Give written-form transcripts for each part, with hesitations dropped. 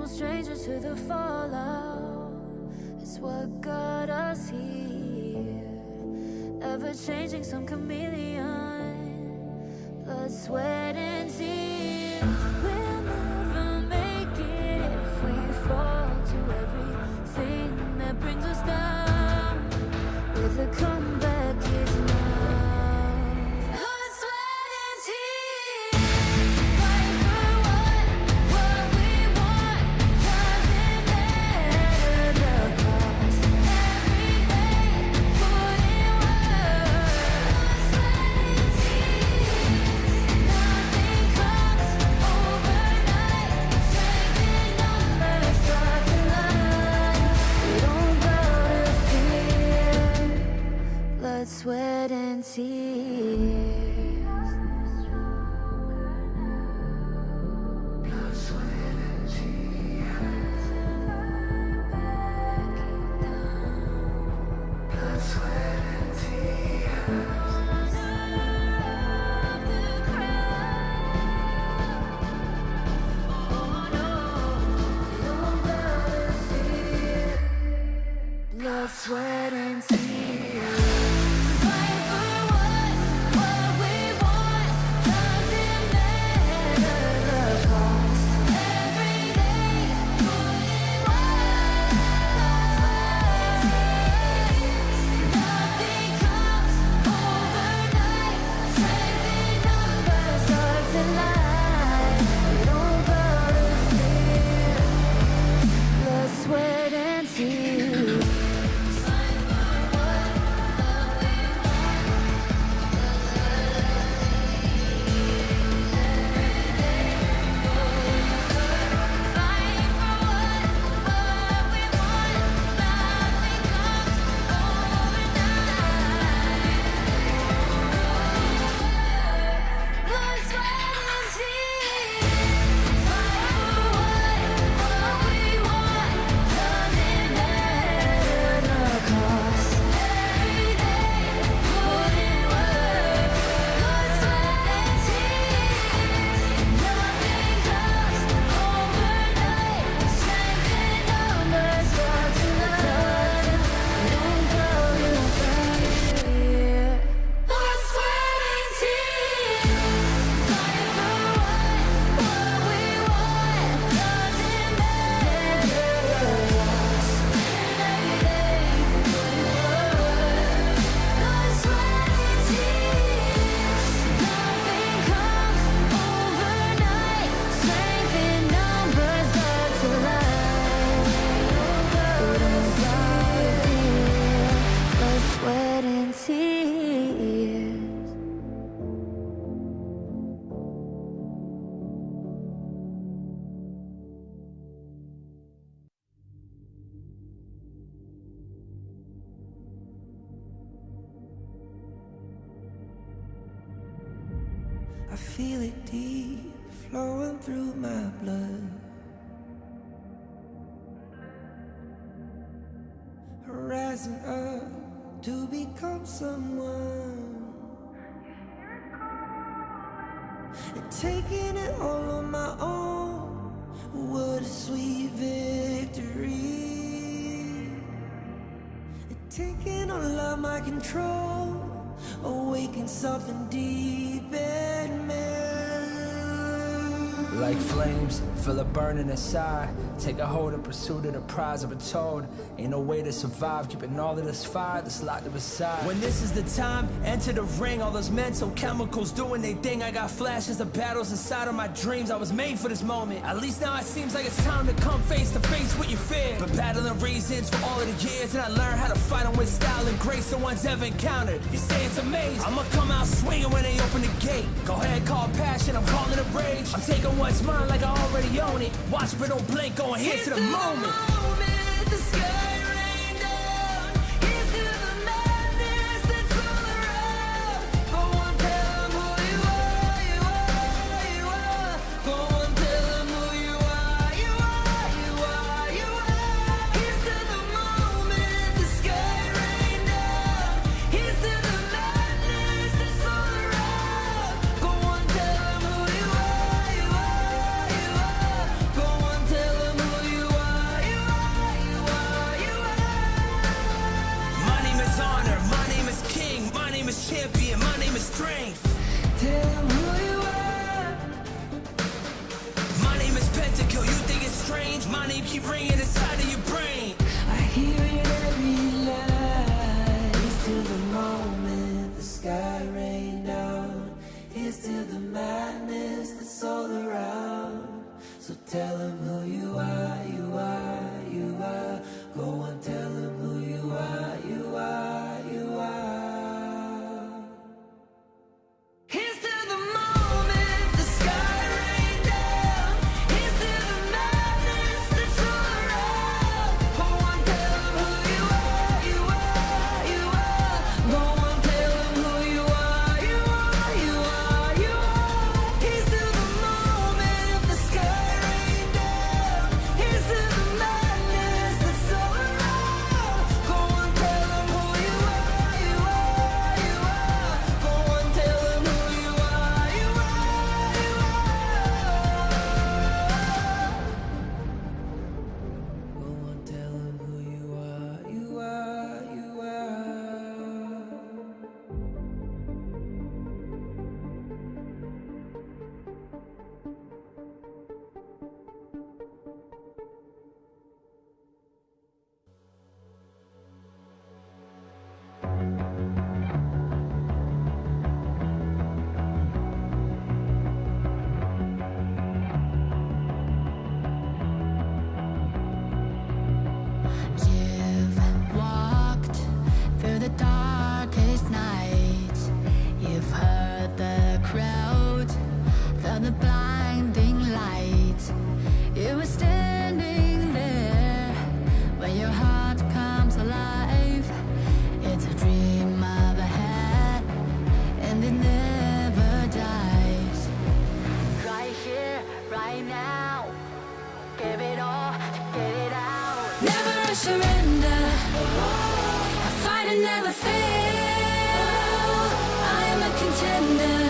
no stranger to the fallout. It's what got us here. Ever changing, some chameleon. Blood, sweat, and tears. We'll never make it if we fall to everything that brings us down. With a comeback is now. Blood, sweat, and tears. Fight for what we want. Doesn't matter the cost. Every day, put in work. Blood, sweat, and tears. Nothing comes overnight. Strength in numbers, start to line. We don't bow to fear. Blood, sweat, and tears. Blood, sweat, and tears. Fight for what we want. Doesn't matter the cost. Every day, put in work. Nothing comes overnight. Strength in numbers, start to line. We don't bow to fear. Blood, sweat, and tears. I feel it deep flowing through my blood. Rising up to become someone. And taking it all on my own. What a sweet victory. And taking all of my control. Awaken something deep in me. Like flames, feel it burning inside. Take a hold and pursuit of the prize. I've been told, ain't no way to survive. Keeping all of this fire that's locked up inside. When this is the time, enter the ring. All those mental chemicals doing their thing. I got flashes of battles inside of my dreams. I was made for this moment. At least now it seems like it's time to come face to face with your fear. Been battling reasons for all of the years, and I learned how to fight them with style and grace no one's ever encountered. You say it's amazing, I'ma come out swinging when they open the gate. Go ahead, call passion, I'm calling it rage. I'm taking what's mine like I already own it. Watch but don't blink, going here to the moment. The sky rained down. Here's to the madness that's all around. Go on, tell them who you are, you are, you are. Go on, tell them who you are, you are, you are, you are. Here's to the moment. The sky rained down. Here's to the madness that's all around. Go on, tell them who you are, you are, you are. Go on, tell them who you are. keep ringing inside of your brain. I hear it every night. Here's to the moment the sky rained down. Here's to the madness that's all around. So tell him who you are, you are, you are. Go on, tell him who you are, you are, you are. Here's to the moment the sky rained down. Here's to the madness that's all around. Go on, tell him who you are, you are, you are. Go on, tell him who you are, you are, you are, you are. Here's to the moment the sky rained down. Here's to the madness that's all around. Go on, tell him who you are, you are, you are. Go on, tell him who you are, you are, you are. Go on, tell him who you are, you are, you are. You've walked through the darkest nights. You've heard the crowd, felt the blinding light. You were standing there when your heart comes alive. It's a dream of ahead, and it never dies. Right here, right now, give it all, get it out. Never a surrender. I fight and never fail. I am a contender.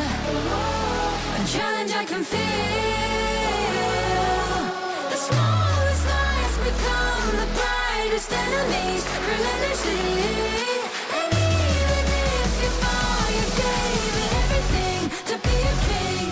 A challenge I can feel. The smallest lies become the brightest enemies. Relentlessly. And even if you fall, you gave it everything to be a king.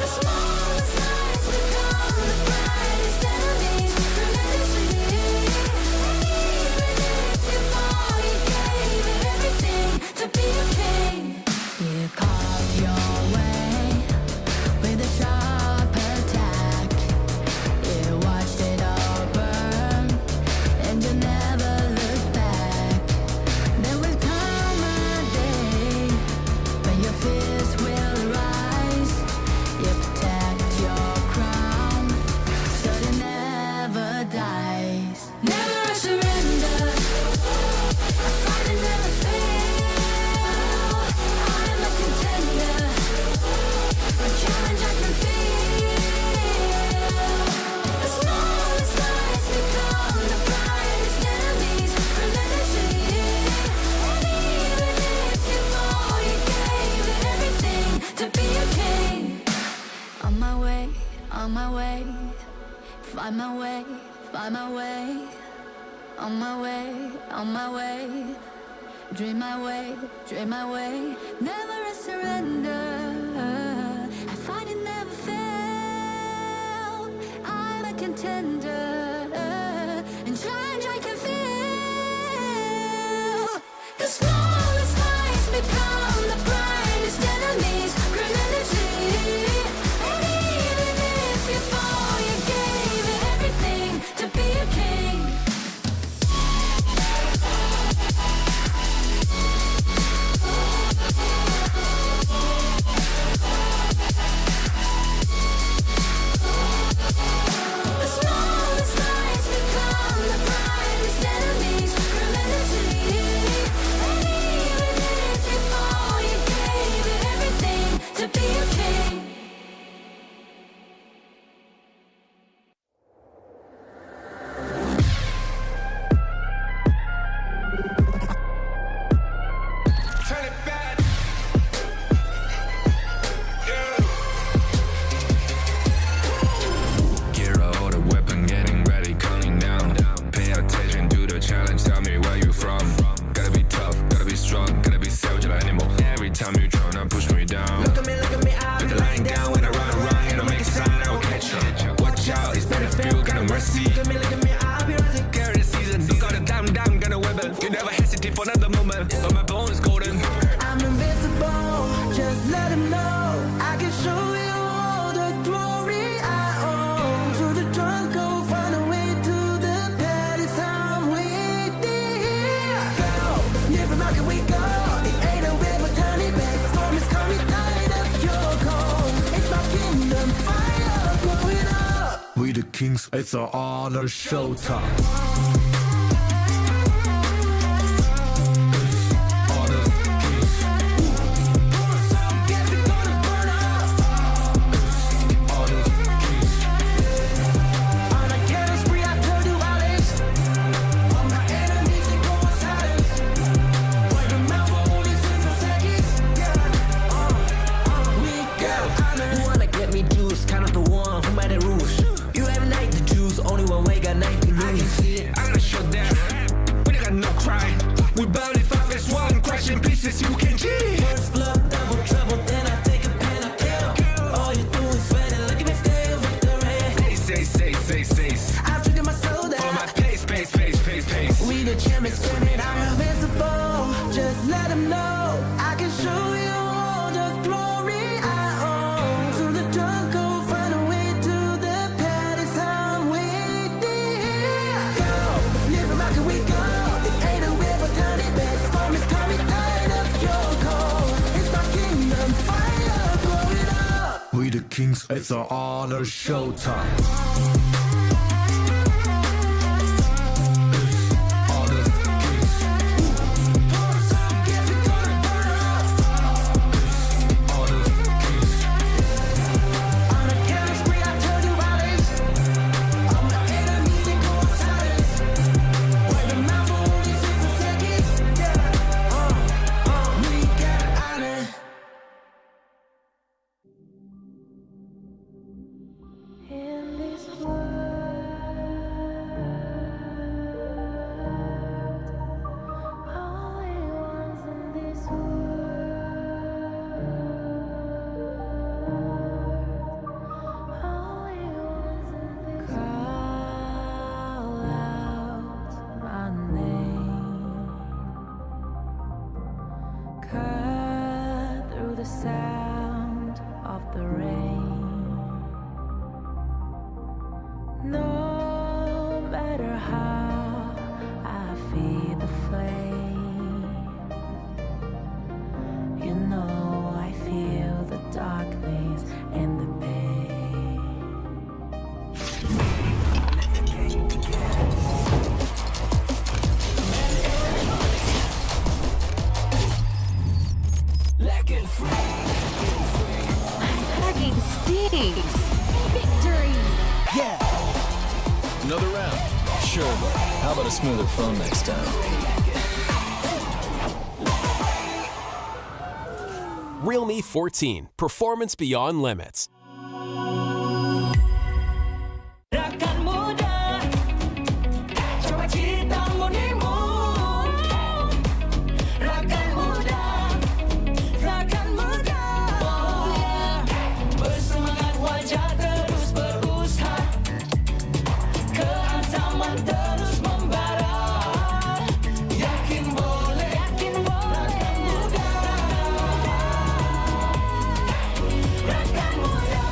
The smallest lies become the brightest enemies. Relentlessly. And even if you fall, you gave it everything to be a king. You carved your way with a sharp attack. You watched it all burn, and you never looked back. There will come a day when your fears will rise. You protect your crown, so it never dies. Never a surrender. I fight and never fail. I am a contender. A challenge I can feel. The smallest lies become the brightest enemies. Relentlessly. And even if you fall, you gave it everything to be a king. On my way, on my way. Find my way, find my way. On my way, on my way. Dream my way, dream my way. Never a surrender. I fight and never fail. I'm a contender. And challenge I can feel. The smallest lies become the brightest enemies. Relentlessly. And even if you fall, you gave it everything to be a king. never hesitate for another moment, but my bone is golden. I'm invincible, just let him know. I can show you all the glory I own. To the drunk, go find a way to the palace. I'm waiting here. Go, live from out, can we go? It ain't a river, turning back. Storm is coming, tired of your cold. It's my kingdom, fire blowing up. We the kings, it's our honor showtime. Guess we're gonna burn up. On a killing spree, I told you all this. All my enemies, they go on silence. Wipe them out for only 6 seconds. We got honor. You wanna get me juice, kind of the one who made the rules. You have night to choose, only one way, got night to lose. I gotta shut down. We got no cry. We burn it 5 as 1, crash in pieces, you can cheat. First blood, double trouble, then I take a pen, I kill. All you do is sweat and look at me still victory. Say. I've triggered my soul For down. my pace. We the champions, screaming, I'm invincible. Just let him know. I can show you all the glory I own. To the drunk, go find a way to the palace. I'm waiting here. Go, live from out, can we go? It ain't a river, turning back. Storm is coming, tired of your cold. It's my kingdom, fire blowing up. We the kings, it's our honor showtime. Guess we're gonna burn up. On a killing spree, I told you all this. All my enemies, they go on silence. Wipe them out for only 6 seconds. We got honor. In this world, only ones in this world. Call out my name. Cut through the sound of the rain. No matter how I feed the flame, you know I feel the darkness and the pain. Hugging stinks. Victory. Another round? Sure, but how about a smoother phone next time? Realme 14, performance beyond limits. Rakan muda, coba cintamu nimu. Rakan muda, bersemangat wajah terus berusaha. Keancaman terus membara. Yakin boleh, rakan muda. Rakan muda.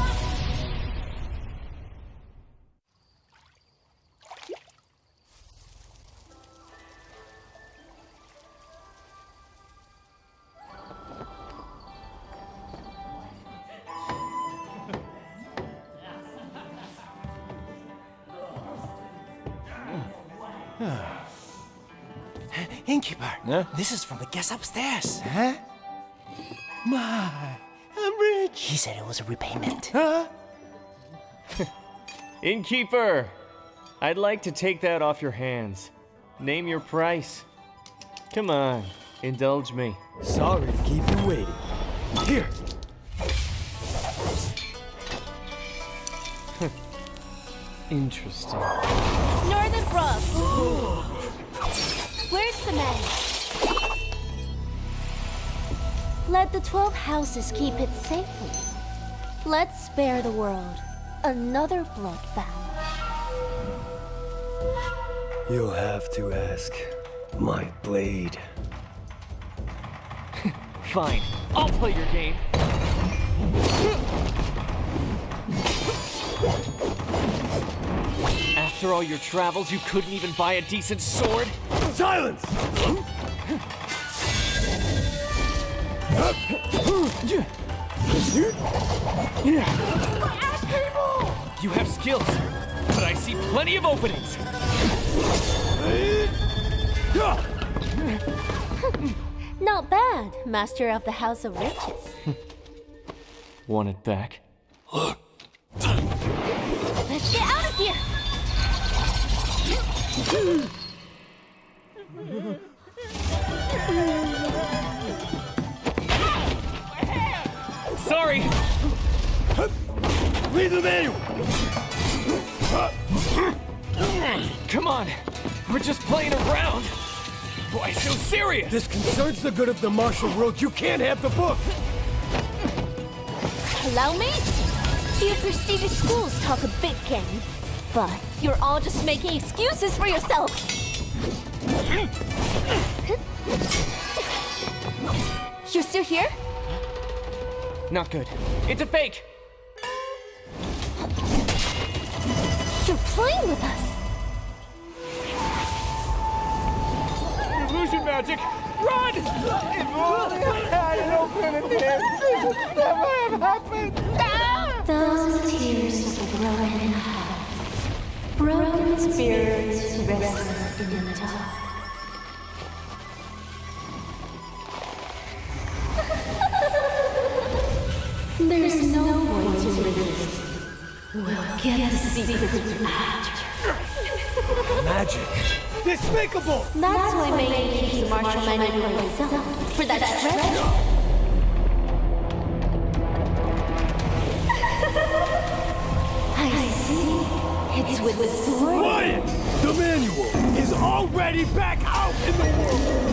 Innkeeper, Huh? this is from the guest upstairs. Huh? My, I'm rich. He said it was a repayment. Huh? Innkeeper, I'd like to take that off your hands. Name your price. Come on, indulge me. Sorry to keep you waiting. Here. Interesting. Northern Brook. Where's the men? Let the 12 houses keep it safely. Let's spare the world another bloodbath. You'll have to ask My blade. Fine, I'll play your game. After all your travels, you couldn't even buy a decent sword? Silence! You have skills, but I see plenty of openings. Not bad, Master of the House of Riches. Want it back? Let's get out of here! Sorry! Read the manual! Come on, we're just playing around. Why so serious? This concerns the good of the martial world. You can't have the book! Allow me? You prestigious schools talk a big game, but you're all just making excuses for yourself. You're still here? Not good. It's a fake! You're playing with us. Illusion magic! Run! If only I had an opening, this would never have happened! Those tears of a broken heart, broken spirits restless in the dark. There's no way to resist. We'll get the secret after. Magic. Despicable! That's why Megan keeps the martial manual for itself. For that treasure. I see. It's with the sword. Quiet! The manual is already back out in the world!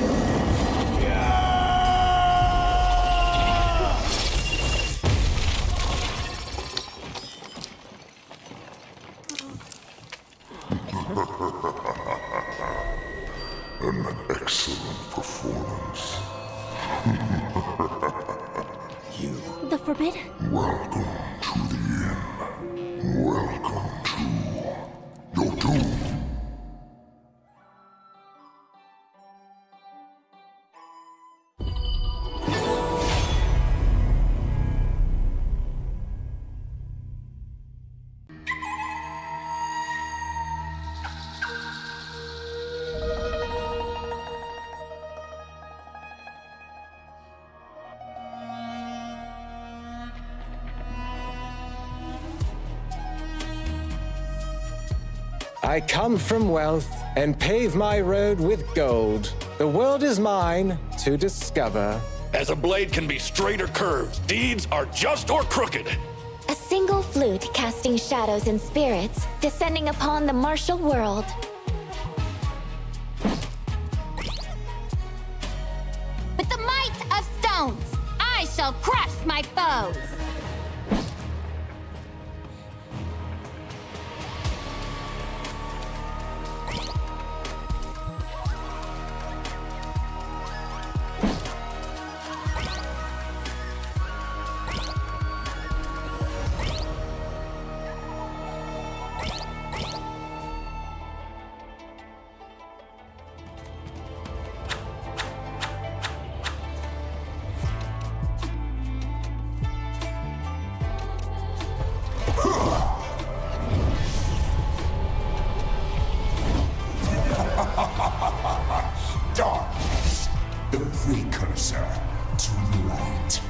An excellent performance. The forbidden? Welcome to the inn. Welcome to your doom. I come from wealth and pave my road with gold. The world is mine to discover. As a blade can be straight or curved, deeds are just or crooked. A single flute casting shadows and spirits, descending upon the martial world. With the might of stones, I shall crush my foes! Darkness, the precursor to light.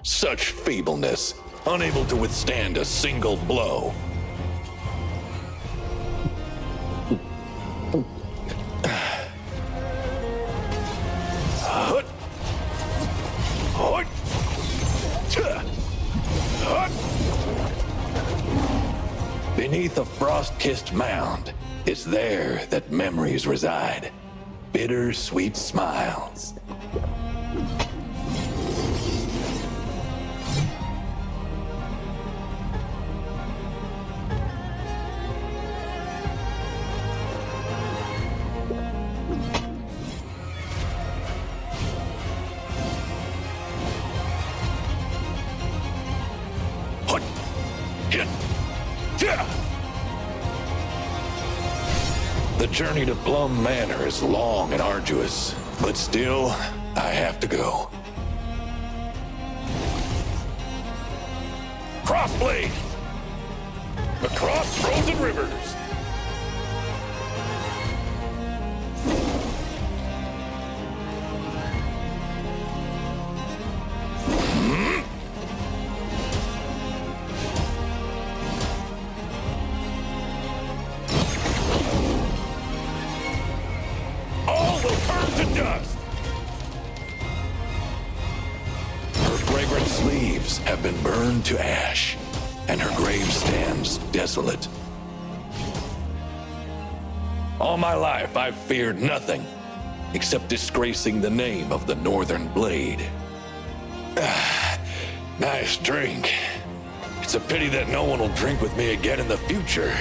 Such feebleness, unable to withstand a single blow. Beneath a frost-kissed mound, it's there that memories reside. Bitter-sweet smiles. The journey to Plum Manor is long and arduous, but still, I have to go. Crossblade! Across frozen rivers! Have been burned to ash, and her grave stands desolate. All my life, I've feared nothing except disgracing the name of the Northern Blade. Nice drink. It's a pity that no one will drink with me again in the future.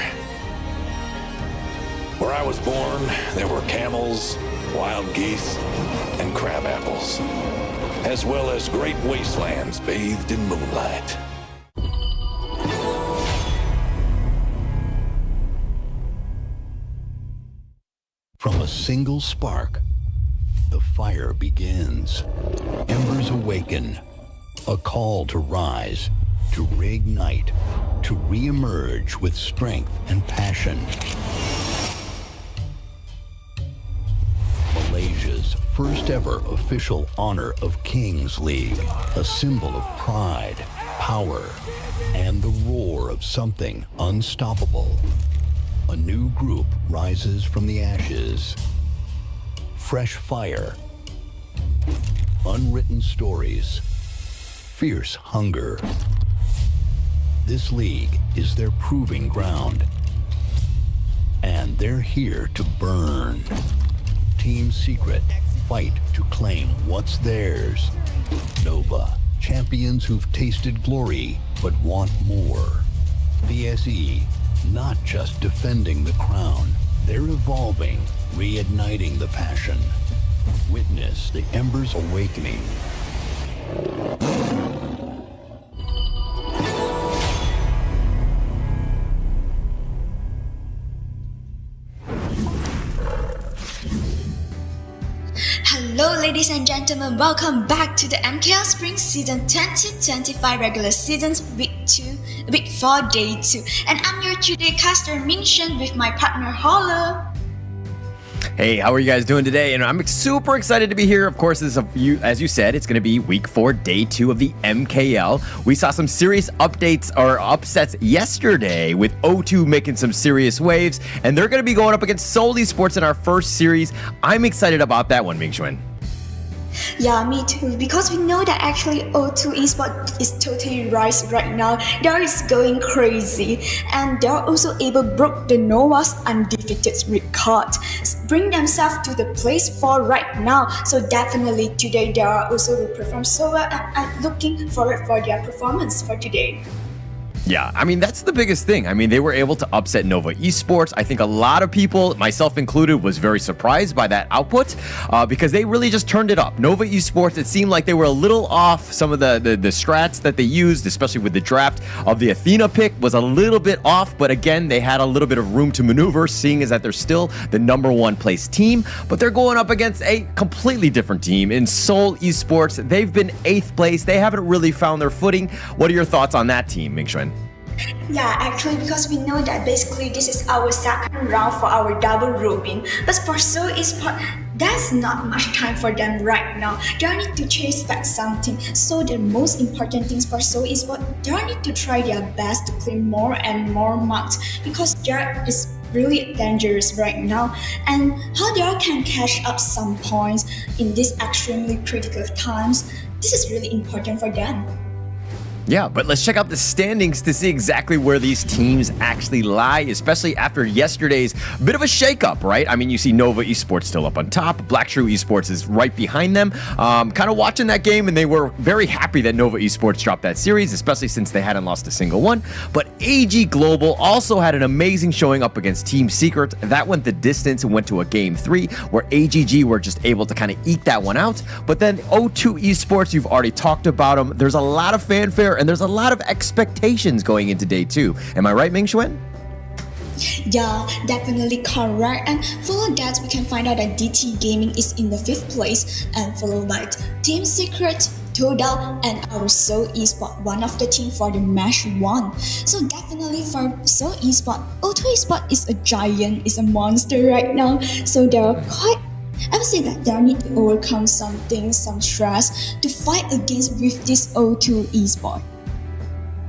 Where I was born, there were camels, wild geese, and crab apples, as well as great wastelands bathed in moonlight. From a single spark, the fire begins. Embers Awaken, a call to rise, to reignite, to re-emerge with strength and passion. Malaysia's first ever official Honor of Kings League, a symbol of pride, power, and the roar of something unstoppable. A new group rises from the ashes. Fresh fire, unwritten stories, fierce hunger. This league is their proving ground, and they're here to burn. Team Secret fight to claim what's theirs. Nova, champions who've tasted glory but want more. BSE, not just defending the crown, they're evolving, reigniting the passion. Witness the Embers Awakening. Hello ladies and gentlemen, welcome back to the MKL Spring Season 2025 Regular Seasons Week 4 Day 2. And I'm your today caster Ming-Shen with my partner Holla. Hey, how are you guys doing today? And I'm super excited to be here. Of course, as you said, it's going to be week 4, day 2 of the MKL. We saw some serious updates or upsets yesterday with O2 making some serious waves, and they're going to be going up against Seoul Esports in our first series. I'm excited about that one, Ming-Xuan. Yeah, me too, because we know that actually O2 Esports is totally rise right now. They is going crazy, and they're also able to break the Nova's undefeated record, bring themselves to the place 4 right now. So definitely today they are also will perform so well, and I'm looking forward for their performance for today. Yeah, I mean, that's the biggest thing. I mean, they were able to upset Nova Esports. I think a lot of people, myself included, was very surprised by that output because they really just turned it up. Nova Esports, it seemed like they were a little off. Some of the strats that they used, especially with the draft of the Athena pick, was a little bit off. But again, they had a little bit of room to maneuver, seeing as that they're still the #1 place team. But they're going up against a completely different team in Seoul Esports. They've been 8th place. They haven't really found their footing. What are your thoughts on that team, Ming-Xuan? Yeah, actually, because we know that basically this is our second round for our double robin. But for Seoul Esports, there's not much time for them right now. They need to chase back something. So the most important things for Seoul Esports, they need to try their best to claim more and more marks because there is really dangerous right now, and how they can catch up some points in these extremely critical times. This is really important for them. Yeah, but let's check out the standings to see exactly where these teams actually lie, especially after yesterday's bit of a shakeup, right? I mean, you see Nova Esports still up on top. Black True Esports is right behind them. Kind of watching that game, and they were very happy that Nova Esports dropped that series, especially since they hadn't lost a single one. But AG Global also had an amazing showing up against Team Secret. That went the distance and went to a Game 3, where AGG were just able to kind of eke that one out. But then O2 Esports, you've already talked about them. There's a lot of fanfare, and there's a lot of expectations going into day 2. Am I right, Ming Xuan? Yeah, definitely correct. And follow that, we can find out that DT Gaming is in the 5th place, and followed by Team Secret, Toda, and our Seoul Esports, one of the team for the match 1. So definitely for Seoul Esports, O2 Esports is a giant, is a monster right now. So they're quite, I would say that they need to overcome something, some stress to fight against with this O2 Esports.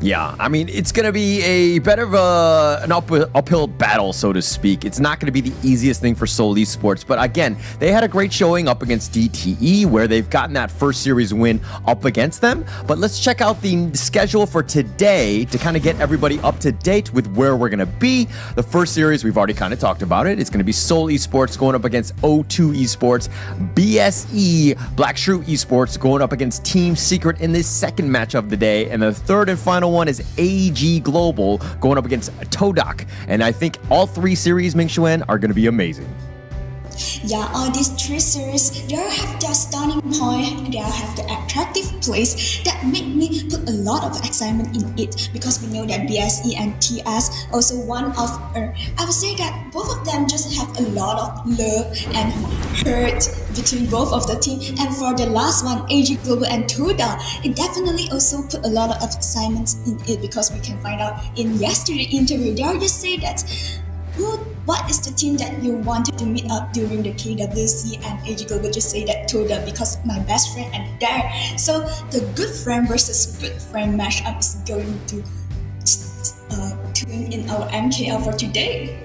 Yeah, I mean, it's going to be a bit of an uphill battle, so to speak. It's not going to be the easiest thing for Seoul Esports, but again, they had a great showing up against DTE, where they've gotten that first series win up against them. But let's check out the schedule for today to kind of get everybody up to date with where we're going to be. The first series, we've already kind of talked about it. It's going to be Seoul Esports going up against O2 Esports, BSE, Black Shrew Esports going up against Team Secret in this second match of the day, and the third and final one is AG Global going up against Todak. And I think all 3 series, Ming Xuan, are going to be amazing. Yeah, all these 3 series, they have their starting point, they have the attractive place that make me put a lot of excitement in it, because we know that BSE and TS also one of, I would say that both of them just have a lot of love and hurt between both of the team. And for the last one, AG Global and Toda, it definitely also put a lot of excitement in it, because we can find out in yesterday's interview, they just say that what is the team that you wanted to meet up during the KWC, and AG Global just say that Toda, because my best friend and there. So the good friend versus good friend matchup is going to tune in our MKL for today.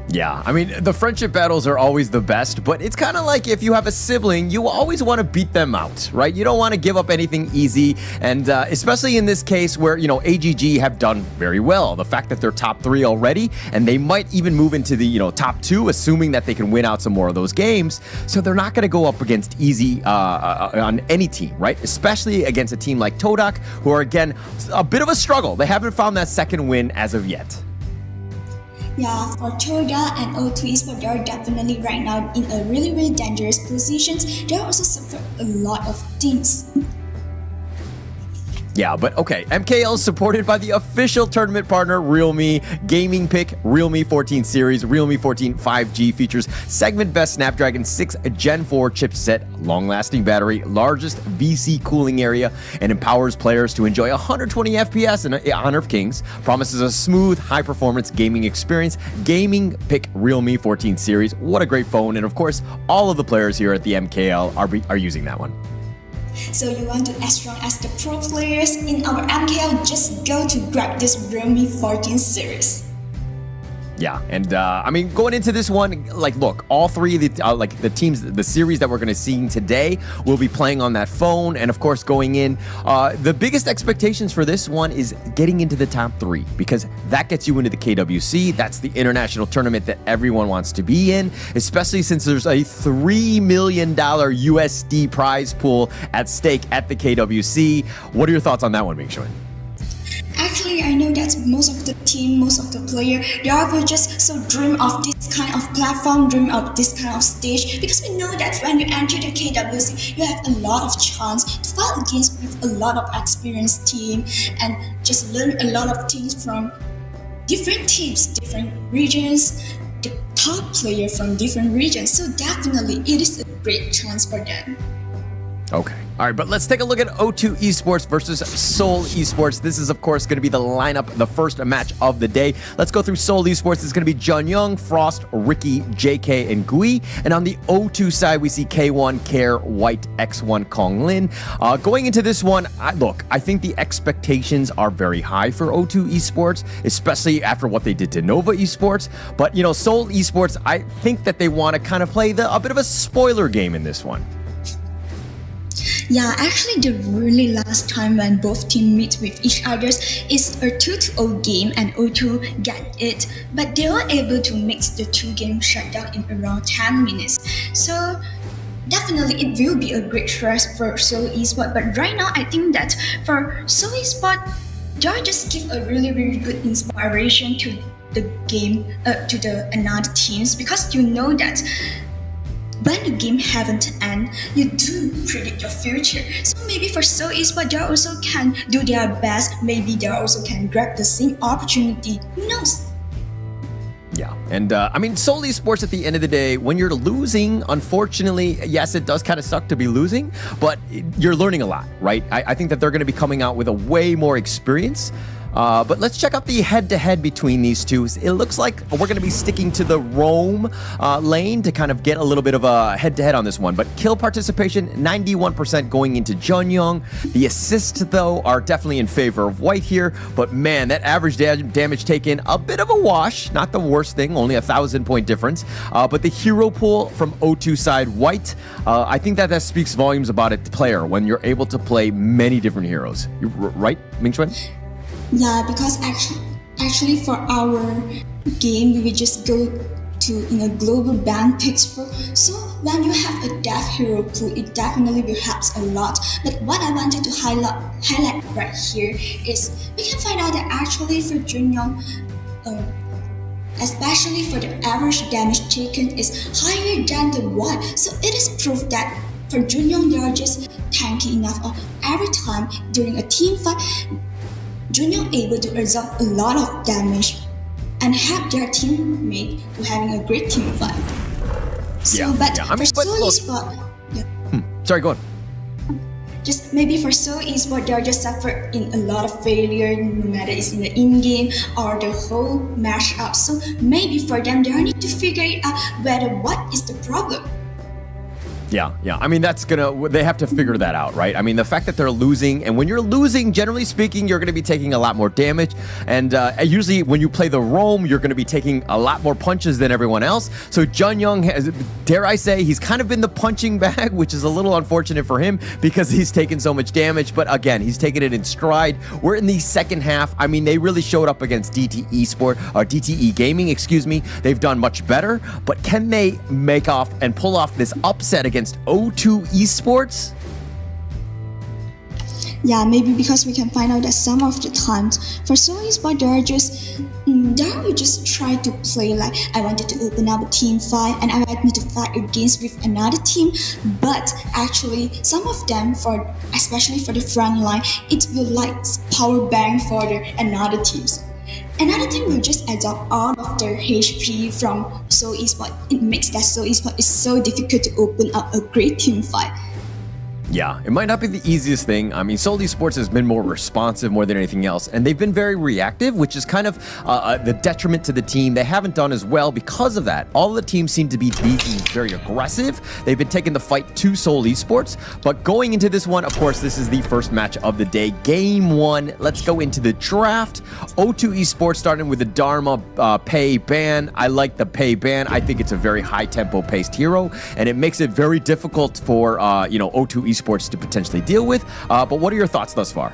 Yeah, I mean, the friendship battles are always the best, but it's kind of like if you have a sibling, you always want to beat them out, right? You don't want to give up anything easy, and especially in this case where, you know, AGG have done very well. The fact that they're top 3 already, and they might even move into the, you know, top 2, assuming that they can win out some more of those games. So they're not going to go up against easy on any team, right? Especially against a team like Todak, who are, again, a bit of a struggle. They haven't found that second win as of yet. Yeah, for Toda and O2 Esports, they are definitely right now in a really, really dangerous positions. They also suffer a lot of things. Yeah, but okay, MKL is supported by the official tournament partner, Realme. Gaming pick, Realme 14 series. Realme 14 5G features segment best Snapdragon 6 Gen 4 chipset, long-lasting battery, largest VC cooling area, and empowers players to enjoy 120 FPS in Honor of Kings. Promises a smooth, high-performance gaming experience. Gaming pick, Realme 14 series. What a great phone, and of course, all of the players here at the MKL are using that one. So you want to as strong as the pro players in our MKL, just go to grab this Realme 14 series. Yeah, and I mean, going into this one, like, look, all 3 of the teams, the series that we're going to see today will be playing on that phone. And of course, going in, the biggest expectations for this one is getting into the top 3, because that gets you into the KWC. That's the international tournament that everyone wants to be in, especially since there's a $3 million USD prize pool at stake at the KWC. What are your thoughts on that one, Ming Xuan? Actually, I know that most of the team, most of the player, they will just so dream of this kind of platform, dream of this kind of stage, because we know that when you enter the KWC, you have a lot of chance to fight against with a lot of experienced team and just learn a lot of things from different teams, different regions, the top player from different regions. So definitely, it is a great chance for them. Okay. All right, but let's take a look at O2 Esports versus Seoul Esports. This is, of course, going to be the lineup, the first match of the day. Let's go through Seoul Esports. It's going to be Jun Young, Frost, Ricky, JK, and Gui. And on the O2 side, we see K1, Care, White, X1, Kong Lin. Going into this one, I think the expectations are very high for O2 Esports, especially after what they did to Nova Esports. But, you know, Seoul Esports, I think that they want to kind of play a bit of a spoiler game in this one. Yeah, actually the really last time when both teams meet with each other is a 2-0 game and O2 get it, but they were able to mix the two games shutdown in around 10 minutes. So definitely it will be a great stress for Seoul Esports, but right now I think that for Seoul Esports, they just give a really good inspiration to the game, to the another teams, because you know that when the game haven't end, you do predict your future. So maybe for Seoul Esports, they also can do their best. Maybe they also can grab the same opportunity. Who knows? Yeah, and I mean, Seoul Esports at the end of the day, when you're losing, unfortunately, yes, it does kind of suck to be losing, but you're learning a lot, right? I think that they're going to be coming out with a way more experience. But let's check out the head-to-head between these two. It looks like we're going to be sticking to the roam lane to kind of get a little bit of a head-to-head on this one. But kill participation, 91% going into Junyoung. The assists, though, are definitely in favor of White here. But man, that average damage taken, a bit of a wash. Not the worst thing, only a 1,000-point difference. But the hero pool from O2 side, White, I think that speaks volumes about a player when you're able to play many different heroes. Right, Mingxuan? Yeah, because actually for our game, we will just go to a global band picks for. So when you have a deaf hero pool, it definitely will help a lot. But what I wanted to highlight right here is we can find out that actually for Junyoung, especially for the average damage taken is higher than the White. So it is proof that for Junyoung, they are just tanky enough. Every time during a team fight, Junyoung able to absorb a lot of damage and help their teammate to having a great team fight. So, but I mean, for Seoul Esports, sorry, go on. Just maybe for Seoul Esports, they are just suffer in a lot of failure, no matter it's in the in-game or the whole mashup. So maybe for them, they need to figure it out whether what is the problem. Yeah. I mean, they have to figure that out, right? I mean, the fact that they're losing, and when you're losing, generally speaking, you're going to be taking a lot more damage. And usually when you play the roam, you're going to be taking a lot more punches than everyone else. So Junyoung has, dare I say, he's kind of been the punching bag, which is a little unfortunate for him because he's taken so much damage. But again, he's taken it in stride. We're in the second half. I mean, they really showed up against DTE Gaming, excuse me. They've done much better, but can they make off and pull off this upset against O2 Esports? Yeah, maybe because we can find out that some of the times for Seoul Esports, they will just try to play like I wanted to open up a team fight and I wanted to fight against with another team, but actually some of them, especially for the front line, it will like power bank for the another teams. Another team will just absorb all of their HP from Seoul Esports. It makes that Seoul Esports is so difficult to open up a great team fight. Yeah, it might not be the easiest thing. I mean, Seoul Esports has been more responsive more than anything else, and they've been very reactive, which is kind of the detriment to the team. They haven't done as well because of that. All the teams seem to be being very aggressive. They've been taking the fight to Seoul Esports, but going into this one, of course, this is the first match of the day. Game 1, let's go into the draft. O2 Esports starting with the Dharma Pei ban. I like the Pei ban. I think it's a very high-tempo paced hero, and it makes it very difficult for, O2 Esports to potentially deal with. But what are your thoughts thus far?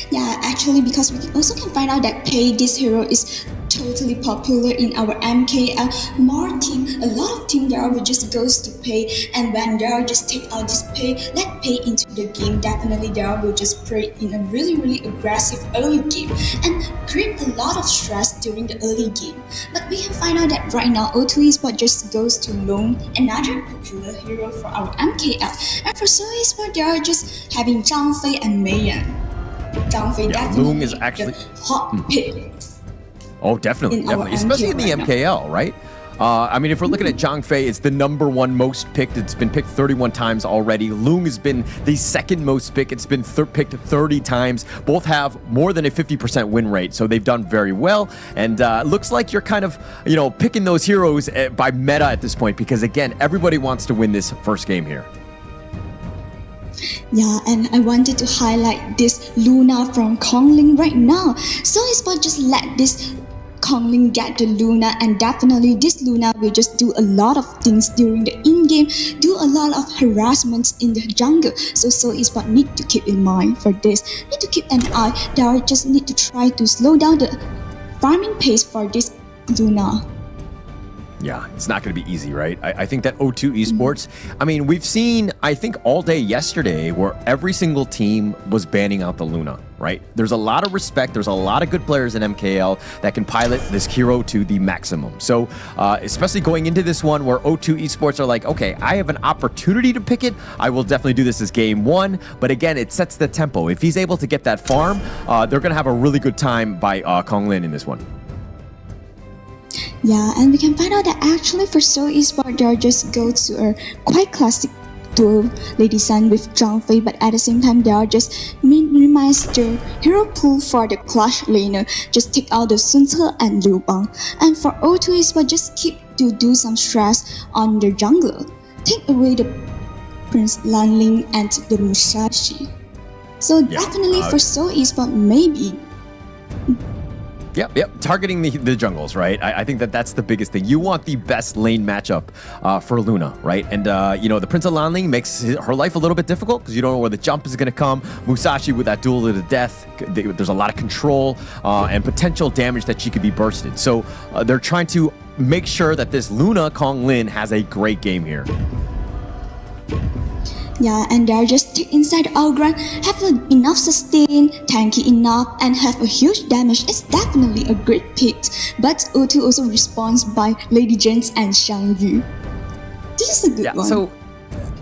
Yeah, actually, because we also can find out that Pei, this hero, is totally popular in our MKL. A lot of team there will just goes to Pei, and when they are just take out this Pei, let Pei into the game, definitely they will just play in a really aggressive early game and create a lot of stress during the early game. But we can find out that right now O2 Esports just goes to Long, another popular hero for our MKL. And for Seoul Esports, they are just having Zhang Fei and Mei Yan. Zhang Fei definitely Loong is actually the hot pick. Oh, definitely, especially in the MKL, right? I mean, if we're looking at Zhang Fei, it's the #1 most picked. It's been picked 31 times already. Lung has been the second most picked. It's been picked 30 times. Both have more than a 50% win rate, so they've done very well. And looks like you're kind of, picking those heroes by meta at this point because, again, everybody wants to win this first game here. Yeah, and I wanted to highlight this Luna from Kongling right now. So Esports just let this Kongling get the Luna, and definitely this Luna will just do a lot of things during the in-game, do a lot of harassments in the jungle. So Esports need to keep in mind for this, need to keep an eye. They just need to try to slow down the farming pace for this Luna. Yeah, it's not going to be easy, right? I think that O2 Esports, I mean, we've seen, I think all day yesterday where every single team was banning out the Luna, right? There's a lot of respect. There's a lot of good players in MKL that can pilot this hero to the maximum. So, especially going into this one where O2 Esports are like, okay, I have an opportunity to pick it. I will definitely do this as game one. But again, it sets the tempo. If he's able to get that farm, they're going to have a really good time by Konglin in this one. Yeah, and we can find out that actually for Seoul Esports, they just go to a quite classic duo, Lady Sun with Zhang Fei, but at the same time, they are just minimize the hero pool for the Clash laner, just take out the Sun Ce and Liu Bang. And for O2 Esports, just keep to do some stress on the jungler, take away the Prince Lanling and the Musashi. So definitely for Seoul Esports, maybe. Yep. Targeting the jungles, right? I think that's the biggest thing. You want the best lane matchup for Luna, right? And, the Prince of Lanling makes her life a little bit difficult because you don't know where the jump is going to come. Musashi with that duel to the death, there's a lot of control and potential damage that she could be bursted. So they're trying to make sure that this Luna Konglin has a great game here. Yeah, and they're just inside our ground, have enough sustain, tanky enough, and have a huge damage. It's definitely a great pick. But O2 also responds by Lady Jens and Xiang Yu. This is a good one. So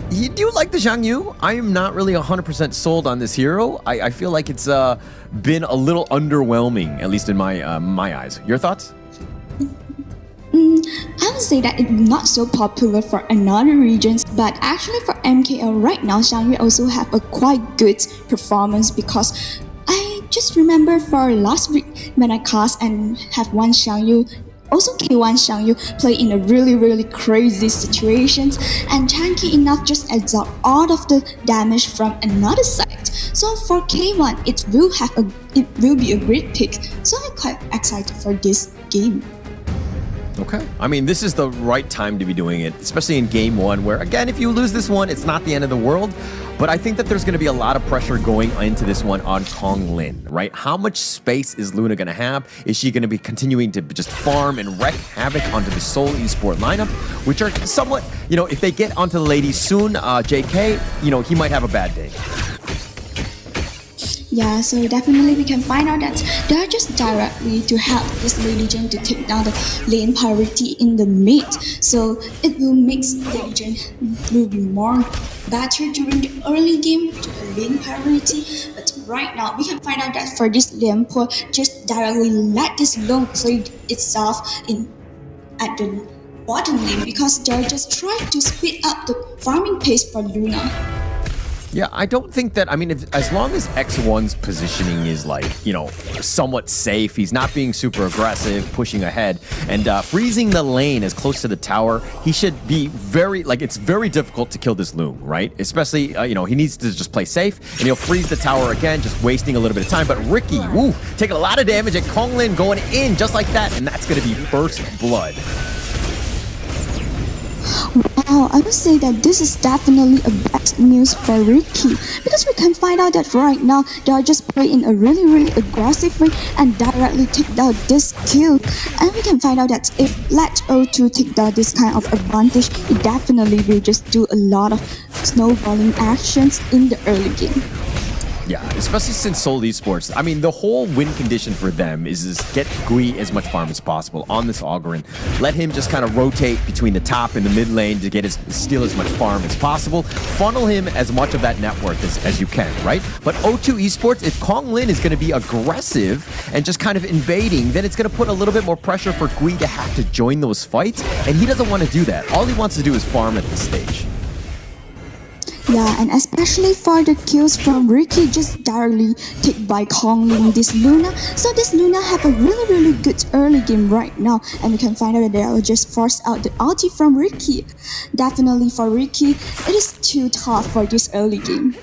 do you like the Xiang Yu? I am not really 100% sold on this hero. I feel like it's been a little underwhelming, at least in my eyes. Your thoughts? I would say that it's not so popular for another regions, but actually for MKL right now, Xiang Yu also have a quite good performance because I just remember for last week when I cast and have one Xiang Yu, also K1 Xiang Yu play in a really crazy situations and tanky enough just absorb all of the damage from another side. So for K1, it will be a great pick. So I'm quite excited for this game. Okay. I mean, this is the right time to be doing it, especially in game one, where, again, if you lose this one, it's not the end of the world. But I think that there's going to be a lot of pressure going into this one on Konglin, right? How much space is Luna going to have? Is she going to be continuing to just farm and wreak havoc onto the Seoul Esport lineup, which are somewhat, if they get onto the ladies soon, JK, he might have a bad day. Yeah, so definitely we can find out that they are just directly to help this Lady Jane to take down the lane priority in the mid. So it will make Lady Jane will be more better during the early game to the lane priority. But right now we can find out that for this lane pool, just directly let this long play itself at the bottom lane because they're just trying to speed up the farming pace for Luna. Yeah, I don't think that, as long as X1's positioning is somewhat safe, he's not being super aggressive, pushing ahead, and freezing the lane as close to the tower, he should be it's very difficult to kill this Loom, right? Especially, he needs to just play safe, and he'll freeze the tower again, just wasting a little bit of time. But Ricky, taking a lot of damage at Konglin going in just like that, and that's going to be first blood. Wow, I would say that this is definitely a bad news for Ricky because we can find out that right now they are just playing a really aggressive way and directly take down this kill. And we can find out that if let O2 take down this kind of advantage, it definitely will just do a lot of snowballing actions in the early game. Yeah, especially since Seoul Esports. I mean, the whole win condition for them is get Gui as much farm as possible on this Augurin. Let him just kind of rotate between the top and the mid lane to steal as much farm as possible. Funnel him as much of that net worth as you can, right? But O2 Esports, if Kong Lin is going to be aggressive and just kind of invading, then it's going to put a little bit more pressure for Gui to have to join those fights, and he doesn't want to do that. All he wants to do is farm at this stage. Yeah, and especially for the kills from Ricky just directly take by Kong Lin this Luna. So this Luna have a really good early game right now, and we can find out that they will just force out the ulti from Ricky. Definitely for Ricky, it is too tough for this early game.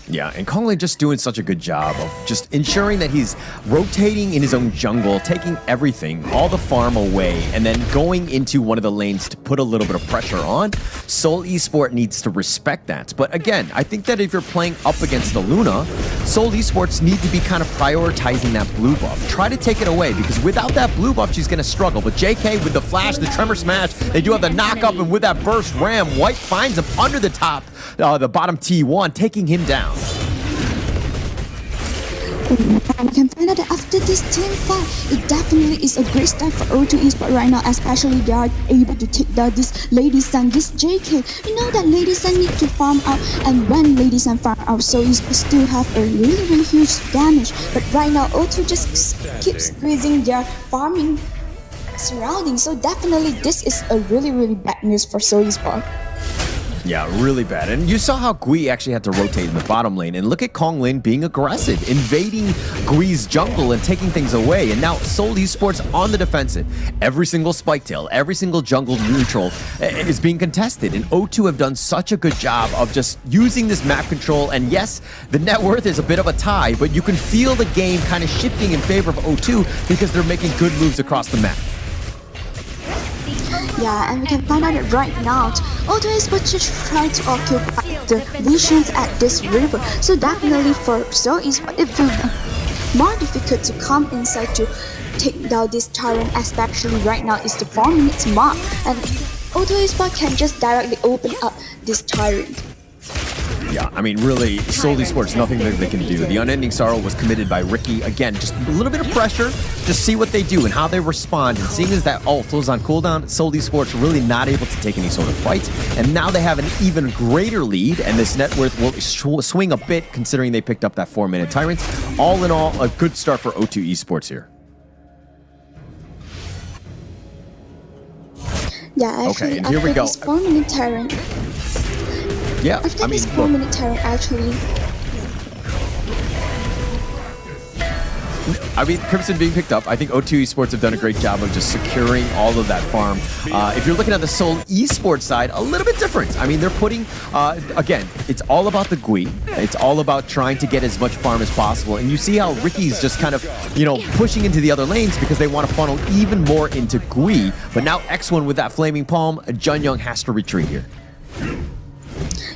Yeah, and Kong Lin just doing such a good job of just ensuring that he's rotating in his own jungle, taking everything, all the farm away, and then going into one of the lanes to put a little bit of pressure on. Seoul Esports needs to respect that. But again, I think that if you're playing up against the Luna, Seoul Esports need to be kind of prioritizing that blue buff. Try to take it away, because without that blue buff, she's going to struggle. But JK with the flash, the tremor smash, they do have the knock up, and with that burst ram, White finds him under the top, the bottom T1, taking him down. And we can find out that after this team fight, it definitely is a great start for O2 Esports right now, especially they are able to take down this Lady Sun, this JK. You know that Lady Sun need to farm out, and when Lady Sun farm out, so Esports still have a really huge damage. But right now, O2 just keeps squeezing their farming surroundings, so definitely this is a really bad news for Seoul Esports. Yeah, really bad. And you saw how Gui actually had to rotate in the bottom lane. And look at Kong Lin being aggressive, invading Gui's jungle and taking things away. And now Seoul Esports on the defensive. Every single spike tail, every single jungle neutral is being contested. And O2 have done such a good job of just using this map control. And yes, the net worth is a bit of a tie, but you can feel the game kind of shifting in favor of O2 because they're making good moves across the map. Yeah, and we can find out that right now, O2 Esports just trying to occupy the visions at this river. So definitely for Seoul Esports, it will be more difficult to come inside to take down this tyrant, especially right now is the 4 minutes mark. And O2 Esports can just directly open up this tyrant. Yeah, I mean, really, Seoul Esports, nothing that they can do. The Unending Sorrow was committed by Ricky. Again, just a little bit of pressure, just see what they do and how they respond. And seeing as that ult was on cooldown, Seoul Esports really not able to take any sort of fight. And now they have an even greater lead, and this net worth will swing a bit considering they picked up that 4-minute tyrant. All in all, a good start for O2 Esports here. Yeah, actually, okay, and here we go. This 4-minute tyrant. Yeah, after I mean, this 4-minute tyrant, actually. I mean, Crimson being picked up, I think O2 Esports have done a great job of just securing all of that farm. If you're looking at the Seoul Esports side, a little bit different. I mean, they're putting, again, it's all about the Gui. It's all about trying to get as much farm as possible. And you see how Ricky's just kind of, you know, pushing into the other lanes because they want to funnel even more into Gui. But now X1 with that Flaming Palm, Jun Young has to retreat here.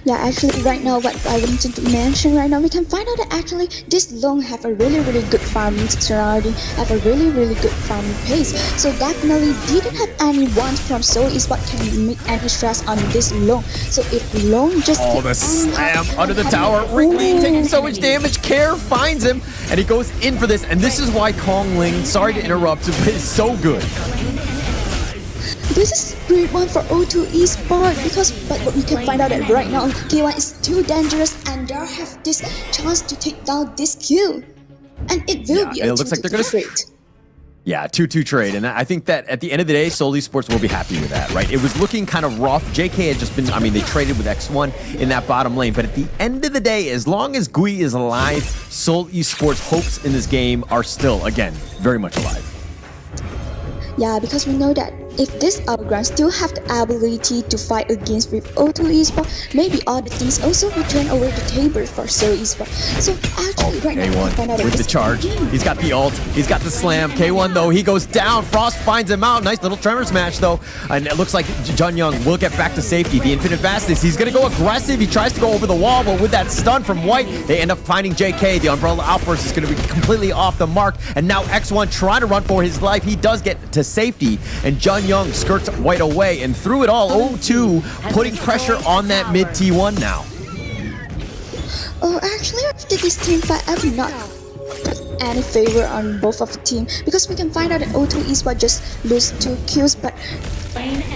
Yeah, actually right now what I wanted to mention right now, we can find out that actually this Long have a really good farming surrounding, have a really good farming pace. So definitely didn't have anyone from Seoul Esports can make any stress on this Long. So if Long just the slam under the tower, Ricky taking so much damage, Care finds him and he goes in for this, and this is why Kong Lin, sorry to interrupt, but is so good. This is a great one for O2 Esports because but we can find out that right now K1 is too dangerous and they have this chance to take down this kill. And it will be a 2-2 trade. Yeah, 2-2 trade. And I think that at the end of the day, Seoul Esports will be happy with that, right? It was looking kind of rough. JK had just been, I mean, they traded with X1 in that bottom lane. But at the end of the day, as long as Gui is alive, Seoul Esports' hopes in this game are still, again, very much alive. Yeah, because we know that if this Outground still have the ability to fight against with O2 Esports, maybe other things also will turn over the table for Seoul Esports. So actually right now, K1 with the charge. He's got the ult. He's got the slam. K1 though, he goes down. Frost finds him out. Nice little tremor smash though. And it looks like Jun Young will get back to safety. The infinite fastness. He's going to go aggressive. He tries to go over the wall, but with that stun from White, they end up finding JK. The Umbrella Outburst is going to be completely off the mark. And now X1 trying to run for his life. He does get to safety. And Jun Young skirts White away, and through it all, O2 putting pressure on that mid T1 now. Oh, actually, after this team fight, I would not put any favor on both of the team because we can find out that O2 Esports just lose 2 kills, but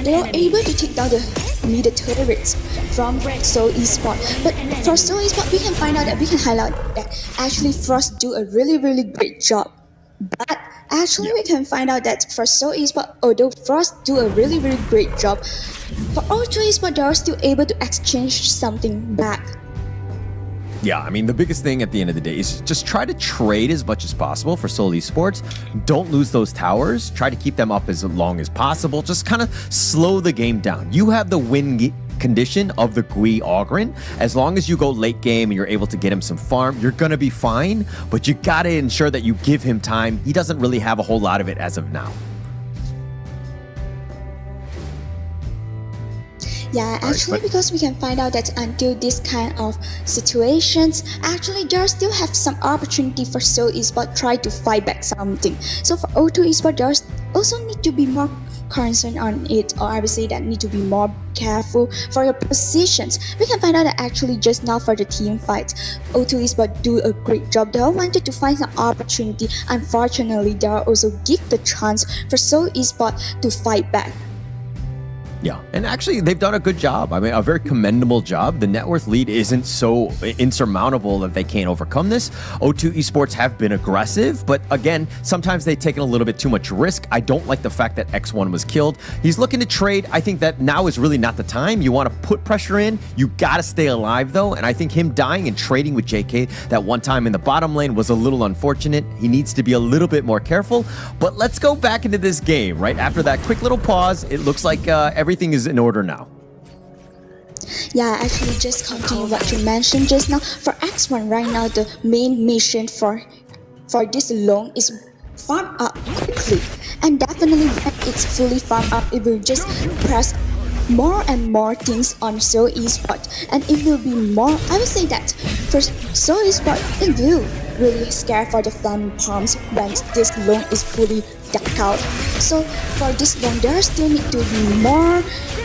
they were able to take down the middle turrets from Seoul Esports. But for Seoul Esports, we can find out that we can highlight that actually Frost do a really great job. But actually, we can find out that for Seoul Esports, although Frost do a really great job, for O2 Esports, they are still able to exchange something back. Yeah, I mean, the biggest thing at the end of the day is just try to trade as much as possible for Seoul Esports. Don't lose those towers. Try to keep them up as long as possible. Just kind of slow the game down. You have the win condition of the Gui Ogren. As long as you go late game and you're able to get him some farm, you're going to be fine. But you got to ensure that you give him time. He doesn't really have a whole lot of it as of now. Yeah, actually, because we can find out that until this kind of situations, actually there still have some opportunity for Seoul Esports try to fight back something. So for O2 Esports, there's also need to be more concerned on it, or I would say that need to be more careful for your positions. We can find out that actually just now for the team fight, O2 Esports do a great job. They all wanted to find some opportunity. Unfortunately, they are also give the chance for Seoul Esports to fight back. Yeah, and actually they've done a good job. I mean, a very commendable job. The net worth lead isn't so insurmountable that they can't overcome this. O2 Esports have been aggressive, but again, sometimes they've taken a little bit too much risk. I don't like the fact that X1 was killed. He's looking to trade. I think that now is really not the time. You want to put pressure in. You got to stay alive though, and I think him dying and trading with JK that one time in the bottom lane was a little unfortunate. He needs to be a little bit more careful, but let's go back into this game, right? After that quick little pause, it looks like everything is in order now. Yeah, actually just continue what you mentioned just now. For X1 right now, the main mission for this long is farm up quickly. And definitely when it's fully farmed up, it will just press more and more things on Seoul Esports. And it will be more, I would say that for Seoul Esports, it will really scare for the flaming palms when this long is fully ducked out. So for this long, there still need to be more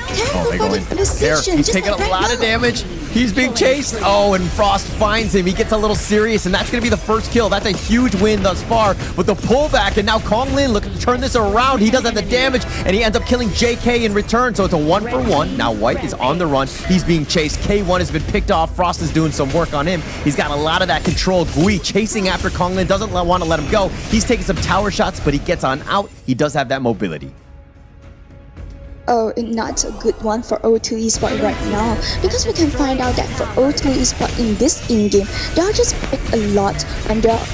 careful for the position. He's taking a lot of damage. He's being chased. Oh, and Frost finds him. He gets a little serious, and that's going to be the first kill. That's a huge win thus far with the pullback. And now Kong Lin looking to turn this around. He does have the damage, and he ends up killing JK in return. So it's a 1-for-1. Now White is on the run. He's being chased. K1 has been picked off. Frost is doing some work on him. He's got a lot of that control. Gui chasing after Kong Lin. Doesn't want to let him go. He's taking some tower shots, but he gets on out. He does have that mobility. Oh, not a good one for O2 Esports right now, because we can find out that for O2 Esports in this in-game, they are just pick a lot when they are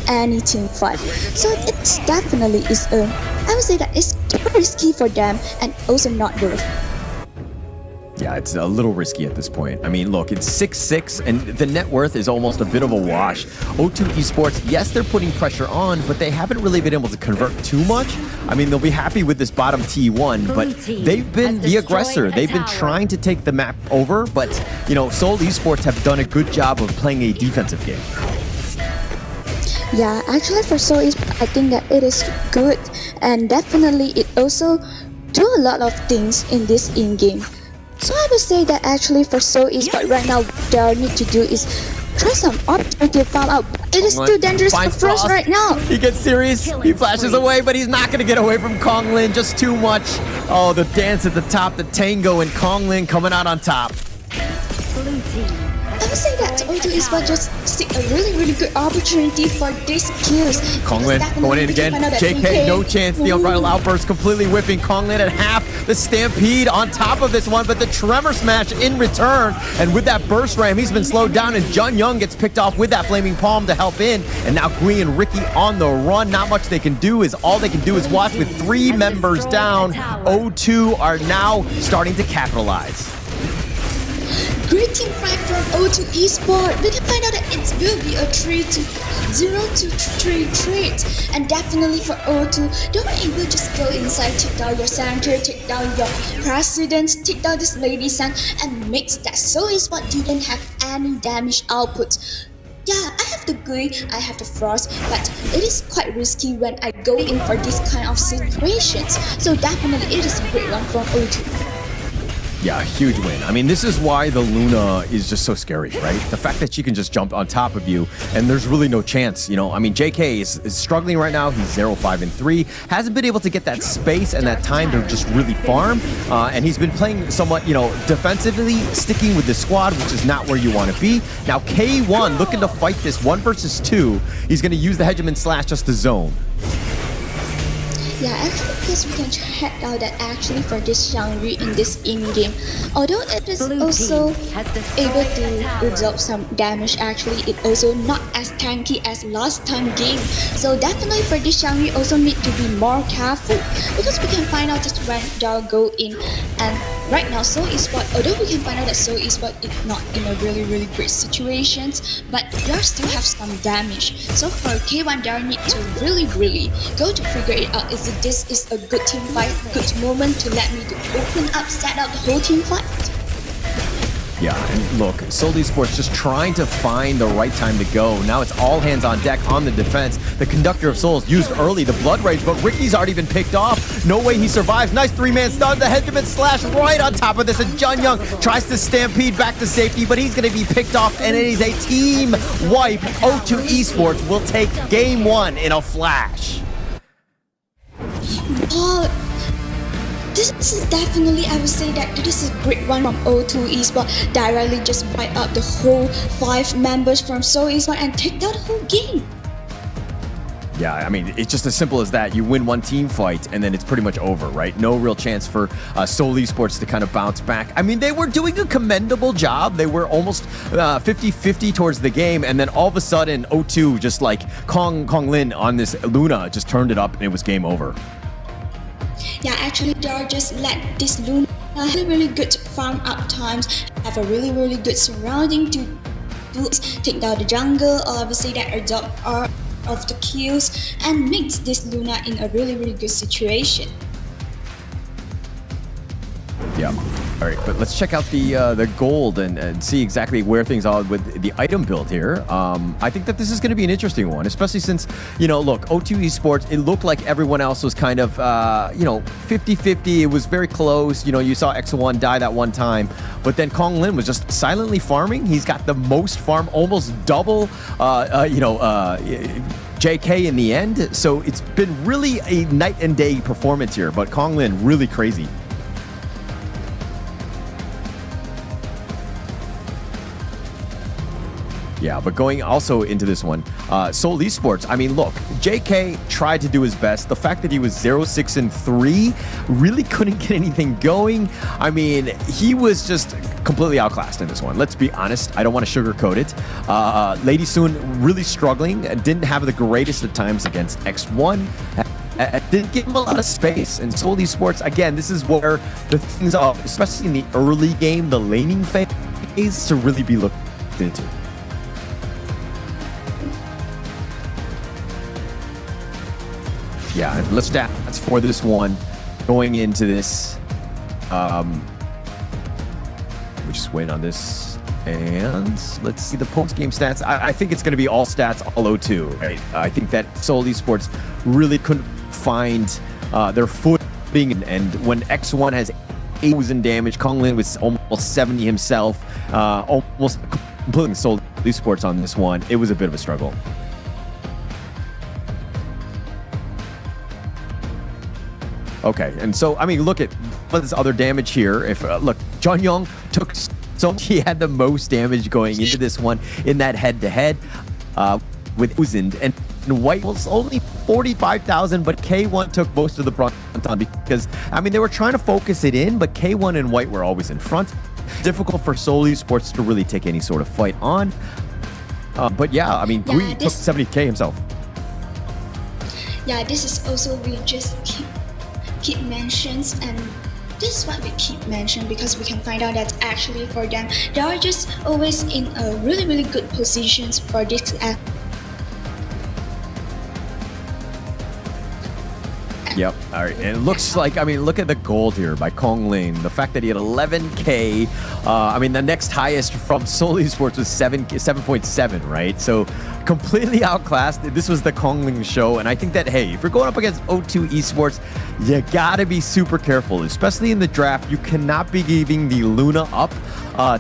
any team fight. So it's definitely is I would say that it's too risky for them and also not worth. Yeah, it's a little risky at this point. I mean, look, it's 6-6, and the net worth is almost a bit of a wash. O2 Esports, yes, they're putting pressure on, but they haven't really been able to convert too much. I mean, they'll be happy with this bottom T1, but they've been the aggressor. They've been trying to take the map over, but, you know, Seoul Esports have done a good job of playing a defensive game. Yeah, actually for Seoul Esports, I think that it is good, and definitely it also do a lot of things in this in-game. So I would say that actually for Seoul Esports right now, what they need to do is try some opportunity to farm out. It is too dangerous for Frost right now. He gets serious. He flashes away, but he's not going to get away from Kong Lin. Just too much. Oh, the dance at the top, the tango, and Kong Lin coming out on top. I would say that O2 Esports just seek a really good opportunity for these kills. Kong Lin going in again. JK, no chance. The Unbridled Outburst completely whipping Kong Lin at half. The Stampede on top of this one, but the Tremor Smash in return. And with that Burst Ram, he's been slowed down, and Jun Young gets picked off with that Flaming Palm to help in. And now Gui and Ricky on the run. Not much they can do. All they can do is watch with 3 members down. O2 are now starting to capitalize. Great team fight from O2 Esports. We can find out that it will be a 0-3 trade, and definitely for O2, they were able to just go inside, take down your center, take down your president, take down this lady son, and makes that Seoul Esports didn't have any damage output. Yeah, I have the Gui, I have the Frost, but it is quite risky when I go in for this kind of situations. So definitely it is a great one from O2. Yeah, huge win. I mean, this is why the Luna is just so scary, right? The fact that she can just jump on top of you and there's really no chance, you know? I mean, JK is struggling right now. He's 0-5-3. Hasn't been able to get that space and that time to just really farm. And he's been playing somewhat, you know, defensively, sticking with the squad, which is not where you want to be. Now, K1 looking to fight this 1 versus 2. He's going to use the Hegemon Slash just to zone. Yeah, actually, because we can check out that actually for this Xiangyu in this in-game, although it is also able to absorb some damage, actually, it also not as tanky as last time game. So definitely for this Xiangyu also need to be more careful, because we can find out just when they'll go in, and right now Seoul Esports, although we can find out that Seoul Esports is not in a really great situations, but they still have some damage. So for K1, they need to really go to figure it out. Is this is a good team fight, good moment to let me to open up, set up the whole team fight. Yeah, and look, Seoul Esports just trying to find the right time to go. Now it's all hands on deck on the defense. The Conductor of Souls used early, the Blood Rage, but Ricky's already been picked off. No way he survives. Nice 3-man stun. The Hegemon Slash right on top of this. And Jun Young tries to stampede back to safety, but he's going to be picked off, and it is a team wipe. O2 Esports will take game 1 in a flash. This is definitely, I would say that this is a great one from O2 Esports. Directly just wipe up the whole 5 members from Seoul Esports and take down the whole game. Yeah, I mean, it's just as simple as that. You win one team fight, and then it's pretty much over, right? No real chance for Seoul Esports to kind of bounce back. I mean, they were doing a commendable job. They were almost 50-50 towards the game, and then all of a sudden, O2, just like Kong Lin on this Luna, just turned it up, and it was game over. Yeah, actually, they'll just let this Luna really good farm up times, have a really good surrounding to do take down the jungle, or I would say that absorb all of the kills, and makes this Luna in a really good situation. Yeah. All right, but let's check out the gold and see exactly where things are with the item build here. I think that this is going to be an interesting one, especially since, you know, look, O2 Esports, it looked like everyone else was kind of, you know, 50-50. It was very close. You know, you saw X1 die that one time, but then Kong Lin was just silently farming. He's got the most farm, almost double, JK in the end. So it's been really a night and day performance here, but Kong Lin really crazy. Yeah, but going also into this one, Seoul Esports, I mean, look, JK tried to do his best. The fact that he was 0-6-3 really couldn't get anything going. I mean, he was just completely outclassed in this one. Let's be honest. I don't want to sugarcoat it. Lady Soon really struggling, didn't have the greatest of times against X1. Didn't give him a lot of space. And Seoul Esports, again, this is where the things are, especially in the early game, the laning phase, to really be looked into. Yeah, and let's stats for this one going into this. We just wait on this, and let's see the post-game stats. I think it's going to be all stats, all O2. Right? I think that Seoul Esports really couldn't find their footing, and when X1 has 8,000 damage, Kong Lin was almost 70 himself, almost completely Seoul Esports on this one. It was a bit of a struggle. Okay, and so, I mean, look at this other damage here. If look, Jun Young took, so he had the most damage going into this one in that head-to-head with Uzend, and White was only 45,000, but K1 took most of the brunt on because, I mean, they were trying to focus it in, but K1 and White were always in front. Difficult for Seoul Esports to really take any sort of fight on. But yeah, I mean, Gui took 70k himself. Yeah, this is also we just keep mentions, and this is what we keep mention because we can find out that actually for them they are just always in a really good positions for this. Yep. All right. And it looks like, I mean, look at the gold here by Kong Lin. The fact that he had 11k. I mean, the next highest from Seoul Esports was 7.7, right? So completely outclassed. This was the Kongling show, and I think that, hey, if you're going up against O2 Esports, you gotta be super careful, especially in the draft. You cannot be giving the Luna up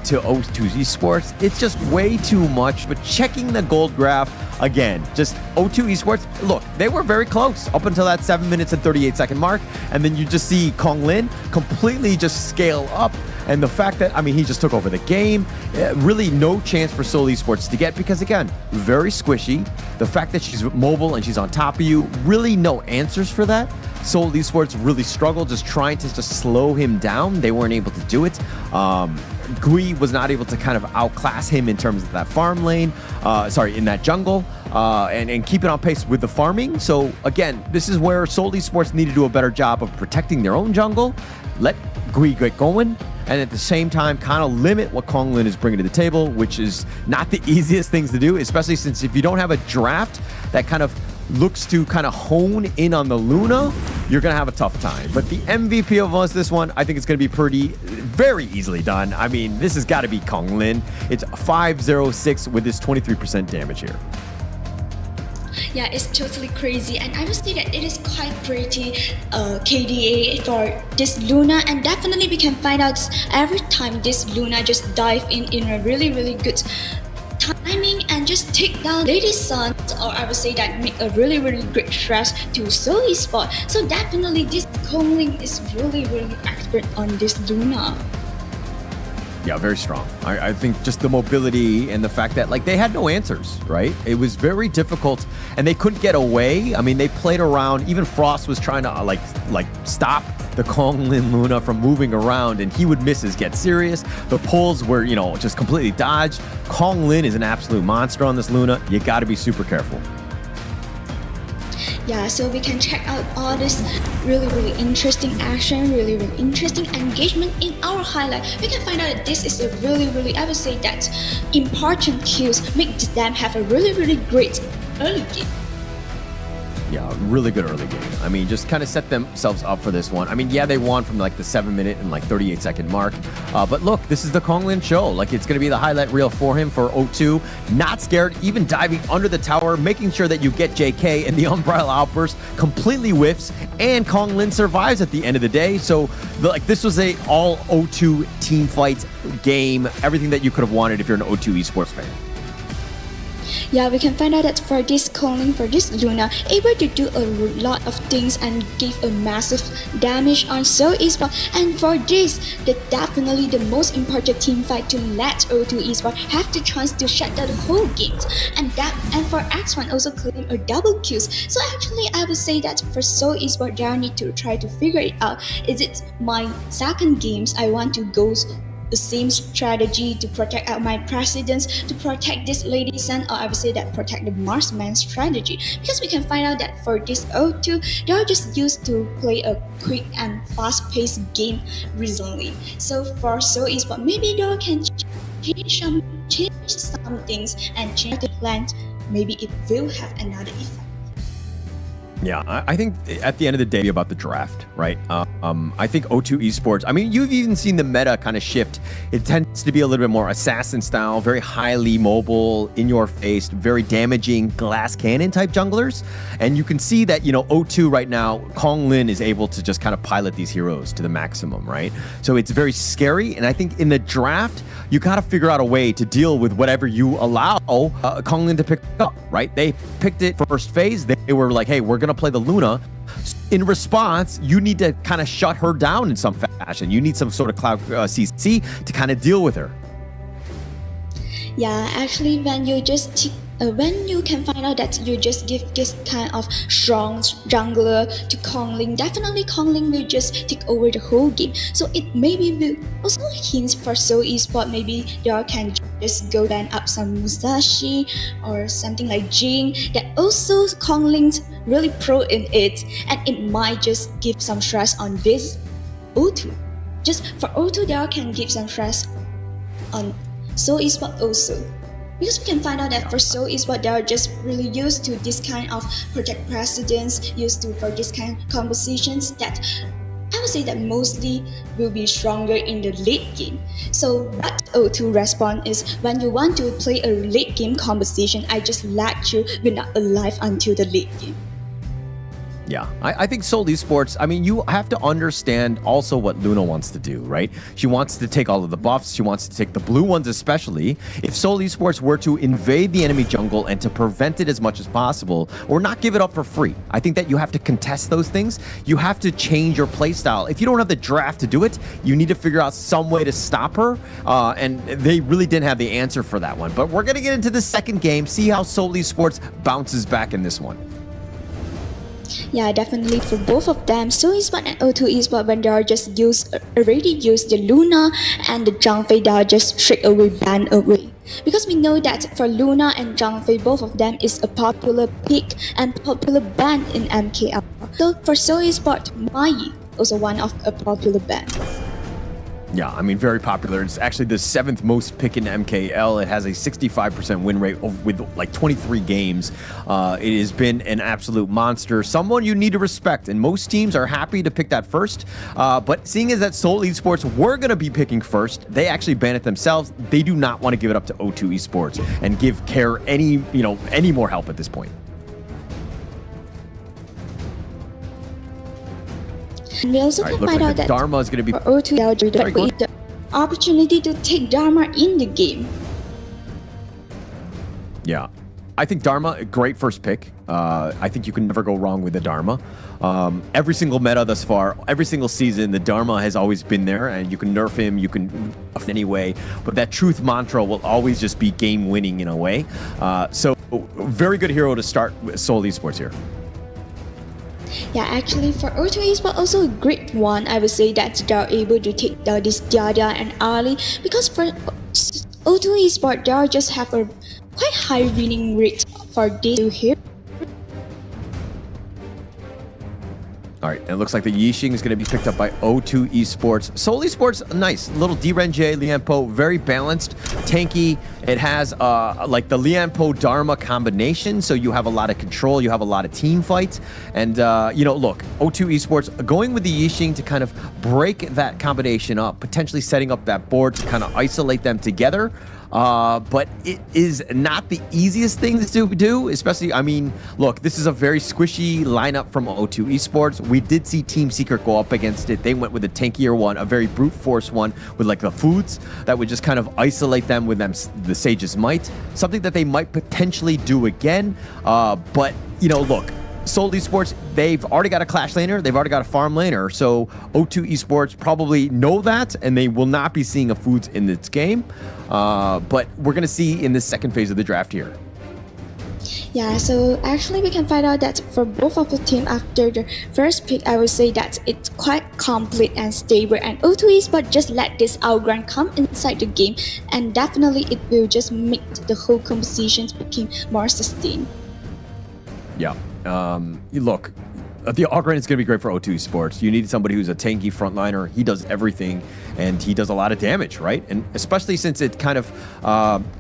to O2 Esports. It's just way too much. But checking the gold graph, again, just O2 Esports, look, they were very close up until that 7 minutes and 38-second mark, and then you just see Konglin completely just scale up. And the fact that, I mean, he just took over the game, really no chance for Seoul Esports to get, because again, very squishy. The fact that she's mobile and she's on top of you, really no answers for that. Seoul Esports really struggled just trying to just slow him down. They weren't able to do it. Gui was not able to kind of outclass him in terms of that farm lane, in that jungle, and keep it on pace with the farming. So again, this is where Seoul Esports need to do a better job of protecting their own jungle, let Gui get going, and at the same time kind of limit what Konglin is bringing to the table, which is not the easiest things to do, especially since if you don't have a draft that kind of looks to kind of hone in on the Luna, you're going to have a tough time. But the MVP of us, this one, I think it's going to be very easily done. I mean, this has got to be Konglin. It's 506 with this 23% damage here. Yeah, it's totally crazy, and I would say that it is quite pretty KDA for this Luna, and definitely we can find out every time this Luna just dive in a really good timing and just take down Lady Sun, or I would say that make a really great threat to Seoul Esports. So definitely this Kongling is really expert on this Luna. Yeah, very strong. I think just the mobility and the fact that, like, they had no answers, right? It was very difficult, and they couldn't get away. I mean, they played around. Even Frost was trying to, like stop the Konglin Luna from moving around, and he would miss his Get Serious. The pulls were, just completely dodged. Konglin is an absolute monster on this Luna. You got to be super careful. Yeah, so we can check out all this really interesting action, really interesting engagement in our highlight. We can find out that this is a really, I would say that important kills make them have a really great early game. Yeah, really good early game. I mean, just kind of set themselves up for this one. I mean, yeah, they won from like the 7 minute and like 38-second mark. But look, this is the Konglin show. Like, it's going to be the highlight reel for him, for O2. Not scared, even diving under the tower, making sure that you get JK, and the Umbrella Outburst completely whiffs, and Konglin survives at the end of the day. So, this was a all O2 team fight game. Everything that you could have wanted if you're an O2 esports fan. Yeah, we can find out that for this Kongling, for this Luna, able to do a lot of things and give a massive damage on Seoul Esports. And for this, definitely the most important team fight to let O2 Esports have the chance to shut down the whole game. And for X1 also claim a double kills. So actually, I would say that for Seoul Esports, they need to try to figure it out. Is it my second games I want to go the same strategy to protect out my presidents, to protect this Lady Sun, or I would say that protect the Marsman strategy? Because we can find out that for this O2, they are just used to play a quick and fast-paced game recently. So for Seoul Esports, maybe they can change some things and change the plan. Maybe it will have another effect. Yeah, I think at the end of the day about the draft, right? I think O2 Esports, I mean, you've even seen the meta kind of shift. It tends to be a little bit more assassin style, very highly mobile, in your face, very damaging glass cannon type junglers. And you can see that, O2 right now, Konglin is able to just kind of pilot these heroes to the maximum, right? So it's very scary. And I think in the draft, you got to figure out a way to deal with whatever you allow Konglin to pick up, right? They picked it first phase. They were like, hey, we're going to play the Luna. In response, you need to kind of shut her down in some fashion. You need some sort of cloud CC to kind of deal with her. Yeah, actually, when you can find out that you just give this kind of strong jungler to Kongling, definitely Kongling will just take over the whole game. So it maybe will also hints for Seoul Esports, maybe they can just go down up some Musashi or something like Jing, that also Kongling's really pro in it, and it might just give some stress on this O2. Just for O2, they can give some stress on Seoul Esports also. Because we can find out that for Seoul Esports, they are just really used to this kind of protect precedence, used to for this kind of compositions that I would say that mostly will be stronger in the late game. So, but O2 response is when you want to play a late game composition, I just let you be not alive until the late game. Yeah, I think Seoul Esports, I mean, you have to understand also what Luna wants to do, right? She wants to take all of the buffs. She wants to take the blue ones especially. If Seoul Esports were to invade the enemy jungle and to prevent it as much as possible or not give it up for free, I think that you have to contest those things. You have to change your playstyle. If you don't have the draft to do it, you need to figure out some way to stop her. And they really didn't have the answer for that one. But we're going to get into the second game, see how Seoul Esports bounces back in this one. Yeah, definitely for both of them. So Esports and O2 Esports, when they are just already used the Luna and the Zhangfei, they are just straight away banned away. Because we know that for Luna and Zhangfei, both of them is a popular pick and popular band in MKL. So for Seoul Esports, Mai also one of a popular band. Yeah, I mean, very popular. It's actually the 7th most pick in MKL. It has a 65% win rate with like 23 games. It has been an absolute monster. Someone you need to respect, and most teams are happy to pick that first. But seeing as that Seoul Esports were going to be picking first, they actually ban it themselves. They do not want to give it up to O2 Esports and give Care any more help at this point. And we also can find out that Dharma is going to be for O2 the opportunity to take Dharma in the game. Yeah, I think Dharma, a great first pick. I think you can never go wrong with the Dharma. Every single meta thus far, every single season, the Dharma has always been there, and you can nerf him, you can nerf any way, but that truth mantra will always just be game winning in a way. So very good hero to start with Seoul Esports here. Yeah, actually for O2 Esports also a great one. I would say that they are able to take this Diada and Ali, because for O2 Esports they just have a quite high winning rate for this two here. All right, it looks like the Yixing is going to be picked up by O2 Esports. Seoul Esports, nice. Little D-Renjie, Lianpo, very balanced, tanky. It has like the Lianpo Dharma combination, so you have a lot of control, you have a lot of team fights. And, look, O2 Esports going with the Yixing to kind of break that combination up, potentially setting up that board to kind of isolate them together. But it is not the easiest thing to do, especially, I mean, look, this is a very squishy lineup from O2 Esports. We did see Team Secret go up against it. They went with a tankier one, a very brute force one with like the foods that would just kind of isolate them with the Sage's Might. Something that they might potentially do again. But, look, Seoul Esports, they've already got a Clash laner, they've already got a farm laner, so O2 Esports probably know that, and they will not be seeing a foods in this game. But we're going to see in this second phase of the draft here. Yeah, so actually we can find out that for both of the team after the first pick, I would say that it's quite complete and stable, and O2 Esports just let this outground come inside the game, and definitely it will just make the whole compositions become more sustained. Yeah. Look, the Ogren is going to be great for O2 Esports. You need somebody who's a tanky frontliner. He does everything, and he does a lot of damage, right? And especially since it kind of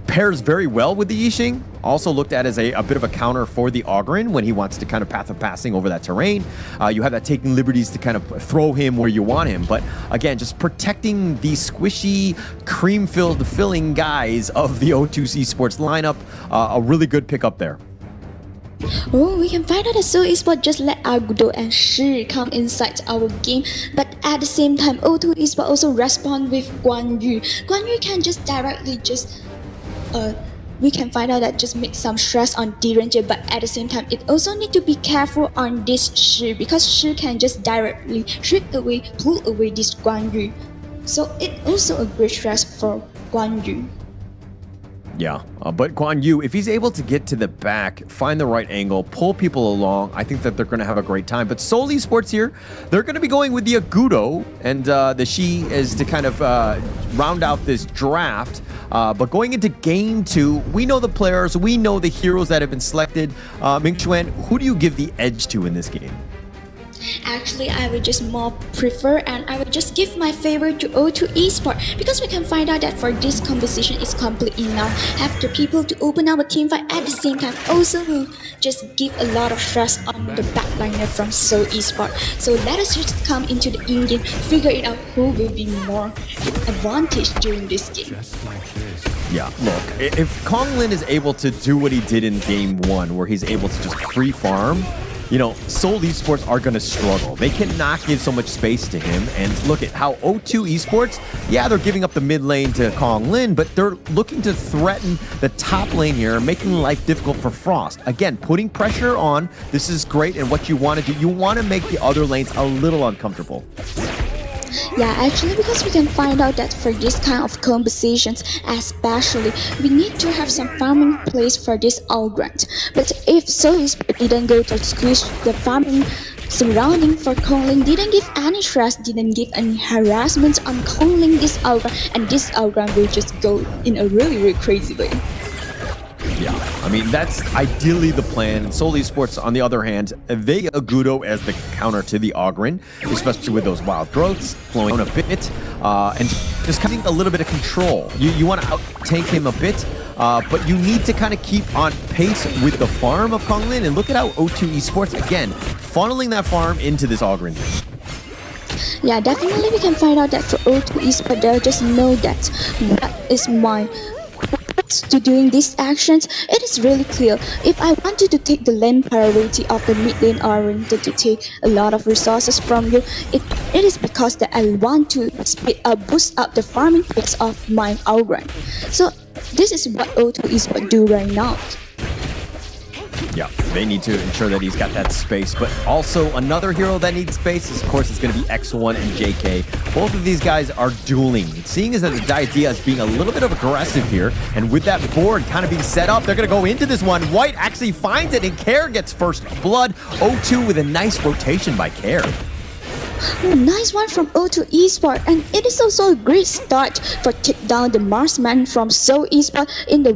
pairs very well with the Yixing, also looked at as a bit of a counter for the Ogren when he wants to kind of path of passing over that terrain. You have that taking liberties to kind of throw him where you want him. But again, just protecting the squishy, cream-filled filling guys of the O2 Esports lineup, a really good pickup there. Oh, we can find out that Seoul Esports just let Agudo and Shi come inside our game, but at the same time, O2 Esports also respond with Guan Yu. Guan Yu can just directly we can find out that just make some stress on D-Ranger, but at the same time, it also need to be careful on this Shi, because Shi can just directly pull away this Guan Yu. So it also a great stress for Guan Yu. Yeah, but Guan Yu, if he's able to get to the back, find the right angle, pull people along, I think that they're going to have a great time. But Seoul Esports here, they're going to be going with the Agudo, and the Shi is to kind of round out this draft. But going into game 2, we know the players, we know the heroes that have been selected. Ming Chuan, who do you give the edge to in this game? Actually, I would just more prefer and I would just give my favor to O2 Esports because we can find out that for this composition is completely now have the people to open our team fight at the same time also will just give a lot of stress on the backliner from Seoul Esports. So let us just come into the in-game, figure it out who will be more advantage during this game. Yeah, look, if Konglin is able to do what he did in game 1, where he's able to just free farm, you know, Seoul Esports are going to struggle. They cannot give so much space to him. And look at how O2 Esports, yeah, they're giving up the mid lane to Konglin, but they're looking to threaten the top lane here, making life difficult for Frost. Again, putting pressure on. This is great, and what you want to do, you want to make the other lanes a little uncomfortable. Yeah, actually, because we can find out that for this kind of compositions, especially, we need to have some farming place for this Outgrant. But if Seoul Esports didn't go to squish the farming surrounding for Konglin, didn't give any stress, didn't give any harassment on Konglin this Outgrant, and this Outgrant will just go in a really, really crazy way. Yeah, I mean, that's ideally the plan. And Seoul Esports, on the other hand, they Agudo as the counter to the Ogren, especially with those wild growths, flowing a bit, and just getting a little bit of control. You want to out-tank him a bit, but you need to kind of keep on pace with the farm of Konglin. And look at how O2 Esports, again, funneling that farm into this Ogren. Yeah, definitely we can find out that for O2 Esports, they'll just know that what is my to doing these actions. It is really clear. If I wanted to take the lane priority of the mid lane oriented to take a lot of resources from you, it is because that I want to boost up the farming pace of my Outgrant. So this is what O2 Esports do right now. Yeah, they need to ensure that he's got that space, but also another hero that needs space, of course, is going to be X1 and JK. Both of these guys are dueling. Seeing as that the idea is being a little bit of aggressive here, and with that board kind of being set up, they're going to go into this one. White actually finds it, and Care gets first blood. O2 with a nice rotation by Care. Oh, nice one from O2 Esports, and it is also a great start for take down the Marsman from Seoul Esports in the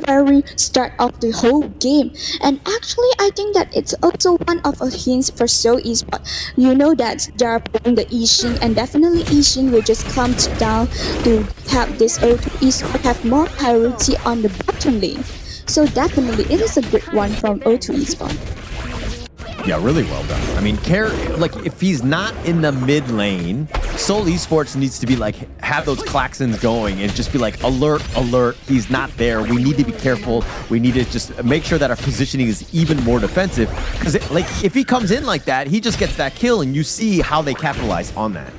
very start of the whole game. And actually, I think that it's also one of the hints for Seoul Esports. You know that they are playing the Ishin, and definitely Ishin will just come down to have this O2 Esports have more priority on the bottom lane. So definitely, it is a great one from O2 Esports. Yeah, really well done. I mean, Care, like, if he's not in the mid lane, Seoul Esports needs to be like, have those klaxons going and just be like, alert, alert, he's not there. We need to be careful. We need to just make sure that our positioning is even more defensive. Because, like, if he comes in like that, he just gets that kill, and you see how they capitalize on that.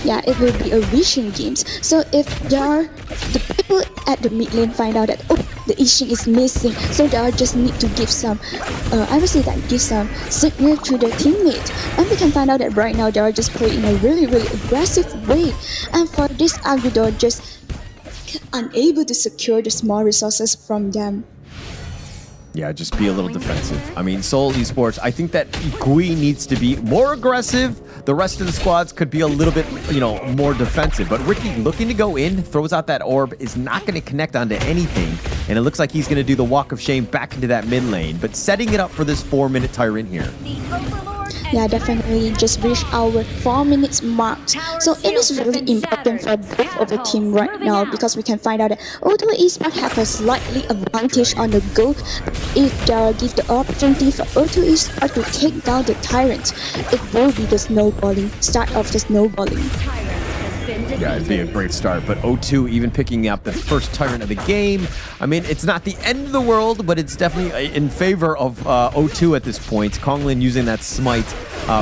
Yeah, it will be a vision games. So if there are the people at the mid lane find out that, oh, the Ishin is missing, so they just need to give some, I would say that give some signal to their teammate. And we can find out that right now they are just playing in a really, really aggressive way. And for this Agudor, just unable to secure the small resources from them. Yeah, just be a little defensive. I mean, Seoul Esports, I think that Gui needs to be more aggressive. The rest of the squads could be a little bit, you know, more defensive. But Ricky looking to go in, throws out that orb, is not going to connect onto anything. And it looks like he's going to do the walk of shame back into that mid lane. But setting it up for this 4-minute Tyrant here. Yeah, definitely just reach our 4 minutes mark. So it is really important for both of the team right now because we can find out that although Esports have a slightly advantage on the go, if they give the opportunity for O2 Esports to take down the Tyrant, it will be the snowballing, start of the snowballing. Yeah, it'd be a great start, but O2 even picking up the first Tyrant of the game. I mean, it's not the end of the world, but it's definitely in favor of O2 at this point. Konglin using that smite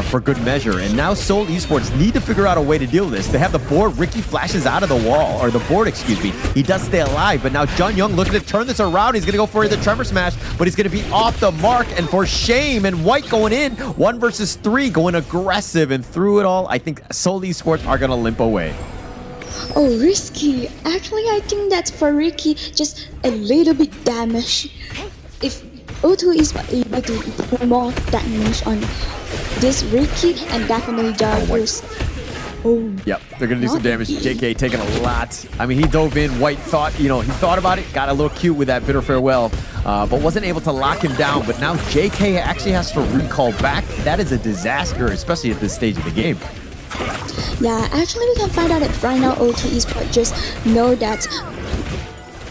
for good measure, and now Seoul Esports need to figure out a way to deal with this. They have the board. Ricky flashes out of the wall, or the board, excuse me. He does stay alive, but now Jun Young looking to turn this around. He's going to go for the Tremor Smash, but he's going to be off the mark, and for shame, and White going in, 1 versus 3, going aggressive, and through it all, I think Seoul Esports are going to limp away. Oh, risky. Actually, I think that for Ricky, just a little bit damage. If O2 is able to put more damage on this Ricky, and definitely Jarvis. Oh. Yep, they're gonna do some damage. JK taking a lot. I mean, he dove in. White thought, he thought about it, got a little cute with that bitter farewell, but wasn't able to lock him down. But now JK actually has to recall back. That is a disaster, especially at this stage of the game. Yeah, actually we can find out that right now O2 Esports just know that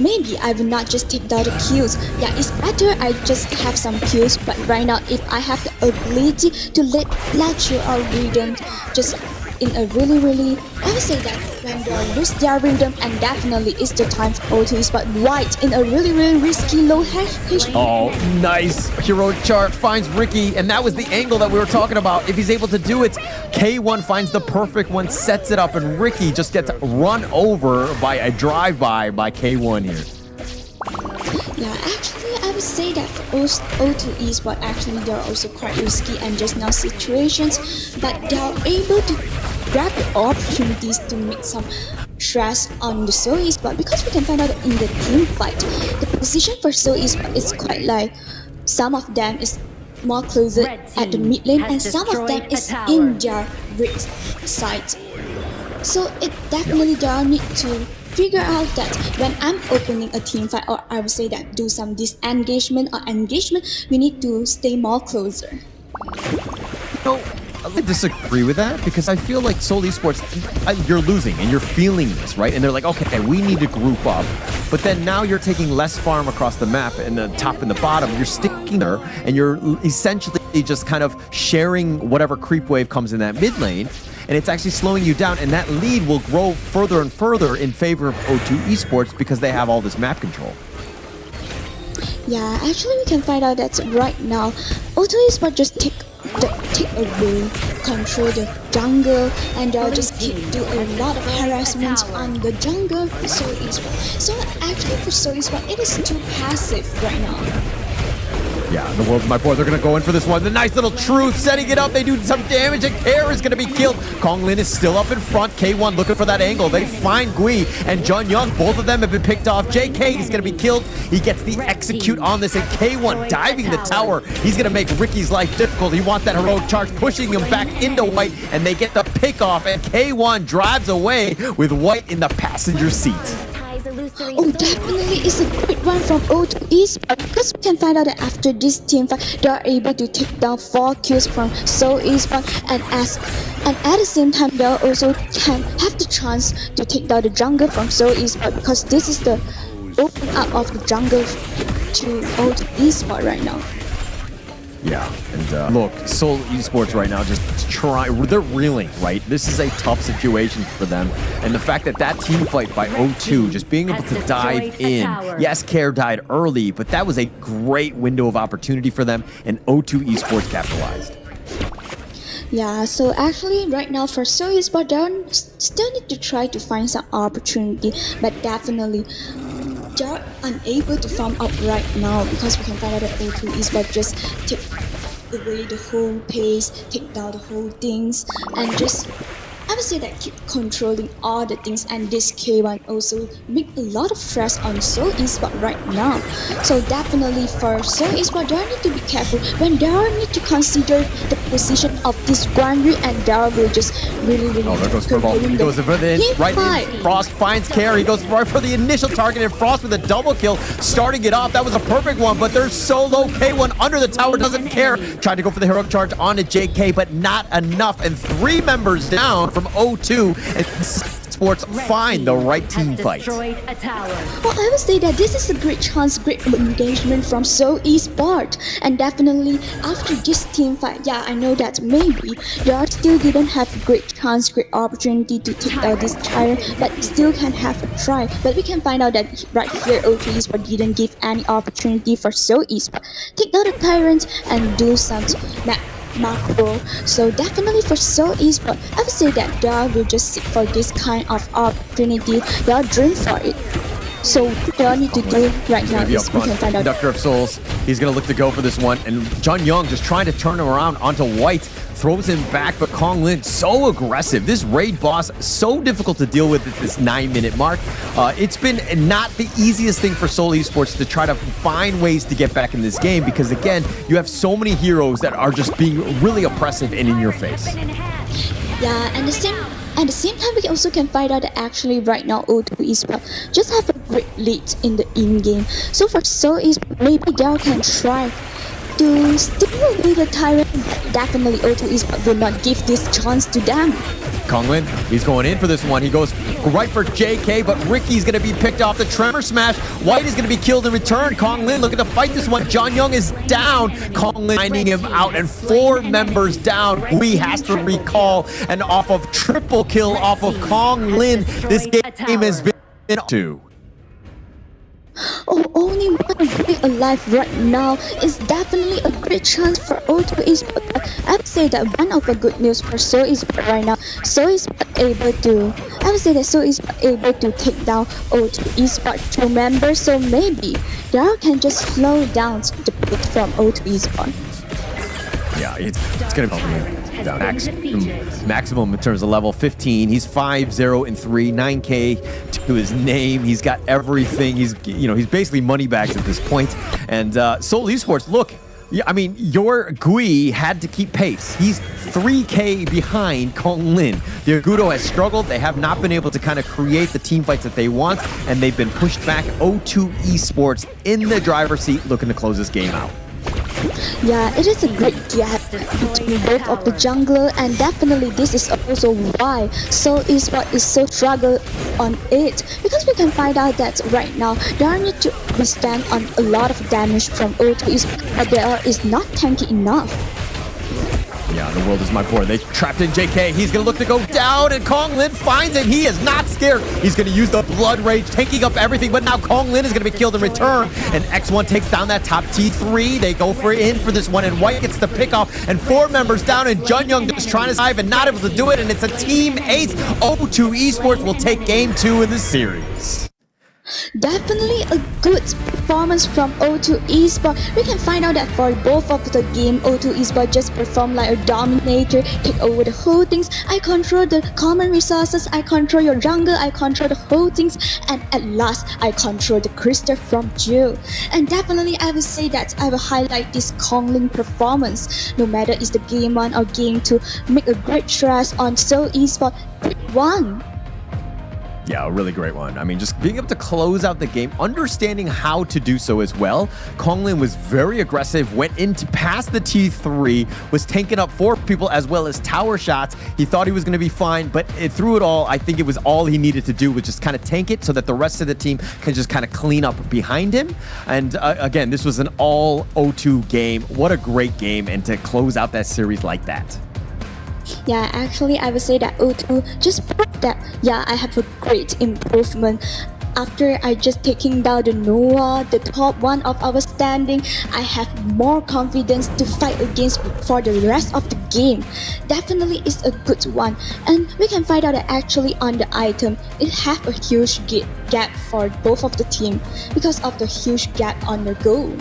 maybe I will not just take down the kills. Yeah, it's better I just have some kills, but right now if I have the ability to let you out rhythm just in a really, I would say that when they lose their rhythm, and definitely it's the time for O2 Esports White in a really risky low HP. Oh, nice. Heroic charge finds Ricky, and that was the angle that we were talking about. If he's able to do it, K1 finds the perfect one, sets it up, and Ricky just gets run over by a drive-by by K1 here. Yeah, actually, I would say that for O2 Esports, actually, they're also quite risky and just now situations, but they're able to grab the opportunities to make some stress on the Seoul Esports, because we can find out in the team fight, the position for Seoul Esports is quite like some of them is more closer at the mid lane and some of them is in their red side. So it definitely they need to figure out that when I'm opening a team fight, or I would say that do some disengagement or engagement, we need to stay more closer. No, I disagree with that, because I feel like Seoul Esports, you're losing and you're feeling this, right? And they're like, okay, we need to group up. But then now you're taking less farm across the map, and the top and the bottom, you're sticking there, and you're essentially just kind of sharing whatever creep wave comes in that mid lane. And it's actually slowing you down, and that lead will grow further and further in favor of O2 Esports because they have all this map control. Yeah, actually we can find out that right now O2 Esports just take away control the jungle, and they'll just do a lot of harassment on the jungle for Seoul Esports. So actually for Seoul Esports, it is too passive right now. Yeah, the world's my boy. They're going to go in for this one. The nice little truth, setting it up. They do some damage, and Kare is going to be killed. Kong Lin is still up in front. K1 looking for that angle. They find Gui and Jun Young. Both of them have been picked off. JK is going to be killed. He gets the execute on this, and K1 diving the tower. He's going to make Ricky's life difficult. He wants that heroic charge, pushing him back into White, and they get the pick off, and K1 drives away with White in the passenger seat. Oh, definitely it's a great one from O2 Esports, because we can find out that after this team fight, they are able to take down 4 kills from Seoul Esports, and at the same time they also can have the chance to take down the jungle from Seoul Esports, because this is the open up of the jungle to O2 Esports right now. Yeah, and look, Seoul Esports right now just they're reeling, right? This is a tough situation for them, and the fact that team fight by O2, just being able to dive in. Yes, Kare died early, but that was a great window of opportunity for them, and O2 Esports capitalized. Yeah, so actually right now for Seoul Esports, they still need to try to find some opportunity, but definitely they're unable to farm out right now, because we can find out that O2 Esports just take away the whole pace, take down the whole things, and just, I would say that keep controlling all the things, and this K1 also make a lot of stress on Seoul Esports right now. So definitely for Seoul Esports, they need to be careful when they need to consider the position of this Guanyu, and they will just really oh, there goes Furball. He goes for the right in. Frost finds Kare. He goes right for the initial target, and Frost with a double kill, starting it off. That was a perfect one, but they're so low. K1 under the tower, doesn't care. Tried to go for the heroic charge onto JK, but not enough, and 3 members down from O2, and Sports find the right team fight. Well, I would say that this is a great chance, great engagement from Seoul Esports, and definitely after this team fight, yeah, I know that maybe they still didn't have a great chance, great opportunity to take out this tyrant, but still can have a try. But we can find out that right here, O2 Esports didn't give any opportunity for Seoul Esports. Take out the tyrant and do some macro. So definitely for Seoul Esports, I would say that they will just seek for this kind of opportunity. They'll dream for it. So they need to do right now is we can find out. Conductor of Souls, he's going to look to go for this one, and Jun Young just trying to turn him around onto White, throws him back, but Kong Lin so aggressive. This raid boss so difficult to deal with at this 9-minute mark. It's been not the easiest thing for Seoul Esports to try to find ways to get back in this game, because again, you have so many heroes that are just being really oppressive and in your face. Yeah, and At the same time, we also can find out that actually right now O2 Esports just have a great lead in the in-game. So for Seoul Esports, maybe they can try to steal away the tyrant. Definitely O2 Esports will not give this chance to them. Konglin, he's going in for this one. He goes right for JK, but Ricky's going to be picked off the Tremor Smash. White is going to be killed in return. Konglin looking to fight this one. John Young is down. Konglin finding him out, and 4 members down. We has to recall, and off of triple kill off of Konglin. This game has been 2. Oh, only one way alive right now is definitely a great chance for O2 Esports. But I would say that one of the good news for Seoul Esports right now, Seoul Esports able to take down O2 Esports 2 members, so maybe they can just slow down the pick from O2 Esports. Yeah, it's going to be down maximum in terms of level 15. He's 5-0-3, 9K to his name. He's got everything. He's basically money bags at this point. And Seoul Esports, look, yeah, I mean, your Gui had to keep pace. He's 3K behind Konglin. The Agudo has struggled. They have not been able to kind of create the team fights that they want, and they've been pushed back. O2 Esports in the driver's seat looking to close this game out. Yeah, it is a great gap between both of the jungler, and definitely this is also why Seoul Esports is so struggle on it, because we can find out that right now they need to withstand on a lot of damage from O2 Esports, but they is not tanky enough. Yeah, the world is my board. They trapped in JK. He's going to look to go down, and Konglin finds him. He is not scared. He's going to use the Blood Rage, taking up everything, but now Konglin is going to be killed in return, and X1 takes down that top T3. They go for this one, and White gets the pick off, and 4 members down, and Jun Young just trying to survive and not able to do it, and it's a team ace. O2 Esports will take game 2 in the series. Definitely a good performance from O2 Esports. We can find out that for both of the game, O2 Esports just perform like a dominator, take over the whole things. I control the common resources, I control your jungle, I control the whole things, and at last, I control the crystal from Jill. And definitely, I will say that I will highlight this Konglin performance. No matter is the game 1 or game 2, make a great stress on Seoul Esports. Great one. Yeah, a really great one. I mean, just being able to close out the game, understanding how to do so as well. Konglin was very aggressive, went into past the T3, was tanking up 4 people as well as tower shots. He thought he was going to be fine, but through it all, I think it was all he needed to do was just kind of tank it so that the rest of the team can just kind of clean up behind him. And again, this was an all O2 game. What a great game, and to close out that series like that. Yeah, actually, I would say that O2 just proved that, yeah, I have a great improvement. After I just taking down the Noah, the top one of our standing, I have more confidence to fight against for the rest of the game. Definitely is a good one. And we can find out that actually on the item, it have a huge gap for both of the team because of the huge gap on the goal.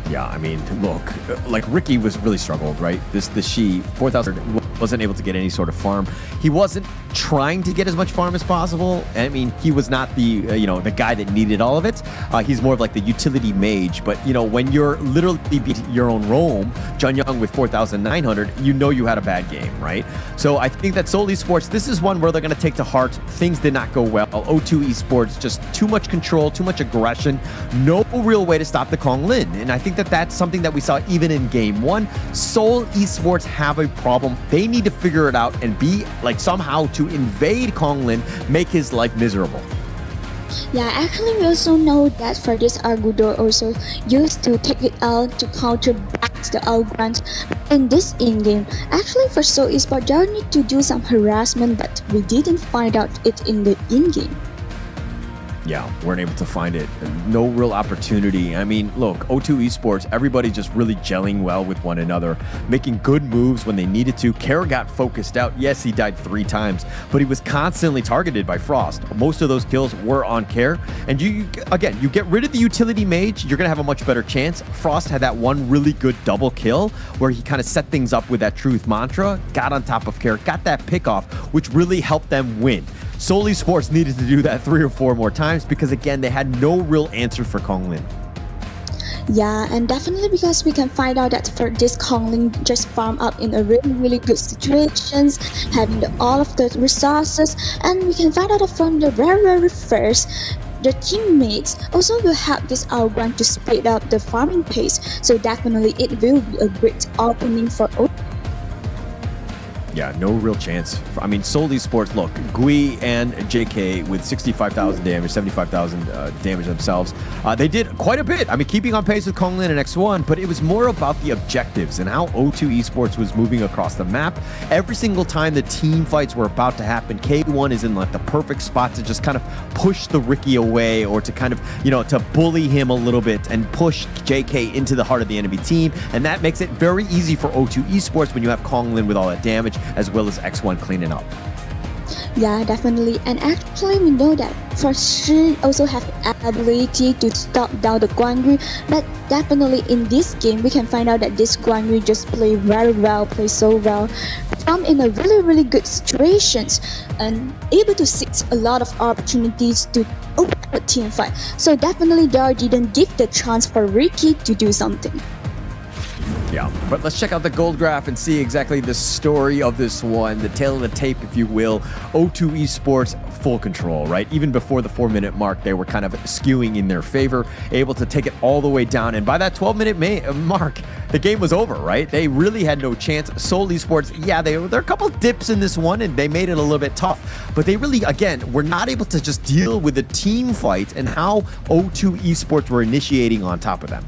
Yeah, I mean, look, like Ricky was really struggled, right? The She 4,000 wasn't able to get any sort of farm. He wasn't trying to get as much farm as possible. I mean, he was not the the guy that needed all of it. He's more of like the utility mage. But when you're literally beat your own roam, Jun Young with 4,900, you had a bad game, right? So I think that Seoul Esports, this is one where they're going to take to heart. Things did not go well. O2 Esports, just too much control, too much aggression, no real way to stop the Konglin. And I think that that's something that we saw even in game 1. Seoul Esports have a problem. They need to figure it out and be like somehow to invade Konglin, make his life miserable. Yeah, actually we also know that for this Argudor also used to take it out to counter back the outruns in this in-game. Actually for Seoul Esports, they need to do some harassment, but we didn't find out it in the in-game. Yeah, weren't able to find it. No real opportunity. I mean, look, O2 Esports, everybody just really gelling well with one another, making good moves when they needed to. Kara got focused out. Yes, he died 3 times, but he was constantly targeted by Frost. Most of those kills were on Kara. And you get rid of the utility mage, you're going to have a much better chance. Frost had that one really good double kill where he kind of set things up with that truth mantra, got on top of Kara, got that pick off, which really helped them win. Seoul Esports needed to do that 3 or 4 more times because, again, they had no real answer for Konglin. Yeah, and definitely because we can find out that for this Kongling just farm up in a really good situations, having all of the resources, and we can find out that from the very first, the teammates also will help this outground to speed up the farming pace. So definitely it will be a great opening for O2. Yeah, no real chance. I mean, Seoul Esports, look, Gui and JK with 65,000 damage, 75,000 damage themselves. They did quite a bit. I mean, keeping on pace with Konglin and X1, but it was more about the objectives and how O2 Esports was moving across the map. Every single time the team fights were about to happen, K1 is in like the perfect spot to just kind of push the Ricky away or to kind of, to bully him a little bit and push JK into the heart of the enemy team. And that makes it very easy for O2 Esports when you have Konglin with all that damage, as well as X1 cleaning up. Yeah, definitely. And actually, we know that for Shi also have the ability to stop down the Guanyu, but definitely in this game, we can find out that this Guanyu just play very well, play so well, from in a really good situations, and able to seize a lot of opportunities to open a team fight. So definitely, they didn't give the chance for Ricky to do something. Yeah, but let's check out the gold graph and see exactly the story of this one, the tail of the tape, if you will. O2 Esports, full control, right? Even before the 4-minute mark, they were kind of skewing in their favor, able to take it all the way down. And by that 12-minute mark, the game was over, right? They really had no chance. Seoul Esports, yeah, there are a couple dips in this one, and they made it a little bit tough. But they really, again, were not able to just deal with the team fight and how O2 Esports were initiating on top of them.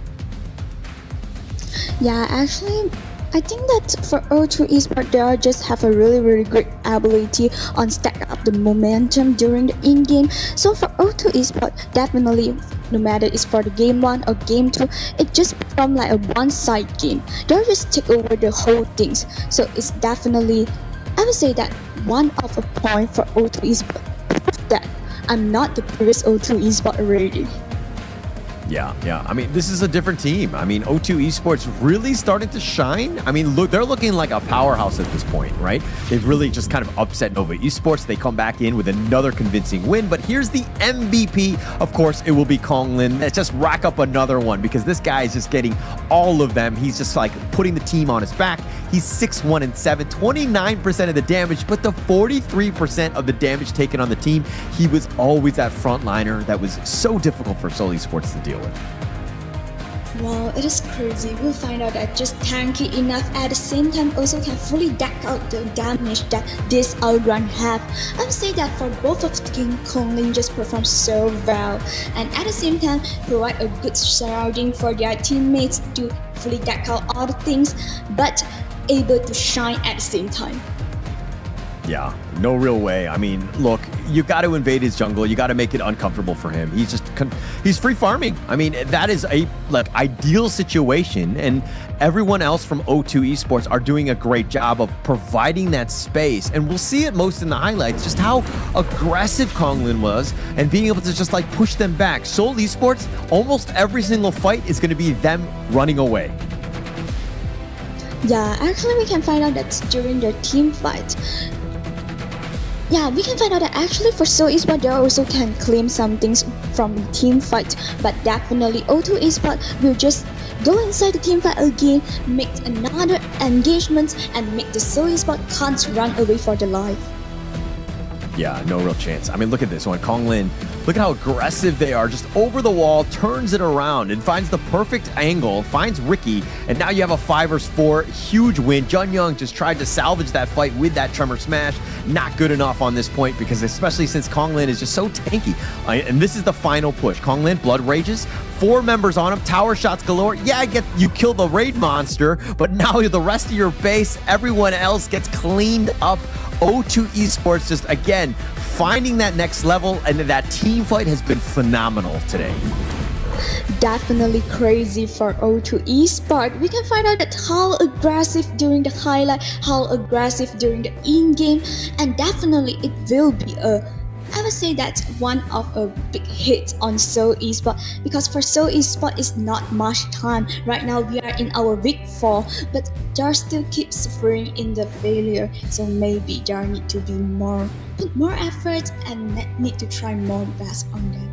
Yeah, actually, I think that for O2 Esports, they just have a really great ability on stack up the momentum during the in-game. So for O2 Esports, definitely, no matter it's for the game 1 or game 2, it just become like a one-side game. They'll just take over the whole things. So it's definitely, I would say that one of a point for O2 Esports that I'm not the previous O2 Esports already. Yeah. I mean, this is a different team. I mean, O2 Esports really starting to shine. I mean, look, they're looking like a powerhouse at this point, right? They've really just kind of upset Nova Esports. They come back in with another convincing win. But here's the MVP. Of course, it will be Konglin. Let's just rack up another one because this guy is just getting all of them. He's just like putting the team on his back. He's 6-1-7, 29% of the damage, but the 43% of the damage taken on the team. He was always that frontliner that was so difficult for Seoul Esports to deal with. Wow, it is crazy. We'll find out that just tanky enough at the same time also can fully deck out the damage that this outrun have. I would say that for both of the King Konglin just perform so well, and at the same time provide a good surrounding for their teammates to fully deck out all the things, but able to shine at the same time. Yeah, no real way. I mean, look, you got to invade his jungle. You got to make it uncomfortable for him. He's free farming. I mean, that is a ideal situation, and everyone else from O2 Esports are doing a great job of providing that space. And we'll see it most in the highlights, just how aggressive Konglin was and being able to just like push them back. Seoul Esports, almost every single fight is going to be them running away. Yeah, actually we can find out that during their team fight, yeah, we can find out that actually for Seoul Esports, they also can claim some things from team fight, but definitely O2 Esports will just go inside the team fight again, make another engagement, and make the Seoul Esports can't run away for their life. Yeah, no real chance. I mean, look at this one. Konglin, look at how aggressive they are. Just over the wall, turns it around and finds the perfect angle, finds Ricky, and now you have a 5 vs 4. Huge win. Jun Young just tried to salvage that fight with that Tremor Smash. Not good enough on this point because especially since Konglin is just so tanky. And this is the final push. Konglin, Blood Rages, 4 members on him, tower shots galore. Yeah, you kill the raid monster, but now the rest of your base, everyone else gets cleaned up. O2 Esports just, again, finding that next level, and that team fight has been phenomenal today. Definitely crazy for O2 Esports. We can find out that how aggressive during the highlight, how aggressive during the in-game, and definitely it will be I would say that's one of a big hit on Seoul Esports, because for Seoul Esports it's not much time. Right now we are in our week 4, but they still keep suffering in the failure. So maybe there need to be put more effort and need to try more best on them.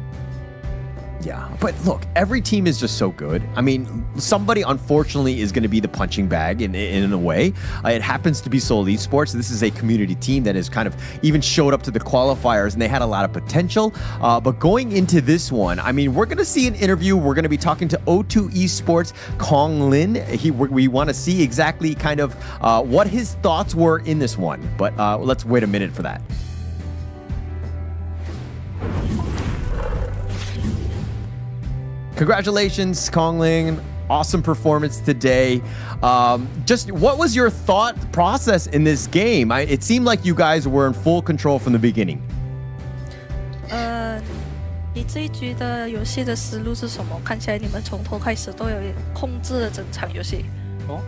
Yeah, but look, every team is just so good. I mean, somebody unfortunately is going to be the punching bag in a way. It happens to be Seoul Esports. This is a community team that has kind of even showed up to the qualifiers, and they had a lot of potential. But going into this one, I mean, we're going to see an interview. We're going to be talking to O2 Esports Kong Lin. We want to see exactly kind of what his thoughts were in this one. But let's wait a minute for that. Congratulations, Kong Ling. Awesome performance today. Just what was your thought process in this game? It seemed like you guys were in full control from the beginning. 你这一局的游戏的思路是什么？看起来你们从头开始都有控制了整场游戏。哦。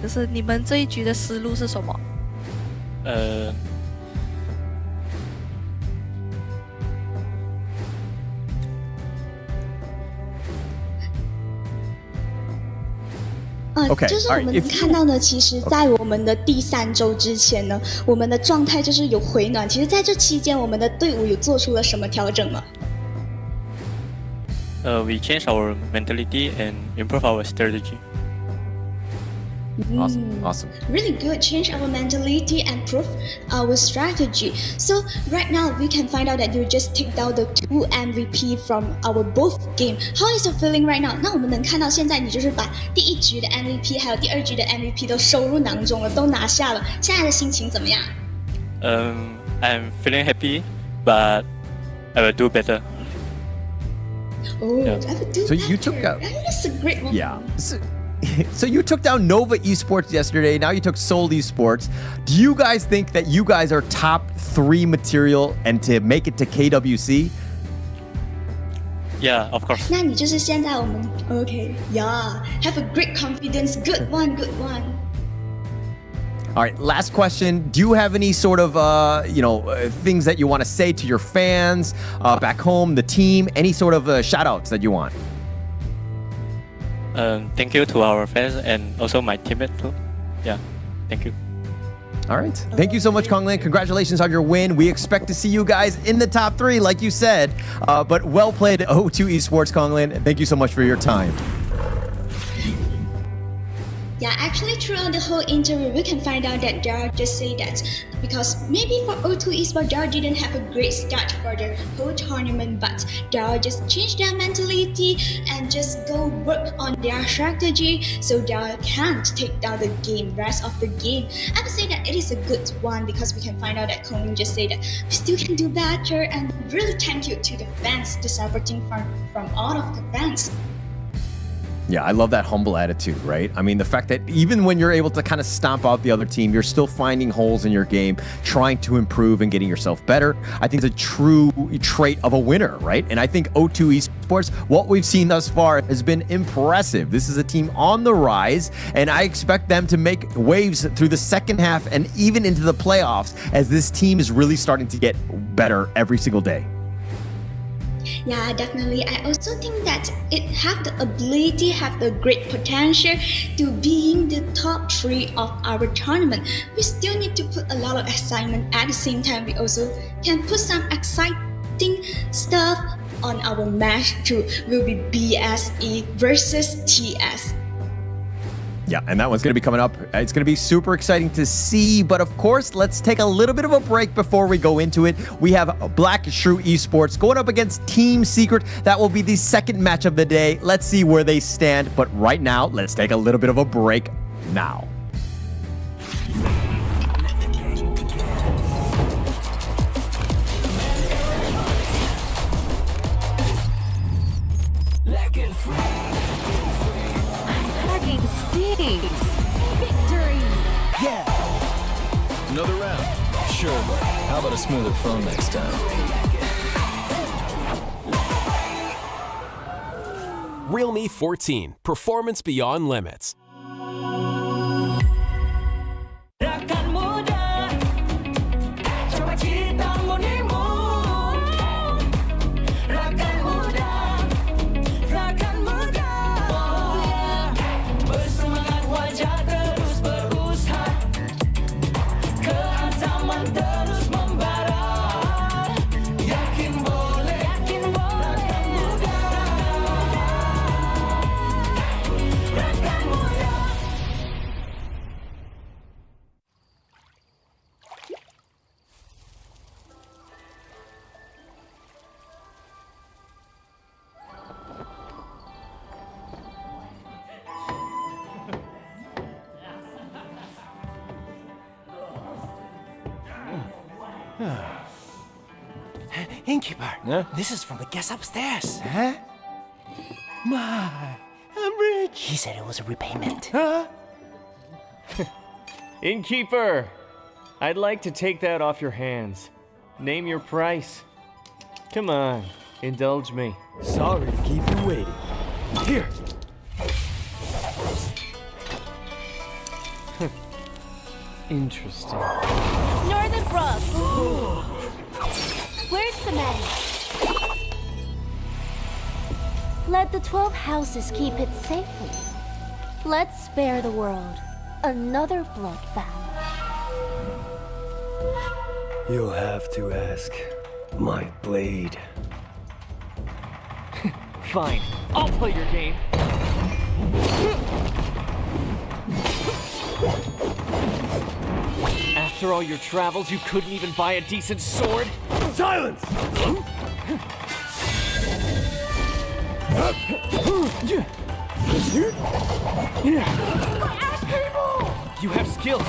就是你们这一局的思路是什么？就是我们能看到呢，其实在我们的第3周之前呢，我们的状态就是有回暖。其实在这期间，我们的队伍有做出了什么调整吗？We changed our mentality and improve our strategy. Awesome. Really good. Change our mentality and prove our strategy. So right now we can find out that you just take down the 2 MVP from our both game. How is your feeling right now? 那我们能看到现在你就是把第1局的 MVP 还有第2局的 MVP 都收入囊中了，都拿下了。现在的心情怎么样？I'm feeling happy, but I will do better. Oh, yeah. I will do so better. You took out. That's a great one. Yeah. So you took down Nova Esports yesterday. Now you took Seoul Esports. Do you guys think that you guys are top 3 material and to make it to KWC? Yeah, of course. 那你就是现在我们 okay, yeah. Have a great confidence. Good one, good one. All right, last question. Do you have any sort of, things that you want to say to your fans back home, the team? Any sort of shout outs that you want? Thank you to our fans and also my teammates too. Yeah, thank you. All right. Thank you so much, Kong Lin. Congratulations on your win. We expect to see you guys in the top 3, like you said. But well played, O2 Esports, Kong Lin. Thank you so much for your time. Yeah, actually throughout the whole interview, we can find out that Dara just say that because maybe for O2 Esports, Dara didn't have a great start for the whole tournament, but Dara just changed their mentality and just go work on their strategy so Dara can't take down the rest of the game. I would say that it is a good one because we can find out that Kong just say that we still can do better, and really thank you to the fans, the supporting from all of the fans. Yeah, I love that humble attitude, right? I mean, the fact that even when you're able to kind of stomp out the other team, you're still finding holes in your game, trying to improve and getting yourself better. I think it's a true trait of a winner, right? And I think O2 Esports, what we've seen thus far has been impressive. This is a team on the rise, and I expect them to make waves through the second half and even into the playoffs as this team is really starting to get better every single day. Yeah, definitely. I also think that it have the ability, have the great potential to being the top 3 of our tournament. We still need to put a lot of excitement. At the same time, we also can put some exciting stuff on our match too. Will be BSE versus TS. Yeah, and that one's going to be coming up. It's going to be super exciting to see. But of course, let's take a little bit of a break before we go into it. We have Black Shrew Esports going up against Team Secret. That will be the second match of the day. Let's see where they stand. But right now, let's take a little bit of a break now. Victory! Yeah! Another round? Sure, but how about a smoother phone next time? Realme 14. Performance beyond limits. Innkeeper, this is from the guest upstairs. Huh? My, I'm rich. He said it was a repayment. Huh? Innkeeper, I'd like to take that off your hands. Name your price. Come on, indulge me. Sorry to keep you waiting. Here. Interesting. Northern Brook. Where's the man? Let the 12 houses keep it safely. Let's spare the world another bloodbath. You'll have to ask my blade. Fine, I'll play your game. After all your travels, you couldn't even buy a decent sword? Silence! You have skills,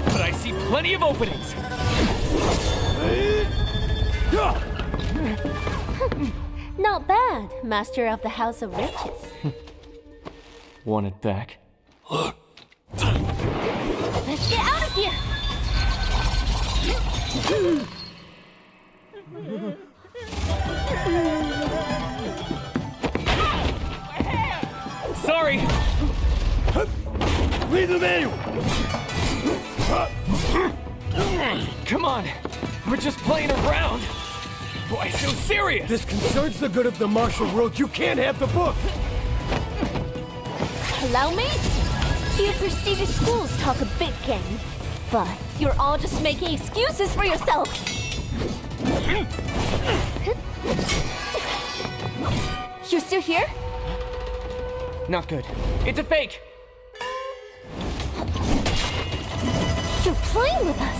but I see plenty of openings. Not bad, Master of the House of Riches. Want it back? Let's get out of here! Sorry! Read the manual! Come on! We're just playing around! Why so serious? This concerns the good of the martial world. You can't have the book! Hello, mate? You prestigious schools talk a big game, but you're all just making excuses for yourself. You're still here? Not good. It's a fake! You're playing with us.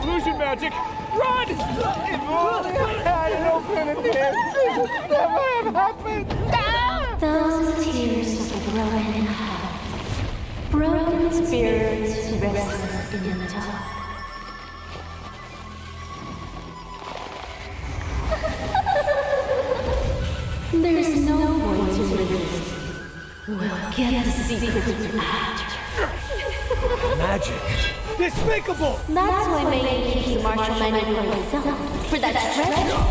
Illusion magic! Run! If only I had an opening, this would never have happened! Those tears of a broken heart, broken spirits restless in the dark. There's no way to resist. We'll get the secret after. Magic! Despicable! That's why Megan keeps the martial manual for himself, for that treasure.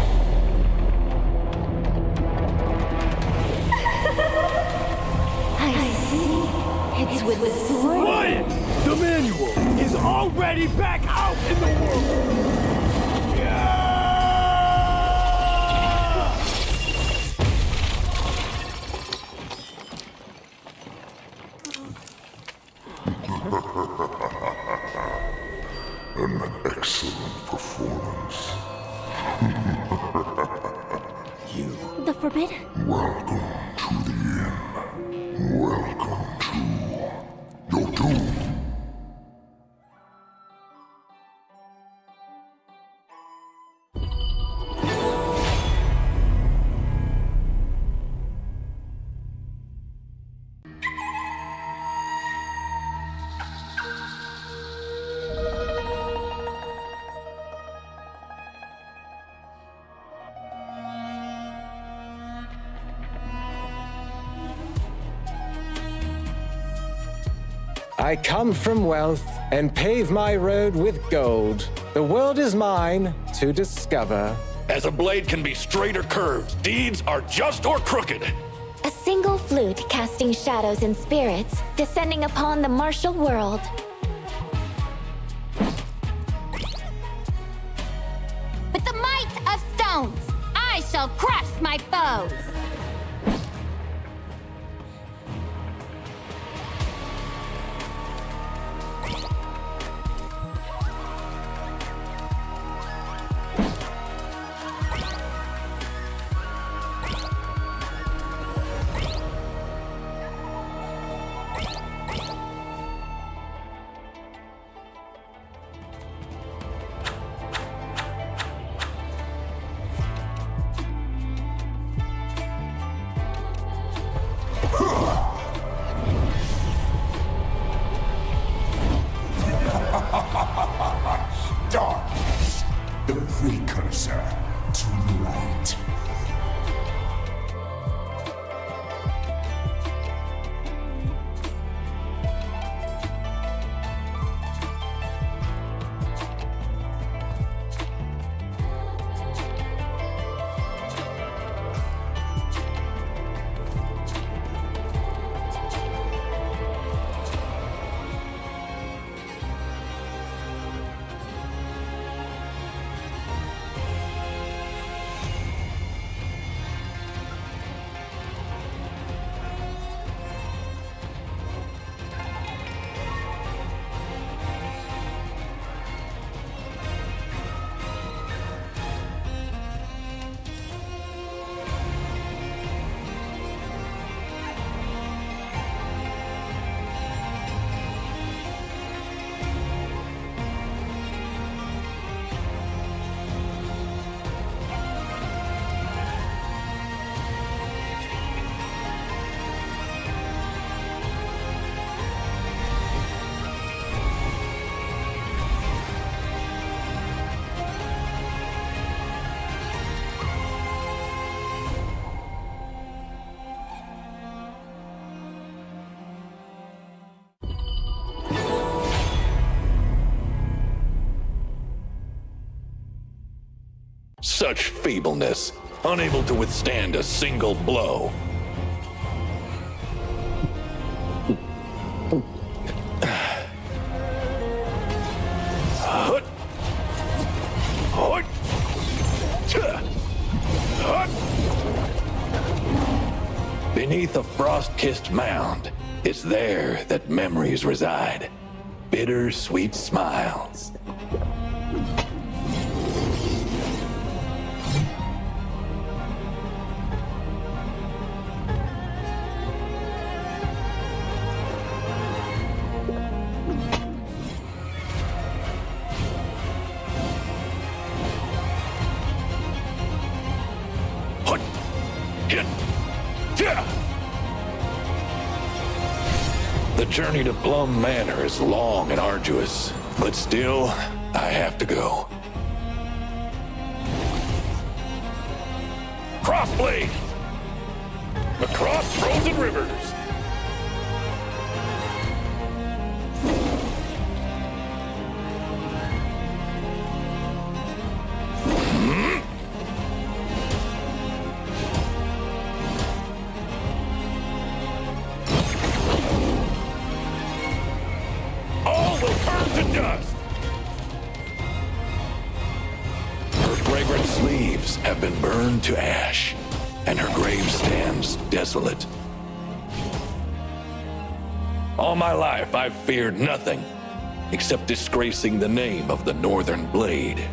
I see. It's with the sword. Quiet! The manual is already back out in the world! An excellent performance. The forbidden. Welcome to the inn. Welcome to your doom. I come from wealth and pave my road with gold. The world is mine to discover. As a blade can be straight or curved, deeds are just or crooked. A single flute casting shadows and spirits, descending upon the martial world. With the might of stones, I shall crush my foes. precursor to light. Such feebleness, unable to withstand a single blow. Hut. Hut. Tch. Hut. Beneath a frost-kissed mound, it's there that memories reside. Bitter, sweet smiles. The journey to Plum Manor is long and arduous, but still, I have to go. Crossblade! Across frozen rivers! Have been burned to ash, and her grave stands desolate. All my life, I've feared nothing except disgracing the name of the Northern Blade.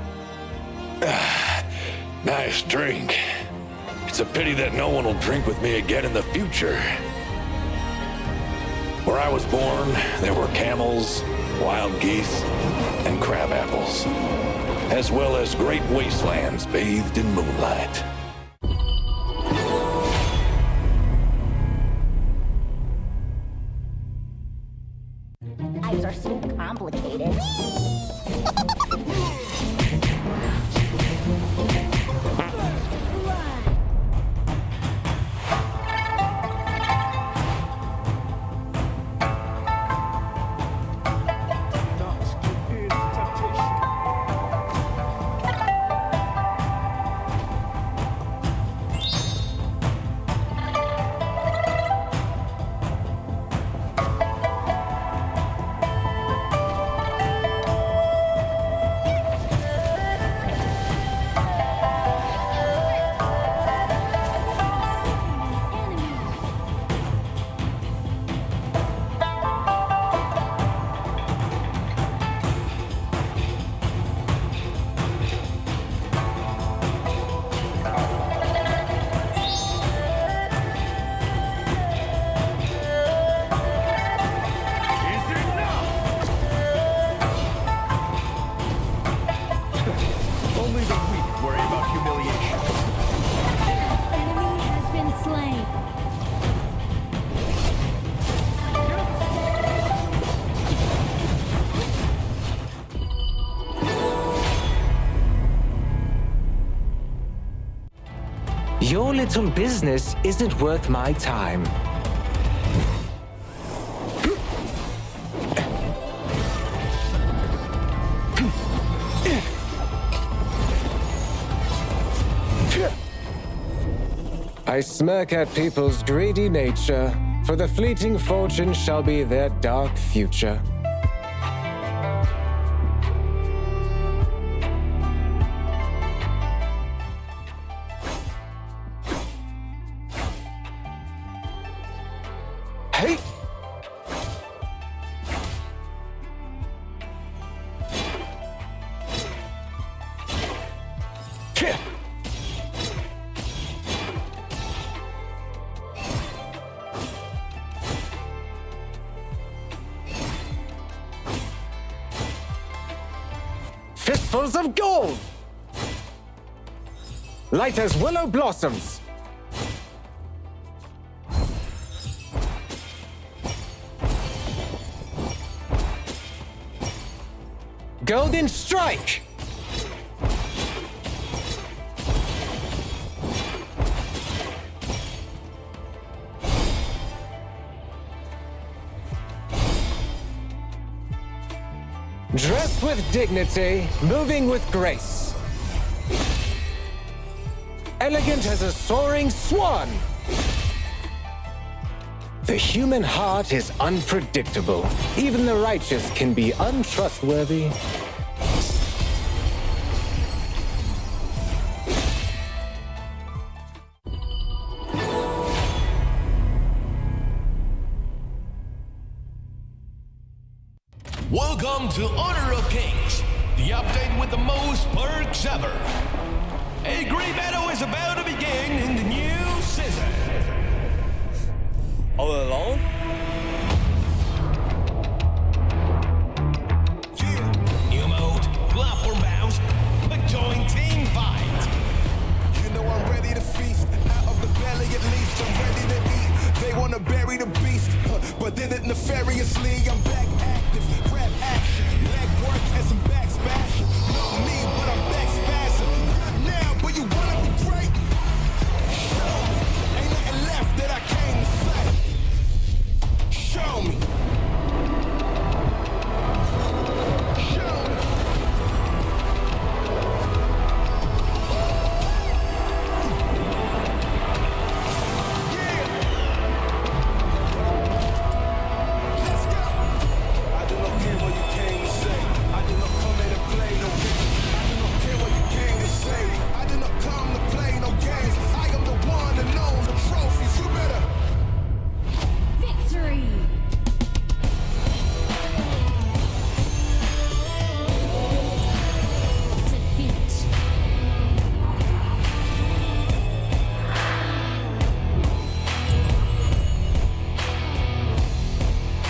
Nice drink. It's a pity that no one will drink with me again in the future. Where I was born, there were camels, wild geese, and crab apples, as well as great wastelands bathed in moonlight. Eyes are so complicated. Your little business isn't worth my time. I smirk at people's greedy nature, for the fleeting fortune shall be their dark future. Hey! Fistfuls of gold! Light as willow blossoms! Golden strike! Dressed with dignity, moving with grace. Elegant as a soaring swan. The human heart is unpredictable. Even the righteous can be untrustworthy. Welcome to Honor of Kings, the update with the most perks ever. A great battle is about to begin in the new season. All alone? New mode, platform bounce, but join team fight. You know I'm ready to feast, out of the belly at least, I'm ready to eat. They wanna bury the beast, but did it nefariously. I'm back active, grab action, leg work and some back spasm. Not me, but I'm back spazzing. Not now, but you wanna be great. Show me, ain't nothing left that I came to say. Show me. Show me.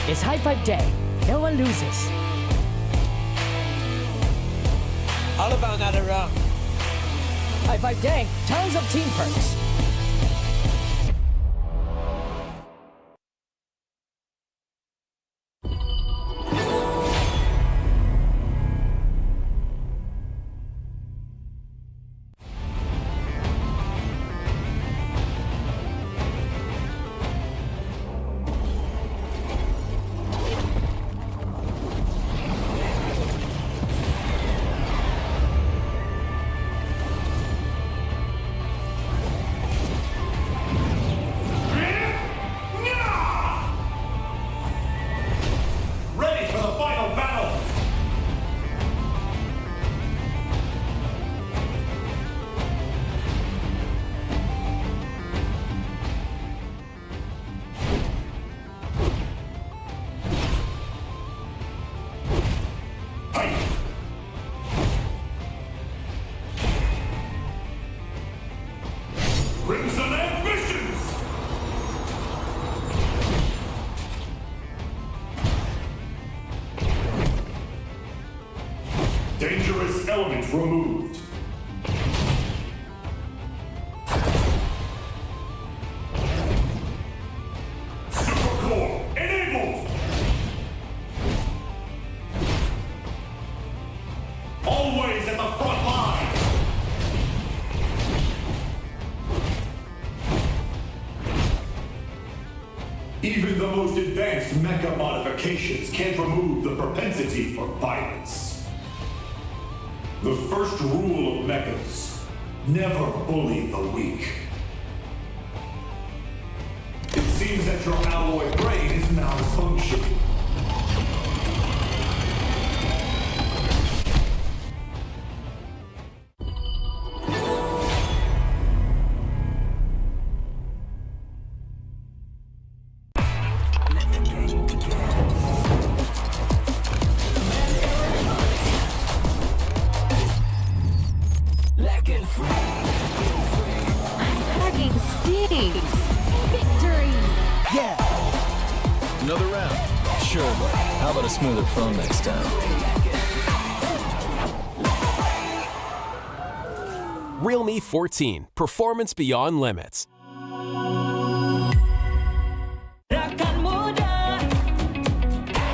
It's high five day. No one loses. How about another round? High five day. Tons of team perks. Crimson Ambitions! Dangerous element removed. Supercore enabled! Always at the front line! Even the most advanced mecha modifications can't remove the propensity for violence. The first rule of mechas: never bully the weak. It seems that your alloy brain is malfunctioning. Packing steam. Victory. Yeah. Another round. Sure, but how about a smoother phone next time? Realme 14. Performance beyond limits. Rakan muda,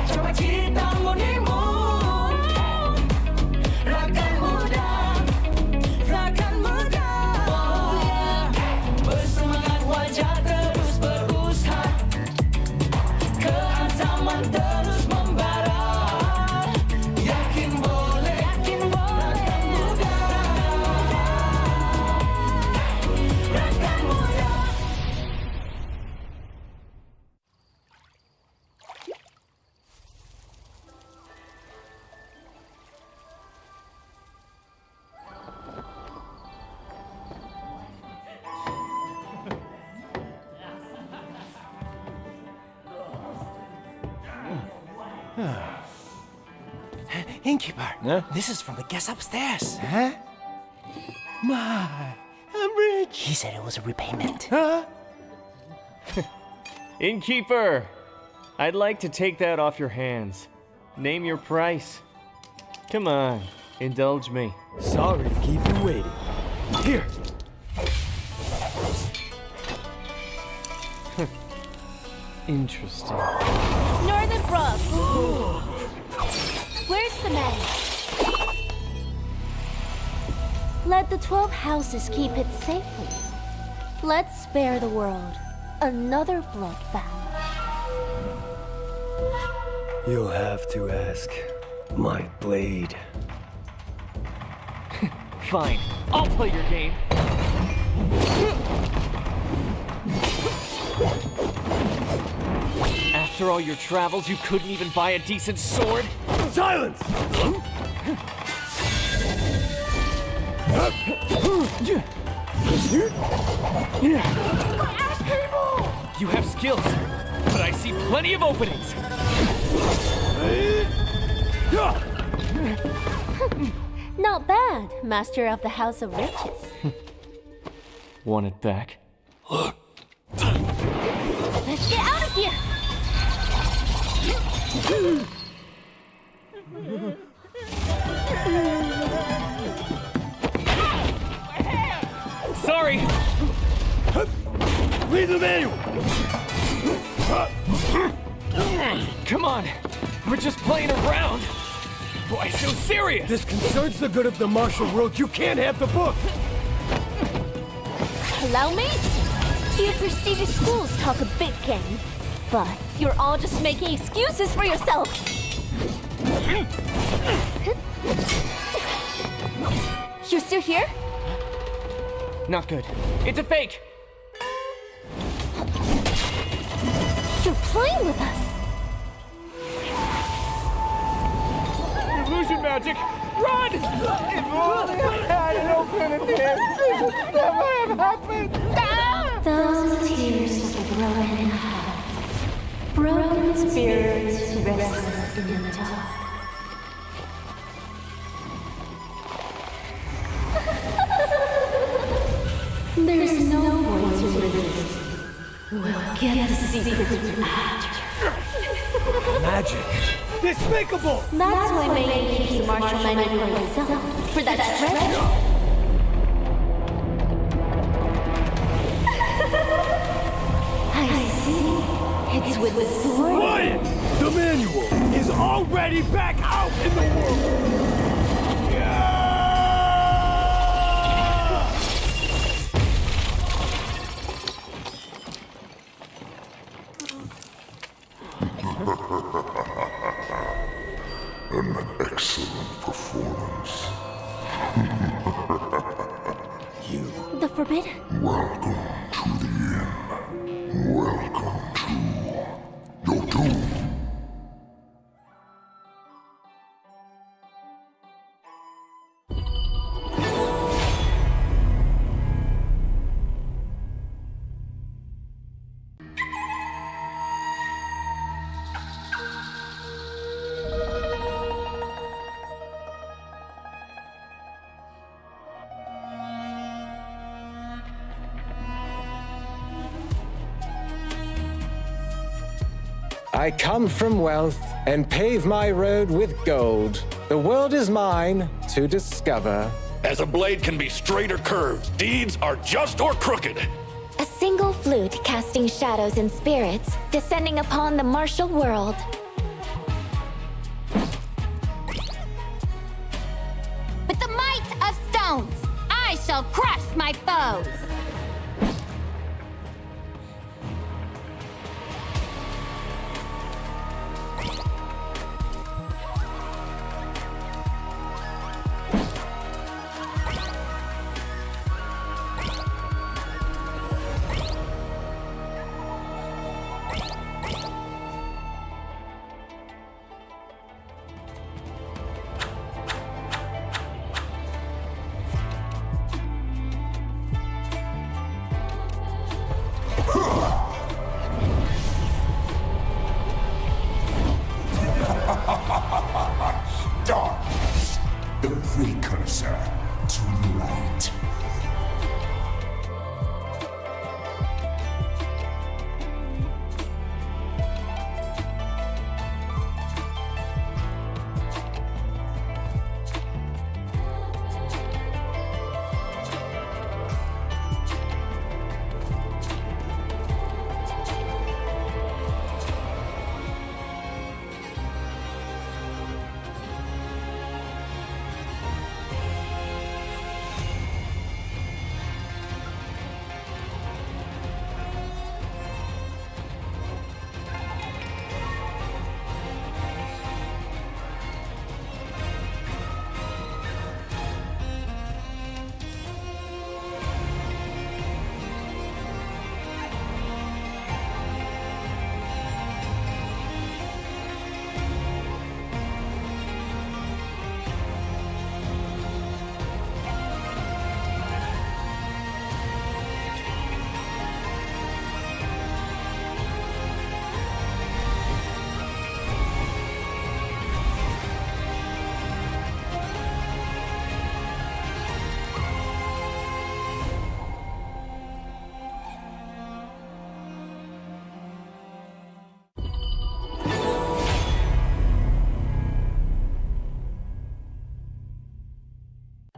coba cintamu nimu. Rakan muda, oh yeah. Bersemangat wajah terus berusaha, keazaman terus membara. Yakin boleh, rakan muda, rakan muda. Innkeeper, this is from the guest upstairs. Huh? My, I'm rich. He said it was a repayment. Huh? Innkeeper, I'd like to take that off your hands. Name your price. Come on, indulge me. Sorry to keep you waiting. Here. Interesting. Northern Brook. Where's the man? Let the 12 houses keep it safely. Let's spare the world another bloodbath. You'll have to ask my blade. Fine, I'll play your game. After all your travels, you couldn't even buy a decent sword? Silence! You have skills, but I see plenty of openings. Not bad, Master of the House of Riches. Want it back? Let's get out of here! Sorry! Read the manual! Come on! We're just playing around! Why so serious? This concerns the good of the martial world. You can't have the book! Hello, mate? You prestigious schools talk a big game, but you're all just making excuses for yourself. You're still here? Not good. It's a fake! You're playing with us. Illusion magic! Run! If only I had an opening here, this would never have happened! Those tears of a broken heart, broken spirits restless in the dark. There's no way to resist. We'll get the secrets after. Magic! Despicable! That's why Megan keeps the martial manual for himself, for that treasure. I see. It's with the sword. Quiet! The manual is already back out in the world! The forbidden? Welcome to the end. Welcome to your doom. I come from wealth and pave my road with gold. The world is mine to discover. As a blade can be straight or curved, deeds are just or crooked. A single flute casting shadows and spirits, descending upon the martial world. With the might of stones, I shall crush my foes. Darkness, the precursor to light.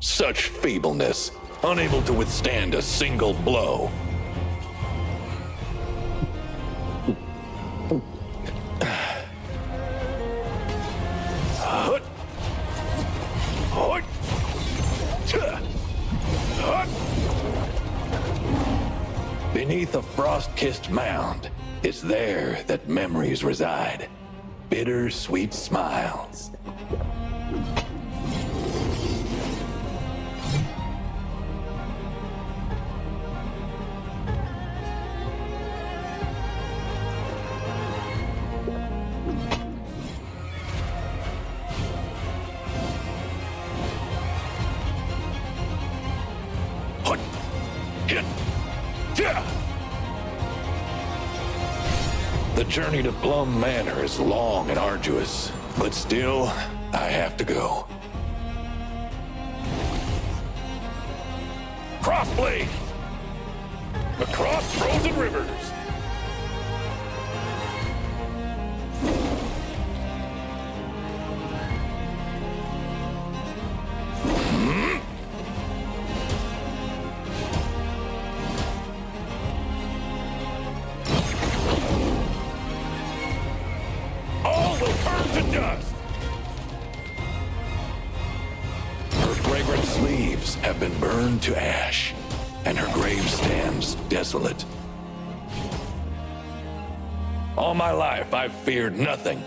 Such feebleness, unable to withstand a single blow. Beneath a frost-kissed mound, it's there that memories reside. Bitter, sweet smiles. The journey to Plum Manor is long and arduous, but still, I have to go. Crossblade! Across frozen rivers! Have been burned to ash, and her grave stands desolate. All my life, I've feared nothing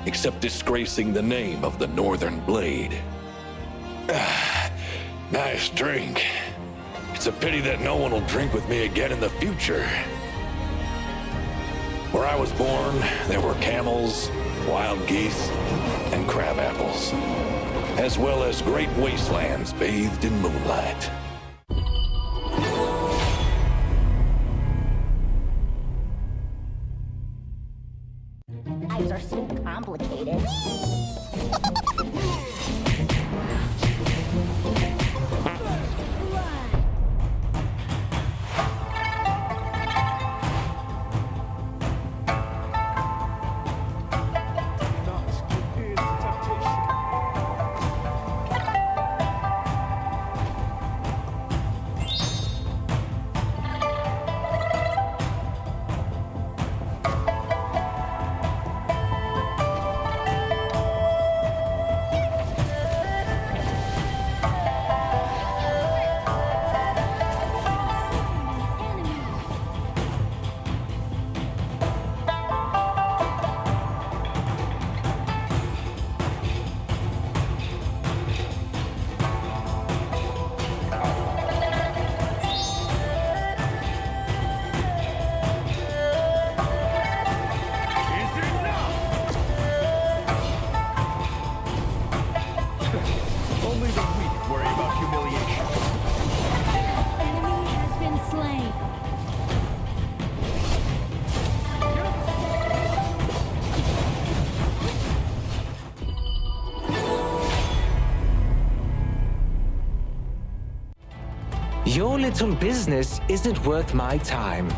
except disgracing the name of the Northern Blade. Nice drink. It's It's a pity that no one will drink with me again in the future. Where I was born, there were camels, wild geese, and crab apples, as well as great wastelands bathed in moonlight. Lives are so complicated. Only the weak worry about humiliation. Enemy has been slain. Your little business isn't worth my time.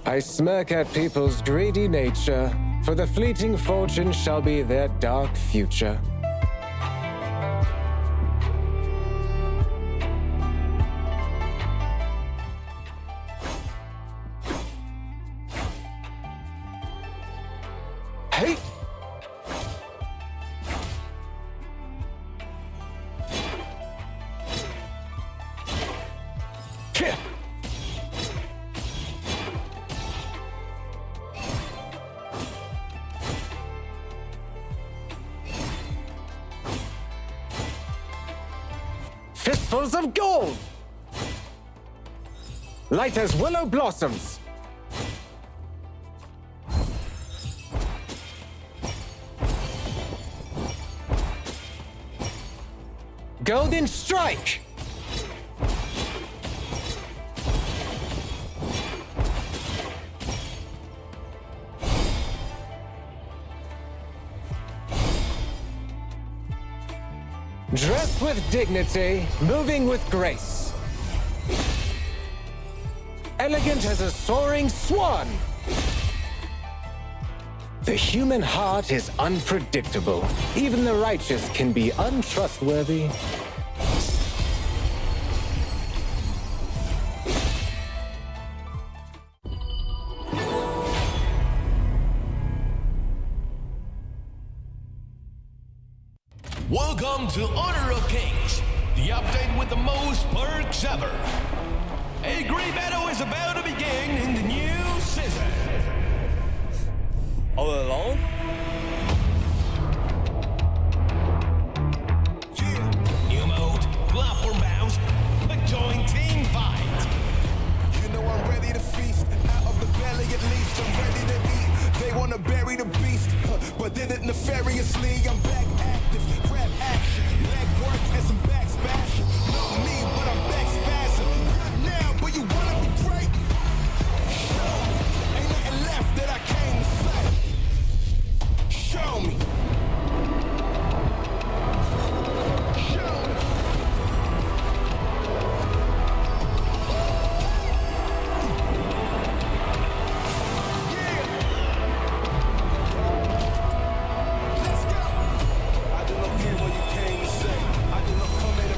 I smirk at people's greedy nature, for the fleeting fortune shall be their dark future. Hey! Fistfuls of gold! Light as willow blossoms! Golden strike! Dressed with dignity, moving with grace. Elegant as a soaring swan. The human heart is unpredictable. Even the righteous can be untrustworthy. Welcome to Honor of Kings, the update with the most perks ever. A great battle is about to begin in the new season. All alone? New mode, platform bounce, quick join team fight. You know I'm ready to feast. Out of the belly at least, I'm ready to eat. They wanna bury the beast, but did it nefariously. I'm back active, grab action, leg work and some back spasm. Not me, but I'm back spazzing. Good now, but you wanna be great. Show me, ain't nothing left that I came to say. Show me. Show me. Let's go. I do not care what you came to say. I do not come in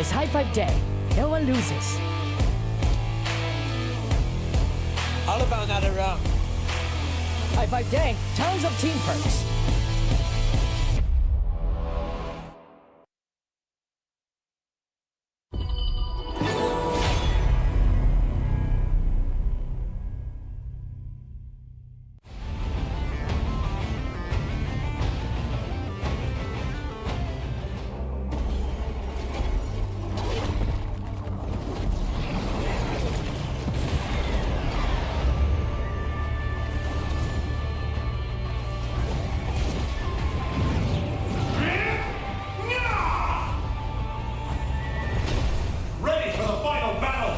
It's high five day. No one loses. All about another round. High five day. Tons of team perks. Ready for the final battle!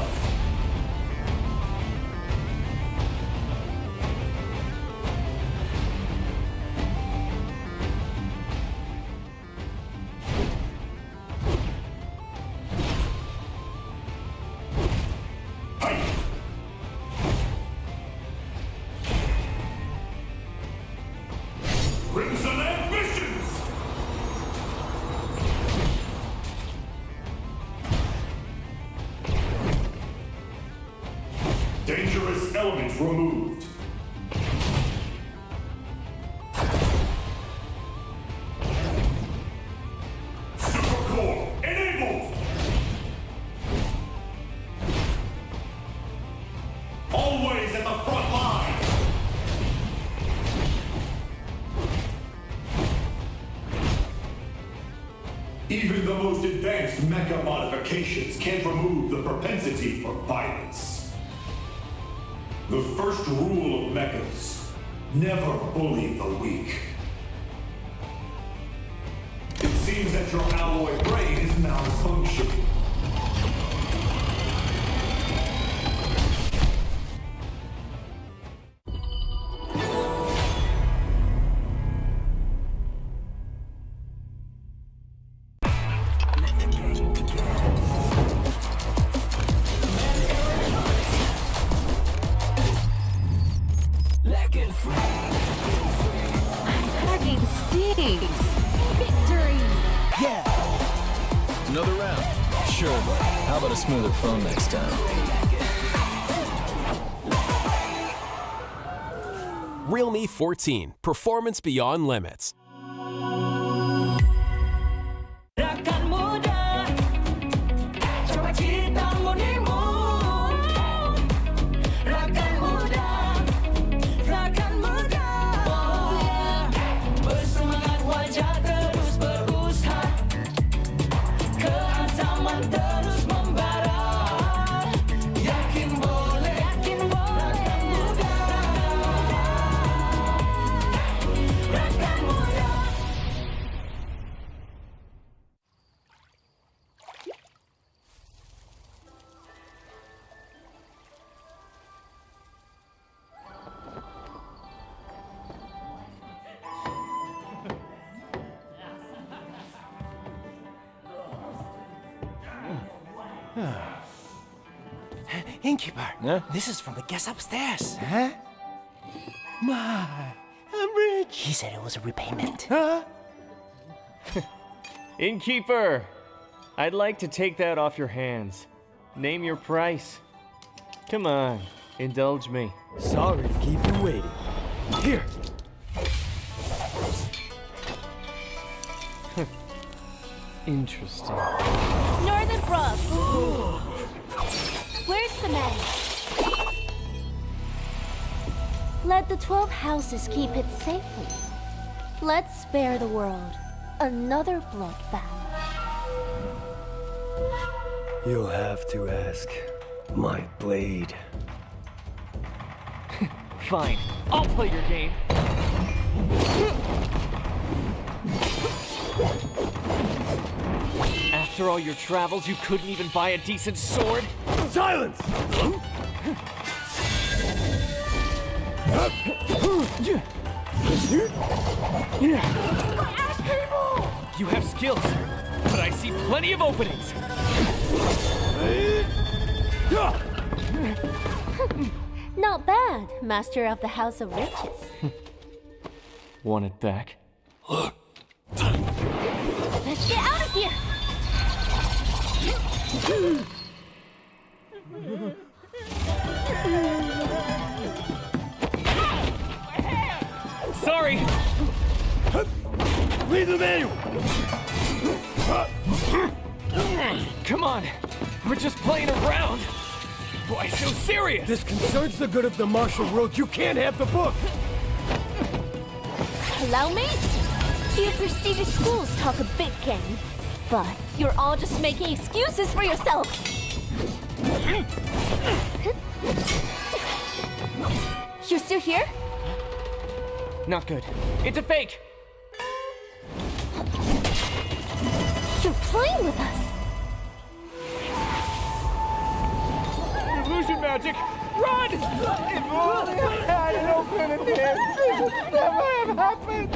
Crimson Ambitions! Dangerous elements removed. Supercore enabled! Always at the front line! Even the most advanced mecha modifications can't remove the propensity for violence. The first rule of mechas: never bully the weak. It seems that your alloy brain is malfunctioning. Hugging stinks. Victory. Another round. Sure, but how about a smoother phone next time? Realme 14. Performance beyond limits. Rakan muda, coba cintamu nimu. Rakan muda, oh yeah. Bersemangat wajah terus berusaha, kehansaman terus membara. Yakin boleh, rakan muda, rakan muda. Innkeeper, this is from the guest upstairs. Huh? My, I'm rich. He said it was a repayment. Huh? Innkeeper, I'd like to take that off your hands. Name your price. Come on, indulge me. Sorry to keep you waiting. Here. Interesting. Northern Brook. Where's the man? Let the 12 houses keep it safely. Let's spare the world another bloodbath. You'll have to ask my blade. Fine, I'll play your game. After all your travels, you couldn't even buy a decent sword? Silence! You have skills, but I see plenty of openings. Not bad, Master of the House of Riches. Want it back? Let's get out of here! Sorry. Read the manual. Come on. We're just playing around. Why so serious? This concerns the good of the martial world. You can't have the book. Hello, mate? You prestigious schools talk a big game, but you're all just making excuses for yourself. You're still here? Not good. It's a fake. You're playing with us. Illusion magic! Run! If only I had an alternative, this would never have happened!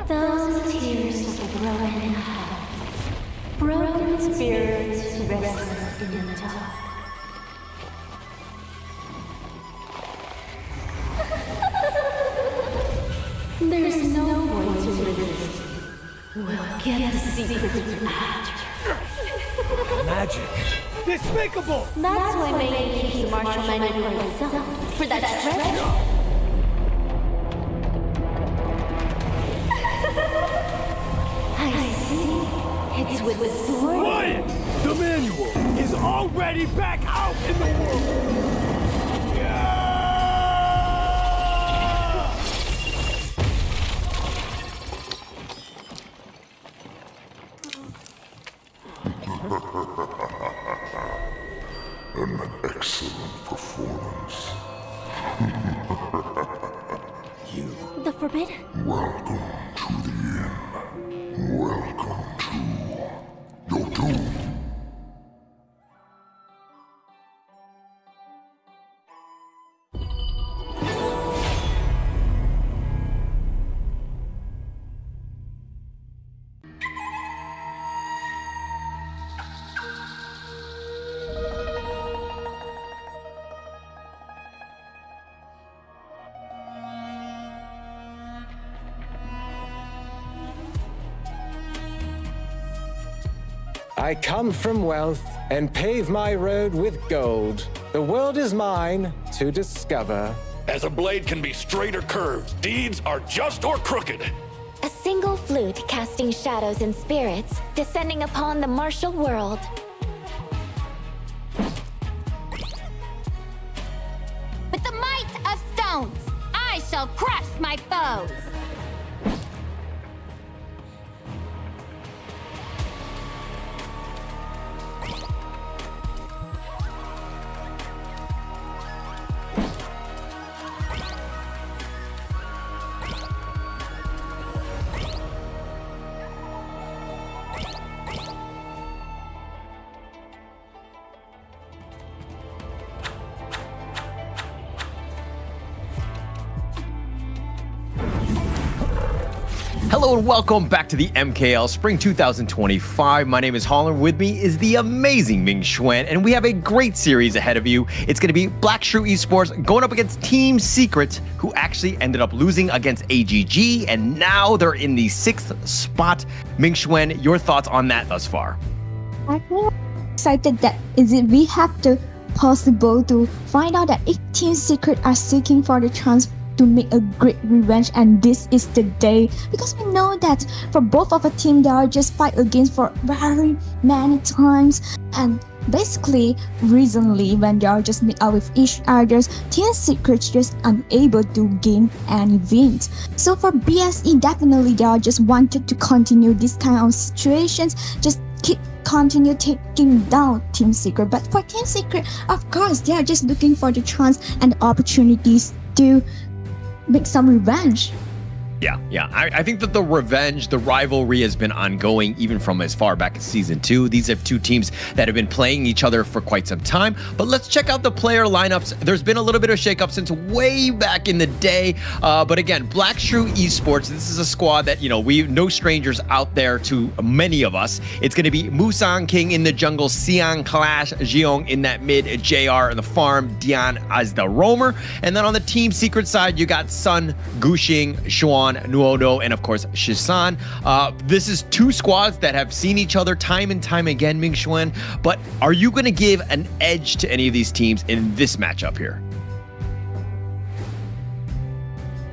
Those are tears of a broken heart. Broken spirits restless in the dark. There's no way to resist. We'll get the secret after. Magic. Despicable! That's why Megan keeps the martial manual for himself. For that treasure. I see. It's with the sword. Quiet! The manual is already back out in the world. An excellent performance. The Forbidden? Welcome to the end. Welcome to your doom. I come from wealth and pave my road with gold. The world is mine to discover. As a blade can be straight or curved, deeds are just or crooked. A single flute casting shadows and spirits, descending upon the martial world. With the might of stones, I shall crush my foes. Hello and welcome back to the MKL Spring 2025. My name is Holland. With me is the amazing Ming Xuan, and we have a great series ahead of you. It's going to be Black Shrew Esports going up against Team Secret, who actually ended up losing against AGG, and now they're in the 6th spot. Ming Xuan, your thoughts on that thus far? I'm excited that we have the possible to find out that if Team Secret are seeking for the chance to make a great revenge, and this is the day, because we know that for both of the team they are just fight against for very many times, and basically recently when they are just meet up with each other, Team Secret's just unable to gain any wins. So for BSE, definitely they are just wanted to continue this kind of situations, just continue taking down Team Secret. But for Team Secret, of course, they are just looking for the chance and opportunities to make some revenge. Yeah. I think that the revenge, the rivalry has been ongoing even from as far back as Season 2. These are two teams that have been playing each other for quite some time. But let's check out the player lineups. There's been a little bit of shakeup since way back in the day. But again, Black Shrew Esports, this is a squad that, we no strangers out there to many of us. It's going to be Musang King in the jungle, Xiang Clash, Jiong in that mid, JR in the farm, Dian as the roamer. And then on the Team Secret side, you got Sun, Guxing, Xuan, Nuono, and of course Shisan. This is two squads that have seen each other time and time again, Ming-Xuan, but are you going to give an edge to any of these teams in this matchup here?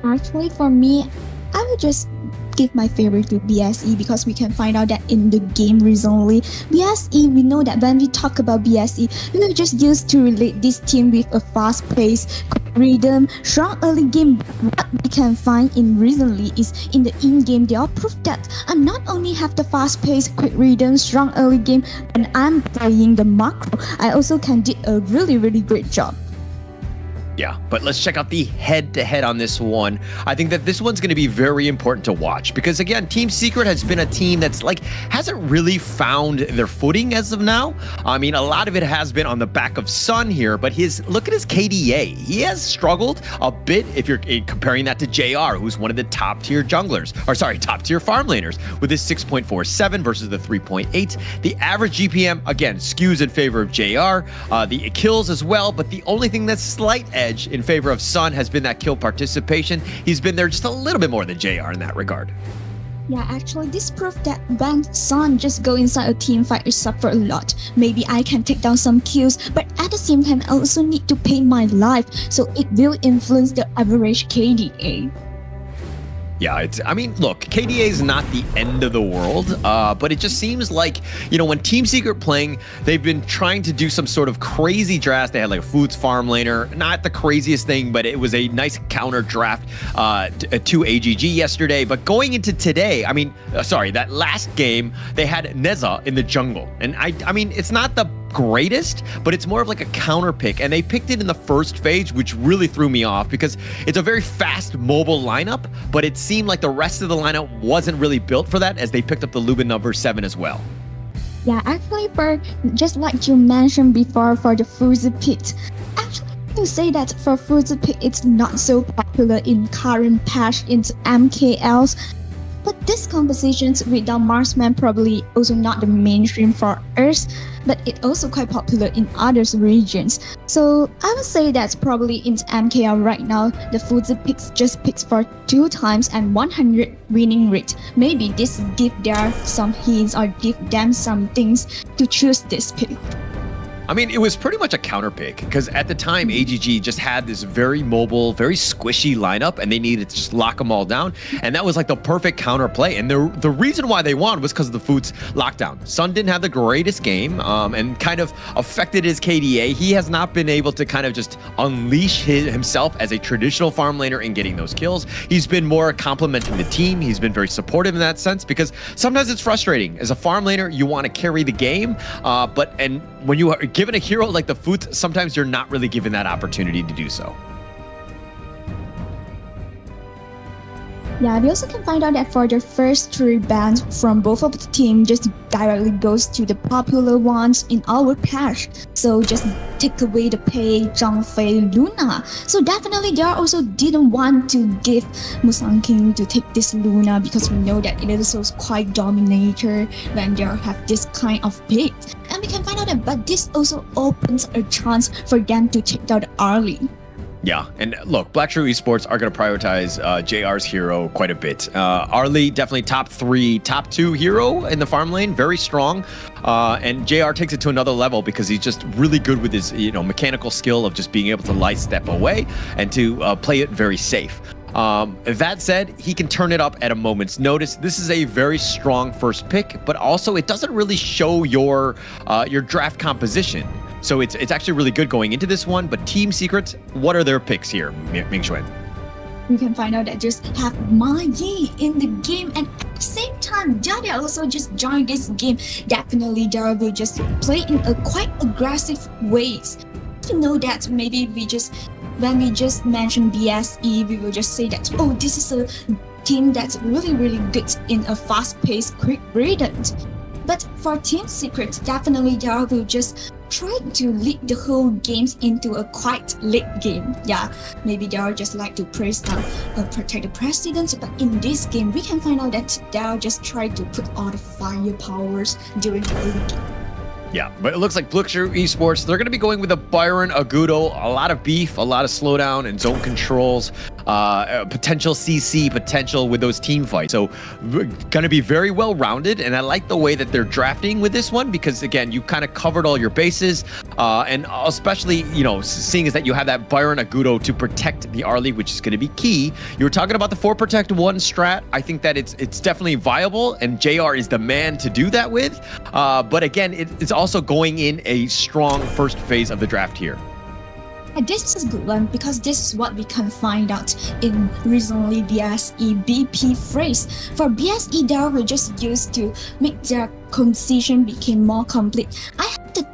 Actually, for me, I would just give my favorite to BSE because we can find out that in the game recently, BSE, we know that when we talk about BSE, we are just used to relate this team with a fast pace, quick rhythm, strong early game. What we can find in recently is in the in-game, they all prove that I not only have the fast pace, quick rhythm, strong early game, when I'm playing the macro, I also can do a really, really great job. Yeah, but let's check out the head-to-head on this one. I think that this one's going to be very important to watch because, again, Team Secret has been a team that's hasn't really found their footing as of now. I mean, a lot of it has been on the back of Sun here, but look at his KDA. He has struggled a bit if you're comparing that to JR, who's one of the top-tier junglers, or sorry, top-tier farm laners with his 6.47 versus the 3.8. The average GPM, again, skews in favor of JR. The kills as well, but the only thing that's slight edge in favor of Sun has been that kill participation. He's been there just a little bit more than JR in that regard. Yeah, actually, this proves that when Sun just go inside a team fight, it suffer a lot. Maybe I can take down some kills, but at the same time, I also need to pay my life, so it will influence the average KDA. Yeah, I mean, look, KDA is not the end of the world, but it just seems like, when Team Secret playing, they've been trying to do some sort of crazy draft. They had a Foods farm laner, not the craziest thing, but it was a nice counter draft to AGG yesterday. But going into today, that last game, they had Neza in the jungle. And I mean, it's not the greatest, but it's more of a counter pick, and they picked it in the first phase, which really threw me off because it's a very fast mobile lineup, but it seemed like the rest of the lineup wasn't really built for that as they picked up the Lubin number 7 as well. Yeah, actually, for just like you mentioned before, for the Fuzi pit, actually to say that for Fuzi pit, it's not so popular in current patch into MKLs. But these compositions without Marksman probably also not the mainstream for us, but it also quite popular in other regions. So I would say that's probably in MKL right now, the Fuzi picks for 2 times and 100 winning rate. Maybe this give there some hints or give them some things to choose this pick. I mean, it was pretty much a counter pick because at the time, AGG just had this very mobile, very squishy lineup, and they needed to just lock them all down. And that was the perfect counter play. And the reason why they won was because of the Foods lockdown. Sun didn't have the greatest game and kind of affected his KDA. He has not been able to kind of just unleash himself as a traditional farm laner in getting those kills. He's been more complimenting the team. He's been very supportive in that sense because sometimes it's frustrating. As a farm laner, you want to carry the game, and when you are given a hero like the Foods, sometimes you're not really given that opportunity to do so. Yeah, we also can find out that for the first 3 bans from both of the team just directly goes to the popular ones in our patch. So just take away the Pei, Zhangfei, Luna. So definitely they also didn't want to give Musang King to take this Luna because we know that it is also quite dominator when they have this kind of pick. And we can find out that, but this also opens a chance for them to take out early. Yeah, and look, Black True Esports are going to prioritize JR's hero quite a bit. Arlie, definitely top 2 hero in the farm lane, very strong. And JR takes it to another level because he's just really good with his mechanical skill of just being able to light step away and to play it very safe. That said, he can turn it up at a moment's notice. This is a very strong first pick, but also it doesn't really show your draft composition. So it's actually really good going into this one, but Team Secret, what are their picks here, Ming-Xuan? We can find out that just have Ma Yi in the game, and at the same time, Dada also just joined this game. Definitely, Dada will just play in a quite aggressive ways. You know that maybe when we just mention BSE, we will just say that, oh, this is a team that's really, really good in a fast-paced, quick rhythm. But for Team Secret, definitely Dada will just try to lead the whole games into a quite late game. Yeah, maybe they are just like to protect the president, but in this game, we can find out that they are just trying to put all the firepowers during the early game. Yeah, but it looks like Black True Esports, they're going to be going with a Byron Agudo, a lot of beef, a lot of slowdown and zone controls. potential CC potential with those team fights. So going to be very well rounded, and I like the way that they're drafting with this one because again, you kind of covered all your bases, and especially seeing is that you have that Byron Agudo to protect the Arlie, which is going to be key. You were talking about the 4 protect 1 strat. I think that it's definitely viable, and JR is the man to do that with. But again, it's also going in a strong first phase of the draft here. And this is a good one because this is what we can find out in recently BSE BP phrase. For BSE, they were just used to make their composition become more complete. I have the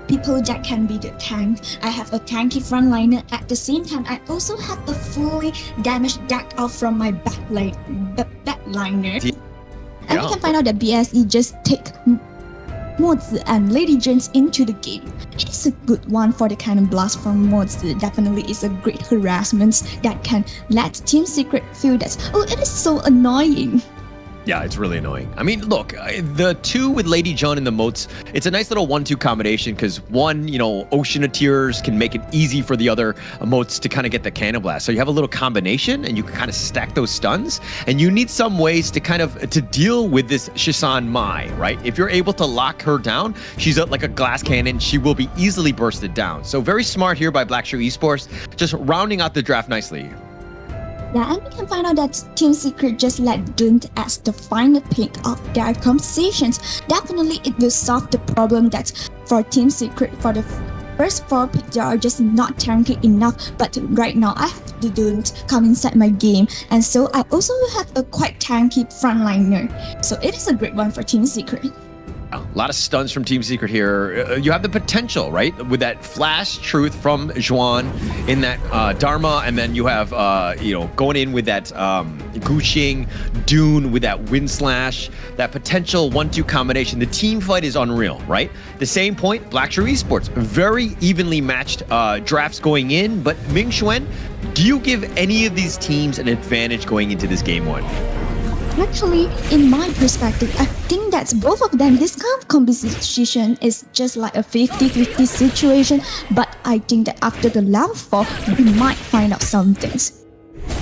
people that can be the tank. I have a tanky frontliner. At the same time, I also have a fully damaged deck out from my backliner. And we can find out that BSE just take Mozi and Lady James into the game. It is a good one for the Cannon Blast from Mozi. Definitely is a great harassment that can let Team Secret feel that, oh, it is so annoying. Yeah, it's really annoying. I mean, look, the 2 with Lady John and the moats, it's a nice little 1-2 combination because one, Ocean of Tears can make it easy for the other moats to kind of get the Cannon Blast. So you have a little combination and you can kind of stack those stuns, and you need some ways to to deal with this Shisan Mai, right? If you're able to lock her down, she's like a glass cannon. She will be easily bursted down. So very smart here by Black Shoe Esports, just rounding out the draft nicely. Yeah, and we can find out that Team Secret just let Dunt as the final pick of their compositions. Definitely it will solve the problem that for Team Secret, for the first 4 picks, they are just not tanky enough. But right now, I have the Dunt come inside my game. And so I also have a quite tanky frontliner. So it is a great one for Team Secret. A lot of stuns from Team Secret here. You have the potential, right? With that flash truth from Juan in that Dharma, and then you have, going in with that Guqing, Dune with that Wind Slash, that potential 1-2 combination. The team fight is unreal, right? The same point, Black Shoe Esports, very evenly matched drafts going in, but Ming Xuan, do you give any of these teams an advantage going into this game 1? Actually, in my perspective, I think that both of them, this kind of composition is just like a 50-50 situation, but I think that after the level 4, we might find out some things.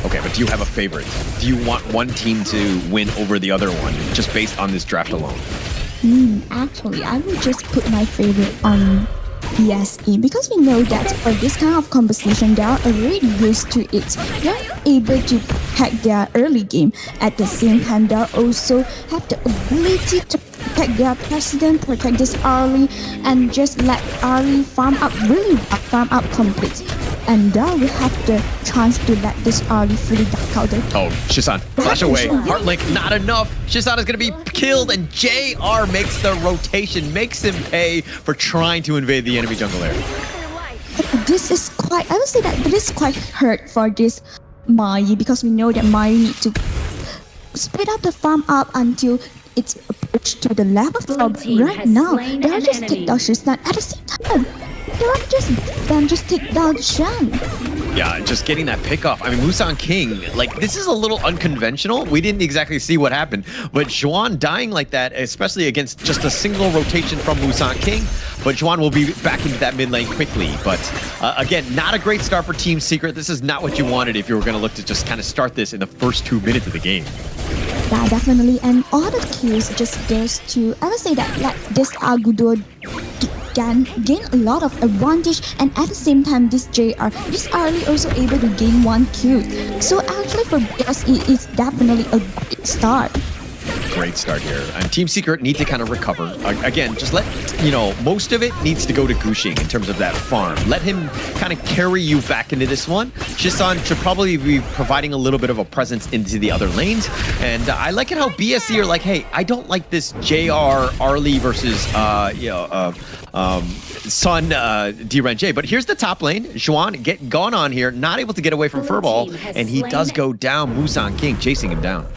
Okay, but do you have a favorite? Do you want one team to win over the other one, just based on this draft alone? Actually, I will just put my favorite on BSE because we know that for this kind of composition, they are already used to it. They are able to hack their early game. At the same time, they also have the ability to protect their president, protect this early, and just let early farm up really well, farm up complete. And they will have the chance to let this early fully duck out. Oh, Shisan, flash away. Heartlink, not enough. Shisan is going to be killed, and JR makes the rotation, makes him pay for trying to invade the enemy jungle area. This is quite, I would say that this is quite hurt for this Mai because we know that Mai need to speed up the farm up until it's approached to the level 4. Right now, they are just take down Shisan at the same time. They are just take down Shan. Yeah, just getting that pick off. I mean, Musan King, like, this is a little unconventional. We didn't exactly see what happened, but Juan dying like that, especially against just a single rotation from Musan King. But Juan will be back into that mid lane quickly. But again, not a great start for Team Secret. This is not what you wanted if you were going to look to just kind of start this in the first 2 minutes of the game. Yeah, definitely. And all the kills just goes to, I would say that like this Agudo can gain a lot of advantage, and at the same time this this early also able to gain 1 kill. So actually for BSE, it's definitely a great start. Great start here. And Team Secret need to kind of recover. Again, just let, most of it needs to go to Guqing in terms of that farm. Let him kind of carry you back into this one. Shisan should probably be providing a little bit of a presence into the other lanes. And I like it how BSC are like, hey, I don't like this JR Arlie versus, Sun DRNJ. But here's the top lane. Juan gone on here, not able to get away from Furball. And he does go down. Musan King chasing him down.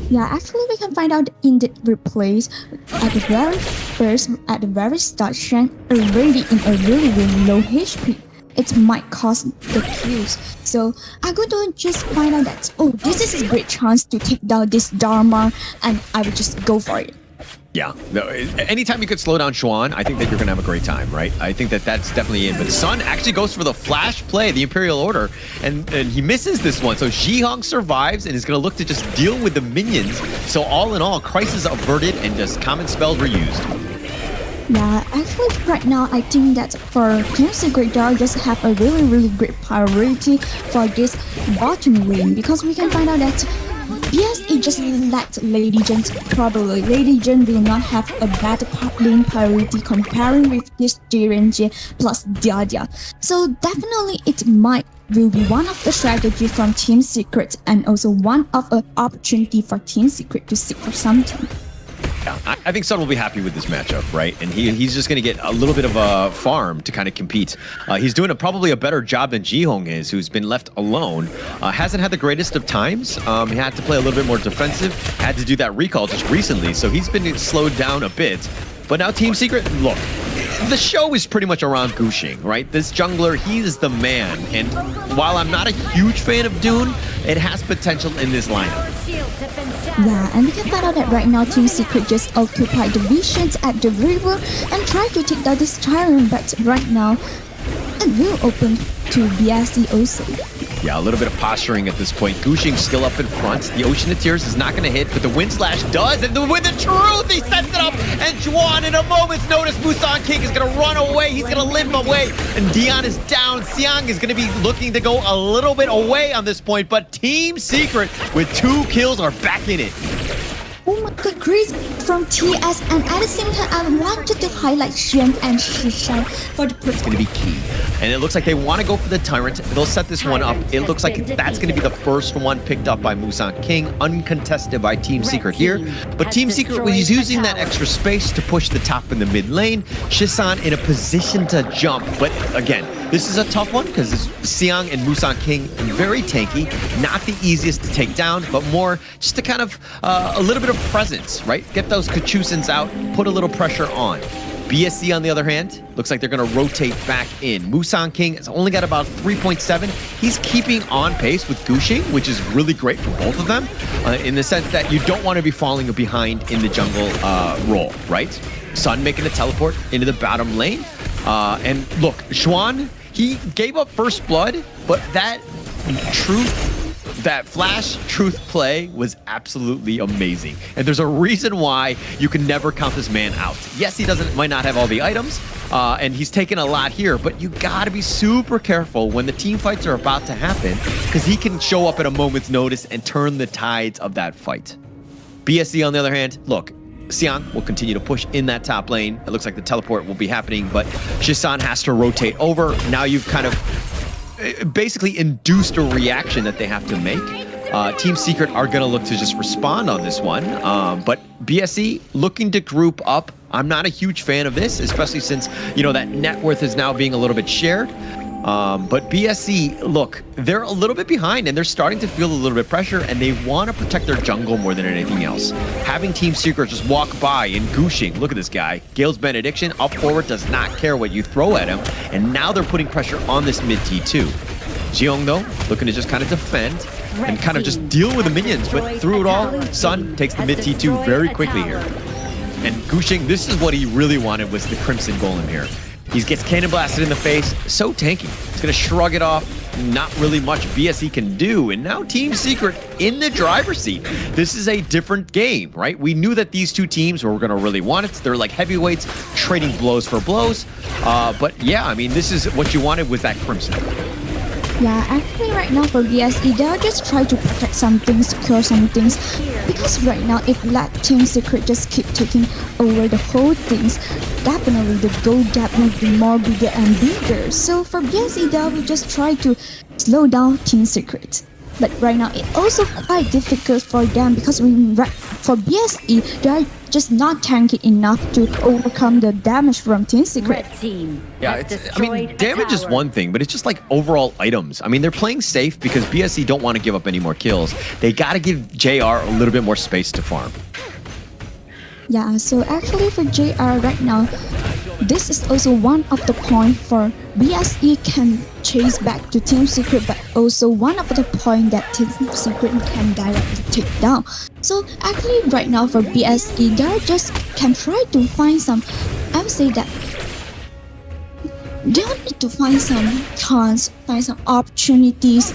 Yeah, actually we can find out in the replays at the very start, Shan already in a really low HP. It might cost the kills. So I'm going to just find out that, oh, this is a great chance to take down this Dharma, and I will just go for it. Yeah. No, anytime you could slow down Xuan, I think that you're going to have a great time, right? I think that that's definitely in. But Sun actually goes for the flash play, the Imperial Order, and he misses this one. So Jihong survives and is going to look to just deal with the minions. So all in all, crisis averted and just common spells were used. Yeah, actually right now I think that for Team Secret they just have a really great priority for this bottom lane, because we can find out that BSE just let Lady Jane probably. Lady Jane will not have a better lane priority comparing with this JNJ plus Diadia. So definitely it will be one of the strategy from Team Secret, and also one of an opportunity for Team Secret to seek for something. Yeah, I think Sun will be happy with this matchup, right? And he's just going to get a little bit of a farm to kind of compete. He's doing probably a better job than Jihong is, who's been left alone. Hasn't had the greatest of times. He had to play a little bit more defensive. Had to do that recall just recently, so he's been slowed down a bit. But now Team Secret, look, the show is pretty much around Gushing, right? This jungler, he is the man. And while I'm not a huge fan of Dune, it has potential in this lineup. Yeah, and we can find out that right now Team Secret just occupy the visions at the river and try to take down this tyrant, but right now it will open to BSE also. Yeah, a little bit of posturing at this point. Gushing still up in front. The Ocean of Tears is not going to hit, but the Wind Slash does. And with the truth, he sets it up. And Juan, in a moment's notice, Musan King is going to run away. He's going to limp away. And Dion is down. Xiang is going to be looking to go a little bit away on this point. But Team Secret, with 2 kills, are back in it. Oh my god, great from TS, and at the same time I wanted to highlight Xuan and Shishan for the It's going to be key. And it looks like they want to go for the Tyrant. They'll set this one up. It looks like that's going to be the first one picked up by Musan King, uncontested by Team Secret here. But Team Secret was using that extra space to push the top in the mid lane. Shisan in a position to jump. But again, this is a tough one because Xiang and Musan King very tanky. Not the easiest to take down, but more just to kind of a little bit of presence, right? Get those Kachusins out, put a little pressure on. BSC, on the other hand, looks like they're going to rotate back in. Musan King has only got about 3.7. He's keeping on pace with Gushing, which is really great for both of them, in the sense that you don't want to be falling behind in the jungle role, right? Sun making a teleport into the bottom lane. And look, Xuan, he gave up first blood, but that flash truth play was absolutely amazing. And there's a reason why you can never count this man out. Yes, he might not have all the items, and he's taken a lot here, but you gotta be super careful when the team fights are about to happen, because he can show up at a moment's notice and turn the tides of that fight. BSC, on the other hand, look, Xiang will continue to push in that top lane. It looks like the teleport will be happening, but Shisan has to rotate over. Now you've kind of basically induced a reaction that they have to make. Team Secret are going to look to just respond on this one. But BSE looking to group up. I'm not a huge fan of this, especially since, you know, that net worth is now being a little bit shared. But BSE, look, they're a little bit behind and they're starting to feel a little bit pressure, and they want to protect their jungle more than anything else. Having Team Secret just walk by and Gushing, look at this guy. Gale's Benediction up forward, does not care what you throw at him. And now they're putting pressure on this mid T2. Jiong, though, looking to just kind of defend and kind of just deal with the minions. But through it all, Sun takes the mid T2 very quickly here. And Gushing, this is what he really wanted, was the Crimson Golem here. He gets cannon blasted in the face, so tanky. He's gonna shrug it off. Not really much BSE can do. And now Team Secret in the driver's seat. This is a different game, right? We knew that these two teams were gonna really want it. They're like heavyweights, trading blows for blows. But yeah, I mean, this is what you wanted with that Crimson. Yeah, actually right now for BSE, they'll just try to protect some things, secure some things. Because right now, if let Team Secret just keep taking over the whole things, definitely the gold gap will be more bigger and bigger. So for BSE, they will just try to slow down Team Secret. But right now, it's also quite difficult for them because for BSE, they are just not tanky enough to overcome the damage from Team Secret. Yeah, I mean, damage is one thing, but it's just like overall items. I mean, they're playing safe because BSE don't want to give up any more kills. They got to give JR a little bit more space to farm. Yeah, so actually for JR right now, this is also one of the points for BSE can chase back to Team Secret, but also one of the point that Team Secret can directly take down. So actually right now for BSE, they just can try to find some, I would say that they need to find some chance, find some opportunities.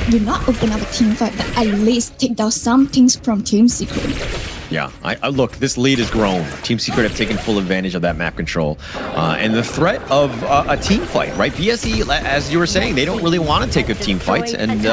Do not open up a team fight, but at least take down some things from Team Secret. Yeah, I look, this lead has grown. Team Secret have taken full advantage of that map control. And the threat of a team fight, right? BSE, as you were saying, they don't really want to take a team fight, and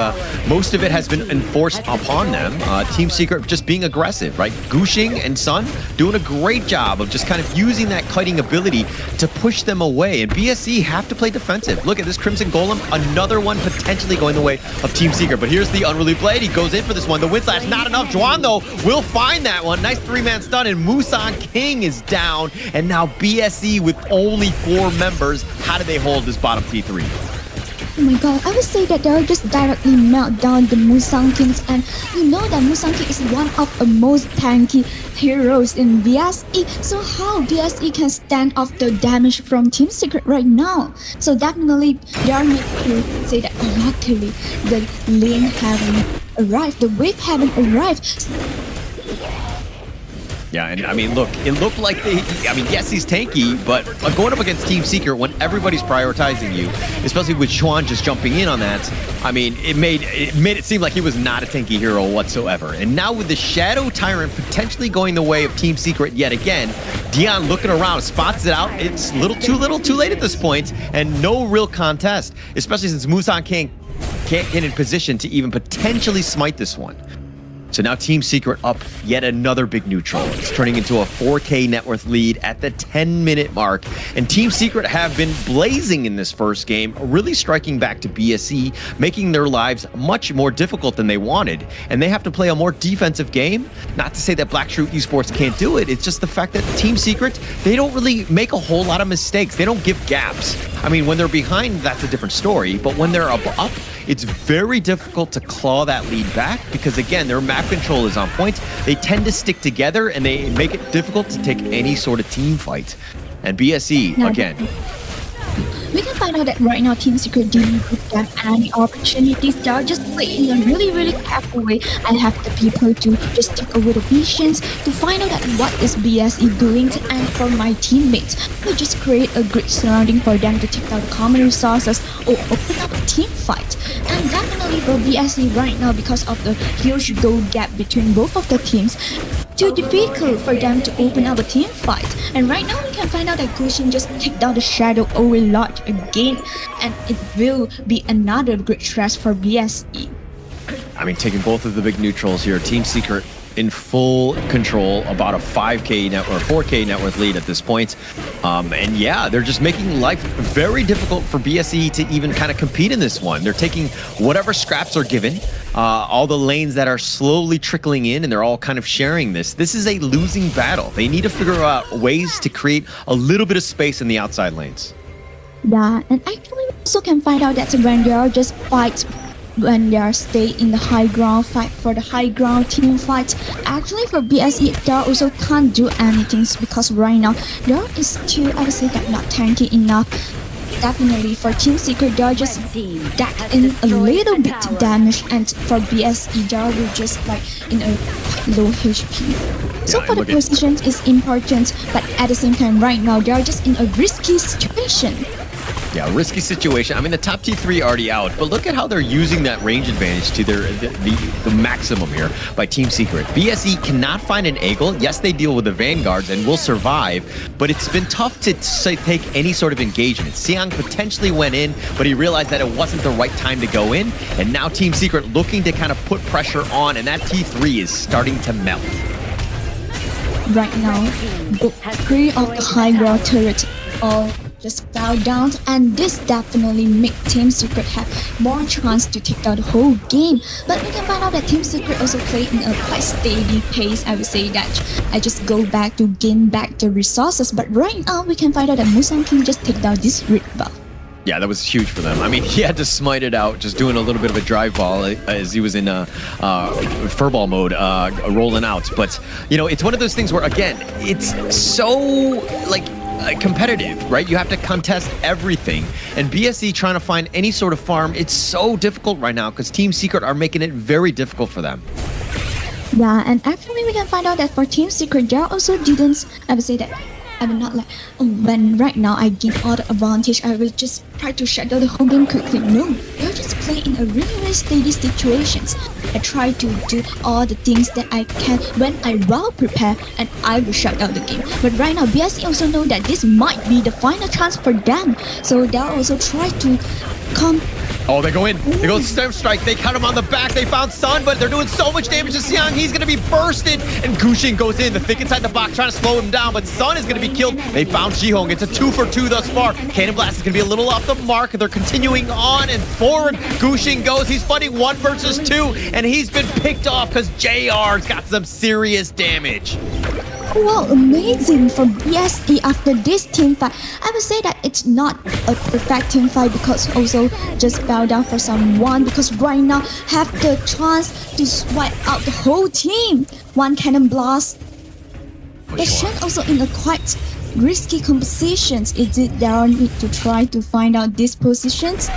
most of it has been enforced upon them. Team Secret just being aggressive, right? Gushing and Sun doing a great job of just kind of using that kiting ability to push them away. And BSE have to play defensive. Look at this Crimson Golem, another one potentially going the way of Team Secret. But here's the Unruly Blade. He goes in for this one. The Wind Slash, not enough. Juan, though, will find that one. Nice 3-man stun, and Musan King is down. And now BSE with only 4 members. How do they hold this bottom T3? Oh my god, I would say that they'll just directly melt down the Musang Kings, and you know that Musang King is one of the most tanky heroes in BSE, so how BSE can stand off the damage from Team Secret right now? So definitely they are need to say that luckily the lane haven't arrived, the wave haven't arrived. Yeah, and I mean, look, it looked like yes, he's tanky, but going up against Team Secret when everybody's prioritizing you, especially with Xuan just jumping in on that, I mean, it made it seem like he was not a tanky hero whatsoever. And now with the Shadow Tyrant potentially going the way of Team Secret yet again, Dion looking around, spots it out. It's too little, too late at this point, and no real contest, especially since Musan King can't get in position to even potentially smite this one. So now Team Secret up yet another big neutral. It's turning into a 4K net worth lead at the 10-minute mark. And Team Secret have been blazing in this first game, really striking back to BSE, making their lives much more difficult than they wanted. And they have to play a more defensive game. Not to say that Black Shrew Esports can't do it. It's just the fact that Team Secret, they don't really make a whole lot of mistakes. They don't give gaps. I mean, when they're behind, that's a different story. But when they're up, it's very difficult to claw that lead back because, again, their map control is on point. They tend to stick together and they make it difficult to take any sort of team fight. And BSE, again, we can find out that right now Team Secret didn't give them any opportunities. They are just playing in a really careful way. I have the people to just take away the visions to find out that what is BSE doing, and for my teammates to just create a great surrounding for them to take out the common resources or open up a team fight. And definitely for BSE right now, because of the huge goal gap between both of the teams, too difficult for them to open up a team fight. And right now we can find out that Gushin just take down the Shadow Overlord again, and it will be another great stress for BSE. I mean, taking both of the big neutrals here, Team Secret in full control, about a 5K net or 4K net worth lead at this point. And yeah, they're just making life very difficult for BSE to even kind of compete in this one. They're taking whatever scraps are given, all the lanes that are slowly trickling in, and they're all kind of sharing this. This is a losing battle. They need to figure out ways to create a little bit of space in the outside lanes. Yeah, and actually we also can find out that when they are just fights, when they are stay in the high ground, fight for the high ground team fight. Actually for BSE, they also can't do anything because right now there is still, I would say that not tanky enough. Definitely for Team Secret, they are just deck in a little bit damage, and for BSE, they are just like in a low HP. So for the positions is important, but at the same time right now they are just in a risky situation. Yeah, risky situation. I mean, the top T3 already out, but look at how they're using that range advantage to the maximum here by Team Secret. BSE cannot find an angle. Yes, they deal with the Vanguards and will survive, but it's been tough to take any sort of engagement. Siang potentially went in, but he realized that it wasn't the right time to go in, and now Team Secret looking to kind of put pressure on, and that T3 is starting to melt. Right now, the 3 of the high ground turrets all just fell down, and this definitely make Team Secret have more chance to take out the whole game. But we can find out that Team Secret also play in a quite steady pace. I would say that I just go back to gain back the resources, but right now we can find out that Musang King just take down this red buff. Yeah, that was huge for them. I mean, he had to smite it out, just doing a little bit of a drive ball as he was in furball mode, rolling out. But, you know, it's one of those things where, again, it's so, like, competitive, right? You have to contest everything. And BSE trying to find any sort of farm, it's so difficult right now because Team Secret are making it very difficult for them. Yeah, and actually we can find out that for Team Secret, they also didn't, I would say that, I will not like, oh, when right now I gain all the advantage, I will just try to shut down the whole game quickly. No, they're just playing in a really steady situations. I try to do all the things that I can when I well prepare, and I will shut down the game. But right now, BSE also know that this might be the final chance for them, so they'll also try to come. Oh, they go in. They go Stem Strike. They cut him on the back. They found Sun, but they're doing so much damage to Xiang. He's going to be bursted. And Guxing goes in, the thick inside the box, trying to slow him down, but Sun is going to be killed. They found Jihong. It's a 2 for 2 thus far. Cannon Blast is going to be a little off the mark. They're continuing on and forward. Guxing goes. He's fighting 1 versus 2, and he's been picked off because JR's got some serious damage. Wow, amazing for BSE after this team fight. I would say that it's not a perfect team fight because also just bow down for someone because right now have the chance to swipe out the whole team. 1 cannon blast. But Shen also in a quite risky compositions. Is it their need to try to find out these positions?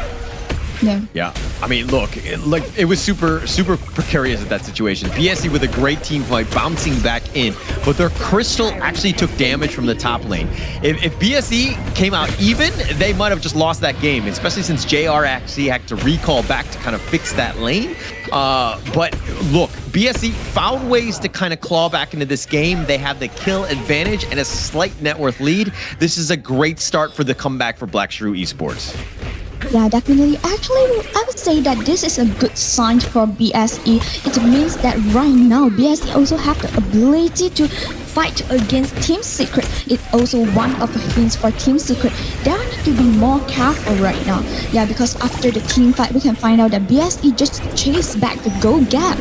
No. Yeah, I mean, look, it was super precarious at that situation. BSE with a great team fight, bouncing back in, but their Crystal actually took damage from the top lane. If BSE came out even, they might have just lost that game, especially since JR actually had to recall back to kind of fix that lane. But look, BSE found ways to kind of claw back into this game. They have the kill advantage and a slight net worth lead. This is a great start for the comeback for Black Shrew Esports. Yeah, definitely. Actually, I would say that this is a good sign for BSE. It means that right now, BSE also have the ability to fight against Team Secret. It's also one of the hints for Team Secret. They need to be more careful right now. Yeah, because after the team fight, we can find out that BSE just chased back the gold gap.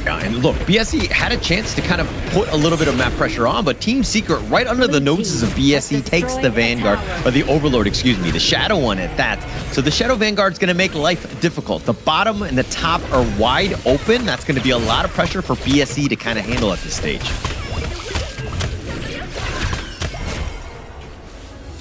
Yeah, and look, BSE had a chance to kind of put a little bit of map pressure on, but Team Secret, right under the noses of BSE, takes the Vanguard, or the Overlord, excuse me, the Shadow one at that. So the Shadow Vanguard's going to make life difficult. The bottom and the top are wide open. That's going to be a lot of pressure for BSE to kind of handle at this stage.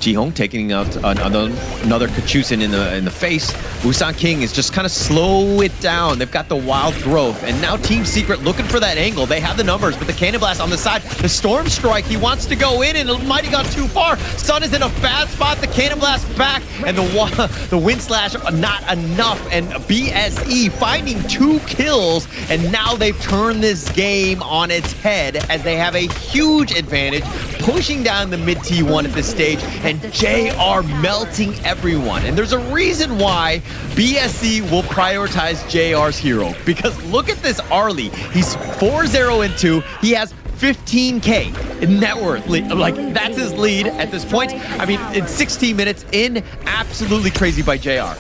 Jihong taking out another Kachusen in the face. Busan King is just kind of slow it down. They've got the wild growth, and now Team Secret looking for that angle. They have the numbers, but the Cannon Blast on the side, the Storm Strike, he wants to go in, and it might have gone too far. Sun is in a bad spot. The Cannon Blast back, and the Wind Slash not enough, and BSE finding 2 kills, and now they've turned this game on its head as they have a huge advantage, pushing down the mid T1 at this stage, and JR melting everyone. And there's a reason why BSE will prioritize JR's hero, because look at this Arlie. He's 4-0-2. He has 15k in net worth. Like, that's his lead at this point. I mean, in 16 minutes in, absolutely crazy by JR.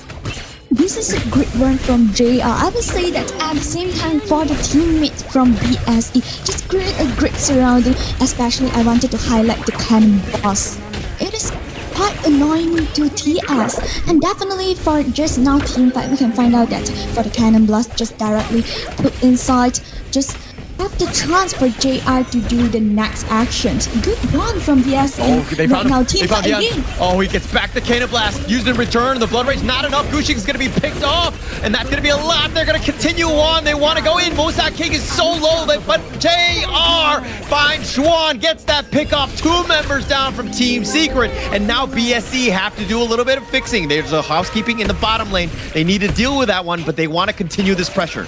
This is a great run from JR. I would say that at the same time for the teammates from BSE, just create a great surrounding. Especially I wanted to highlight the cannon boss. It is quite annoying to TS, and definitely for just now team fight we can find out that for the cannon blast just directly put inside, just have the chance for JR to do the next actions. Good one from BSE. Oh, they found now him. team They found fight Dion. again. Oh, he gets back the Cannon Blast, used in return. The Blood Rage not enough. Guxing is going to be picked off, and that's going to be a lot. They're going to continue on. They want to go in. Mosak King is so low, but JR finds Xuan, gets that pick off. 2 members down from Team Secret, and now BSE have to do a little bit of fixing. There's a housekeeping in the bottom lane. They need to deal with that one, but they want to continue this pressure.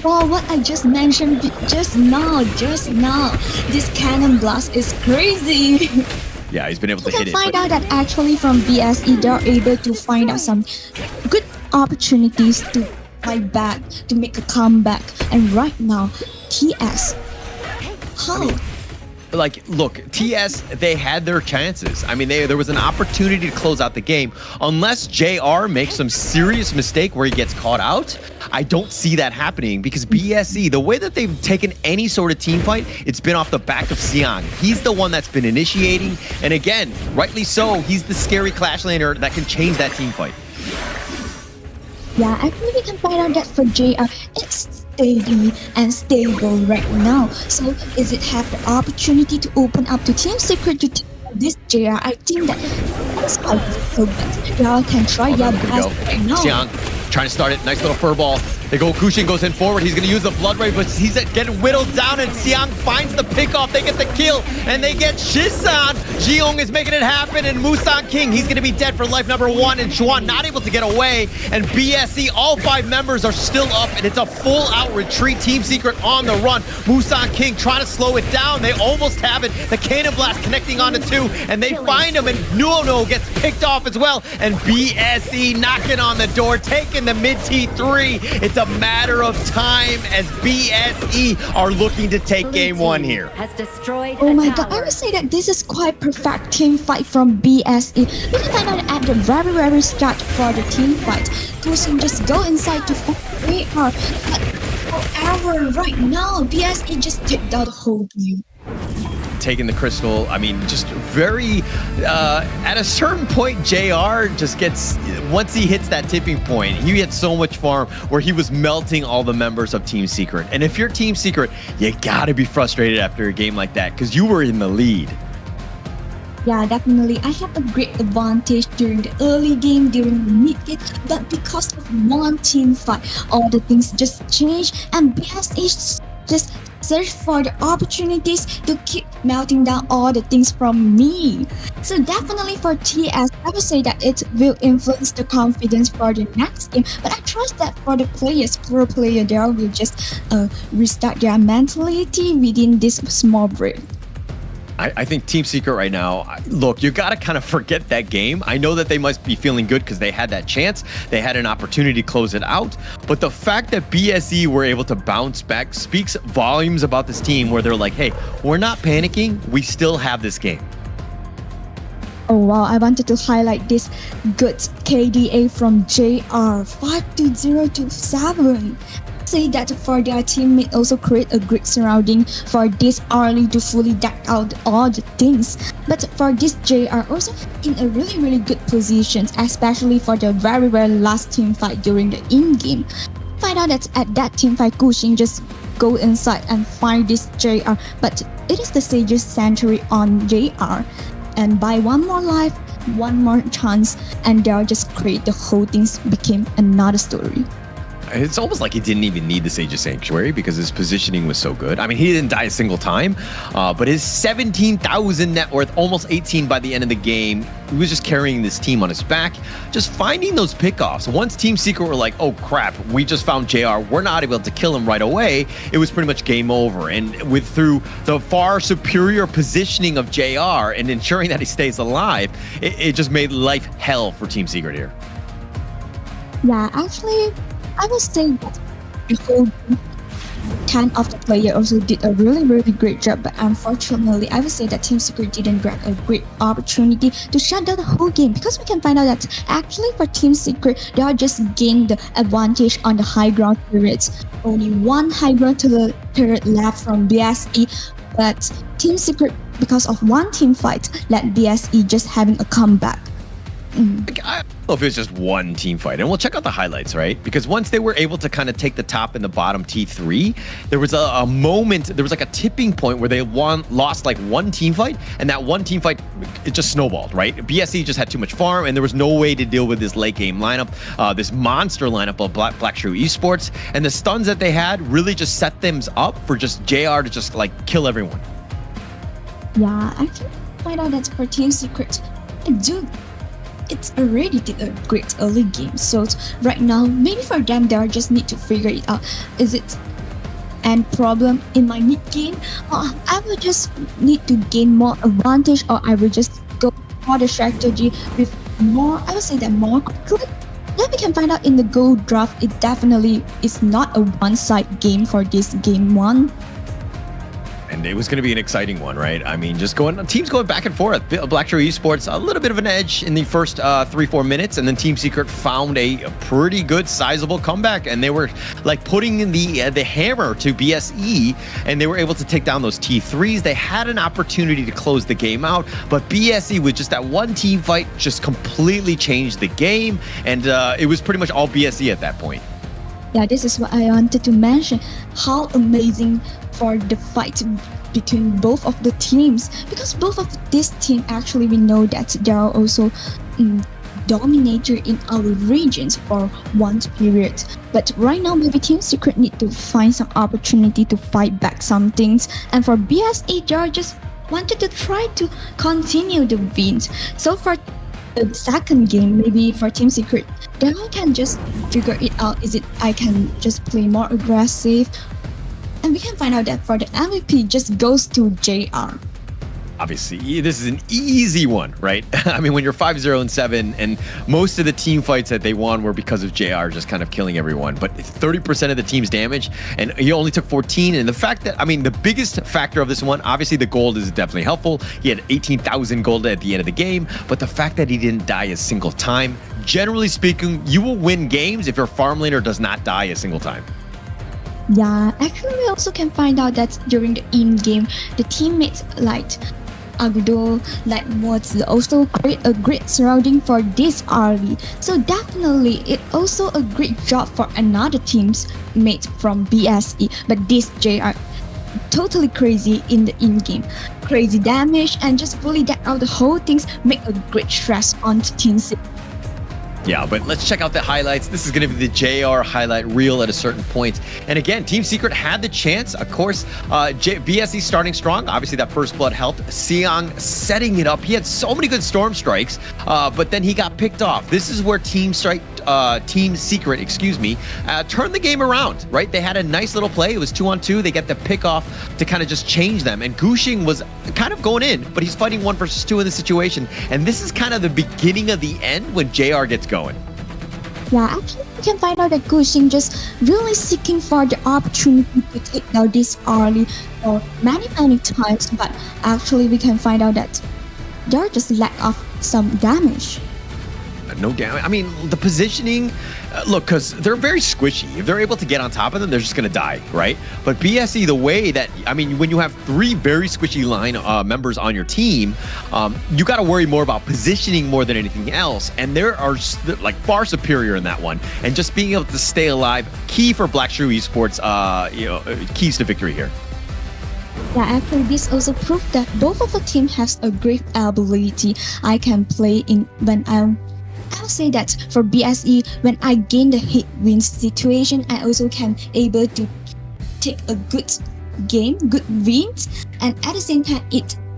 Wow, what I just mentioned just now, this cannon blast is crazy. Yeah, he's been able to You hit can it. find out that actually from BSE, they're able to find out some good opportunities to fight back, to make a comeback. And right now, TS, how? Like, look, TS, they had their chances. I mean, there was an opportunity to close out the game. Unless JR makes some serious mistake where he gets caught out, I don't see that happening, because BSE, the way that they've taken any sort of team fight, it's been off the back of Xiang. He's the one that's been initiating, and again, rightly so, he's the scary Clash laner that can change that team fight. Yeah, actually we can find out that for JR, it's steady and stable right now. So is it have the opportunity to open up to Team Secret to take this JR, I think that it's quite so good. Y'all can try your best right now. Xiang trying to start it. Nice little fur ball. They go, Kushin goes in forward. He's going to use the Blood Ray, but he's getting whittled down, and Xiang finds the pickoff. They get the kill, and they get Shisan. Jiyoung is making it happen, and Musan King, he's going to be dead for life number 1, and Chuan not able to get away, and BSE, all 5 members are still up, and it's a full-out retreat. Team Secret on the run. Musan King trying to slow it down. They almost have it. The Cannon Blast connecting onto 2, and they find him, and Nuono gets picked off as well, and BSE knocking on the door, taking the mid T3. It's a matter of time as BSE are looking to take game 1 here. Has destroyed Oh my god, I would say that this is quite perfect team fight from BSE. We can find out at the very start for the team fight. Kushin just go inside to fight AR. But however, right now, BSE just took down the whole game. Taking the crystal, I mean, just very, at a certain point, JR just gets, once he hits that tipping point, he gets so much farm where he was melting all the members of Team Secret. And if you're Team Secret, you gotta be frustrated after a game like that because you were in the lead. Yeah, definitely. I have a great advantage during the early game, during the mid game, but because of one team fight, all the things just changed, and BSE just search for the opportunities to keep melting down all the things from me. So definitely for TS, I would say that it will influence the confidence for the next game, but I trust that for the players, pro player there will just restart their mentality within this small break. I think Team Secret right now, look, you got to kind of forget that game. I know that they must be feeling good because they had that chance. They had an opportunity to close it out. But the fact that BSE were able to bounce back speaks volumes about this team where they're like, hey, we're not panicking. We still have this game. Oh wow, I wanted to highlight this good KDA from JR, 5-0-7. Say that for their teammate also create a great surrounding for this early to fully deck out all the things. But for this JR also in a really good position, especially for the very last team fight during the in-game. Find out that at that team fight, Kushin just go inside and find this JR, but it is the Sage's Century on JR. And by one more life, one more chance, and they'll just create the whole things became another story. It's almost like he didn't even need the Sage's Sanctuary because his positioning was so good. I mean, he didn't die a single time, but his 17,000 net worth, almost 18 by the end of the game, he was just carrying this team on his back, just finding those pickoffs. Once Team Secret were like, oh crap, we just found JR, we're not able to kill him right away, it was pretty much game over. And through the far superior positioning of JR and ensuring that he stays alive, it just made life hell for Team Secret here. Yeah, actually, I would say that the whole 10 of the player also did a really great job, but unfortunately, I would say that Team Secret didn't grab a great opportunity to shut down the whole game, because we can find out that actually for Team Secret, they are just gained the advantage on the high ground turrets. Only one high ground turret left from BSE, but Team Secret, because of one team fight, let BSE just having a comeback. I don't know if it was just one team fight, and we'll check out the highlights, right? Because once they were able to kind of take the top and the bottom T3, there was a moment, there was like a tipping point where they lost like one team fight, and that one team fight, it just snowballed, right? BSE just had too much farm, and there was no way to deal with this late game lineup, this monster lineup of Black Shrew Esports, and the stuns that they had really just set them up for just JR to just like kill everyone. Yeah, I can find out that for Team Secret, it's already did a great early game. So right now, maybe for them, they just need to figure it out. Is it an problem in my mid game? Or I will just need to gain more advantage, or I will just go for the strategy with more, I would say that more quickly. Then we can find out in the gold draft, it definitely is not a one-side game for this game one. And it was going to be an exciting one, right? I mean, just teams going back and forth. Black Shrew Esports, a little bit of an edge in the first 3-4 minutes, and then Team Secret found a pretty good, sizable comeback, and they were like putting in the hammer to BSE, and they were able to take down those T3s. They had an opportunity to close the game out, but BSE with just that one team fight just completely changed the game, and it was pretty much all BSE at that point. Yeah, this is what I wanted to mention. How amazing for the fight between both of the teams, because both of this team actually we know that they are also dominator in our regions for one period. But right now maybe Team Secret need to find some opportunity to fight back some things, and for BSE they are just wanted to try to continue the wins. So for the second game, maybe for Team Secret, they can just figure it out. Is it I can just play more aggressive? And we can find out that for the MVP just goes to JR. Obviously, this is an easy one, right? I mean, when you're 5-0-7, and most of the team fights that they won were because of JR just kind of killing everyone. But 30% of the team's damage, and he only took 14. And the fact that, I mean, the biggest factor of this one, obviously the gold is definitely helpful. He had 18,000 gold at the end of the game, but the fact that he didn't die a single time, generally speaking, you will win games if your farm laner does not die a single time. Yeah, actually we also can find out that during the in-game, the teammates like Agdo, like was also create a great surrounding for this early. So definitely it also a great job for another team's mate from BSE. But this JR totally crazy in the in-game. Crazy damage and just fully deck out the whole things make a great stress onto Team Secret. Yeah, but let's check out the highlights. This is going to be the JR highlight reel at a certain point. And again, Team Secret had the chance. Of course, BSE starting strong. Obviously, that first blood helped. Siang setting it up. He had so many good storm strikes, but then he got picked off. This is where Team Secret, turned the game around, right? They had a nice little play. It was 2-on-2. They get the pick off to kind of just change them. And Gushing was kind of going in, but he's fighting 1 versus 2 in this situation. And this is kind of the beginning of the end when JR gets going. Yeah, actually we can find out that Gushing just really seeking for the opportunity to take down this early for many times, but actually we can find out that they're just lack of some damage. No damage. I mean, the positioning, look, because they're very squishy. If they're able to get on top of them, they're just going to die, right? But BSE, the way that, I mean, when you have 3 very squishy line members on your team, you got to worry more about positioning more than anything else. And there are like far superior in that one. And just being able to stay alive, key for Black Shrew Esports, keys to victory here. Yeah, actually this also proved that both of the team has a great ability. I can play in when I'll say that for BSE, when I gain the hit win situation, I also can able to take a good game, good wins, and at the same time,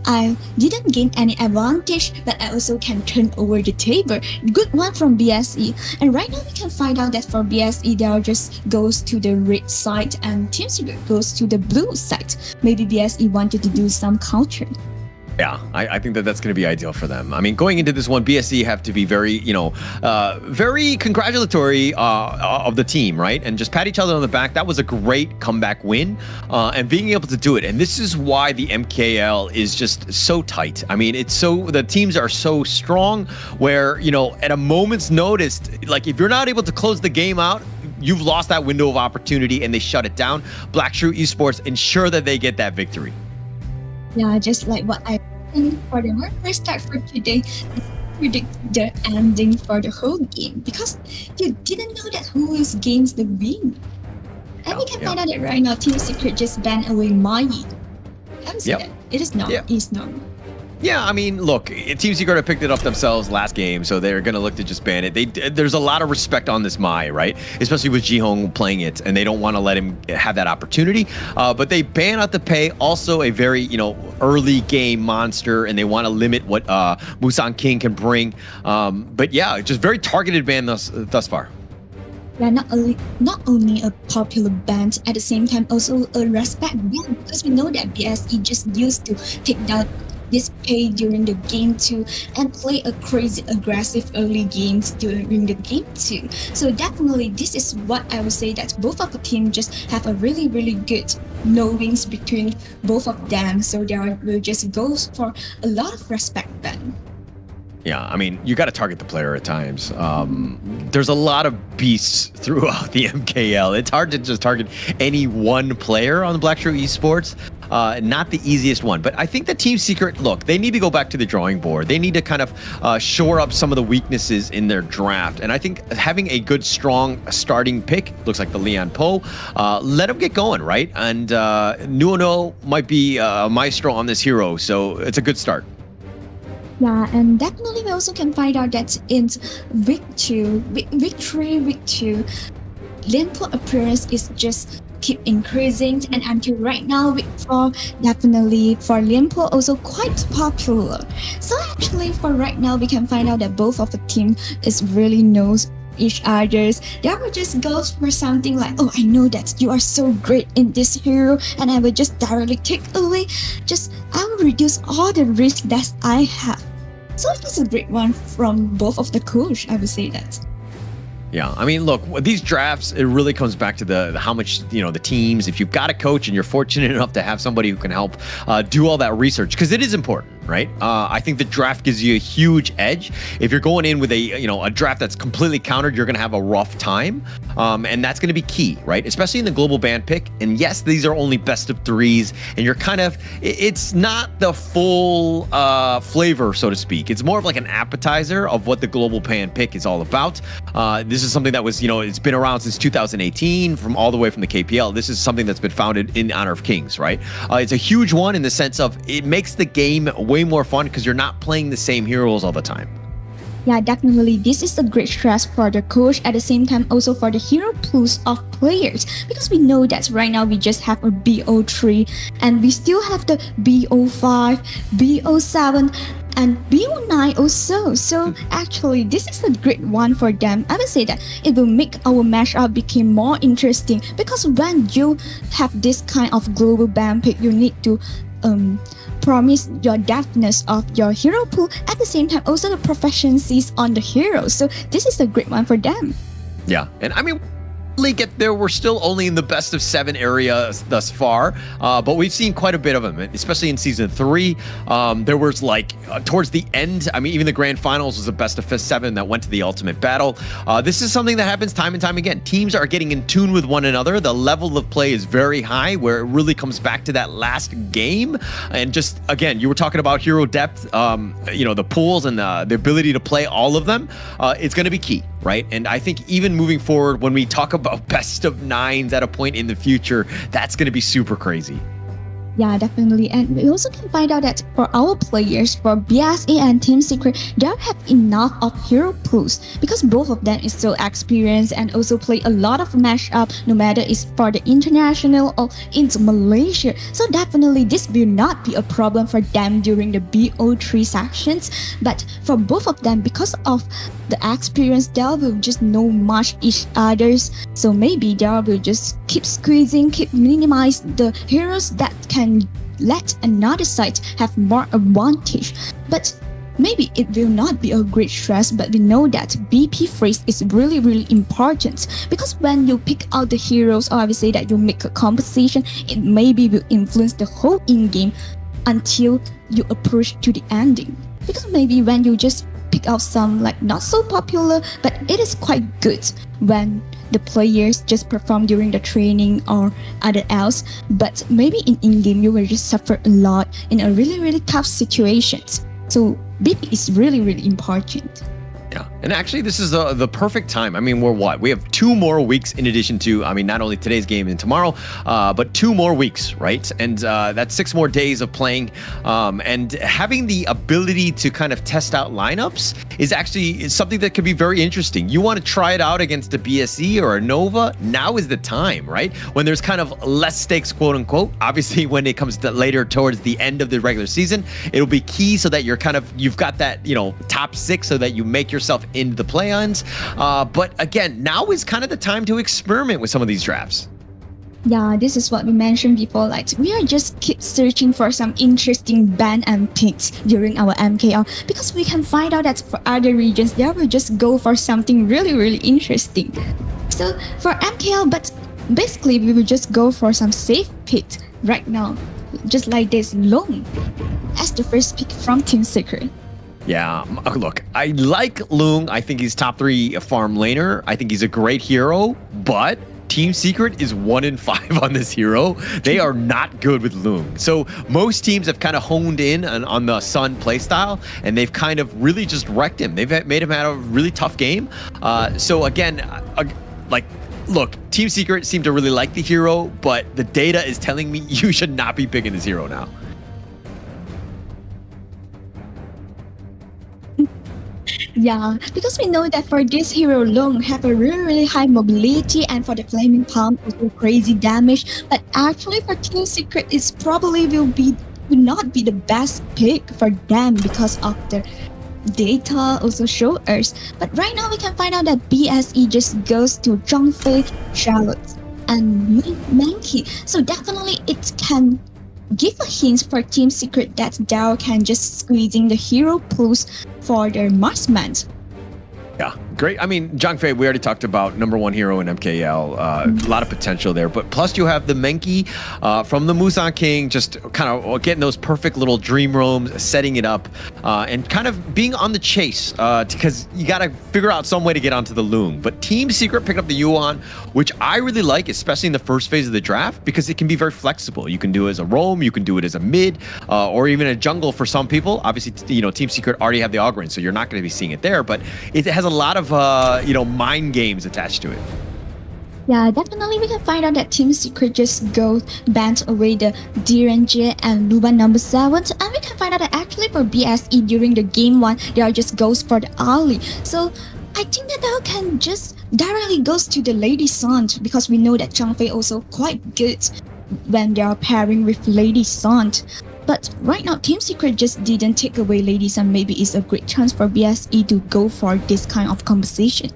I didn't gain any advantage, but I also can turn over the table. Good one from BSE. And right now we can find out that for BSE, they just goes to the red side and Team Secret goes to the blue side. Maybe BSE wanted to do some counter. Yeah, I think that that's going to be ideal for them. I mean, going into this one, BSE have to be very, very congratulatory of the team, right? And just pat each other on the back. That was a great comeback win, and being able to do it. And this is why the MKL is just so tight. I mean, the teams are so strong where, at a moment's notice, like if you're not able to close the game out, you've lost that window of opportunity and they shut it down. Black Shrew Esports ensure that they get that victory. Yeah, just like what I think for the first start for today, predict the ending for the whole game because you didn't know that who is gains the win. And we can find out that right now Team Secret just banned away Mai. I'm saying it is not. It's not. Yeah, I mean, look, Team Secret have picked it up themselves last game, so they're going to look to just ban it. There's a lot of respect on this Mai, right? Especially with Jihong playing it, and they don't want to let him have that opportunity. But they ban out the pay, also a very, early game monster, and they want to limit what Musang King can bring. But yeah, just very targeted ban thus far. Yeah, not only a popular band, at the same time also a respect band, because we know that BSE just used to take down this pay during the game too and play a crazy aggressive early games during the game too. So definitely this is what I would say that both of the team just have a really good knowings between both of them. So there will just go for a lot of respect then. Yeah, I mean, you got to target the player at times. There's a lot of beasts throughout the MKL. It's hard to just target any one player on the Black Shrew Esports. not the easiest one. But I think the Team Secret, look, they need to go back to the drawing board. They need to kind of shore up some of the weaknesses in their draft. And I think having a good, strong starting pick, looks like the Leon Poe, let them get going, right? And Nuono might be a maestro on this hero, so it's a good start. Yeah, and definitely we also can find out that in week 2, week 3, week 2, Lianpo appearance is just keep increasing, and until right now, week 4, definitely for Lianpo also quite popular. So actually for right now, we can find out that both of the team is really knows each others. They will just go for something like, oh, I know that you are so great in this hero, and I will just directly take away. I will reduce all the risk that I have. So it's a great one from both of the coach, I would say that. Yeah, I mean, look, these drafts, it really comes back to the how much, the teams, if you've got a coach and you're fortunate enough to have somebody who can help do all that research, because it is important, right? I think the draft gives you a huge edge. If you're going in with a draft that's completely countered, you're going to have a rough time. And that's going to be key, right? Especially in the global ban pick. And yes, these are only best of 3s, and you're it's not the full flavor, so to speak. It's more of like an appetizer of what the global ban pick is all about. This is something that was, it's been around since 2018, from all the way from the KPL. This is something that's been founded in honor of Kings, right? It's a huge one in the sense of it makes the game way more fun because you're not playing the same heroes all the time. Yeah, definitely. This is a great stress for the coach, at the same time also for the hero pools of players, because we know that right now we just have a BO3 and we still have the BO5, BO7 and BO9 also. So actually this is a great one for them. I would say that it will make our mashup become more interesting, because when you have this kind of global ban pick, you need to promise your depthness of your hero pool, at the same time also the proficiencies on the heroes. So this is a great one for them. Yeah, and I mean, get there, we're still only in the best of 7 areas thus far, but we've seen quite a bit of them, especially in season 3. There was towards the end, I mean, even the grand finals was a best of 7 that went to the ultimate battle. This is something that happens time and time again. Teams are getting in tune with one another. The level of play is very high, where it really comes back to that last game. And just again, you were talking about hero depth, the pools and the ability to play all of them. It's going to be key, right? And I think even moving forward, when we talk about best of 9s at a point in the future, that's going to be super crazy. Yeah, definitely. And we also can find out that for our players, for BSA and Team Secret, they have enough of hero pools, because both of them is so experienced and also play a lot of mashup, no matter it's for the international or in Malaysia. So definitely this will not be a problem for them during the BO3 sections. But for both of them, because of the experience, they will just know much each others. So maybe they will just keep squeezing, keep minimize the heroes that can let another side have more advantage. But maybe it will not be a great stress, but we know that BP phrase is really, really important, because when you pick out the heroes, or I would say that you make a composition, it maybe will influence the whole in-game until you approach to the ending. Because maybe when you just pick out some not so popular, but it is quite good when the players just perform during the training or other else, but maybe in-game you will just suffer a lot in a really, really tough situations. So BP is really, really important. Yeah, and actually this is the perfect time. I mean, we have 2 more weeks in addition to, I mean, not only today's game and tomorrow, but 2 more weeks, right? And that's 6 more days of playing, and having the ability to kind of test out lineups is actually something that could be very interesting. You want to try it out against a BSE or a Nova, now is the time, right? When there's kind of less stakes, quote unquote. Obviously, when it comes to later towards the end of the regular season, it'll be key so that you've got that, top 6 so that you make yourself into the play-ons. But again, now is kind of the time to experiment with some of these drafts. Yeah, this is what we mentioned before. We are just keep searching for some interesting ban and picks during our MKL, because we can find out that for other regions, they will just go for something really, really interesting. So for MKL, but basically we will just go for some safe pick right now, just like this Long as the first pick from Team Secret. Yeah, look, I like Lung. I think he's top 3 farm laner. I think he's a great hero, but Team Secret is 1-5 on this hero. They are not good with Lung. So most teams have kind of honed in on the Sun playstyle, and they've kind of really just wrecked him. They've made him have a really tough game. So again, look, Team Secret seem to really like the hero, but the data is telling me you should not be picking this hero now. Yeah, because we know that for this hero Long have a really high mobility, and for the flaming palm also crazy damage. But actually for Team Secret, it's probably will not be the best pick for them because of the data also show us. But right now we can find out that BSE just goes to Zhangfei, Charlotte, and Mankey. So definitely it can give a hint for Team Secret that Dao can just squeezing the hero pools for their marksman. Yeah, great. I mean, Zhang Fei, we already talked about #1 hero in MKL. A lot of potential there. But plus you have the Menki from the Musan King, just kind of getting those perfect little dream roams, setting it up, and kind of being on the chase because you got to figure out some way to get onto the Lung. But Team Secret picked up the Yuan, which I really like, especially in the first phase of the draft, because it can be very flexible. You can do it as a roam, you can do it as a mid, or even a jungle for some people. Obviously, Team Secret already have the Ogren, so you're not going to be seeing it there. But it has a lot of mind games attached to it. Yeah, definitely we can find out that Team Secret just bans away the DRNG and Luban #7, and we can find out that actually for BSE during the game 1 they are just goes for the Ali. So I think that they can just directly goes to the Lady Sun, because we know that Zhang Fei also quite good when they are pairing with Lady Sun. But right now, Team Secret just didn't take away Lady Sun. Maybe it's a great chance for BSE to go for this kind of conversation.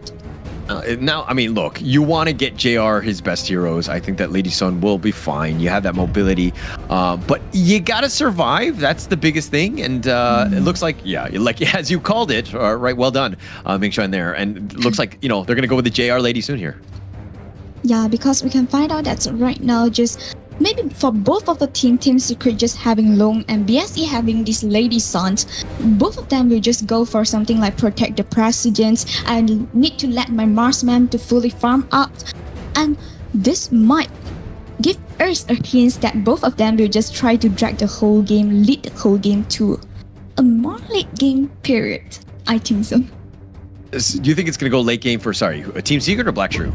Now, I mean, look, you want to get JR his best heroes. I think that Lady Sun will be fine. You have that mobility, but you got to survive. That's the biggest thing. And it looks like, as you called it, right, well done, Ming Xuan there. And it looks like, they're going to go with the JR Lady Sun here. Yeah, because we can find out that right now just maybe for both of the Team Secret just having Long and BSE having this Lady Sun, both of them will just go for something like protect the president and need to let my marksman to fully farm up. And this might give us a hint that both of them will just try to drag the whole game, lead the whole game to a more late game period. I think so. Do you think it's going to go late game for, a Team Secret or Black Shrew?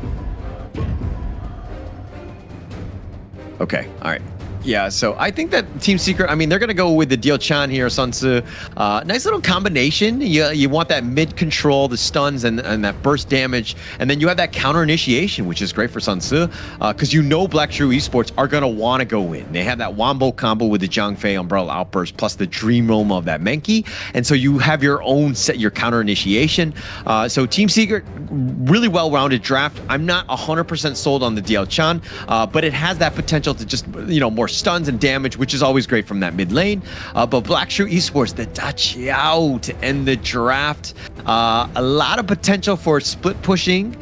Okay, all right. Yeah, so I think that Team Secret, they're going to go with the Dio Chan here, Sun Tzu. Nice little combination. You want that mid control, the stuns, and that burst damage. And then you have that counter initiation, which is great for Sun Tzu, because Black Shrew Esports are going to want to go in. They have that Wombo combo with the Zhang Fei Umbrella Outburst, plus the Dream Roam of that Menki. And so you have your own your counter initiation. So Team Secret, really well-rounded draft. I'm not 100% sold on the Dio Chan, but it has that potential to just, more stuns and damage, which is always great from that mid lane. But Black Shrew Esports, the Da Qiao to end the draft. A lot of potential for split pushing,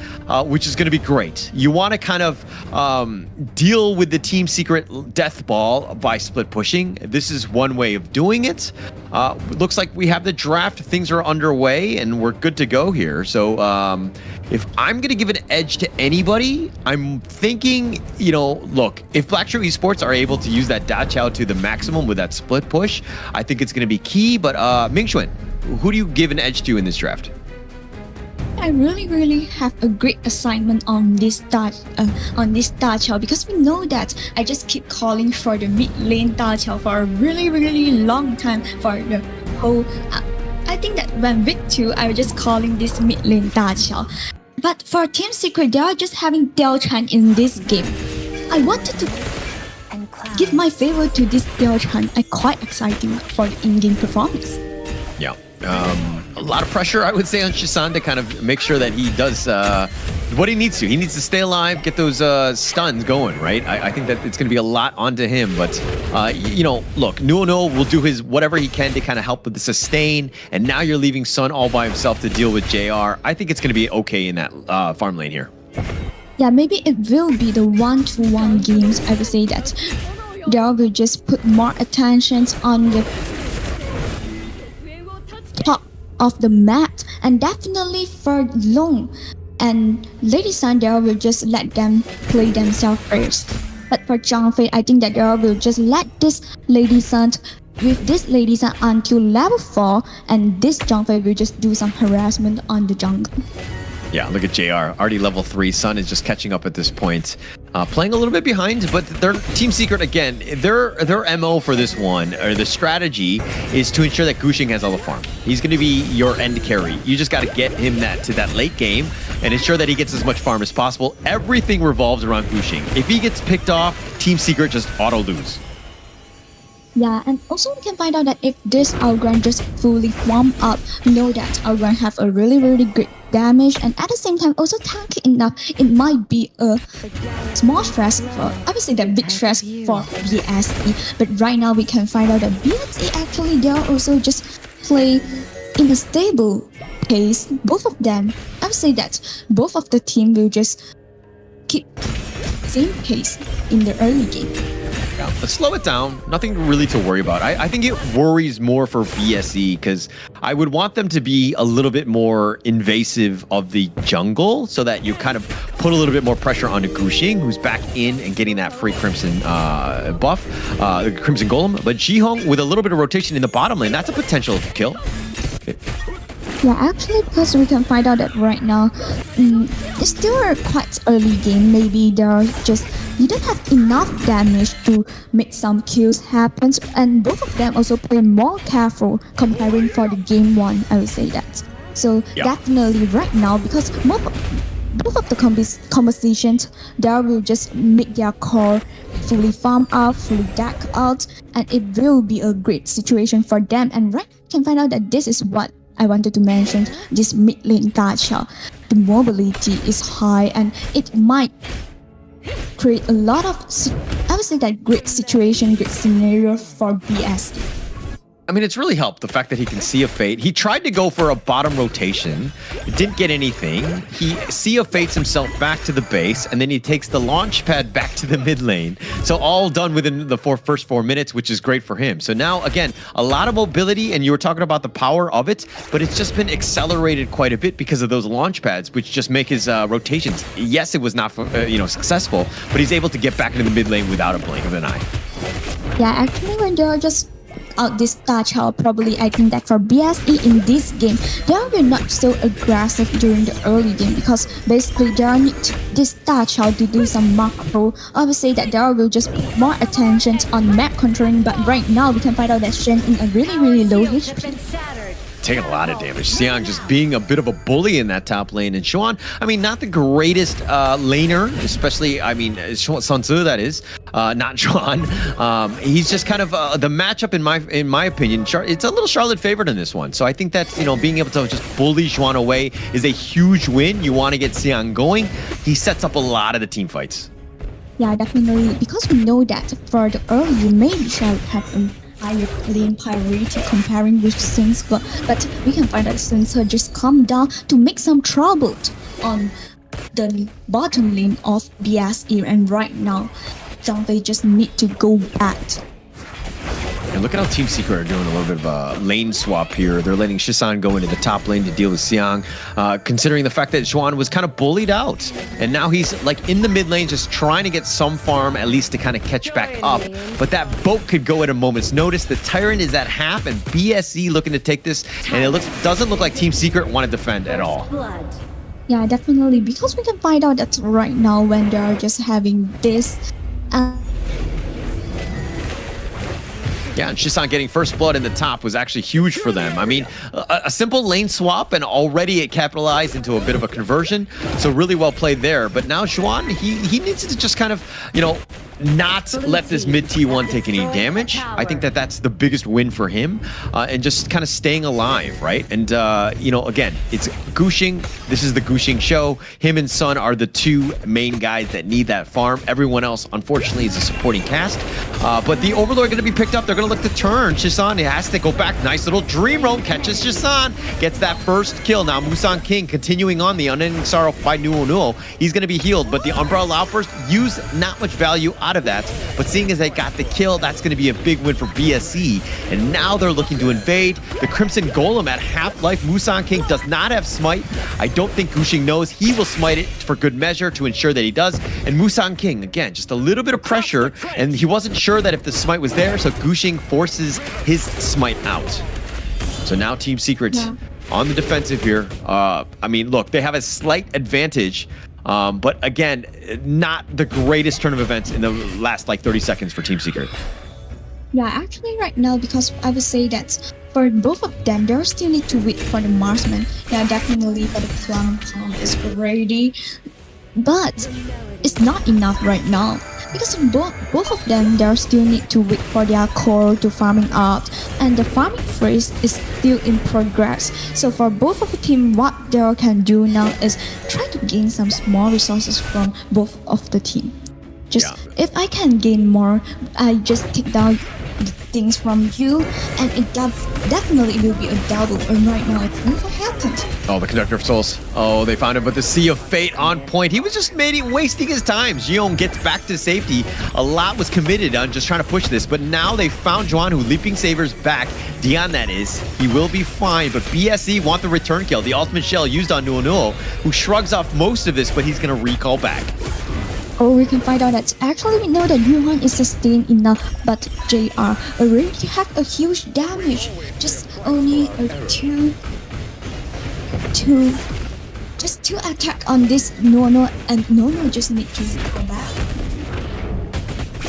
which is going to be great. You want to kind of deal with the Team Secret death ball by split pushing. This is one way of doing it. Looks like we have the draft. Things are underway and we're good to go here. So if I'm going to give an edge to anybody, I'm thinking, look, if Black Shrew Esports are able to use that Da Qiao to the maximum with that split push, I think it's going to be key. But Ming Xuan, who do you give an edge to in this draft? I really have a great assignment on this Da Qiao, because we know that I just keep calling for the mid lane Da Qiao for a really long time for the whole. I think that when week 2, I was just calling this mid lane Da Qiao. But for Team Secret, they are just having Diao Chan in this game. I wanted to give my favor to this Diao Chan. I'm quite excited for the in-game performance. Yeah. A lot of pressure, I would say, on Shisan to kind of make sure that he does what he needs to. He needs to stay alive, get those stuns going, right? I think that it's going to be a lot onto him. But, look, Nuono will do his whatever he can to kind of help with the sustain. And now you're leaving Sun all by himself to deal with JR. I think it's going to be okay in that farm lane here. Yeah, maybe it will be the 1-to-1 games. I would say that they will just put more attention on the top of the map, and definitely for Long, and Lady Sun, they will just let them play themselves first. But for Zhang Fei, I think that they will just let this Lady Sun with this Lady Sun until level 4, and this Zhang Fei will just do some harassment on the jungle. Yeah, look at JR. Already level 3. Sun is just catching up at this point. Playing a little bit behind, but their Team Secret, again, their MO for this one, or the strategy, is to ensure that Gushing has all the farm. He's going to be your end carry. You just got to get him to that late game and ensure that he gets as much farm as possible. Everything revolves around Gushing. If he gets picked off, Team Secret just auto-lose. Yeah, and also we can find out that if this Outground just fully warm up, know that Outground have a really great damage, and at the same time also tanky enough. It might be a small stress for, I would say that big stress for BSE, but right now we can find out that BSE actually they are also just play in a stable pace. Both of them, I would say that both of the team will just keep same pace in the early game. Yeah, let's slow it down. Nothing really to worry about. I think it worries more for BSE because I would want them to be a little bit more invasive of the jungle so that you kind of put a little bit more pressure onto Gushing, who's back in and getting that free Crimson buff, Crimson Golem. But Jihong, with a little bit of rotation in the bottom lane, that's a potential kill. Yeah, actually, because we can find out that right now, it's still a quite early game. Maybe they're just didn't have enough damage to make some kills happen, and both of them also play more careful comparing for the game 1. I would say that. So definitely right now, because both of the compositions, they will just make their core fully farm out, fully deck out, and it will be a great situation for them. And right now, you can find out that this is what I wanted to mention, this mid lane gacha. The mobility is high and it might create a lot of, I would say that great situation, great scenario for BSE. I mean, it's really helped the fact that he can see a fate. He tried to go for a bottom rotation, didn't get anything. He see a fates himself back to the base, and then he takes the launch pad back to the mid lane. So all done within the first 4 minutes, which is great for him. So now, again, a lot of mobility, and you were talking about the power of it, but it's just been accelerated quite a bit because of those launch pads, which just make his rotations. Yes, it was not successful, but he's able to get back into the mid lane without a blink of an eye. Yeah, actually, when they're just out this gacha, probably I think that for BSE in this game, they are not so aggressive during the early game because basically they need this gacha to do some macro. I would say that there will just be more attention on map controlling, but right now we can find out that Shen in a really low HP. Taking a lot of damage. Xiang just being a bit of a bully in that top lane. And Xuan, I mean, not the greatest laner, especially, I mean, Sun Tzu, that is, not Xuan. He's just kind of the matchup, in my opinion, it's a little Charlotte favored in this one. So I think that, being able to just bully Xuan away is a huge win. You want to get Xiang going. He sets up a lot of the team fights. Yeah, definitely. Because we know that for the early, maybe Charlotte have a higher lane priority comparing with Sings, but we can find that Sings just come down to make some trouble on the bottom lane of BSE, and right now Zhang Fei just need to go back. And look at how Team Secret are doing a little bit of a lane swap here. They're letting Shisan go into the top lane to deal with Xiang, considering the fact that Xuan was kind of bullied out. And now he's like in the mid lane just trying to get some farm at least to kind of catch back up. But that boat could go at a moment's notice. The Tyrant is at half and BSE looking to take this. And it doesn't look like Team Secret want to defend at all. Yeah, definitely. Because we can find out that right now when they're just having this... Yeah, and Shisan getting first blood in the top was actually huge for them. I mean, a simple lane swap, and already it capitalized into a bit of a conversion. So really well played there. But now Xuan, he needs to just kind of, not let this mid T1 take any damage. I think that that's the biggest win for him, and just kind of staying alive, right? And, again, it's Gushing. This is the Gushing show. Him and Sun are the two main guys that need that farm. Everyone else, unfortunately, is a supporting cast. But the Overlord are going to be picked up. They're going to look to turn. Shisan has to go back. Nice little dream roam. Catches Shisan. Gets that first kill. Now Musan King continuing on the Unending Sorrow by Nuo. He's going to be healed, but the Umbrella Outburst used not much value out of that. But seeing as they got the kill, that's going to be a big win for BSE. And now they're looking to invade. The Crimson Golem at half-life. Musang King does not have smite. I don't think Gushing knows. He will smite it for good measure to ensure that he does. And Musang King, again, just a little bit of pressure. And he wasn't sure that if the smite was there, so Gushing forces his smite out. So now Team Secret on the defensive here. I mean, look, they have a slight advantage. But again, not the greatest turn of events in the last like 30 seconds for Team Secret. Yeah, actually right now, because I would say that for both of them, they still need to wait for the marksman. Yeah, definitely for the clown is ready. But it's not enough right now. Because both of them, they still need to wait for their core to farming out. And the farming phase is still in progress. So for both of the team, what they can do now is try to gain some small resources from both of the team. If I can gain more, I just take down the things from you, and it definitely will be a double. And right now, it never happened. Oh, the Conductor of Souls. Oh, they found him, but the Sea of Fate on point. He was just wasting his time. Jiong gets back to safety. A lot was committed on just trying to push this, but now they found Juan, who Leaping Saber's back. Dion, that is. He will be fine, but BSE want the return kill. The ultimate shell used on Nuo, who shrugs off most of this, but he's going to recall back. Oh, we can find out that actually we know that Yuhan is sustained enough, but JR already had a huge damage. Just only two attack on this Nono, and Nono just need to go back.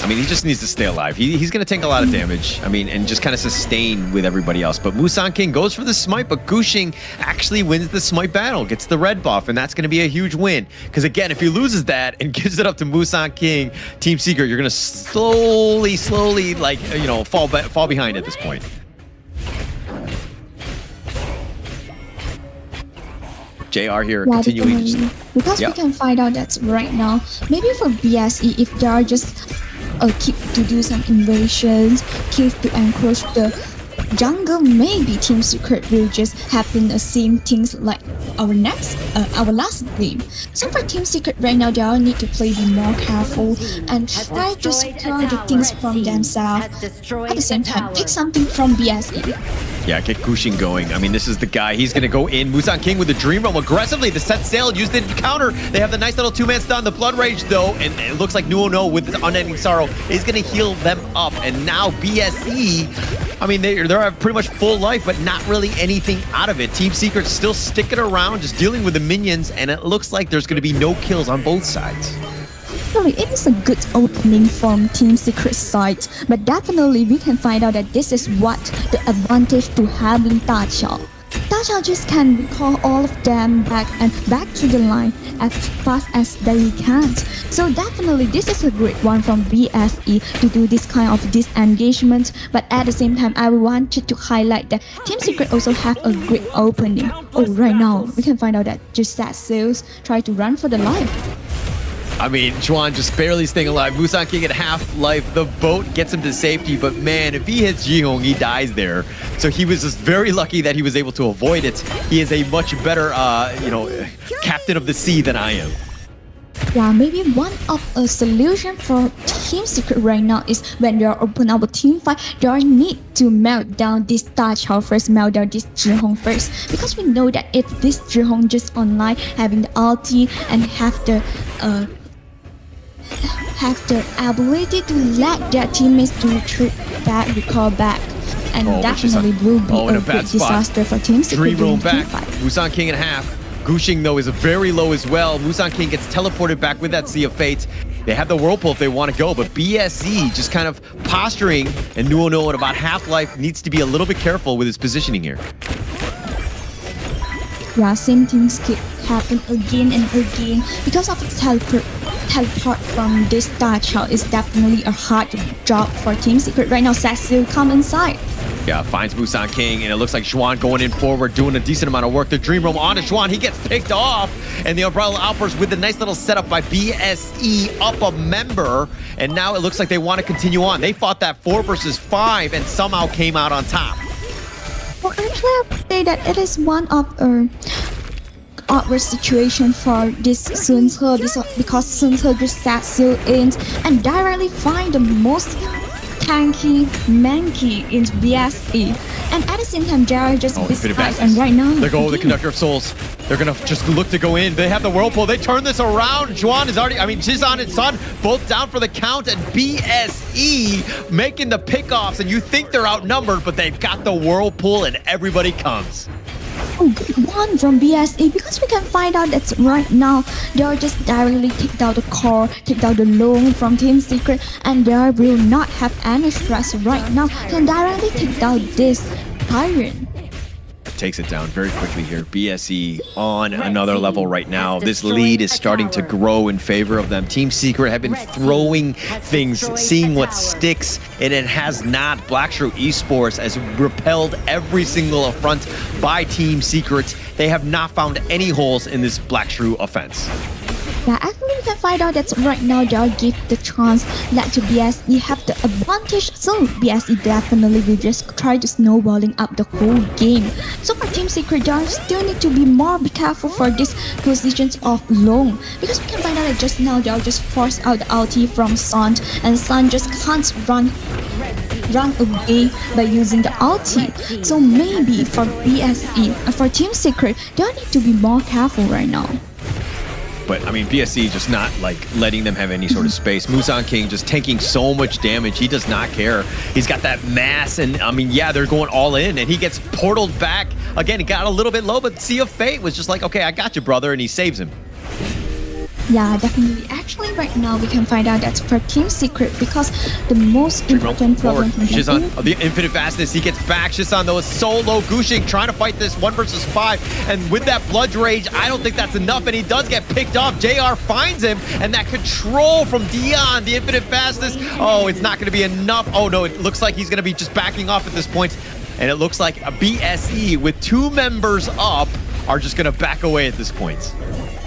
I mean, he just needs to stay alive. He's going to take a lot of damage. I mean, and just kind of sustain with everybody else. But Musang King goes for the smite, but Gushing actually wins the smite battle, gets the red buff, and that's going to be a huge win. Because again, if he loses that and gives it up to Musang King, Team Secret, you're going to slowly, like, you know, fall behind at this point. JR here continuing. Because we can find out that right now, maybe for BSE, if they are just keep to do some invasions, keep to encroach the jungle, maybe Team Secret will just happen the same things like our last game. So for Team Secret right now, they all need to be more careful and try to secure the things from themselves. At the same time, take something from BSE. Yeah, get Gushing going. I mean, this is the guy. He's going to go in. Musang King with the Dream Realm aggressively. The set sail used it in counter. They have the nice little two-man stun. The Blood Rage, though, and it looks like Nuo with the Unending Sorrow is going to heal them up. And now BSE, I mean, they're pretty much full life, but not really anything out of it. Team Secret's still sticking around, just dealing with the minions, and it looks like there's going to be no kills on both sides. Actually, it is a good opening from Team Secret's side, but definitely we can find out that this is what the advantage to having Da Qiao. Da Qiao just can recall all of them back to the line as fast as they can. So definitely this is a great one from BSE to do this kind of disengagement, but at the same time I wanted to highlight that Team Secret also have a great opening. Oh, right now we can find out that just that sales try to run for the life. I mean, Juan just barely staying alive. Musang King at half-life. The boat gets him to safety, but man, if he hits Jihong, he dies there. So he was just very lucky that he was able to avoid it. He is a much better, captain of the sea than I am. Yeah, maybe one of a solution for Team Secret right now is when they are open up a team fight, they need to melt down this Da Qiao first, melt down this Zhihong first. Because we know that if this Zhihong just online, having the ulti and have the ability to let their teammates to retreat back, recall back, and definitely will be a big disaster for Team Secret. 3 roll back. Musang King at half. Gushing, though, is very low as well. Musang King gets teleported back with that Sea of Fate. They have the Whirlpool if they want to go, but BSE just kind of posturing, and Nuo at about half-life needs to be a little bit careful with his positioning here. Yeah, same things keep happen again and again because of the teleport from this Da Qiao is definitely a hard job for Team Secret right now. Cecil come inside. Yeah, finds Musang King, and it looks like Xuan going in forward, doing a decent amount of work. The Dream Realm on to Xuan. He gets picked off, and the Umbrella Outburst with the nice little setup by BSE up a member, and now it looks like they want to continue on. They fought that 4 versus 5 and somehow came out on top. Well, actually, I would say that it is one of awkward situation for this Sun He because Sun He just sat still in and directly find the most tanky manky in BSE. And at the same time, JR just besides, and right now There go the Conductor of Souls. They're gonna just look to go in. They have the Whirlpool. They turn this around. Juan is already, Shizan and Sun both down for the count, and BSE making the pickoffs, and you think they're outnumbered, but they've got the Whirlpool and everybody comes. Oh, good one from BSE, because we can find out that right now they are just directly kicked out the core, kicked out the loan from Team Secret, and they will not have any stress right now. Can directly kick out this Tyrant. Takes it down very quickly here. BSE on another level right now. This lead is starting to grow in favor of them. Team Secret have been throwing things, seeing what sticks, and it has not. Black Shrew Esports has repelled every single affront by Team Secret. They have not found any holes in this Black Shrew offense. Yeah, actually we can find out that right now they will give the chance that to BSE have the advantage, so BSE definitely will just try to snowballing up the whole game. So for Team Secret, they still need to be more careful for these positions of long, because we can find out that just now they'll just force out the ulti from Sun, and Sun just can't run away by using the ulti. So maybe for BSE and for Team Secret, they'll need to be more careful right now. But I mean, BSE just not like letting them have any sort of space. Musan King just taking so much damage. He does not care. He's got that mass, and I mean, yeah, they're going all in, and he gets portaled back. Again, he got a little bit low, but Sea of Fate was just like, okay, I got you, brother, and he saves him. Yeah, definitely. Actually, right now we can find out that's for Team Secret, because the most important problem from Shizan, the infinite fastness, he gets back. Shizan though is solo. Gushing trying to fight this 1 versus 5, and with that Blood Rage, I don't think that's enough, and he does get picked off. JR finds him, and that control from Dion, the infinite fastness. Oh, it's not going to be enough. Oh no, it looks like he's going to be just backing off at this point, and it looks like a BSE with 2 members up are just going to back away at this point.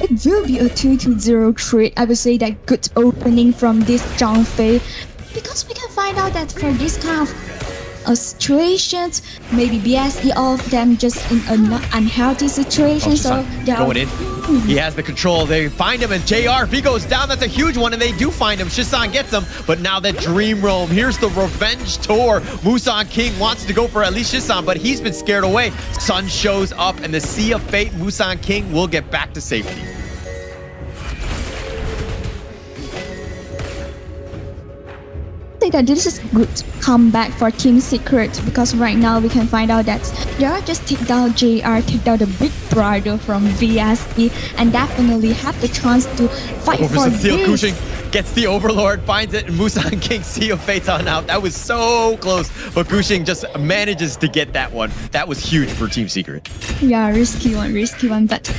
It will be a 2-0 trade. I would say that good opening from this Zhang Fei, because we can find out that for this kind of situations, maybe BSE all of them just in an unhealthy situation. So they're going in. He has the control. They find him, and JR, if he goes down, that's a huge one, and they do find him. Shisan gets him, but now that Dream Roam, here's the revenge tour. Musan King wants to go for at least Shisan, but he's been scared away. Sun shows up, and the Sea of Fate, Musan King will get back to safety. I think that this is good comeback for Team Secret, because right now we can find out that they are just take down JR, take down the big brother from VSE, and definitely have the chance to fight for this. Gushing gets the Overlord, finds it, and Musan King Sea of Fate's on out. That was so close, but Gushing just manages to get that one. That was huge for Team Secret. Yeah, risky one, but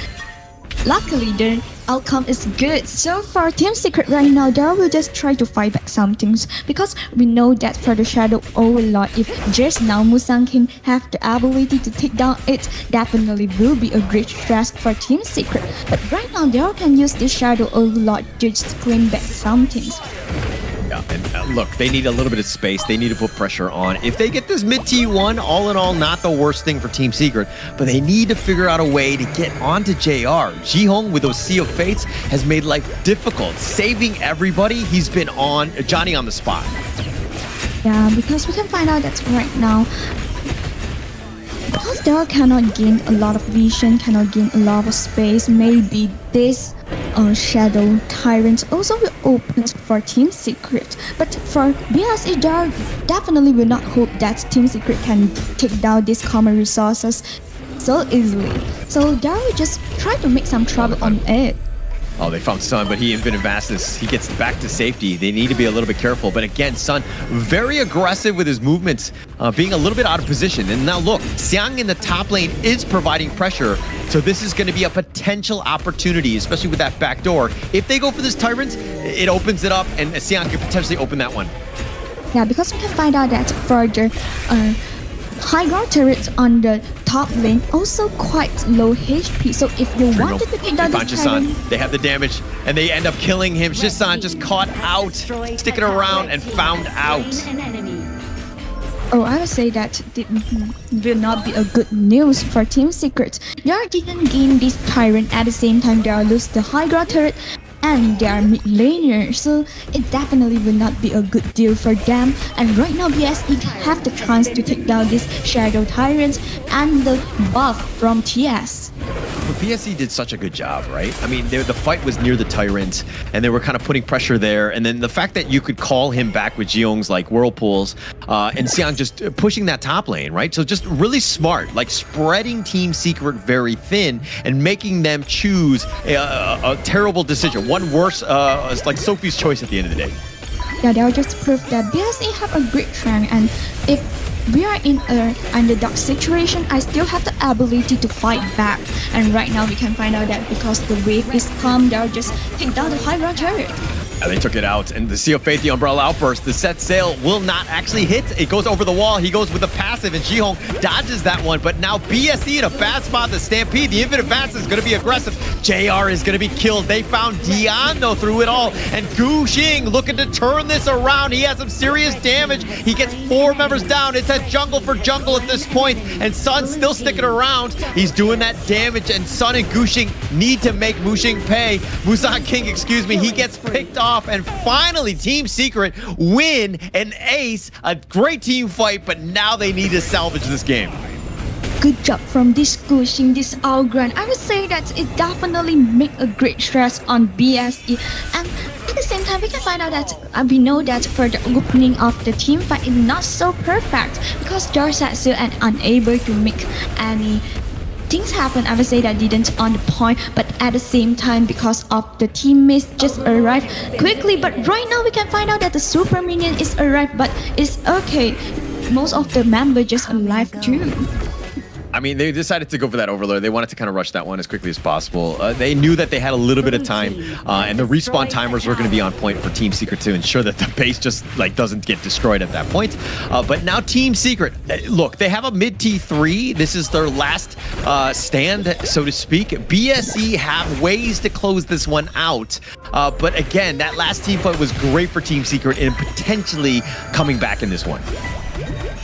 luckily the outcome is good. So for Team Secret right now, they will just try to fight back some things, because we know that for the Shadow Overlord, if just now Musan King have the ability to take down it, definitely will be a great stress for Team Secret. But right now they all can use this Shadow Overlord to just claim back some things. Yeah, and look, they need a little bit of space. They need to put pressure on. If they get this mid T1, all in all, not the worst thing for Team Secret, but they need to figure out a way to get onto JR. Jihong with those Sea of Fates has made life difficult. Saving everybody, he's been on Johnny on the spot. Yeah, because we can find out that right now, because they cannot gain a lot of vision, cannot gain a lot of space, maybe this Shadow Tyrant also will open for Team Secret. But for BSE, they definitely will not hope that Team Secret can take down these common resources so easily. So they will just try to make some trouble on it. Oh, they found Sun, but he infinite vastness. He gets back to safety. They need to be a little bit careful. But again, Sun, very aggressive with his movements, being a little bit out of position. And now look, Xiang in the top lane is providing pressure. So this is going to be a potential opportunity, especially with that back door. If they go for this Tyrant, it opens it up, and Xiang could potentially open that one. Yeah, because we can find out that for the high ground turrets on the top lane also quite low HP. So if you wanted to take down this Shisan, they have the damage, and they end up killing him. Shisan just caught out, sticking around, and found out. Oh, I would say that it will not be a good news for Team Secret. They didn't gain this Tyrant at the same time they are lose the high ground turret and they are mid laner, so it definitely will not be a good deal for them. And right now BSE have the chance to take down this Shadow Tyrants and the buff from TS. But BSE did such a good job, right? I mean, the fight was near the Tyrant, and they were kind of putting pressure there. And then the fact that you could call him back with Jeong's like whirlpools, and Xiang just pushing that top lane, right? So just really smart, like spreading Team Secret very thin and making them choose a terrible decision. One worse, like Sophie's choice at the end of the day. Yeah, they'll just prove that BSE have a great strength, and if we are in an underdog situation, I still have the ability to fight back. And right now we can find out that because the wave is calm, they'll just take down the high ground turret. And they took it out, and the Sea of Fate, the Umbrella Outburst, the set sail will not actually hit. It goes over the wall. He goes with the passive, and Jihong dodges that one. But now BSE in a bad spot. The Stampede, the Infinite Advance is going to be aggressive. JR is going to be killed. They found Dion, though, through it all. And Gu Xing looking to turn this around. He has some serious damage. He gets 4 members down. It's a jungle for jungle at this point. And Sun's still sticking around. He's doing that damage, and Sun and Gu Xing need to make Muxing pay. Musan King, excuse me, he gets picked off. And finally, Team Secret win an ace. A great team fight, but now they need to salvage this game. Good job from this Gu Xing, this Outground. I would say that it definitely make a great stress on BSE. And at the same time, we can find out that we know that for the opening of the team fight is not so perfect because Jorsat still and unable to make any things happen. I would say that didn't on the point, but at the same time because of the teammates just arrived quickly. But right now we can find out that the super minion is arrived, but it's okay. Most of the members just alive too. I mean, they decided to go for that Overlord. They wanted to kind of rush that one as quickly as possible. They knew that they had a little bit of time, and the respawn timers were going to be on point for Team Secret to ensure that the base just like doesn't get destroyed at that point. But now Team Secret, look, they have a mid T3. This is their last stand, so to speak. BSE have ways to close this one out. But again, that last team fight was great for Team Secret in potentially coming back in this one.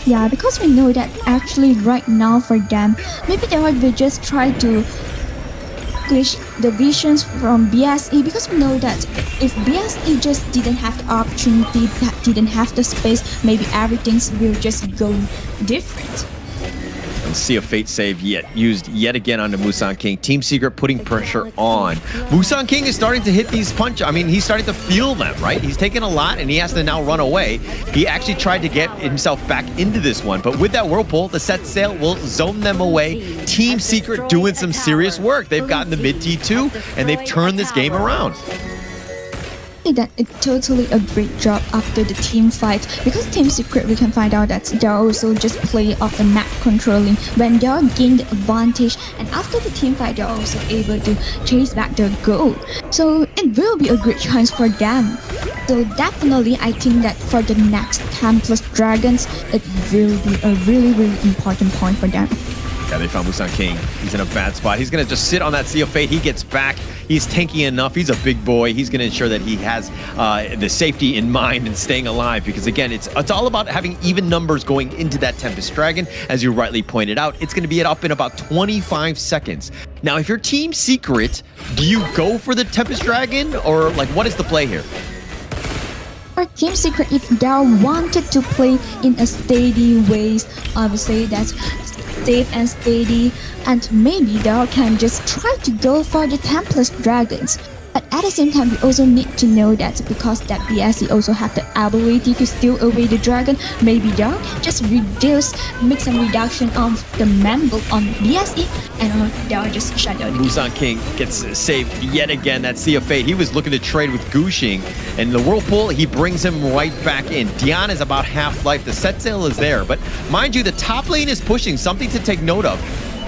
Yeah, because we know that actually right now for them, maybe they will just try to push the visions from BSE, because we know that if BSE just didn't have the opportunity, didn't have the space, maybe everything will just go different. And Sea of Fate save used yet again onto Musan King. Team Secret putting pressure on. Musan King is starting to hit these punches. I mean, he's starting to feel them, right? He's taken a lot, and he has to now run away. He actually tried to get himself back into this one, but with that Whirlpool, the set sail will zone them away. Team Secret doing some serious work. They've gotten the mid T2, and they've turned this game around. That it's totally a great job after the team fight, because Team Secret we can find out that they're also just play off the map controlling when they're gain the advantage, and after the team fight they're also able to chase back their goal, so it will be a great chance for them. So definitely I think that for the next Tempest Dragons it will be a really important point for them. Yeah, they found Musan King. He's in a bad spot. He's going to just sit on that Sea of Fate. He gets back. He's tanky enough. He's a big boy. He's going to ensure that he has the safety in mind and staying alive, because, again, it's all about having even numbers going into that Tempest Dragon. As you rightly pointed out, it's going to be up in about 25 seconds. Now, if you're Team Secret, do you go for the Tempest Dragon, or, like, what is the play here? For Team Secret, if they wanted to play in a steady ways, I would say that safe and steady, and maybe they can just try to go for the Tempest Dragons. But at the same time, we also need to know that because that BSE also have the ability to steal away the dragon, maybe they can just make some reduction of the member on BSE, and they'll just shut down the game. Musan King gets saved yet again. That Sea of Fate. He was looking to trade with Gu Xing, and the Whirlpool, he brings him right back in. Dion is about half life. The set sail is there, but mind you, the top lane is pushing. Something to take note of.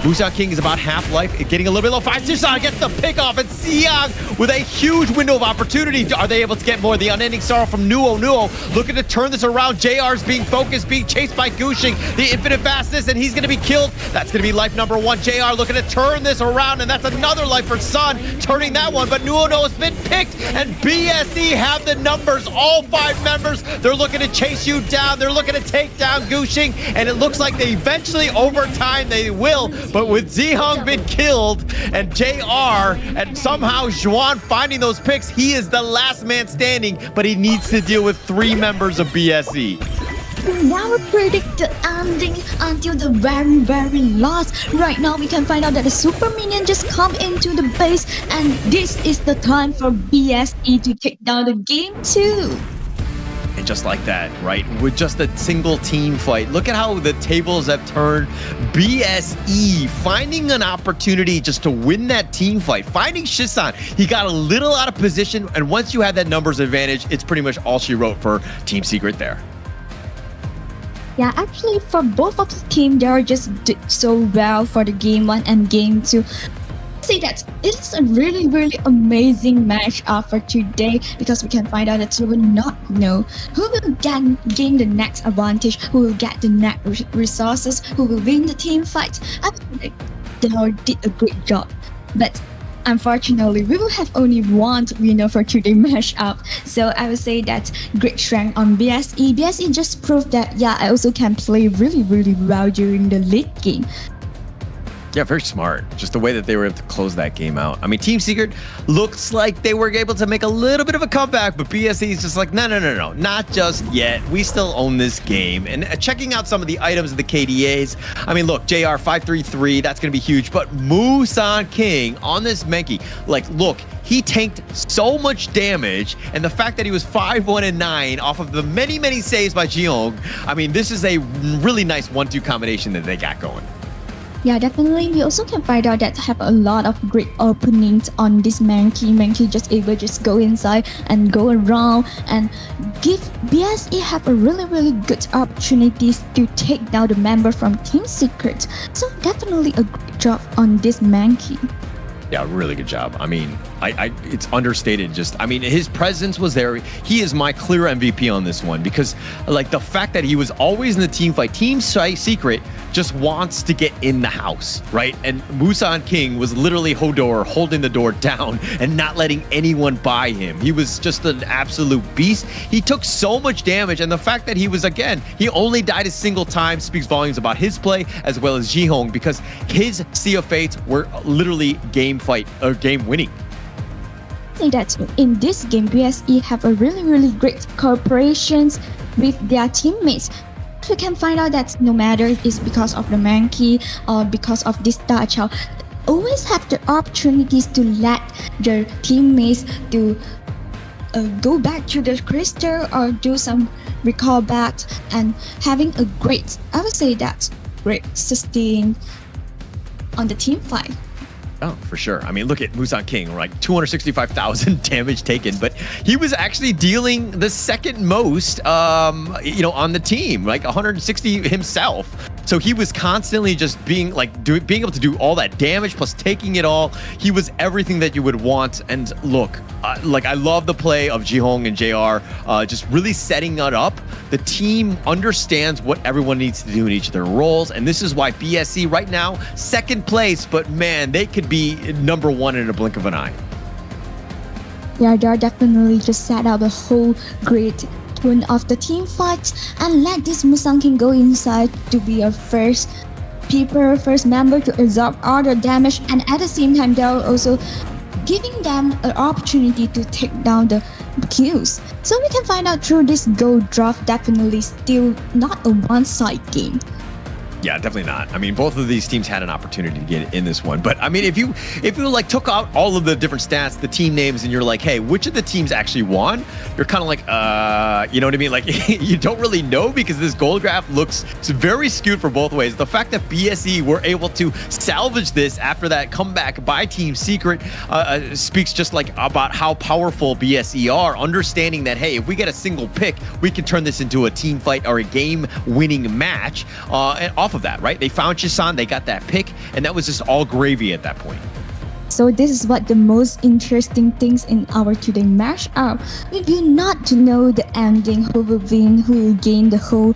Busan King is about half life, getting a little bit low. Susan gets the pick off, and Siang with a huge window of opportunity. Are they able to get more? The unending sorrow from Nuo looking to turn this around. JR's being focused, being chased by Gushing, the infinite fastness, and he's going to be killed. That's going to be life number 1. JR looking to turn this around, and that's another life for Sun, turning that one. But Nuo has been picked, and BSE have the numbers. All 5 members, they're looking to chase you down. They're looking to take down Gushing, and it looks like they eventually, over time, they will. But with Zihong been killed, and JR, and somehow Juan finding those picks, he is the last man standing, but he needs to deal with 3 members of BSE. We never predict the ending until the very, very last. Right now, we can find out that the super minion just come into the base, and this is the time for BSE to take down the game too. And just like that, right, with just a single team fight, look at how the tables have turned. BSE finding an opportunity just to win that team fight, finding Shisan. He got a little out of position, and once you have that numbers advantage, it's pretty much all she wrote for Team Secret there. Yeah, actually, for both of the team, they are just did so well for the game 1 and game 2. Say that it is a really, really amazing match for today, because we can find out that we will not know who will gain the next advantage, who will get the next resources, who will win the team fight. I think they all did a great job, but unfortunately, we will have only one winner for today's matchup. So I would say that great strength on BSE. BSE just proved that, yeah, I also can play really, really well during the late game. Yeah, very smart. Just the way that they were able to close that game out. I mean, Team Secret looks like they were able to make a little bit of a comeback, but BSE is just like, no, not just yet. We still own this game. And checking out some of the items of the KDAs, I mean, look, JR 533, that's going to be huge. But Musan King on this Menki, like, look, he tanked so much damage, and the fact that he was 5-1 and 9 off of the many, many saves by Jiyoung, I mean, this is a really nice 1-2 combination that they got going. Yeah, definitely. We also can find out that have a lot of great openings on this Mankey. Mankey just able to just go inside and go around and give BSE have a really, really good opportunities to take down the member from Team Secret. So definitely a great job on this Mankey. Yeah, really good job. I mean, it's understated. Just, I mean, his presence was there. He is my clear MVP on this one, because like the fact that he was always in the team fight. Team Secret just wants to get in the house, right? And Musan King was literally Hodor holding the door down and not letting anyone by him. He was just an absolute beast. He took so much damage, and the fact that he was, again, he only died a single time speaks volumes about his play as well as Jihong, because his Sea of Fates were literally game winning. Say that in this game, BSE have a really, really great cooperations with their teammates. We can find out that no matter it's because of the Mankey or because of this Star Child, always have the opportunities to let their teammates to go back to the crystal or do some recall back, and having a great, I would say that great sustain on the team fight. Oh, for sure. I mean, look at Musan King, like 265,000 damage taken, but he was actually dealing the second most, on the team, like 160 himself. So he was constantly just being able to do all that damage plus taking it all. He was everything that you would want. And look, I love the play of Jihong and JR, just really setting it up. The team understands what everyone needs to do in each of their roles, and this is why BSE right now second place, but man, they could be number 1 in a blink of an eye. Yeah, they're definitely just set out the whole great tune of the team fight and let this Musan King go inside to be a first member to absorb all the damage, and at the same time they're also giving them an opportunity to take down the kills. So we can find out through this gold draft, definitely still not a one-side game. Yeah, definitely not. I mean, both of these teams had an opportunity to get in this one. But I mean, if you like took out all of the different stats, the team names, and you're like, hey, which of the teams actually won? You're kind of like, you know what I mean? Like, you don't really know, because this gold graph looks very skewed for both ways. The fact that BSE were able to salvage this after that comeback by Team Secret speaks just like about how powerful BSE are, understanding that, hey, if we get a single pick, we can turn this into a team fight or a game-winning match. And off off of that, right? They found Shisan, they got that pick, and that was just all gravy at that point. So this is what the most interesting things in our today match are. We will not know the ending, who will win, who will gain the whole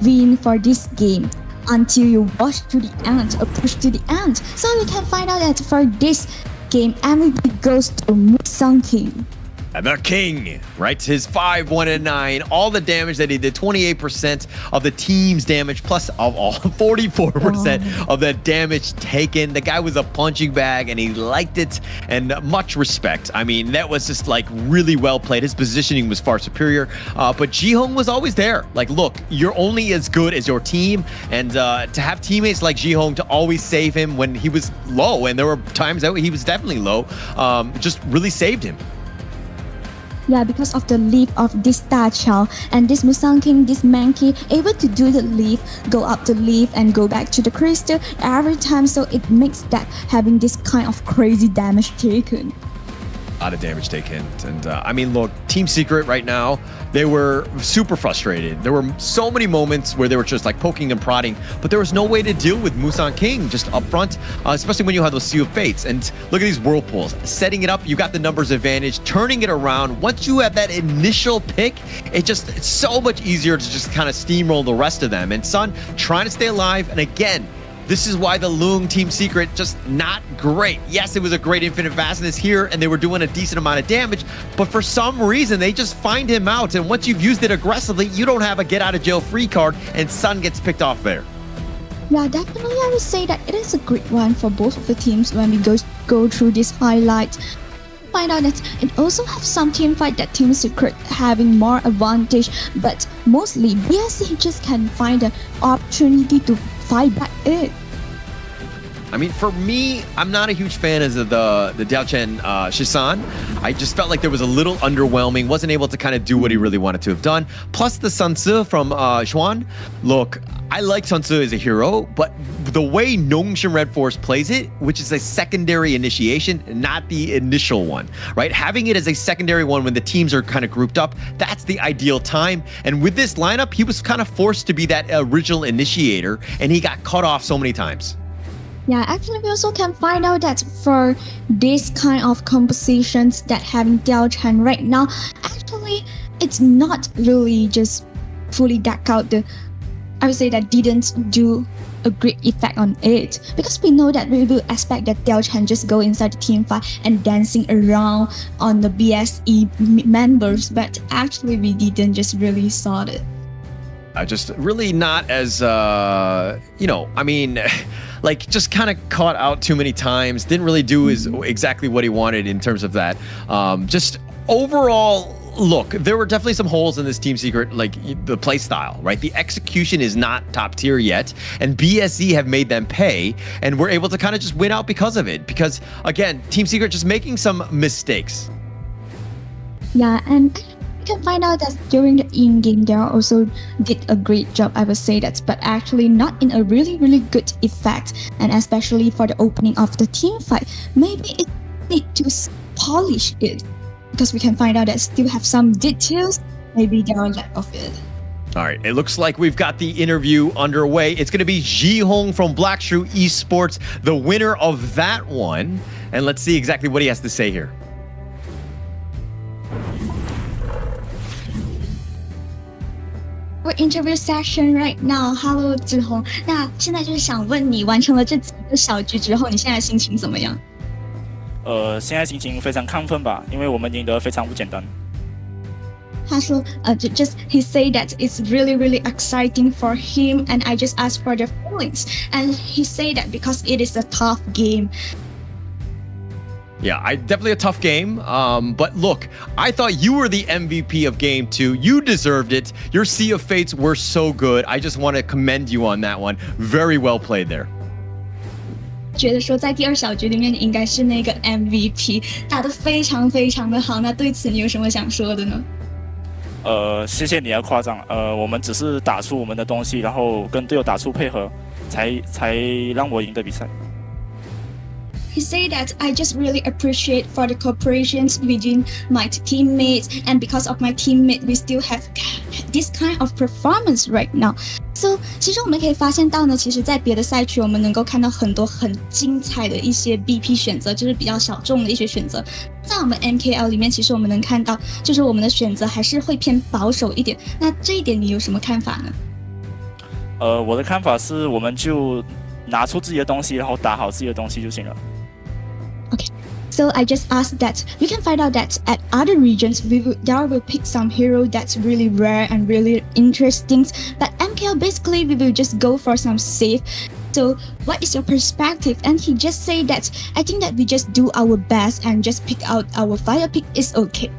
win for this game until you watch to the end or push to the end. So we can find out that for this game, MVP goes to Musang King. The King, right? His 5-1-9, all the damage that he did, 28% of the team's damage, plus of all 44% of the damage taken. The guy was a punching bag and he liked it, and much respect. I mean, that was just like really well played. His positioning was far superior, but Ji-Hong was always there. Like, look, you're only as good as your team, and to have teammates like Ji-Hong to always save him when he was low, and there were times that he was definitely low, just really saved him. Yeah, because of the leap of this Da Chao and this Musang King, this Mankey, able to do the leap, go up the leap and go back to the crystal every time, so it makes that having this kind of crazy damage taken. A lot of damage taken. And I mean, look, Team Secret right now, they were super frustrated. There were so many moments where they were just like poking and prodding, but there was no way to deal with Musang King just up front, especially when you have those Sea of Fates. And look at these whirlpools. Setting it up, you got the numbers advantage, turning it around. Once you have that initial pick, it's so much easier to just kind of steamroll the rest of them. And Sun trying to stay alive, and again, this is why the Loong Team Secret just not great. Yes, it was a great infinite vastness here, and they were doing a decent amount of damage, but for some reason, they just find him out, and once you've used it aggressively, you don't have a get-out-of-jail-free card, and Sun gets picked off there. Yeah, definitely I would say that it is a great one for both of the teams when we go through this highlight. Find out that it also have some team fight that Team Secret having more advantage, but mostly BSC just can find an opportunity to fight back it. I mean, for me, I'm not a huge fan of the Diao Chen Shisan. I just felt like there was a little underwhelming, wasn't able to kind of do what he really wanted to have done. Plus the Sun Tzu from Xuan. Look, I like Sun Tzu as a hero, but the way Nongshan Red Force plays it, which is a secondary initiation, not the initial one, right? Having it as a secondary one when the teams are kind of grouped up, that's the ideal time. And with this lineup, he was kind of forced to be that original initiator, and he got cut off so many times. Yeah, actually we also can find out that for this kind of compositions that having Diao Chen right now, actually it's not really just fully deck out the, I would say that didn't do a great effect on it, because we know that we will expect that Diao Chen just go inside the team fight and dancing around on the BSE members, but actually we didn't just really saw it. Just really not as, you know, I mean, like just kind of caught out too many times. Didn't really do exactly what he wanted in terms of that. Just overall, look, there were definitely some holes in this Team Secret, like the play style, right? The execution is not top tier yet, and BSE have made them pay, and we're able to kind of just win out because of it. Because again, Team Secret just making some mistakes. Yeah, and you can find out that during the in-game, they also did a great job, I would say that, but actually not in a really, really good effect, and especially for the opening of the team fight. Maybe it need to polish it, because we can find out that still have some details, maybe there are lack of it. All right, it looks like we've got the interview underway. It's going to be Ji-Hong from Black Shrew Esports, the winner of that one, and let's see exactly what he has to say here. We're interview session right now. Hello, Ji-Hong. 那现在就是想问你，完成了这几个小局之后，你现在心情怎么样？现在心情非常亢奋吧，因为我们赢得非常不简单。他说he said that it's really, really exciting for him, and I just asked for the feelings, and he said that because it is a tough game. Yeah, definitely a tough game. But look, I thought you were the MVP of Game 2. You deserved it. Your Sea of Fates were so good. I just want to commend you on that one. Very well played there. 觉得说在第二小局里面你应该是那个 MVP， 打得非常非常的好。那对此你有什么想说的呢？谢谢你的夸奖。我们只是打出我们的东西，然后跟队友打出配合，才让我赢得比赛。He said that I just really appreciate for the cooperations within my teammates, and because of my teammate, we still have this kind of performance right now. So 其实我们可以发现到呢，其实在别的赛区我们能够看到很多很精彩的一些 BP 选择，就是比较小众的一些选择。在我们 MKL 里面，其实我们能看到，就是我们的选择还是会偏保守一点。那这一点你有什么看法呢？我的看法是，我们就拿出自己的东西，然后打好自己的东西就行了。So I just asked that we can find out that at other regions there will pick some hero that's really rare and really interesting, but MKL basically we will just go for some safe. So what is your perspective? And he just said that I think that we just do our best and just pick out our fire pick is okay.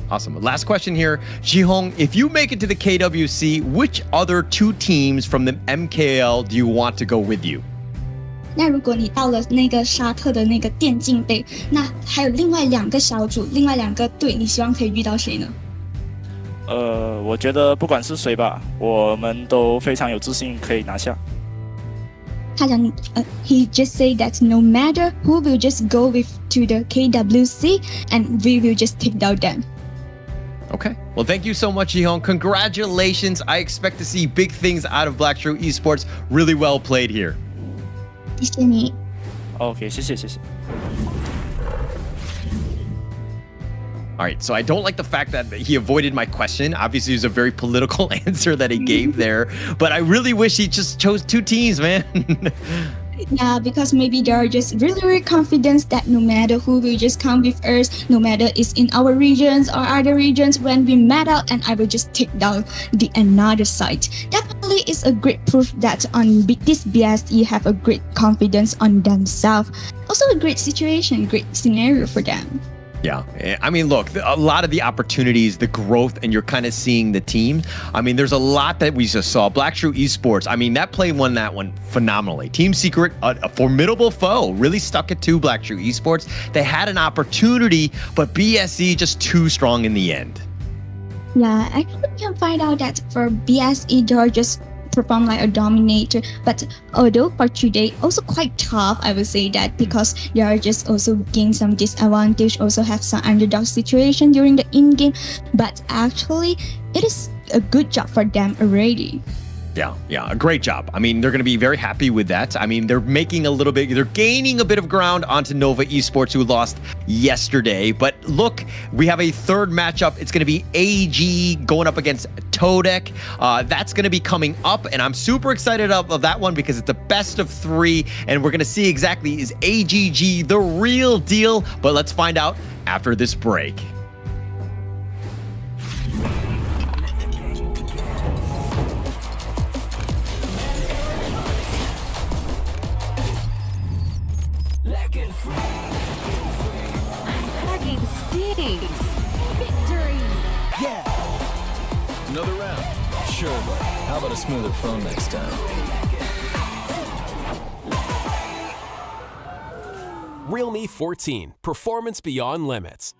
Awesome. Last question here. Jihong, if you make it to the KWC, which other 2 teams from the MKL do you want to go with you? 那如果你到了那个沙特的那个电竞杯，那还有另外2个小组，另外2个队，你希望可以遇到谁呢？我觉得不管是谁吧，我们都非常有自信可以拿下。他讲he just say that no matter who will just go with to the KWC and we will just take down them. Okay. Well, thank you so much, Jihong. Congratulations. I expect to see big things out of Black True Esports. Really well played here. 谢谢你。OK， 谢谢。All right, so I don't like the fact that he avoided my question. Obviously, it was a very political answer that he gave there, but I really wish he just chose 2 teams, man. Yeah, because maybe they are just really confident that no matter who will just come with us, no matter it's in our regions or other regions, when we met out and I will just take down the another side. Definitely is a great proof that on this BSE have a great confidence on themselves. Also a great situation, great scenario for them. Yeah. I mean, look, a lot of the opportunities, the growth, and you're kind of seeing the team. I mean, there's a lot that we just saw. Black True Esports, I mean, that play won that one phenomenally. Team Secret, a formidable foe, really stuck it to Black True Esports. They had an opportunity, but BSE just too strong in the end. Yeah, actually we can find out that for BSE, they are just perform like a dominator, but although for today also quite tough, I would say that, because they are just also gain some disadvantage, also have some underdog situation during the in-game, but actually it is a good job for them already. Yeah, a great job. I mean, they're going to be very happy with that. I mean, they're gaining a bit of ground onto Nova Esports, who lost yesterday. But look, we have a 3rd matchup. It's going to be AG going up against Todek. That's going to be coming up, and I'm super excited of that one because it's the best of 3, and we're going to see exactly, is AGG the real deal? But let's find out after this break. Victory! Yeah! Another round? Sure, but how about a smoother phone next time? Realme 14. Performance beyond limits.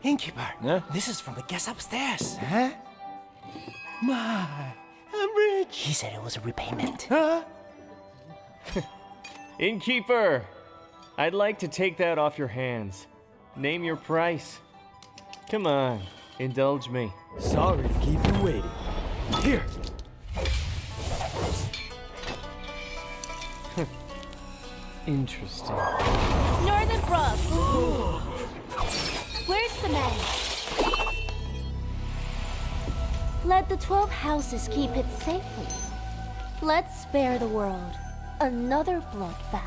Innkeeper, this is from the guest upstairs. Huh? My, I'm rich. He said it was a repayment. Huh? Innkeeper, I'd like to take that off your hands. Name your price. Come on, indulge me. Sorry to keep you waiting. Here. Interesting. Northern Brook! Where's the man? Let the 12 houses keep it safely. Let's spare the world another bloodbath.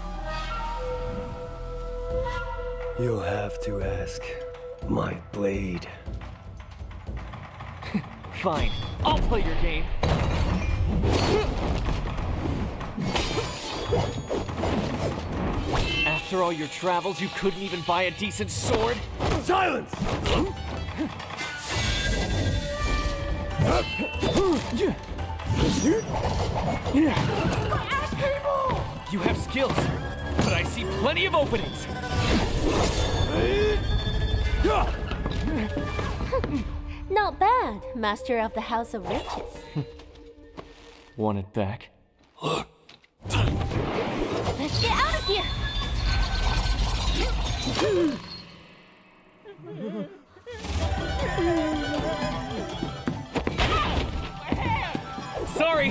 You'll have to ask my blade. Fine, I'll play your game. After all your travels, you couldn't even buy a decent sword? Silence! You have skills, but I see plenty of openings. Not bad, Master of the House of Riches. Want it back? Let's get out of here! Sorry!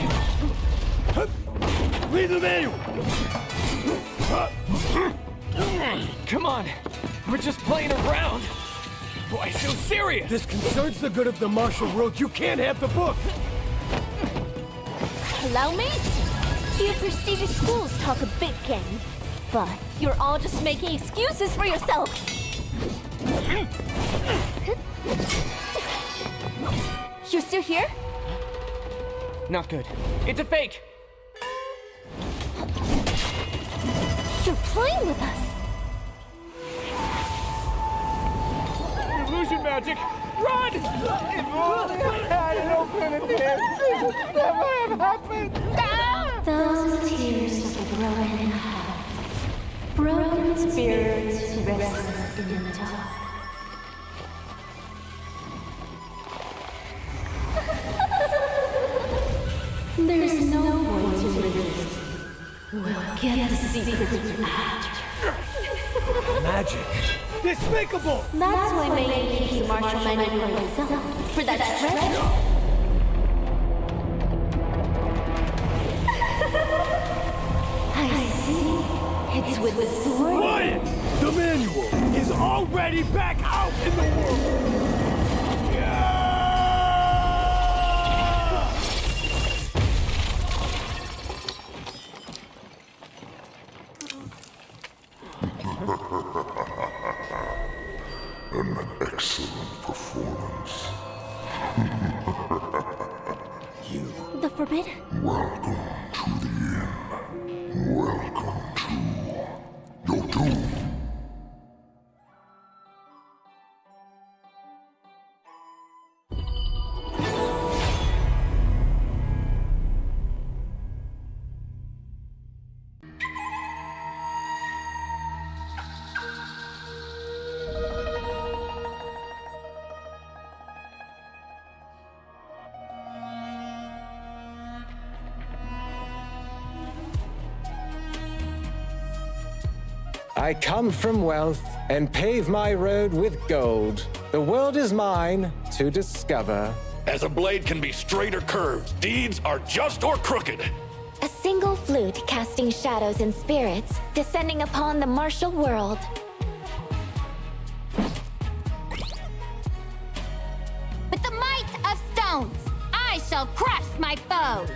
Read the manual! Come on, we're just playing around. Why so serious? This concerns the good of the martial world. You can't have the book! Hello, mate? You prestigious schools talk a big game, but you're all just making excuses for yourself. You're still here? Not good. It's a fake! You're playing with us. Illusion magic! Run! If only I had an opening here, this would never have happened! Those are tears of a broken heart. Broken spirits restless in the dark. There's no way to resist. We'll get the secret after. Magic! Despicable! That's why Megan keeps the martial manual for himself. For that treasure. I see. It's with the sword. Quiet! The manual is already back out in the world! An excellent performance. The forbidden. Welcome to the inn. Welcome to your doom. I come from wealth and pave my road with gold. The world is mine to discover. As a blade can be straight or curved, deeds are just or crooked. A single flute casting shadows and spirits, descending upon the martial world. With the might of stones, I shall crush my foes.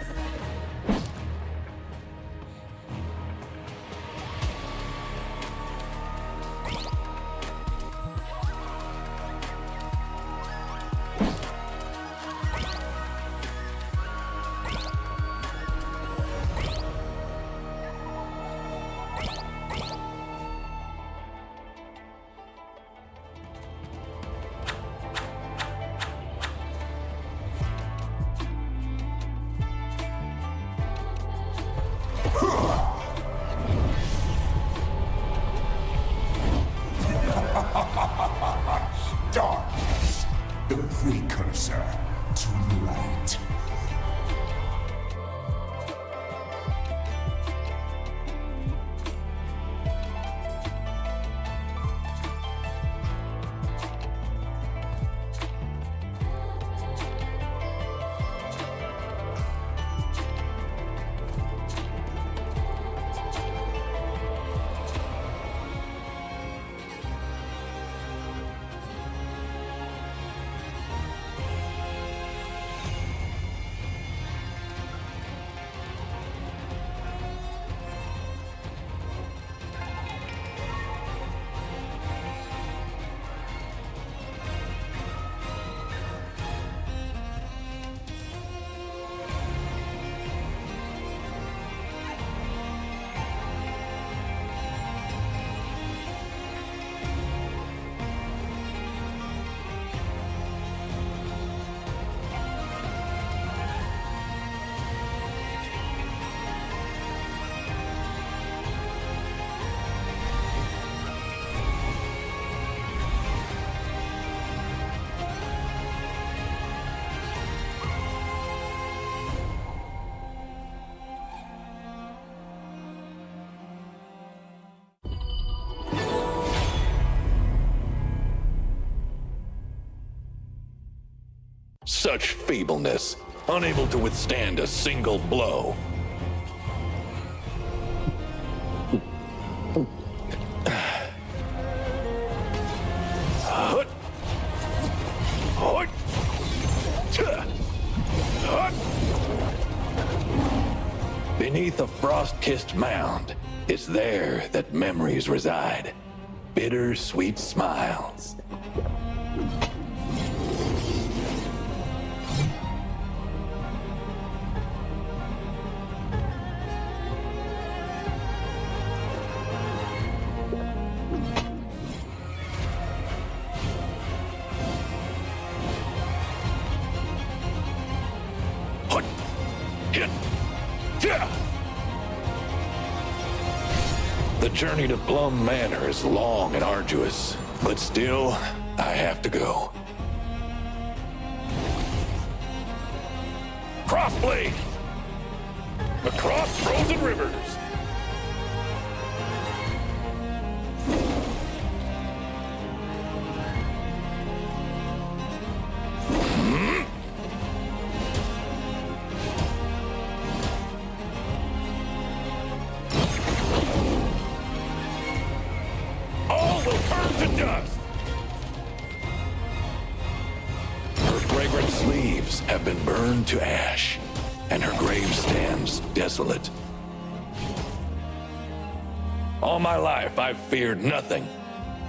Darkness, the precursor to light. Such feebleness, unable to withstand a single blow. Beneath a frost-kissed mound, it's there that memories reside. Bitter-sweet smiles. The journey to Plum Manor is long and arduous, but still, I have to go. Crossblade! Across frozen rivers! Have been burned to ash, and her grave stands desolate. All my life, I've feared nothing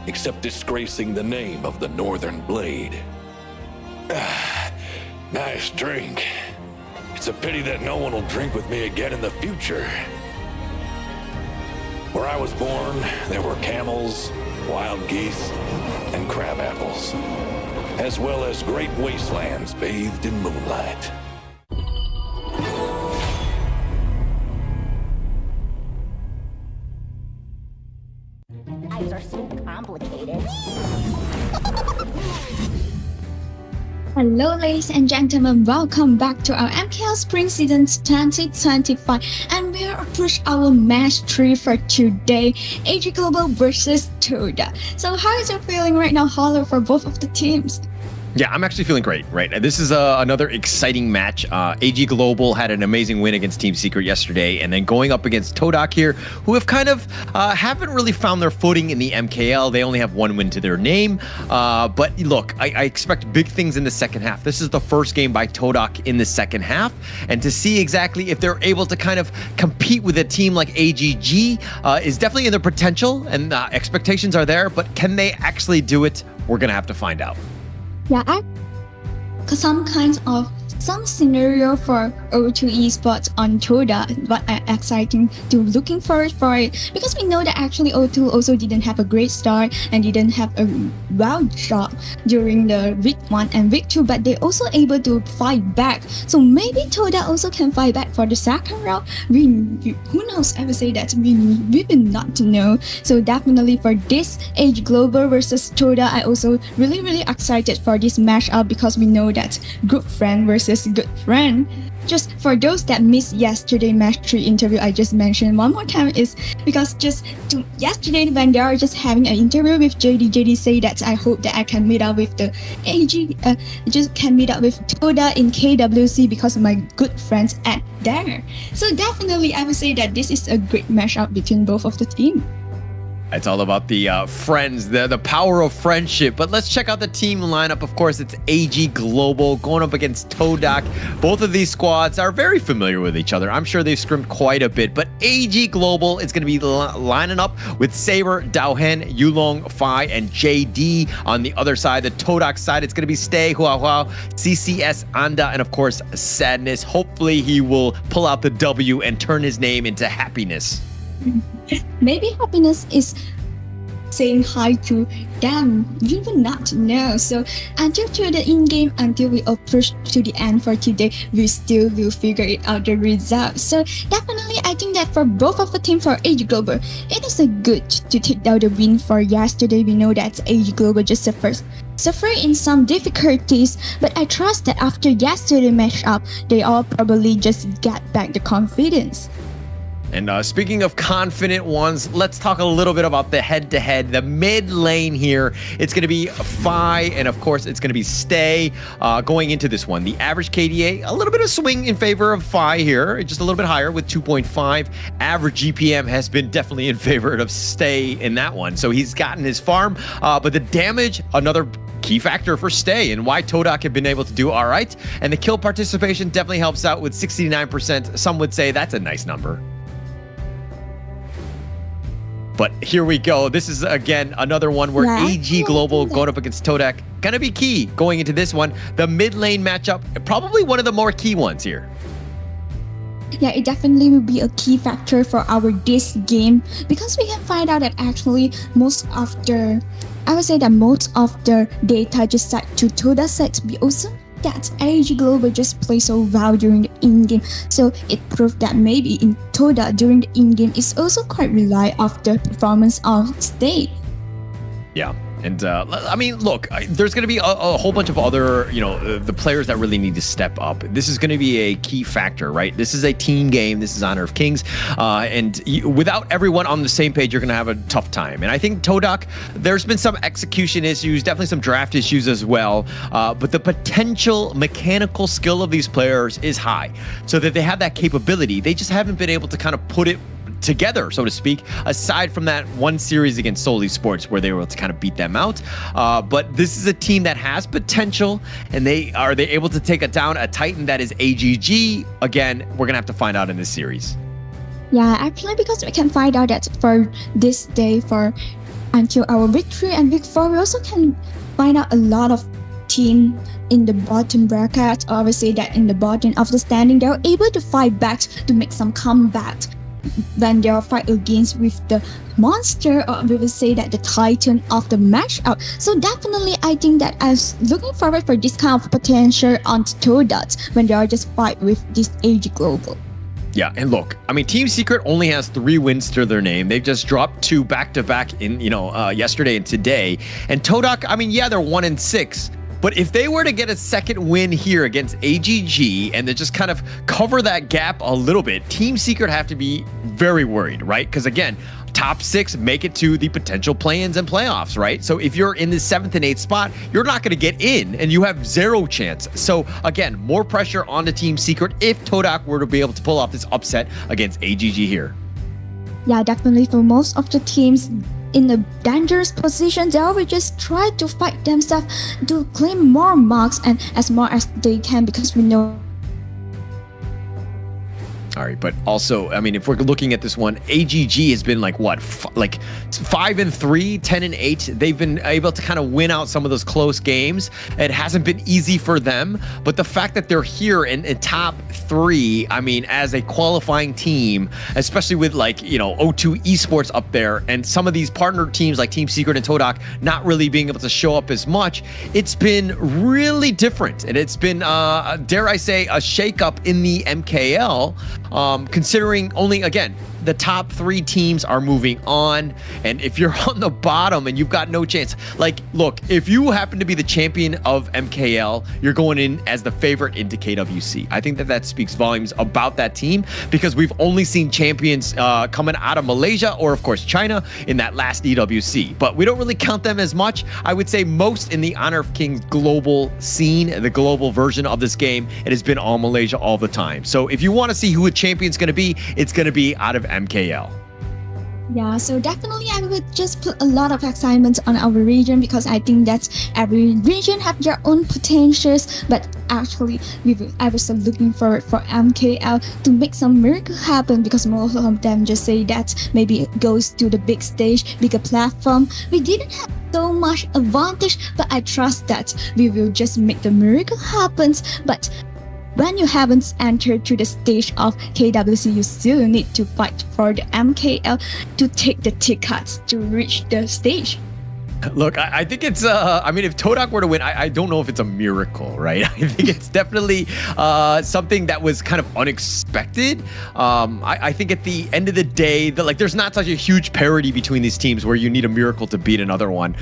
except disgracing the name of the Northern Blade. Nice drink. It's a pity that no one will drink with me again in the future. Where I was born, there were camels, wild geese, and crab apples, as well as great wastelands bathed in moonlight. Lives are so complicated. Hello ladies and gentlemen, welcome back to our MKL Spring Season 2025, and we are approaching our match 3 for today, AG Global versus Toda. So how is your feeling right now, Hollow, for both of the teams? Yeah, I'm actually feeling great, right? This is another exciting match. AG Global had an amazing win against Team Secret yesterday, and then going up against Todak here, who have kind of haven't really found their footing in the MKL. They only have one win to their name. But look, I expect big things in the second half. This is the first game by Todak in the second half, and to see exactly if they're able to kind of compete with a team like AGG is definitely in their potential, and expectations are there, but can they actually do it? We're going to have to find out. Yeah, some scenario for O2 esports on Toda, but exciting to looking forward for it, because we know that actually O2 also didn't have a great start and didn't have a well job during the week 1 and week 2, but they also able to fight back. So maybe Toda also can fight back for the second round. Who knows? I would say that we will not know. So definitely for this AG Global versus Toda, I also really excited for this matchup, because we know that good friend versus good friend. Just for those that missed yesterday match 3 interview, I just mentioned one more time, is because yesterday when they are just having an interview with JD say that I hope that I can meet up with the AG, just can meet up with Toda in KWC because of my good friends at there. So definitely I would say that this is a great matchup between both of the team. It's all about the friends, the power of friendship. But let's check out the team lineup. Of course, it's AG Global going up against Todak. Both of these squads are very familiar with each other. I'm sure they've scrimmed quite a bit. But AG Global is going to be lining up with Saber, Daohen, Yulong, Fai, and JD. On the other side, the Todak side, it's going to be Stay, Hua, CCS, Anda, and of course, Sadness. Hopefully, he will pull out the W and turn his name into Happiness. Maybe Happiness is saying hi to them. We will not know. So until to the in-game, until we approach to the end for today, we still will figure it out the results. So definitely, I think that for both of the team, for AG Global, it is a good to take down the win for yesterday. We know that AG Global just suffer in some difficulties, but I trust that after yesterday's matchup, they all probably just get back the confidence. And speaking of confident ones, let's talk a little bit about the head-to-head, the mid lane here. It's going to be Phi, and of course, it's going to be Stay going into this one. The average KDA, a little bit of swing in favor of Phi here, just a little bit higher with 2.5. Average GPM has been definitely in favor of Stay in that one. So he's gotten his farm, but the damage, another key factor for Stay and why Todak have been able to do all right. And the kill participation definitely helps out with 69%. Some would say that's a nice number. But here we go. This is, again, another one where AG Global going up against Todak. Gonna be key going into this one. The mid lane matchup, probably one of the more key ones here. Yeah, it definitely will be a key factor for our this game because we can find out that actually most of the data just set to Toda sets. We also that AG Global just plays so well during the in-game, so it proved that maybe in Toda during the in-game is also quite rely of the performance of Stay. Yeah. And I mean, look, there's going to be a whole bunch of other, the players that really need to step up. This is going to be a key factor, right? This is a team game. This is Honor of Kings. And without everyone on the same page, you're going to have a tough time. And I think Todak, there's been some execution issues, definitely some draft issues as well. But the potential mechanical skill of these players is high. So that they have that capability. They just haven't been able to kind of put it together, so to speak, aside from that one series against Solely Sports where they were able to kind of beat them out. But this is a team that has potential, and they able to take down a Titan that is AGG? Again, we're going to have to find out in this series. Yeah, actually, because we can find out that for this day, until our victory and week 4, we also can find out a lot of team in the bottom bracket, or we say that in the bottom of the standing, they're able to fight back to make some comeback when they are fight against with the monster, or we will say that the Titan of the matchup. So definitely I think that I was looking forward for this kind of potential on Todat when they are just fight with this AG Global. Yeah, and look, I mean, Team Secret only has 3 wins to their name. They've just dropped 2 back-to-back in, yesterday and today. And Todak, I mean, yeah, they're 1-6. But if they were to get a second win here against AGG and to just kind of cover that gap a little bit, Team Secret have to be very worried, right? Because again, top 6 make it to the potential play-ins and playoffs, right? So if you're in the 7th and 8th spot, you're not going to get in and you have 0 chance. So again, more pressure on the Team Secret if Todak were to be able to pull off this upset against AGG here. Yeah, definitely for most of the teams in a dangerous position, they always just try to fight themselves to claim more marks and as more as they can, because we know. All right, but also, I mean, if we're looking at this one, AGG has been like what, like 5-3, 10-8. They've been able to kind of win out some of those close games. It hasn't been easy for them, but the fact that they're here in top 3, I mean, as a qualifying team, especially with like, O2 Esports up there and some of these partner teams like Team Secret and Todak not really being able to show up as much, it's been really different. And it's been, dare I say, a shakeup in the MKL. Considering only, again, the top 3 teams are moving on, and if you're on the bottom and you've got no chance, like, look, if you happen to be the champion of MKL, you're going in as the favorite into KWC. I think that speaks volumes about that team, because we've only seen champions coming out of Malaysia or, of course, China in that last EWC, but we don't really count them as much. I would say most in the Honor of Kings global scene, the global version of this game, it has been all Malaysia all the time. So if you want to see who a champion's going to be, it's going to be out of MKL. Yeah, so definitely I would just put a lot of excitement on our region, because I think that every region have their own potentials, but actually I was looking forward for MKL to make some miracle happen, because most of them just say that maybe it goes to the big stage, bigger platform. We didn't have so much advantage, but I trust that we will just make the miracle happen. But when you haven't entered to the stage of KWC, you still need to fight for the MKL to take the tickets to reach the stage. Look, I think it's, I mean, if Todak were to win, I don't know if it's a miracle, right? I think it's definitely something that was kind of expected. I think at the end of the day, there's not such a huge parity between these teams where you need a miracle to beat another one.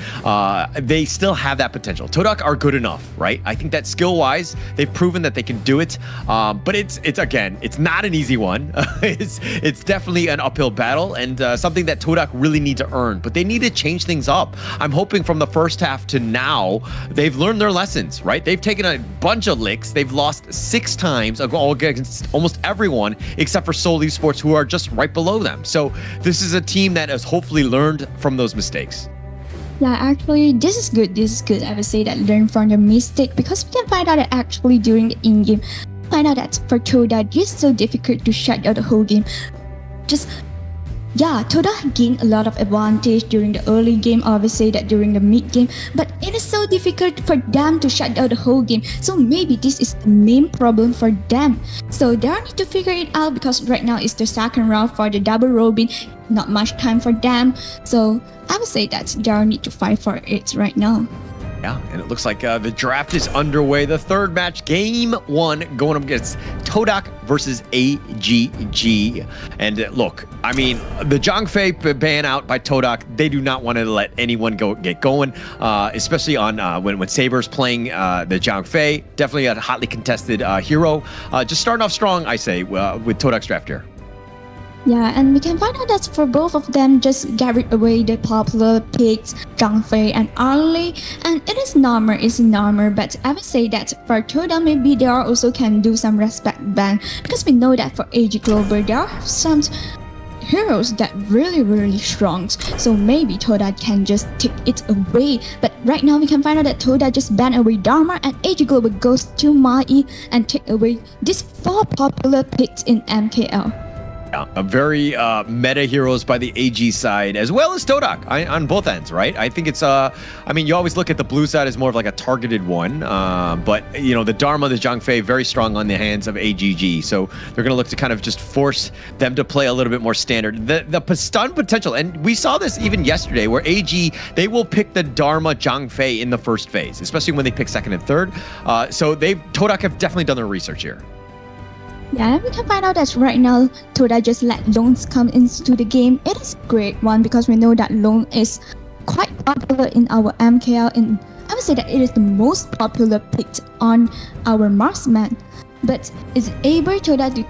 They still have that potential. Todak are good enough, right? I think that skill-wise, they've proven that they can do it. But it's not an easy one. It's definitely an uphill battle and something that Todak really need to earn. But they need to change things up. I'm hoping from the first half to now, they've learned their lessons, right? They've taken a bunch of licks. They've lost 6 times against almost everyone except for Seoul Esports, who are just right below them. So this is a team that has hopefully learned from those mistakes. Yeah, actually, this is good. I would say that learn from the mistake, because we can find out that actually during the in-game, find out that for Toda, it's so difficult to shut down the whole game. Toda gained a lot of advantage during the early game, or I would say that during the mid game, but it is so difficult for them to shut down the whole game. So maybe this is the main problem for them. So they need to figure it out, because right now it's the second round for the double robin, not much time for them. So I would say that they need to fight for it right now. Yeah, and it looks like the draft is underway. The third match, game 1, going up against Todak versus AGG. And look, I mean, the Zhangfei ban out by Todak, they do not want to let anyone get going, especially on when Saber's playing the Zhangfei. Definitely a hotly contested hero. Just starting off strong, I say, with Todak's draft here. Yeah, and we can find out that for both of them, just get rid away the popular picks, Zhangfei and Ali, and it is normal, but I would say that for Toda, maybe they also can do some respect ban, because we know that for AG Global, there are some heroes that really strong, so maybe Toda can just take it away. But right now we can find out that Toda just banned away Dharma, and AG Global goes to Mai and take away these 4 popular picks in MKL. Yeah, a very meta heroes by the AG side, as well as Todak on both ends, right? I think it's, I mean, you always look at the blue side as more of like a targeted one, but, you know, the Dharma, the Zhangfei, very strong on the hands of AGG. So they're going to look to kind of just force them to play a little bit more standard. The stun potential, and we saw this even yesterday, where AG, they will pick the Dharma Zhangfei in the first phase, especially when they pick second and third. So Todak have definitely done their research here. Yeah, we can find out that right now Toda just let Loans come into the game. It is a great one, because we know that Loan is quite popular in our MKL, and I would say that it is the most popular pick on our marksman. But is it able Toda to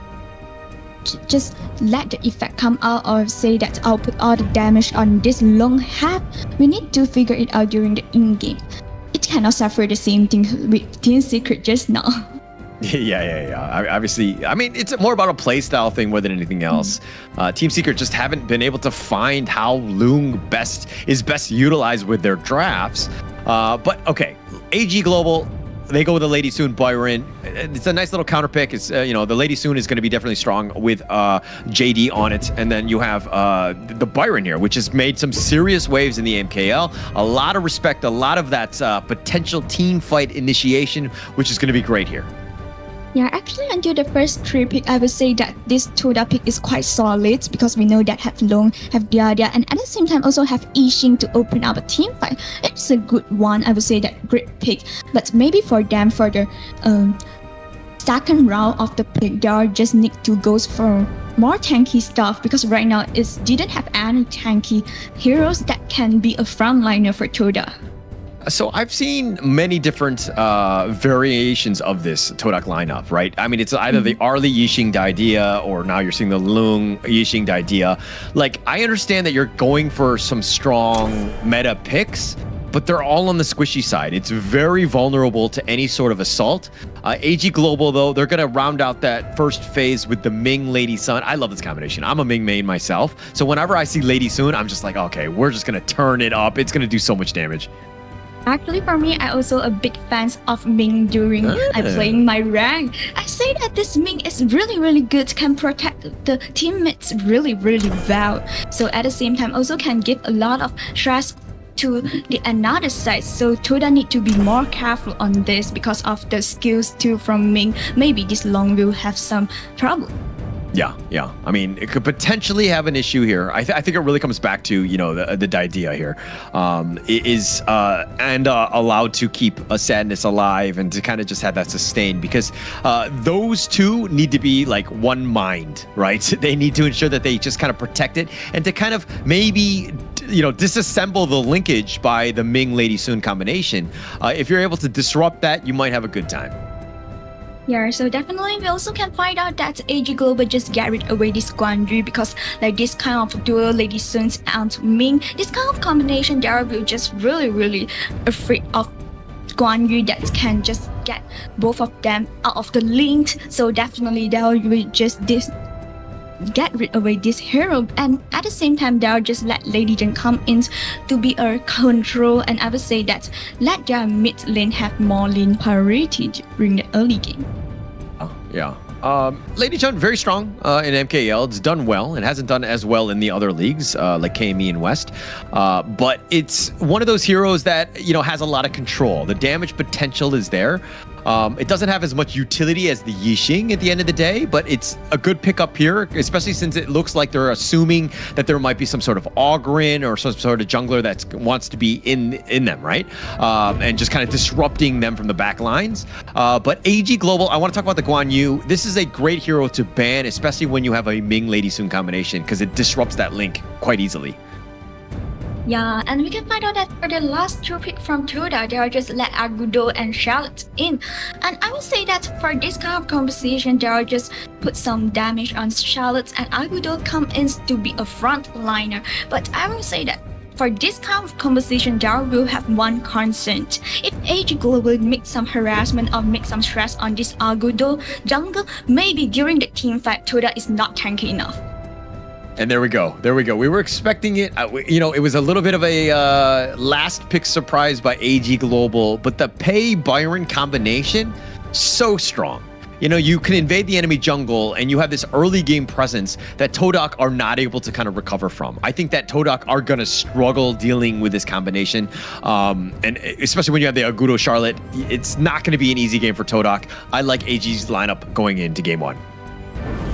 just let the effect come out, or say that I'll put all the damage on this long half? We need to figure it out during the in-game. It cannot suffer the same thing with Team Secret just now. Yeah. Obviously, I mean, it's more about a playstyle thing more than anything else. Team Secret just haven't been able to find how Loong is best utilized with their drafts. But okay, AG Global, they go with the Lady Soon Byron. It's a nice little counter pick. It's you know, the Lady Soon is going to be definitely strong with JD on it, and then you have the Byron here, which has made some serious waves in the MKL. A lot of respect, a lot of that potential team fight initiation, which is going to be great here. Yeah, actually, until the first 3 pick, I would say that this Toda pick is quite solid, because we know that have Long, have Diadia, and at the same time also have Yixing to open up a team fight. It's a good one, I would say that great pick. But maybe for them, for the second round of the pick, they just need to go for more tanky stuff, because right now it didn't have any tanky heroes that can be a frontliner for Toda. So I've seen many different variations of this Todak lineup, right? I mean, it's either the Arlie Yixing idea, or now you're seeing the Loong Yixing idea. Like, I understand that you're going for some strong meta picks, but they're all on the squishy side. It's very vulnerable to any sort of assault. AG Global, though, they're going to round out that first phase with the Ming Lady Sun. I love this combination. I'm a Ming main myself. So whenever I see Lady Soon, I'm just like, okay, we're just going to turn it up. It's going to do so much damage. Actually, for me, I also a big fan of Ming during I playing my rank. I say that this Ming is really good, can protect the teammates really well. So at the same time, also can give a lot of stress to the another side. So Toda need to be more careful on this, because of the skills too from Ming. Maybe this Long will have some trouble. Yeah. I mean, it could potentially have an issue here. I think it really comes back to, you know, the idea here is allowed to keep a Sadness alive and to kind of just have that sustained, because those two need to be like one mind, right? They need to ensure that they just kind of protect it and to kind of maybe, you know, disassemble the linkage by the Ming Lady Sun combination. If you're able to disrupt that, you might have a good time. Yeah, so definitely we also can find out that AG Global just get rid away this Guan Yu, because like this kind of duo, Lady Sun's and Ming, this kind of combination, they are just really afraid of Guan Yu that can just get both of them out of the link. So definitely they will just get rid away this hero, and at the same time they'll just let Lady Jin come in to be a control, and I would say that let their mid lane have more lane priority during the early game. Yeah. Lady Chun, very strong in MKL. It's done well. It hasn't done as well in the other leagues like KME and West. But it's one of those heroes that, you know, has a lot of control. The damage potential is there. It doesn't have as much utility as the Yixing at the end of the day, but it's a good pickup here, especially since it looks like they're assuming that there might be some sort of Ogren or some sort of jungler that wants to be in them, right? And just kind of disrupting them from the back lines. But AG Global, I want to talk about the Guan Yu. This is a great hero to ban, especially when you have a Ming Lady Sun combination, because it disrupts that link quite easily. Yeah, and we can find out that for the last two picks from Tuda, they are just let Agudo and Charlotte in. And I will say that for this kind of composition, they are just put some damage on Charlotte, and Agudo come in to be a frontliner. But I will say that for this kind of composition, there will have one constant. If AG Global makes some harassment or make some stress on this Agudo jungle, maybe during the team fight, Tuda is not tanky enough. And there we go. We were expecting it. You know, it was a little bit of a last pick surprise by AG Global, but the Pei Byron combination, so strong. You know, you can invade the enemy jungle and you have this early game presence that Todak are not able to kind of recover from. I think that Todak are going to struggle dealing with this combination. And especially when you have the Agudo Charlotte, it's not going to be an easy game for Todak. I like AG's lineup going into game one.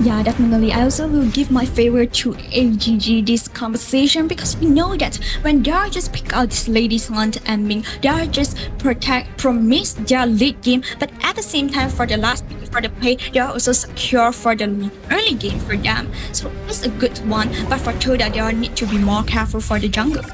Yeah, definitely. I also will give my favor to AGG this conversation, because we know that when they are just pick out this Ladies Hunt and Ming, they are just promise their late game, but at the same time for the last pick for the pay, they are also secure for the early game for them. So it's a good one, but for Toda, they need to be more careful for the jungle.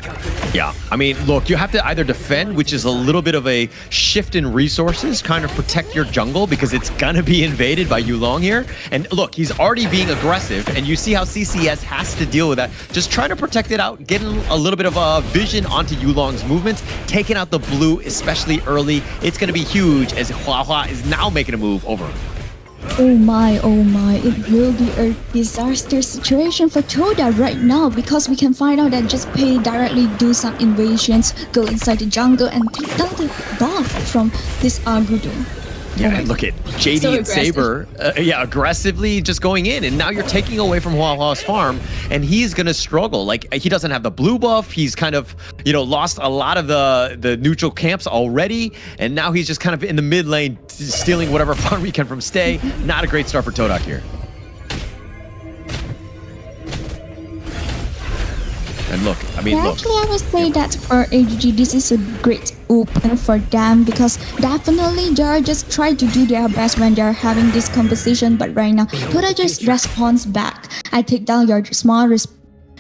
Yeah, I mean, look, you have to either defend, which is a little bit of a shift in resources, kind of protect your jungle because it's gonna be invaded by Yulong here. And look, he's already being aggressive, and you see how CCS has to deal with that. Just trying to protect it out, getting a little bit of a vision onto Yulong's movements, taking out the blue, especially early. It's gonna be huge as Hua Hua is now making a move over. Oh my, it will be a disaster situation for Toda right now, because we can find out that just Pei directly do some invasions, go inside the jungle and take down the buff from this Agudo. Yeah, and look at JD So and Saber, aggressively just going in, and now you're taking away from Hua Hua's farm, and he's gonna struggle. Like, he doesn't have the blue buff. He's kind of, you know, lost a lot of the neutral camps already, and now he's just kind of in the mid lane, stealing whatever farm he can from Stay. Not a great start for Todak here. And look, I mean, look. Actually, I would say that for AGG, this is a great open for them, because definitely they are just trying to do their best when they are having this conversation, but right now, Toda just responds back. I take down your small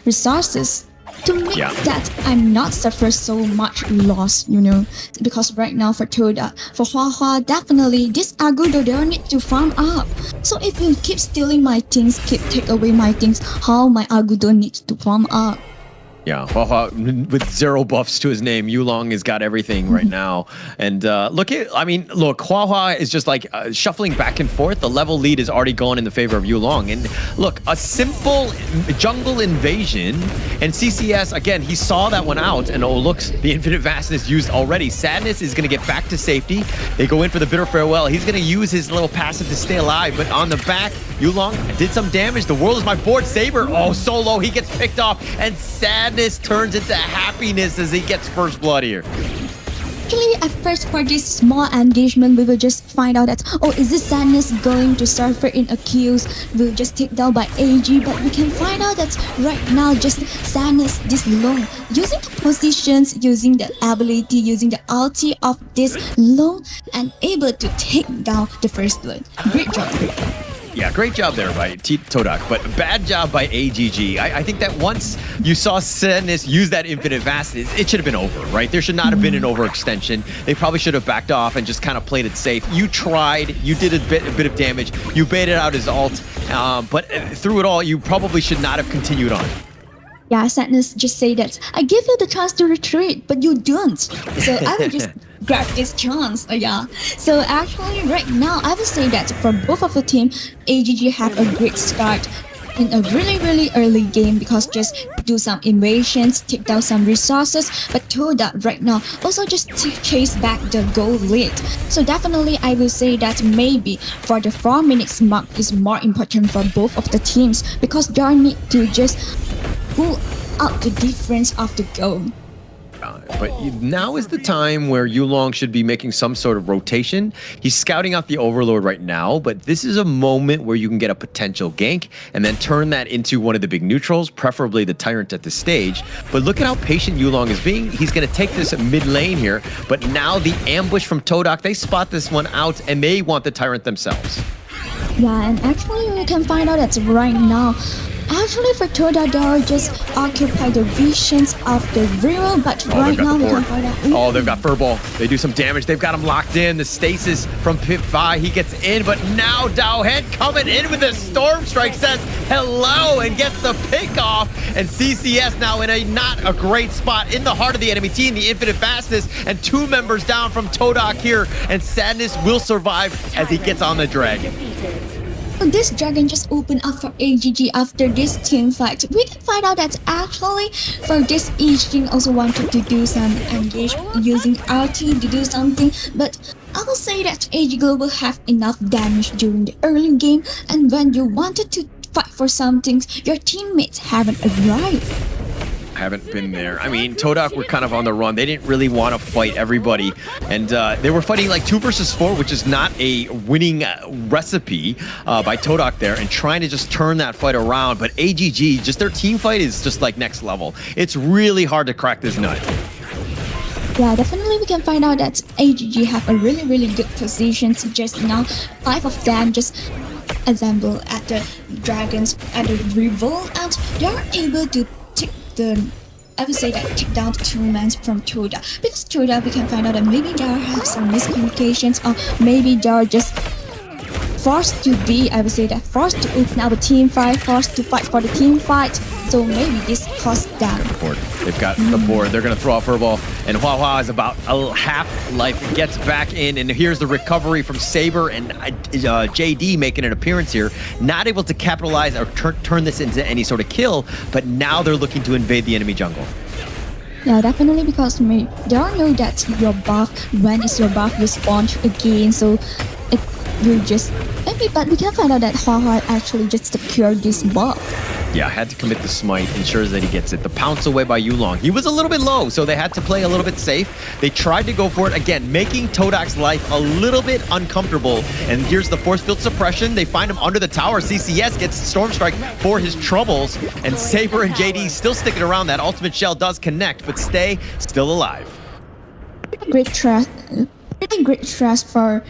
resources to make that I'm not suffer so much loss, you know, because right now for Toda, for Hua Hua, definitely this Agudo, they need to farm up. So if you keep stealing my things, keep take away my things, how my Agudo needs to farm up? Yeah, Hua Hua with 0 buffs to his name. Yulong has got everything right now. And look, Hua Hua is just like shuffling back and forth. The level lead is already gone in the favor of Yulong. And look, a simple jungle invasion. And CCS, again, he saw that one out. And oh, look, the Infinite Vastness used already. Sadness is going to get back to safety. They go in for the Bitter Farewell. He's going to use his little passive to stay alive. But on the back, Yulong did some damage. The world is my board. Saber, oh, solo. He gets picked off. And Sadness turns into happiness as he gets first blood here. Actually, at first for this small engagement, we will just find out that, oh, is this Sadness going to suffer in a kills? We'll just take down by AG, but we can find out that right now, just Sadness this long, using the positions, using the ability, using the ulti of this long, and able to take down the first blood. Great job. Yeah, great job there by Todak, but bad job by AGG. I think that once you saw Sadness use that infinite vastness, it should have been over, right? There should not have been an overextension. They probably should have backed off and just kind of played it safe. You tried, you did a bit of damage, you baited out his ult, but through it all, you probably should not have continued on. Yeah, Sadness just say that, I give you the chance to retreat, but you don't. So I will just grab this chance. Yeah. So actually, right now, I will say that for both of the team, AGG have a great start in a really early game because just do some invasions, take down some resources, but Toda right now also just chase back the goal lead. So definitely I will say that maybe for the 4 minutes mark is more important for both of the teams because they need to just pull out the difference of the goal. But now is the time where Yulong should be making some sort of rotation. He's scouting out the Overlord right now, but this is a moment where you can get a potential gank and then turn that into one of the big neutrals, preferably the Tyrant at this stage. But look at how patient Yulong is being. He's going to take this mid lane here, but now the ambush from Todak, they spot this one out and they want the Tyrant themselves. Yeah, and actually we can find out that right now, actually for Toda, they'll just occupy the visions of the river, but right now we can find out. Oh, they've got Furball. They do some damage. They've got him locked in. The stasis from Pip-Fi, he gets in, but now Dowhead coming in with a Storm Strike, says hello and gets the pick off. And CCS now in a not a great spot in the heart of the enemy team, the Infinite Fastness, and 2 members down from Todak here, and Sadness will survive as he gets on the dragon. This dragon just opened up for AGG after this team fight. We can find out that actually for this Yixing also wanted to do some engage using RT to do something, but I will say that AG Global have enough damage during the early game, and when you wanted to fight for something, your teammates haven't arrived. Haven't been there. I mean, Todak were kind of on the run. They didn't really want to fight everybody. And they were fighting like 2 versus 4, which is not a winning recipe by Todak there, and trying to just turn that fight around. But AGG, just their team fight is just like next level. It's really hard to crack this nut. Yeah, definitely we can find out that AGG have a really good positions just now. 5 of them just assemble at the dragons at the river, and they are able to take I would say that take down the 2 men from Toda, because Toda we can find out that maybe they have some miscommunications, or maybe they are just forced to be, I would say that forced to open up a team fight, forced to fight for the team fight. So maybe this costs them. They've got the board. They're going to throw out Furball, and Hua Hua is about a half life. Gets back in, and here's the recovery from Saber, and JD making an appearance here. Not able to capitalize or turn this into any sort of kill, but now they're looking to invade the enemy jungle. Yeah, definitely, because they don't know that your buff, when is your buff respawn again, so it will just maybe, but we can find out that Hua Hua actually just secured this buff. Yeah, had to commit the smite, ensures that he gets it. The pounce away by Yulong. He was a little bit low, so they had to play a little bit safe. They tried to go for it, again, making Todak's life a little bit uncomfortable. And here's the force field suppression. They find him under the tower. CCS gets Storm Strike for his troubles. And Saber and JD still sticking around. That ultimate shell does connect, but stay still alive. Great trust for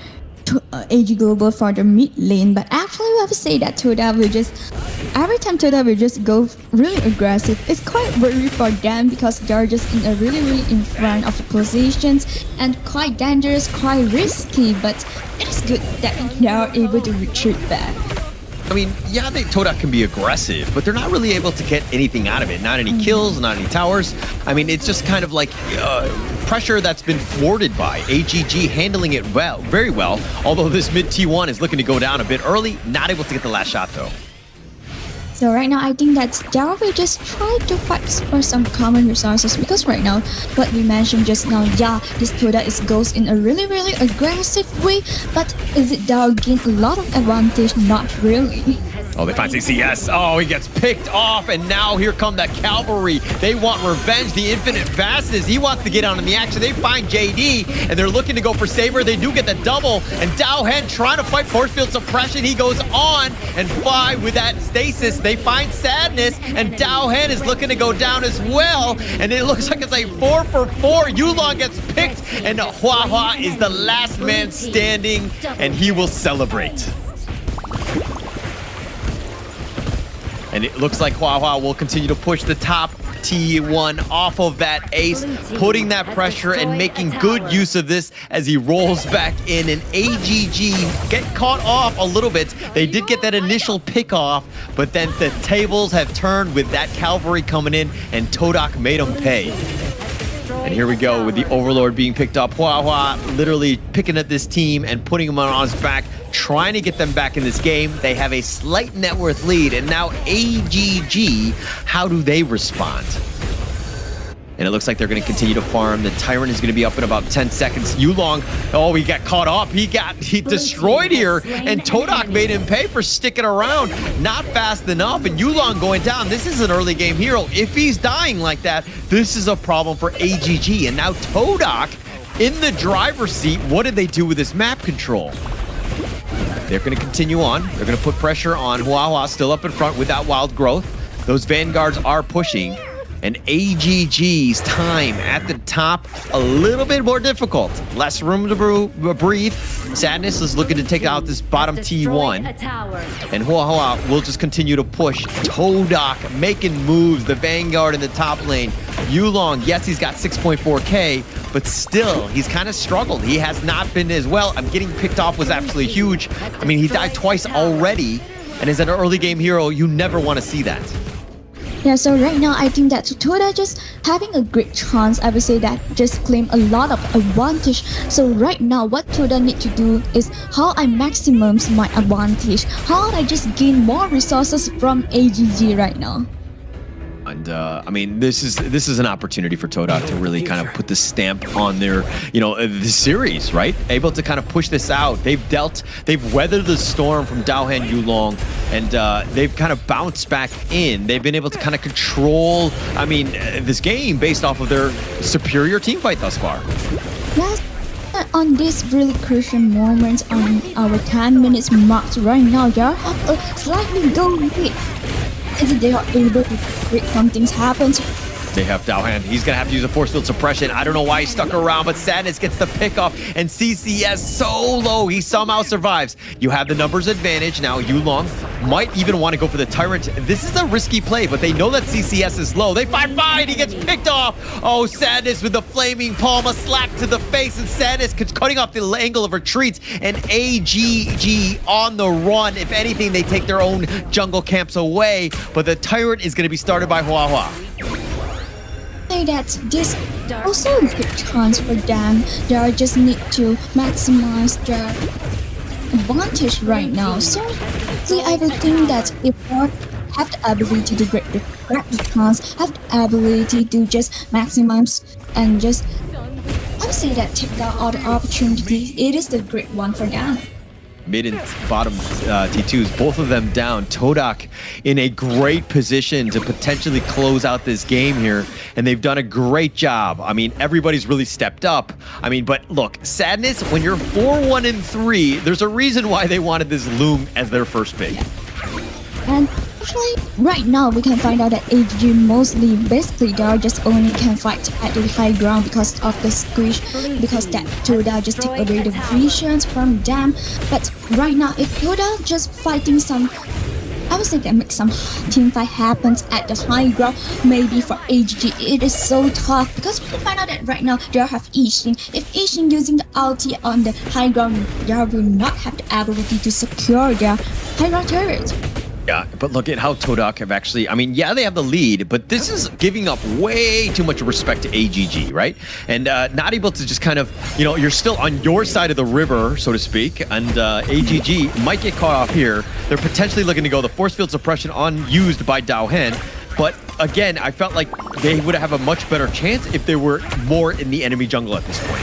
AG Global for the mid lane, but actually I would say that Toda will just, every time Toda will just go really aggressive. It's quite worry for them because they're just in a really in front of the positions, and quite dangerous, quite risky, but it is good that they are able to retreat back. I mean, yeah, Todak can be aggressive, but they're not really able to get anything out of it. Not any kills, not any towers. I mean, it's just kind of like pressure that's been thwarted by AGG, handling it well, very well. Although this mid T1 is looking to go down a bit early, not able to get the last shot though. So right now, I think that Dara will just try to fight for some common resources because right now, what we mentioned just now, yeah, this Toda goes in a really aggressive way, but is it Dara gain a lot of advantage? Not really. Oh, they find CCS. Oh, he gets picked off, and now here come the cavalry. They want revenge. The infinite fastness. He wants to get on in the action. They find JD, and they're looking to go for Saber. They do get the double, and Dao Hen trying to fight force field suppression. He goes on and fly with that stasis. They find Sadness, and Dao Hen is looking to go down as well, and it looks like it's a 4-for-4. Yulong gets picked, and Hua Hua is the last man standing, and he will celebrate. And it looks like Hua Hua will continue to push the top T1 off of that ace, putting that pressure and making good use of this as he rolls back in. And AGG get caught off a little bit. They did get that initial pick off, but then the tables have turned with that cavalry coming in, and Todak made him pay. And here we go with the Overlord being picked up. Hua Hua literally picking at this team and putting them on his back, trying to get them back in this game. They have a slight net worth lead, and now AGG, how do they respond? And it looks like they're going to continue to farm. The Tyrant is going to be up in about 10 seconds. Yulong, oh, he got caught up. He destroyed here, and Todak made him pay for sticking around. Not fast enough, and Yulong going down. This is an early game hero. If he's dying like that, this is a problem for AGG. And now Todak in the driver's seat. What did they do with this map control? They're going to continue on. They're going to put pressure on Hua Hua, still up in front with that wild growth. Those Vanguards are pushing. And AGG's time at the top, a little bit more difficult. Less room to breathe. Sadness is looking to take out this bottom T1. And Hua Hua will just continue to push. Todak making moves, the Vanguard in the top lane. Yulong, yes, he's got 6.4K, but still, he's kind of struggled. He has not been as well. Getting picked off was absolutely huge. I mean, he died twice already, and as an early game hero, you never want to see that. Yeah, so right now I think that Toda just having a great chance. I would say that just claim a lot of advantage. So right now what Toda need to do is how I maximize my advantage. How I just gain more resources from AGG right now. And I mean, this is an opportunity for Todak to really kind of put the stamp on their, the series, right? Able to kind of push this out. They've weathered the storm from Dao Hen Yulong, and they've kind of bounced back in. They've been able to kind of control, this game based off of their superior team fight thus far. Yes. On this really crucial moment on our 10 minutes mark right now, they have a slightly go lead. If they are able to create something happens. They have Dao Hen. He's going to have to use a force field suppression. I don't know why he stuck around, but Sadness gets the pick off, and CCS so low. He somehow survives. You have the numbers advantage. Now Yulong might even want to go for the Tyrant. This is a risky play, but they know that CCS is low. They fight. He gets picked off. Oh, Sadness with the flaming palm, a slap to the face, and Sadness cutting off the angle of retreats, and AGG on the run. If anything, they take their own jungle camps away, but the Tyrant is going to be started by Hua Hua. That this also a good chance for them. They just need to maximize their advantage right now. So I would think that if they have the ability to grab the chance, have the ability to just maximize and just, I would say that take down all the opportunities, it is the great one for them. Mid and bottom T2s, both of them down. Todak in a great position to potentially close out this game here, and they've done a great job. I mean, everybody's really stepped up. I mean, but look, Sadness, when you're 4-1-3, there's a reason why they wanted this Loom as their first pick. And actually, right now we can find out that AGG basically they just only can fight at the high ground because of the squish, because that Toda just take away the visions from them. But right now, if Toda just fighting some, I would say that make some team fight happens at the high ground, maybe for AGG it is so tough because we can find out that right now they have Yixing. If Yixing using the ulti on the high ground, they will not have the ability to secure their high ground turret. Yeah, but look at how Todak have actually, I mean, yeah, they have the lead, but this is giving up way too much respect to AGG, right? And not able to just kind of, you know, you're still on your side of the river, so to speak, and AGG might get caught off here. They're potentially looking to go the force field suppression unused by Dao Hen, but again, I felt like they would have a much better chance if they were more in the enemy jungle at this point.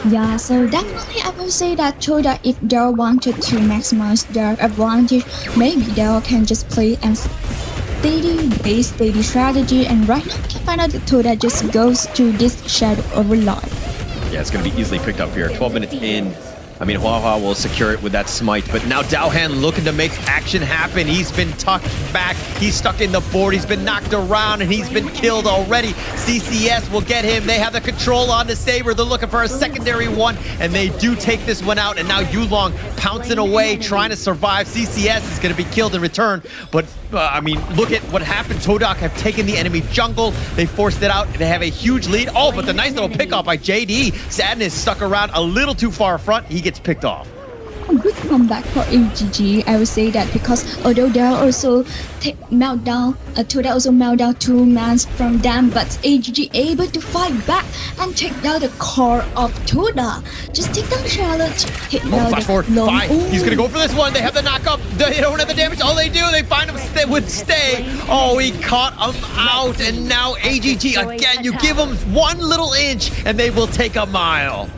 Yeah, so definitely I will say that Toda, if they wanted to maximize their advantage, maybe they can just play and steady strategy, and right now we can find out that Toda just goes to this Shadow Overlord. Yeah, it's going to be easily picked up here. 12 minutes in. I mean, Hua will secure it with that smite, but now Dao Hen looking to make action happen. He's been tucked back. He's stuck in the board. He's been knocked around, and he's been killed already. CCS will get him. They have the control on the Saber. They're looking for a secondary one, and they do take this one out, and now Yulong pouncing away, trying to survive. CCS is going to be killed in return, but I mean, look at what happened. Todak have taken the enemy jungle. They forced it out. They have a huge lead. Oh, but the nice little pickoff by JD. Sadness stuck around a little too far front. He gets picked off. A good comeback for AGG, I would say that, because although they also meltdown, Toda also meltdown 2 mans from them, but AGG able to fight back and take down the core of Toda. Just take down Charlotte, hit down flash forward. Fine. He's gonna go for this one. They have the knockup. They don't have the damage. All they do, they find him with stay. Oh, he caught him out, and now AGG again. You give them 1 little inch, and they will take a mile.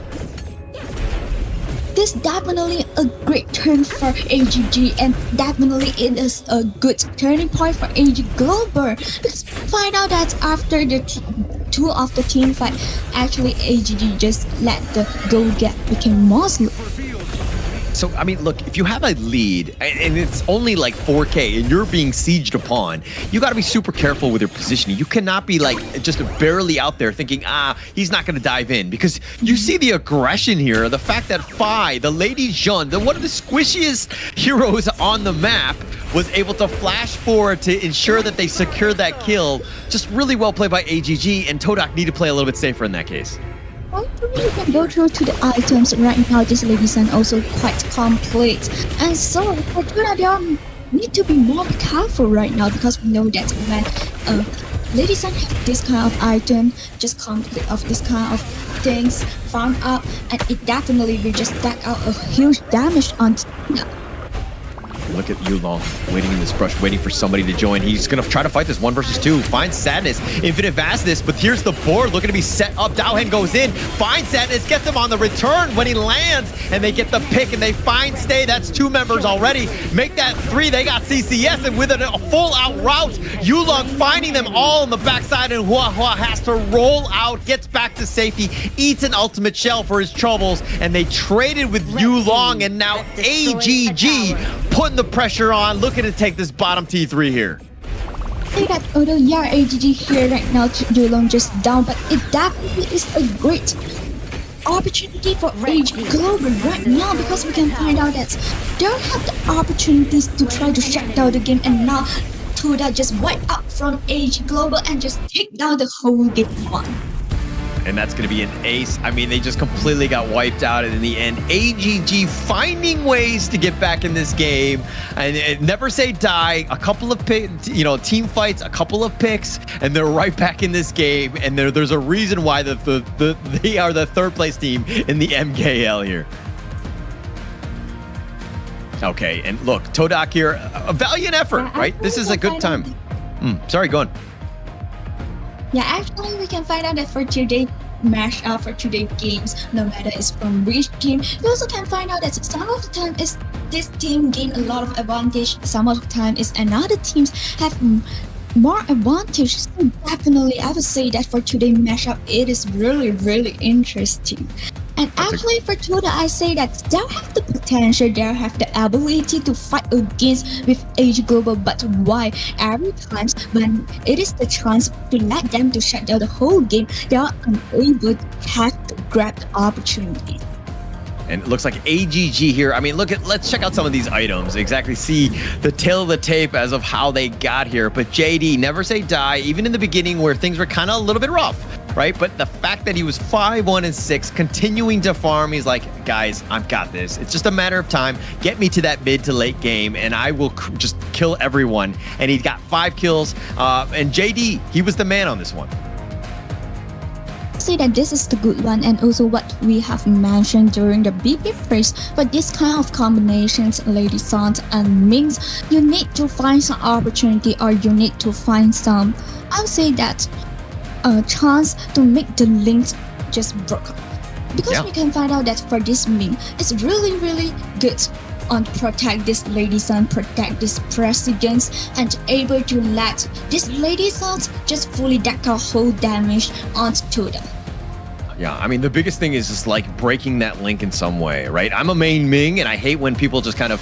This definitely a great turn for AGG, and definitely it is a good turning point for AG Global, because find out that after the 2 of the team fight, actually AGG just let the goal gap become more slow. So, I mean, look, if you have a lead and it's only like 4K and you're being sieged upon, you got to be super careful with your positioning. You cannot be like just barely out there thinking, he's not going to dive in, because you see the aggression here. The fact that Phi, the Lady Jun, one of the squishiest heroes on the map, was able to flash forward to ensure that they secured that kill. Just really well played by AGG, and Todak need to play a little bit safer in that case. You can go through to the items right now. This Lady Sun also quite complete, and so for Toda, they need to be more careful right now, because we know that when Lady Sun have this kind of item, just complete of this kind of things found out, and it definitely will just stack out a huge damage on Toda. Look at Yulong waiting in this brush, waiting for somebody to join. He's going to try to fight this 1 versus 2. Finds Sadness, Infinite Vastness, but here's the board looking to be set up. Dao Hen goes in, finds Sadness, gets him on the return when he lands, and they get the pick, and they find Stay. That's 2 members already. Make that 3. They got CCS, and with a full-out route, Yulong finding them all on the backside, and Hua has to roll out, gets back to safety, eats an ultimate shell for his troubles, and they traded with Yulong, and now AGG putting the pressure on, looking to take this bottom T3 here. Say that although AGG here right now, Yulong just down, but it definitely is a great opportunity for AG Global right now, because we can find out that they have the opportunities to try to shut down the game, and now Toda just wipe out from AG Global and just take down the whole game one. And that's going to be an ace. I mean, they just completely got wiped out, and in the end, AGG finding ways to get back in this game. And never say die. A couple of team fights, a couple of picks, and they're right back in this game. And there's a reason why they are the 3rd place team in the MKL here. Okay, and look, Todak here, a valiant effort, right? This is a good time. Sorry, go on. Yeah, actually, we can find out that for today match for today games, no matter it's from which team, you also can find out that some of the time is this team gain a lot of advantage, some of the time is another teams have more advantage. So definitely, I would say that for today's matchup, it is really interesting. And actually for Toda, I say that they have the potential, they have the ability to fight against with AG Global, but why every time when it is the chance to let them to shut down the whole game, they are unable to have to grab the opportunity. And it looks like AGG here. I mean, let's check out some of these items. Exactly see the tail of the tape as of how they got here. But JD, never say die, even in the beginning where things were kind of a little bit rough. right? But the fact that he was 5-1-6, continuing to farm, he's like, guys, I've got this. It's just a matter of time. Get me to that mid to late game, and I will just kill everyone. And he got 5 kills. And JD, he was the man on this one. Say that this is the good one, and also what we have mentioned during the BB phase. But this kind of combinations, Lady Sons and Mings, you need to find some opportunity, or you need to find some, I would say that, a chance to make the links just broke. Because we can find out that for this Ming, it's really, really good on protect this Lady Sun, protect this presidents, and able to let this Lady Sons just fully deck out whole damage onto them. Yeah, I mean, the biggest thing is just like breaking that link in some way, right? I'm a main Ming, and I hate when people just kind of,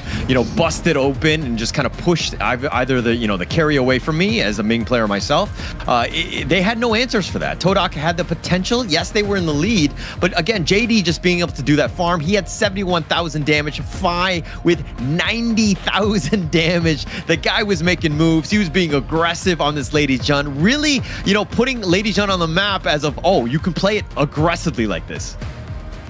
bust it open and just kind of push either the carry away from me as a Ming player myself. They had no answers for that. Todak had the potential. Yes, they were in the lead, but again, JD just being able to do that farm, he had 71,000 damage, Fi with 90,000 damage. The guy was making moves. He was being aggressive on this Lady Jun, really, putting Lady Jun on the map as of, oh, you can play it aggressively like this.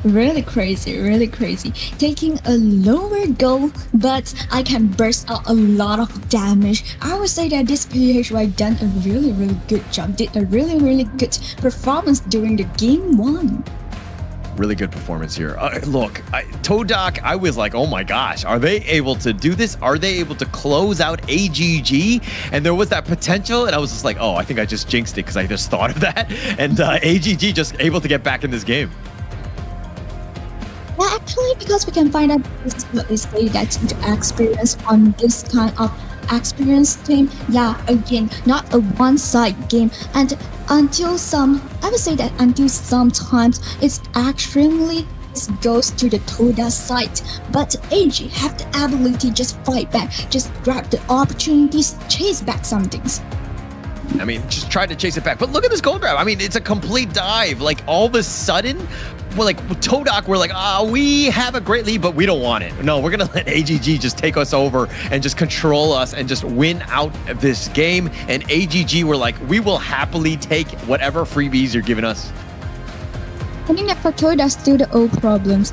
Really crazy. Taking a lower goal, but I can burst out a lot of damage. I would say that this PHY done a really, really good job, did a really, really good performance during the game 1. Really good performance here. Look, Todak, I was like, oh my gosh, are they able to do this? Are they able to close out AGG? And there was that potential, and I was just like, oh, I think I just jinxed it because I just thought of that. And AGG just able to get back in this game. Yeah, actually, because we can find out this is what they say that the experience on this kind of experienced team, yeah, again, not a one-side game, and until sometimes it's extremely goes to the Toda side, but AG have the ability just fight back, just grab the opportunities, chase back some things. I mean, just try to chase it back. But look at this gold grab. I mean, it's a complete dive. Like, all of a sudden, we're like, Todak, we're like, we have a great lead, but we don't want it. No, we're going to let AGG just take us over and just control us and just win out this game. And AGG, we're like, we will happily take whatever freebies you're giving us. I think that for Toda, still the old problem.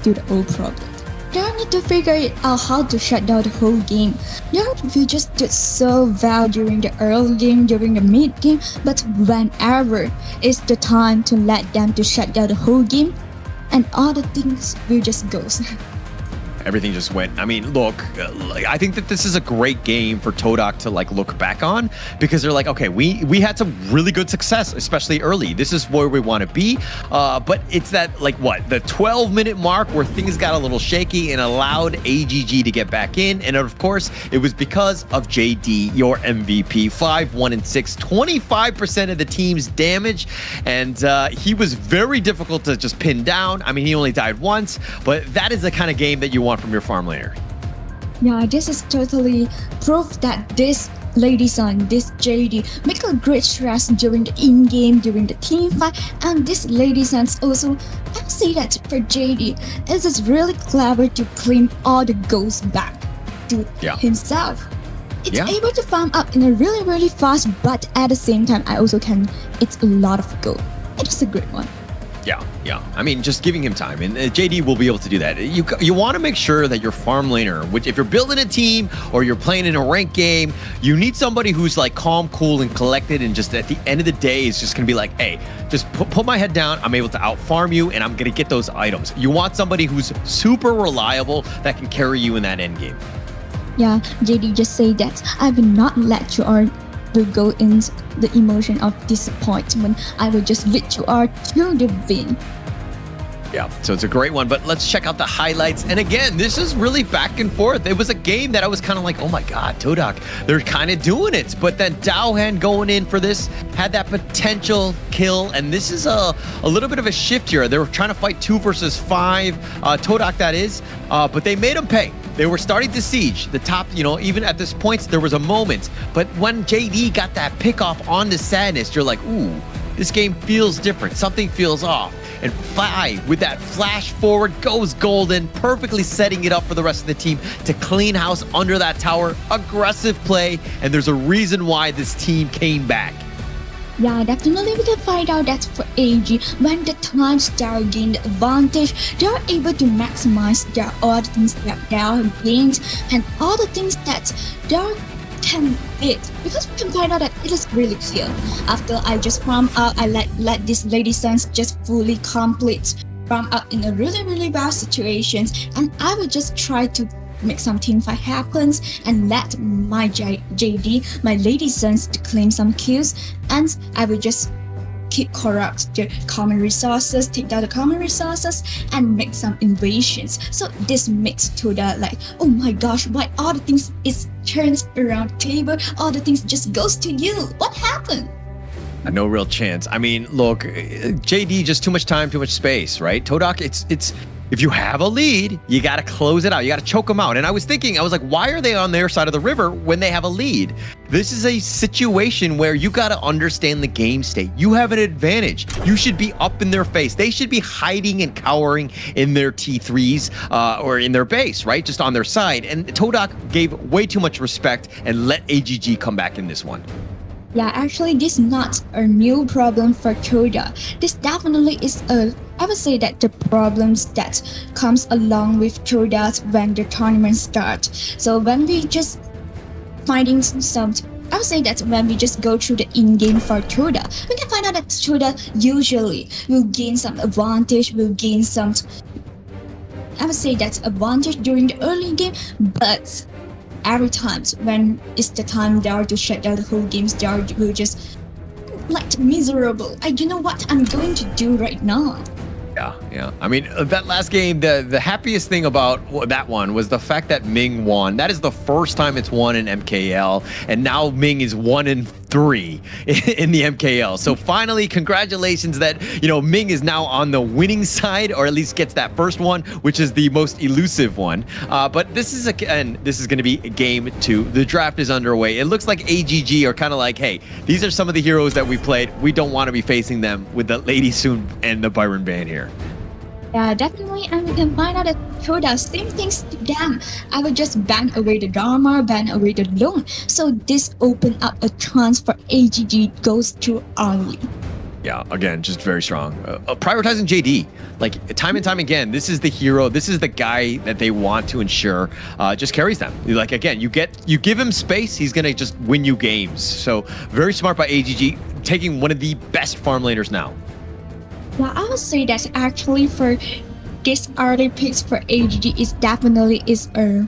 They need to figure out how to shut down the whole game. They just did so well during the early game, during the mid game, but whenever it's the time to let them to shut down the whole game, and all the things will just go. Everything just went. I mean, look, I think that this is a great game for Todak to like look back on, because they're like, okay, we had some really good success, especially early. This is where we want to be. But it's that the 12-minute mark where things got a little shaky and allowed AGG to get back in. And of course, it was because of JD, your MVP, 5-1-6, 25% of the team's damage. And he was very difficult to just pin down. I mean, he only died once, but that is the kind of game that you want from your farm laner. Yeah, this is totally proof that this Lady Sun, this JD, make a great stress during the in-game, during the team fight, and this Lady Sun's also, I would say that for JD, it is really clever to claim all the goals back to himself. It's able to farm up in a really, really fast, but at the same time, I also can eat a lot of gold. It is a great one. Yeah. I mean, just giving him time, and JD will be able to do that. You want to make sure that your farm laner, which if you're building a team or you're playing in a ranked game, you need somebody who's like calm, cool, and collected, and just at the end of the day is just gonna be like, hey, just put my head down. I'm able to out farm you, and I'm gonna get those items. You want somebody who's super reliable that can carry you in that end game. Yeah, JD just say that I will not let you will go in the emotion of disappointment. I will just lead you all to the win. Yeah, so it's a great one, but let's check out the highlights. And again, this is really back and forth. It was a game that I was kind of like, oh my God, Todak, they're kind of doing it. But then Daohan going in for this had that potential kill. And this is a little bit of a shift here. They were trying to fight 2 versus 5, Todak that is, but they made him pay. They were starting to siege the top, even at this point, there was a moment. But when JD got that pick off on the Sadness, you're like, ooh, this game feels different. Something feels off. And Fi, with that flash forward, goes golden, perfectly setting it up for the rest of the team to clean house under that tower. Aggressive play, and there's a reason why this team came back. Yeah, definitely we can find out that for AG, when the time star gain the advantage, they are able to maximize their all the things that they are gained and all the things that they are can beat. Because we can find out that it is really clear. After I just farm out, I let this Lady Suns just fully complete farm out in a really bad situations, and I will just try to make some team fight happens and let my JD, my Lady Suns, to claim some kills, and I will just keep corrupt the common resources, take down the common resources, and make some invasions. So this makes to the like, oh my gosh, why all the things is turns around the table, all the things just goes to you. What happened? No real chance. I mean, look, JD, just too much time, too much space, right? Todak, it's if you have a lead, you got to close it out. You got to choke them out. And I was like, why are they on their side of the river when they have a lead? This is a situation where you got to understand the game state. You have an advantage. You should be up in their face. They should be hiding and cowering in their T3s or in their base, right? Just on their side. And Todak gave way too much respect and let AGG come back in this one. Yeah, actually, this is not a new problem for Toda. This definitely is I would say that the problems that comes along with Toda when the tournament starts. So when we just finding some, I would say that when we just go through the in-game for Toda, we can find out that Toda usually will gain some advantage, will gain some, I would say that's advantage during the early game, but every time when it's the time they are to shut down the whole games, they will just like miserable. I don't know what I'm going to do right now. Yeah. I mean, that last game, the happiest thing about that one was the fact that Ming won. That is the first time it's won in MKL, and now Ming is 1-3 in the MKL. So finally, congratulations that, Ming is now on the winning side, or at least gets that first one, which is the most elusive one. But this is going to be game 2. The draft is underway. It looks like AGG are kind of like, hey, these are some of the heroes that we played. We don't want to be facing them with the Lady Soon and the Byron ban here. Yeah, definitely, and we can find out that Toda same things to them. I will just ban away the Dharma, ban away the loan. So this open up a chance for AGG goes too early. Yeah, again, just very strong. Prioritizing JD, like time and time again, this is the hero. This is the guy that they want to ensure just carries them. Like, again, you give him space, he's going to just win you games. So very smart by AGG, taking one of the best farm laners now. Yeah, I would say that actually for this early picks for AGG is definitely a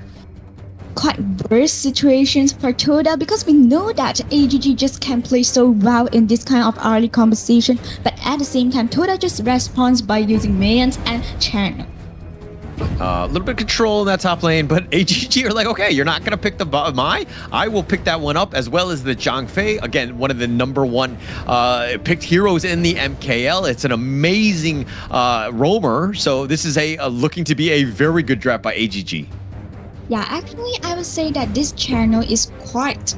quite worse situations for Toda, because we know that AGG just can play so well in this kind of early conversation, but at the same time Toda just responds by using minions and channel. A little bit of control in that top lane, but AGG are like, okay, you're not going to pick the Mai. I will pick that one up, as well as the Zhang Fei. Again, one of the #1 picked heroes in the MKL. It's an amazing roamer. So this is looking to be a very good draft by AGG. Yeah, actually, I would say that this channel is quite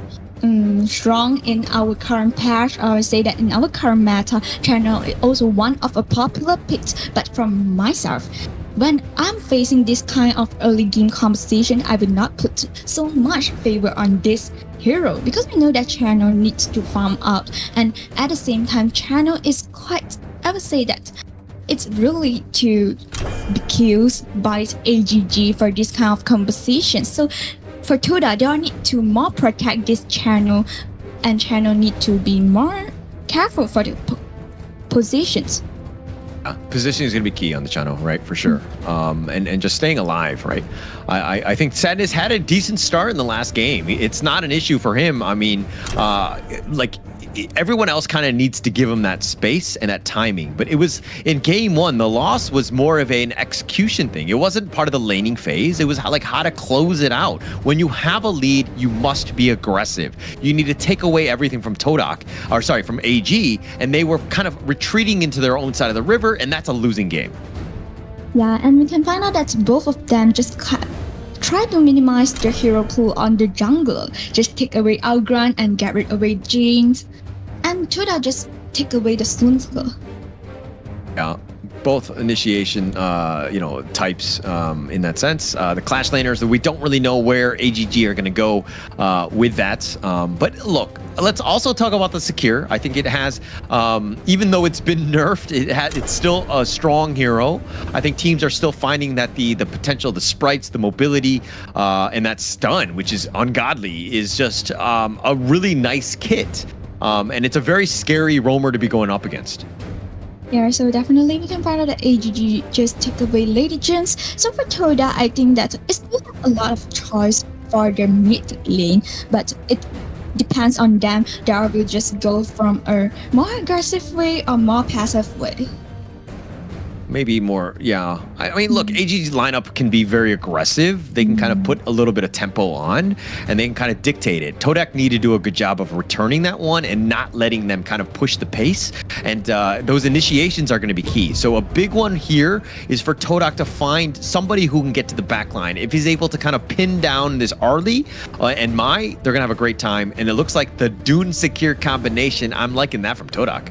strong in our current patch. I would say that in our current meta, channel is also one of a popular picks. But from myself, when I'm facing this kind of early game competition, I will not put so much favor on this hero, because we know that channel needs to farm out, and at the same time channel is quite, I would say that it's really to be killed by AGG for this kind of competition. So for Toda, they need to more protect this channel, and channel need to be more careful for the positions. Positioning is going to be key on the channel, right? For sure. And just staying alive, right? I think Sadness had a decent start in the last game. It's not an issue for him. I mean, like, everyone else kind of needs to give him that space and that timing. But it was in game 1, the loss was more of an execution thing. It wasn't part of the laning phase. It was like how to close it out. When you have a lead, you must be aggressive. You need to take away everything from from AG, and they were kind of retreating into their own side of the river, and that's a losing game. Yeah, and we can find out that both of them just try to minimize the hero pool on the jungler. Just take away Outground and get rid away Jinx. And Toda just take away the Sunsker. Yeah, both initiation, types in that sense. The Clash Laners, we don't really know where AGG are going to go with that. But look, let's also talk about the Secure. I think it has, even though it's been nerfed, it's still a strong hero. I think teams are still finding that the potential, the sprites, the mobility, and that stun, which is ungodly, is just a really nice kit. And it's a very scary roamer to be going up against. Yeah, so definitely we can find out that AGG just take away Lady Gens. So for Toda, I think that it's not a lot of choice for the mid lane, but it depends on them. They will just go from a more aggressive way or more passive way. Maybe more, yeah. I mean, look, AGG's lineup can be very aggressive. They can kind of put a little bit of tempo on, and they can kind of dictate it. Todak need to do a good job of returning that one and not letting them kind of push the pace. And those initiations are going to be key. So a big one here is for Todak to find somebody who can get to the back line. If he's able to kind of pin down this Arlie and Mai, they're going to have a great time. And it looks like the Dune Secure combination, I'm liking that from Todak.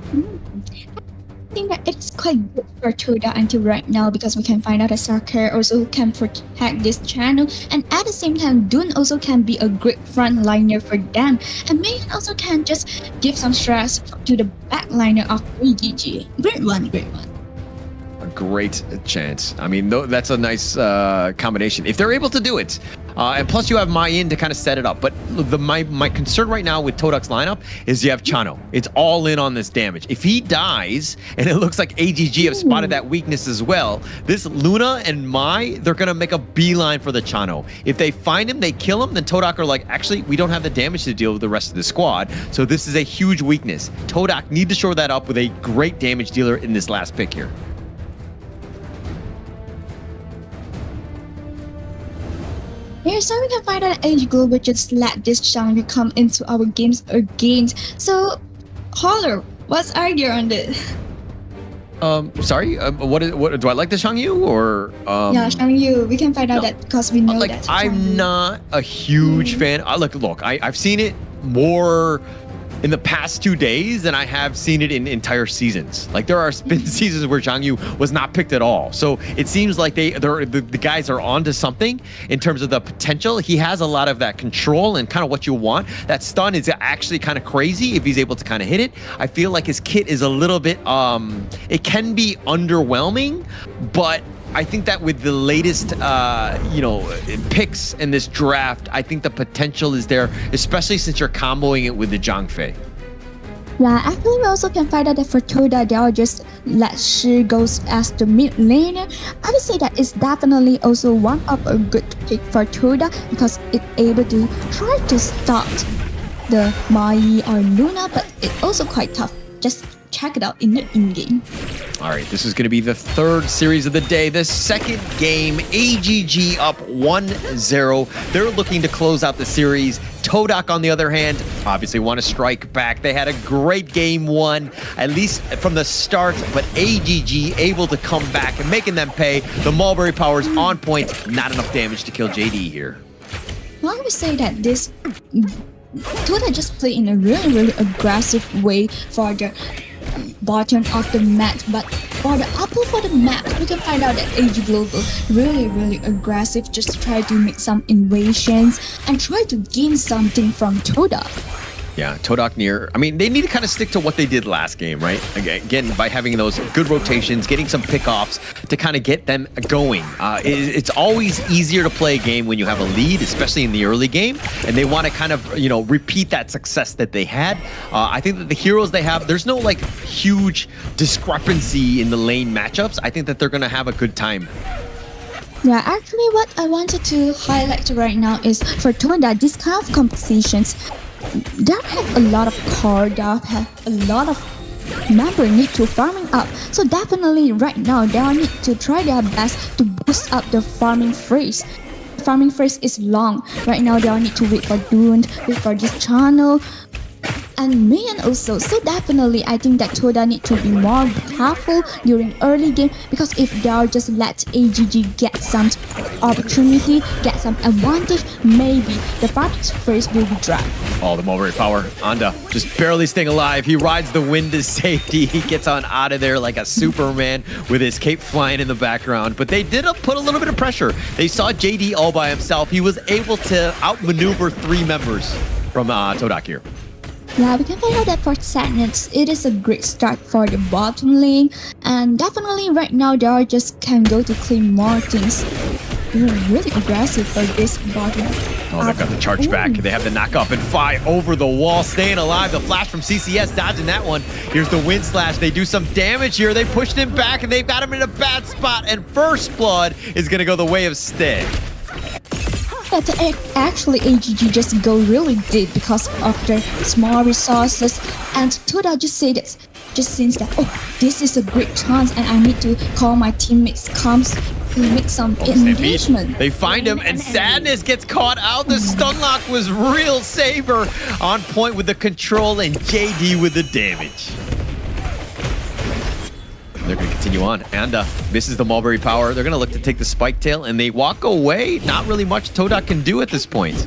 I think that it's quite good for Toda until right now, because we can find out that Sarkar also can protect this channel, and at the same time Dune also can be a great frontliner for them, and Mayan also can just give some stress to the backliner of AGG. Great one. A great chance. I mean, that's a nice combination if they're able to do it. And plus you have Mayan to kind of set it up. But my concern right now with Todak's lineup is you have Chano. It's all in on this damage. If he dies, and it looks like AGG have spotted that weakness as well, this Luna and Mai, they're going to make a beeline for the Chano. If they find him, they kill him, then Todak are like, actually, we don't have the damage to deal with the rest of the squad. So this is a huge weakness. Todak need to shore that up with a great damage dealer in this last pick here. Here, so we can find out that AG Global just let this genre come into our games again. So, Holler, what's our idea on this? Sorry, what do I like the Shangyu or? Yeah, Shangyu. We can find out that because we know that. I'm not a huge fan. Look, I've seen it more in the past 2 days than I have seen it in entire seasons. Like there are been seasons where Zhang Yu was not picked at all. So it seems like the guys are onto something in terms of the potential. He has a lot of that control and kind of what you want. That stun is actually kind of crazy if he's able to kind of hit it. I feel like his kit is a little bit, it can be underwhelming, but I think that with the latest, picks in this draft, I think the potential is there, especially since you're comboing it with the Zhang Fei. Yeah, actually we also can find out that for Toda, they are just let Shi goes as the mid laner. I would say that it's definitely also one of a good pick for Toda, because it's able to try to stop the Mai or Luna, but it's also quite tough. Just check it out in the in-game. All right, this is going to be the third series of the day. The second game, AGG up 1-0. They're looking to close out the series. Todak, on the other hand, obviously want to strike back. They had a great game one, at least from the start, but AGG able to come back and making them pay. The Mulberry Power's on point. Not enough damage to kill JD here. Well, I would say that this Toda just played in a really aggressive way for the bottom of the map, but for the upper for the map, we can find out that AG Global really aggressive, just try to make some invasions and try to gain something from Toda. Yeah, Todak near. I mean, they need to kind of stick to what they did last game, right? Again, by having those good rotations, getting some pickoffs to kind of get them going. It's always easier to play a game when you have a lead, especially in the early game, and they want to kind of, repeat that success that they had. I think that the heroes they have, there's no like huge discrepancy in the lane matchups. I think that they're going to have a good time. Yeah, actually what I wanted to highlight right now is for Toda, this kind of compositions, they have a lot of core, they have a lot of member need to farming up. So definitely right now they all need to try their best to boost up the farming phase. Farming phase is long. Right now they all need to wait for Dune, wait for this channel, and Mayan also. So definitely I think that Toda need to be more careful during early game, because if they are just let AGG get some opportunity, get some advantage, maybe the first phase will be dry. Oh, the Mulberry power. Anda just barely staying alive. He rides the wind to safety. He gets on out of there like a Superman with his cape flying in the background. But they did put a little bit of pressure. They saw JD all by himself. He was able to outmaneuver 3 members from Todak here. Yeah, we can find out that for Sadness, it is a great start for the bottom lane, and definitely right now they are just can go to claim more things. They're really aggressive for this bottom. Oh, they've got the charge back. They have the knock up and fly over the wall, staying alive. The flash from CCS dodging that one. Here's the wind slash. They do some damage here. They pushed him back and they've got him in a bad spot. And First Blood is going to go the way of Stay. But actually AGG just go really deep because of their small resources, and Toda just say that, just since that, oh, this is a great chance and I need to call my teammates, comes to make some engagement. They find him and Sadness gets caught out. The stun lock was real Saber on point with the control and JD with the damage. They're going to continue on, and this is the Mulberry power. They're going to look to take the Spike Tail, and they walk away. Not really much Todak can do at this point.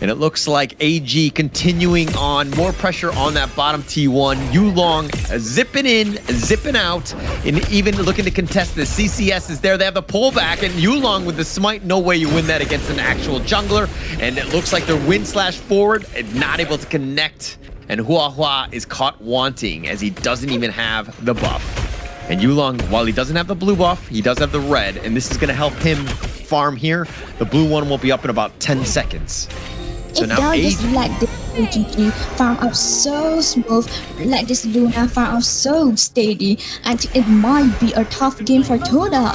And it looks like AG continuing on. More pressure on that bottom T1. Yulong zipping in, zipping out, and even looking to contest this. CCS is there. They have the pullback, and Yulong with the smite. No way you win that against an actual jungler. And it looks like their wind slash forward, and not able to connect. And Hua Hua is caught wanting as he doesn't even have the buff. And Yulong, while he doesn't have the blue buff, he does have the red, and this is going to help him farm here. The blue one will be up in about 10 seconds. So if now they just let this AGG farm up so smooth, let this Luna farm up so steady, I think it might be a tough game for Toda.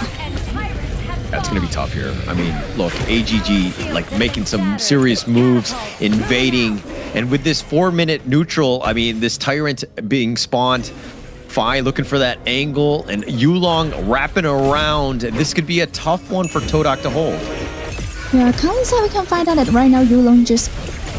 That's going to be tough here. I mean, look, AGG like making some serious moves, invading, and with this 4-minute neutral, I mean, this Tyrant being spawned, Fi looking for that angle, and Yulong wrapping around, and this could be a tough one for Todak to hold. Yeah, so we can find out that right now Yulong just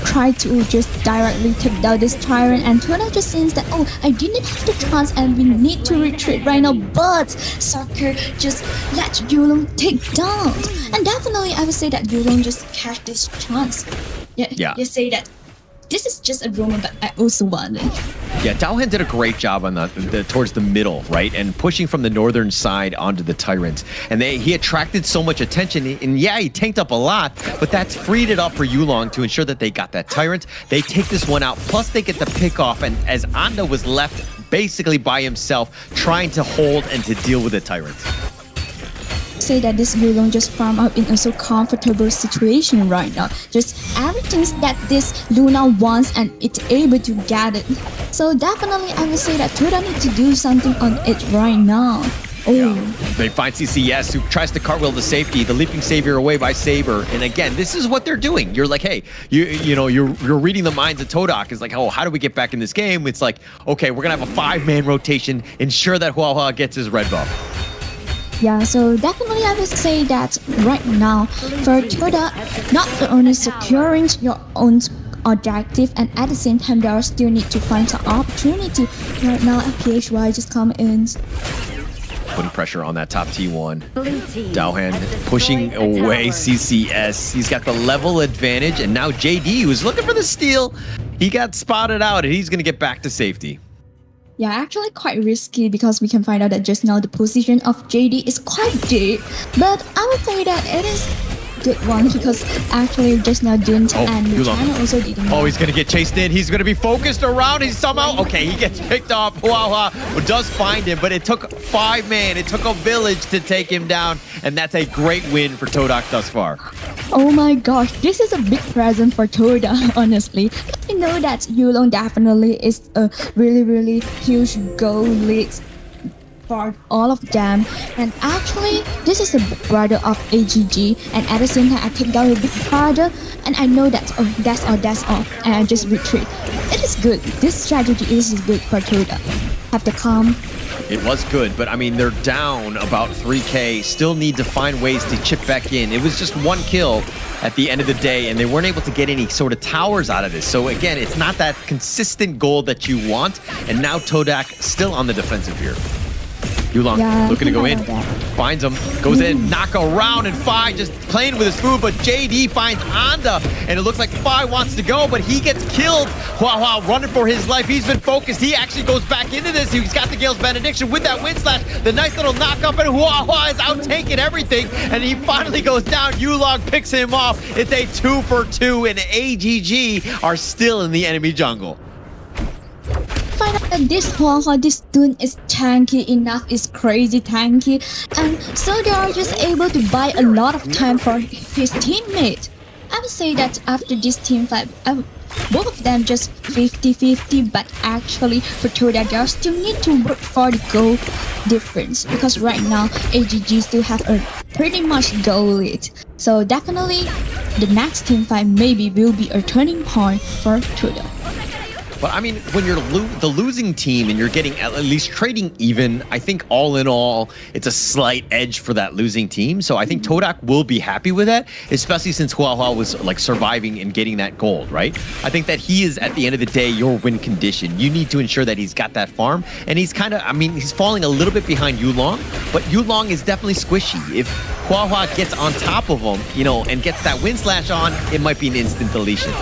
tried to just directly take down this Tyrant, and Toda just says that, oh, I didn't have the chance and we need to retreat right now, but Soccer just let Yulong take down. And definitely I would say that Yulong just catch this chance. Yeah. You say that this is just a rumor, but I also want it. Yeah, Daohan did a great job on the towards the middle, right? And pushing from the northern side onto the Tyrant. And he attracted so much attention. And yeah, he tanked up a lot, but that's freed it up for Yulong to ensure that they got that Tyrant. They take this one out, plus they get the pick off. And as Anda was left basically by himself, trying to hold and to deal with the Tyrant. Say that this Yulong just farm up in a so comfortable situation right now. Just everything that this Luna wants and it's able to get it. So definitely I would say that Toda need to do something on it right now. Oh. Yeah. They find CCS who tries to cartwheel to safety, the leaping savior away by Saber. And again, this is what they're doing. You're like, hey, you're reading the minds of Todak. It's like, oh, how do we get back in this game? It's like, okay, we're gonna have a 5-man rotation, ensure that Hua Hua gets his red buff. Yeah, so definitely I would say that right now for Toda, not only securing your own objective, and at the same time they still need to find some opportunity. Right now PHY just come in. Putting pressure on that top T1. Daohan pushing away CCS. He's got the level advantage, and now JD, who's looking for the steal, he got spotted out, and he's going to get back to safety. Yeah, actually quite risky because we can find out that just now the position of JD is quite deep. But I would say that it is good one because actually just now Dunt and Luciano also didn't. Oh, he's going to get chased in. He's going to be focused around. He's somehow... Okay, he gets picked off. Hua Hua does find him, but it took 5-man. It took a village to take him down, and that's a great win for Todak thus far. Oh my gosh, this is a big present for Toda, honestly. We know that Yulong definitely is a really, really huge goal lead for all of them, and actually this is the brother of AGG, and at the same time I take down the big brother, and I know that that's all, and I just retreat. It is good. This strategy is good for Toda. have the calm. It was good, but I mean, they're down about 3K, still need to find ways to chip back in. It was just one kill at the end of the day, and they weren't able to get any sort of towers out of this. So again, it's not that consistent goal that you want, and now Todak still on the defensive here. Yulong looking to go in, finds him, goes in, knock around, and Fi just playing with his food, but JD finds Anda, and it looks like Fi wants to go, but he gets killed. Hua running for his life. He's been focused. He actually goes back into this. He's got the Gale's Benediction with that wind slash. The nice little knock up, and Hua is out taking everything, and he finally goes down. Yulong picks him off. It's a 2 for 2, and AGG are still in the enemy jungle. Find out that this this Dune is tanky enough, is crazy tanky, and so they are just able to buy a lot of time for his teammate. I would say that after this team fight, both of them just 50-50, but actually for Toda, they still need to work for the goal difference, because right now AGG still have a pretty much goal lead. So definitely the next team fight maybe will be a turning point for Toda. But I mean, when you're the losing team and you're getting at least trading even, I think all in all, it's a slight edge for that losing team. So I think Todak will be happy with that, especially since Hua was like surviving and getting that gold, right? I think that he is, at the end of the day, your win condition. You need to ensure that he's got that farm. And he's kind of, I mean, he's falling a little bit behind Yulong, but Yulong is definitely squishy. If Hua gets on top of him, you know, and gets that wind slash on, it might be an instant deletion.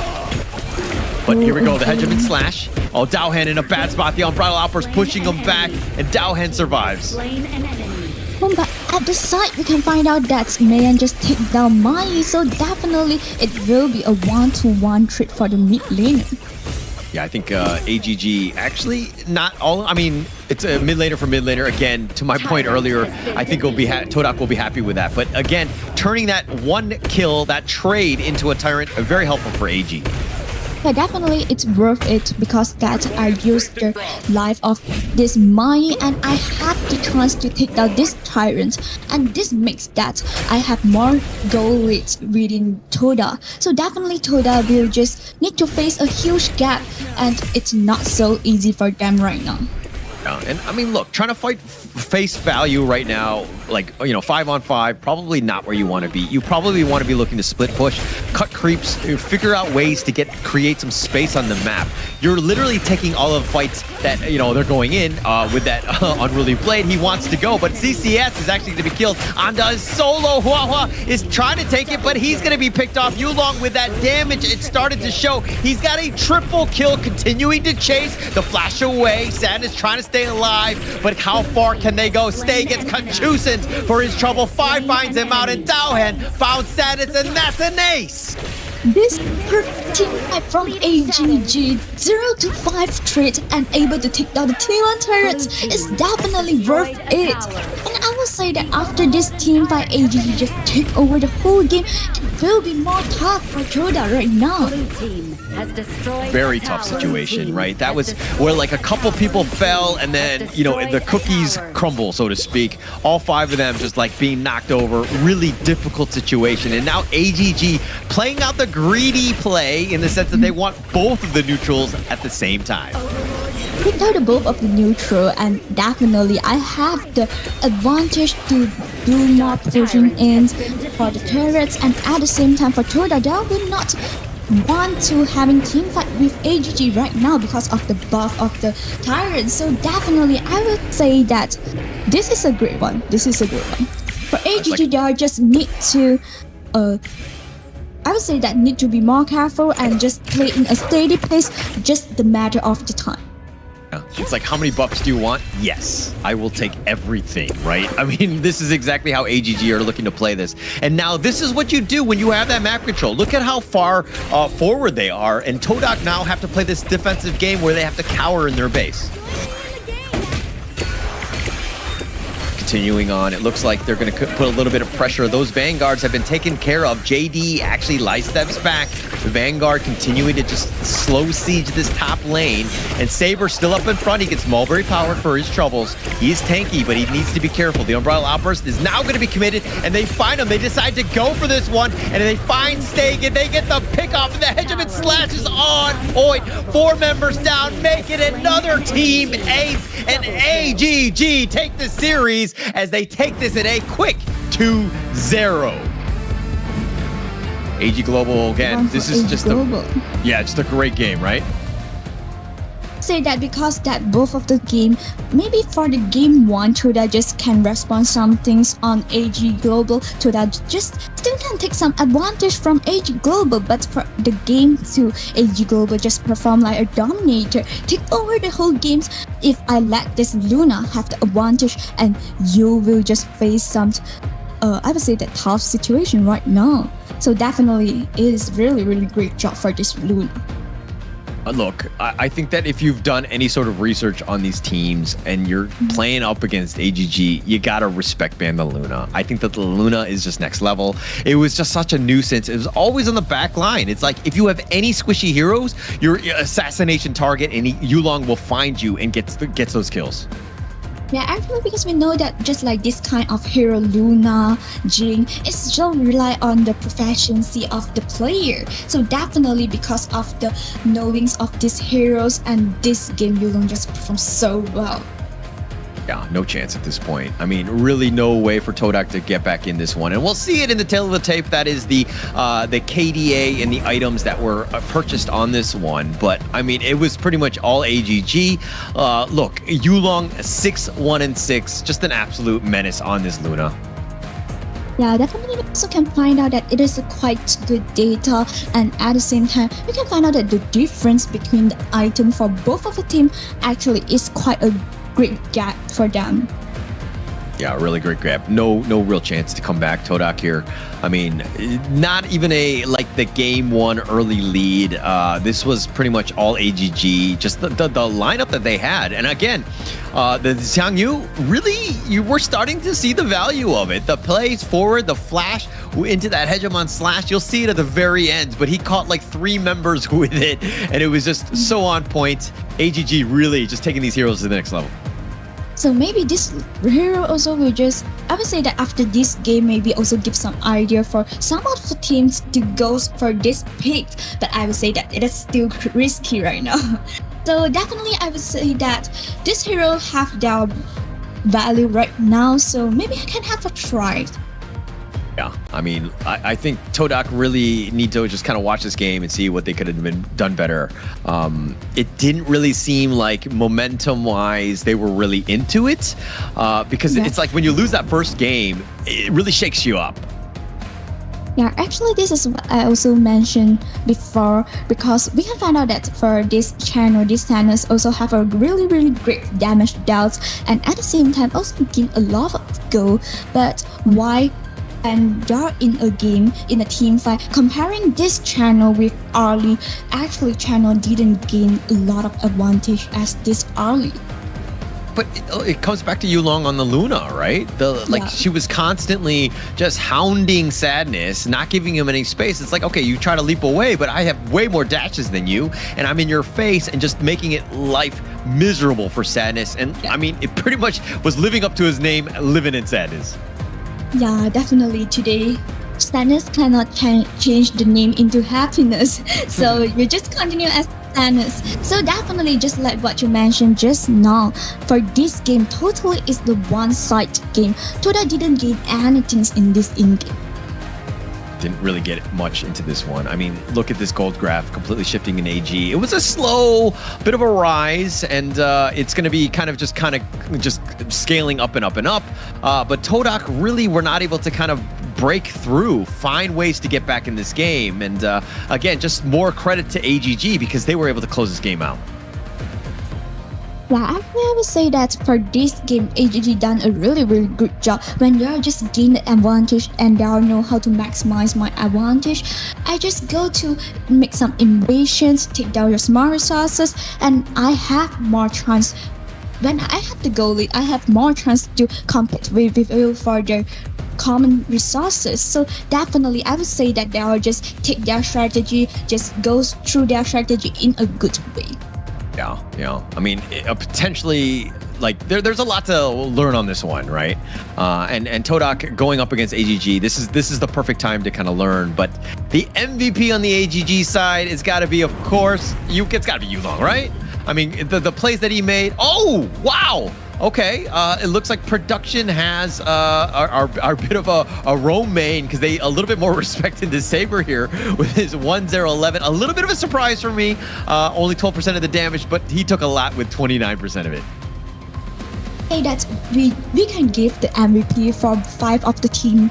But here we go, the hegemon slash. Oh, Daohan in a bad spot. The Unbridled Outburst pushing him back, and Daohan survives. But at the side, we can find out that Mayan just take down Mai, so definitely it will be a 1-to-1 trade for the mid laner. Yeah, I think AGG actually not all. I mean, it's a mid laner for mid laner. Again, to my point earlier, I think Todak will be happy with that. But again, turning that one kill, that trade into a tyrant, very helpful for AG. Yeah, definitely it's worth it, because that I used the life of this Mai and I have the chance to take down this tyrant, and this makes that I have more goal leads within Toda. So definitely Toda will just need to face a huge gap, and it's not so easy for them right now. And I mean, look, trying to fight face value right now, like, you know, 5-on-5, probably not where you want to be. You probably want to be looking to split push, cut creeps, figure out ways to create some space on the map. You're literally taking all of the fights that, you know, they're going in with that Unruly Blade. He wants to go, but CCS is actually going to be killed. Anda is solo. Hua is trying to take it, but he's going to be picked off. Yulong with that damage, it started to show. He's got a triple kill, continuing to chase. The flash away. Sadness trying to stay alive, but how far can they go? Stay gets Conchusent for his trouble. 5 finds him out, and Daohan found Sadness, and that's an ace. This team fight from AGG 0-5 trade and able to take down the T1 turrets is definitely worth it. And I will say that after this team fight, AGG just take over the whole game. It will be more tough for Toda right now. Very tough situation, right? That was where like a couple people fell, and then, you know, the cookies crumble, so to speak. All 5 of them just like being knocked over. Really difficult situation. And now AGG playing out the greedy play in the sense that they want both of the neutrals at the same time. Picked out both of the neutral, and definitely I have the advantage to do more pushing in for the turrets, and at the same time for Toda, they will not want to having team fight with AGG right now because of the buff of the tyrant. So definitely I would say that this is a great one. This is a great one. For AGG, they just need to I would say that need to be more careful and just play in a steady pace, just the matter of the time. It's like, how many buffs do you want? Yes, I will take everything, right? I mean, this is exactly how AGG are looking to play this. And now this is what you do when you have that map control. Look at how far forward they are, and Todak now have to play this defensive game where they have to cower in their base. continuing on. It looks like they're going to put a little bit of pressure. Those Vanguards have been taken care of. JD actually light steps back. The Vanguard continuing to just slow siege this top lane. And Saber still up in front. He gets Mulberry powered for his troubles. He is tanky, but he needs to be careful. The Umbrella Outburst is now going to be committed, and they find him. They decide to go for this one, and they find Stake, and they get the pick off, and the Hegemon Slash is on point. 4 members down, make it another team ace, and AGG take the series as they take this at a quick 2-0. AG Global again. This is just just a great game, right? Say that because that both of the game, maybe for the game 1, Toda just can respond some things on AG Global. Toda just still can take some advantage from AG Global, but for the game 2, AG Global just perform like a dominator, take over the whole games. If I let this Luna have the advantage, and you will just face some, I would say that tough situation right now. So definitely it is really great job for this Luna. Look, I think that if you've done any sort of research on these teams and you're playing up against AGG, you gotta respect ban the Luna. I think that the Luna is just next level. It was just such a nuisance. It was always on the back line. It's like if you have any squishy heroes, your assassination target and Yulong will find you and gets those kills. Yeah, actually, because we know that just like this kind of hero, Luna, Jing, it still rely on the proficiency of the player. So definitely because of the knowings of these heroes and this game, Yulong just perform so well. Yeah, no chance at this point. I mean, really no way for Todak to get back in this one. And we'll see it in the tail of the tape. That is the KDA and the items that were purchased on this one. But, I mean, it was pretty much all AGG. Look, Yulong 6-1-6. Just an absolute menace on this Luna. Yeah, definitely we also can find out that it is a quite good data, and at the same time we can find out that the difference between the item for both of the team actually is quite a great gap for them. Yeah, really great grab. No real chance to come back, Todak here. I mean, not even the game 1 early lead. This was pretty much all AGG, just the lineup that they had. And again, the Xiangyu, really, you were starting to see the value of it. The plays forward, the flash into that Hegemon Slash, you'll see it at the very end, but he caught like 3 members with it, and it was just so on point. AGG really just taking these heroes to the next level. So maybe this hero also will just, I would say that after this game, maybe also give some idea for some of the teams to go for this pick. But I would say that it is still risky right now. So definitely I would say that this hero have their value right now. So maybe I can have a try. Yeah, I mean, I think Todak really need to just kind of watch this game and see what they could have been done better. It didn't really seem like momentum-wise they were really into it, because it's like when you lose that first game, it really shakes you up. Yeah, actually this is what I also mentioned before, because we can find out that for this channel, this channels also have a really great damage dealt, and at the same time also gain a lot of gold. But why? And you're in a game, in a team fight, comparing this channel with early, actually channel didn't gain a lot of advantage as this early. But it comes back to Yulong on the Luna, right? She was constantly just hounding Sadness, not giving him any space. It's like, okay, you try to leap away, but I have way more dashes than you, and I'm in your face and just making it life miserable for Sadness. And I mean, it pretty much was living up to his name, living in sadness. Yeah, definitely. Today, sadness cannot change the name into happiness. So you just continue as sadness. So definitely, just like what you mentioned just now, for this game, totally is the one-side game. Toda didn't gain anything in this in-game. Didn't really get much into this one. I mean, look at this gold graph completely shifting in AG. It was a slow bit of a rise, and it's going to be kind of just scaling up and up and up. But Todak really were not able to kind of break through, find ways to get back in this game. And again, just more credit to AGG because they were able to close this game out. Yeah, actually I would say that for this game, AGG done a really good job. When you're just gain the advantage and they know how to maximize my advantage, I just go to make some invasions, take down your small resources, and I have more chance when I have the goalie, I have more chance to compete with you for the common resources. So definitely I would say that they will just take their strategy, just goes through their strategy in a good way. Yeah. I mean, potentially, like there's a lot to learn on this one, right? And Todak going up against AGG, this is the perfect time to kind of learn. But the MVP on the AGG side has got to be, of course, it's got to be Yulong, right? I mean, the plays that he made. Oh, wow. Okay, it looks like production has our bit of a roam main, because they a little bit more respected the Saber here with his 1-0-11. A little bit of a surprise for me. Only 12% of the damage, but he took a lot with 29% of it. Say that we can give the MVP for 5 of the team,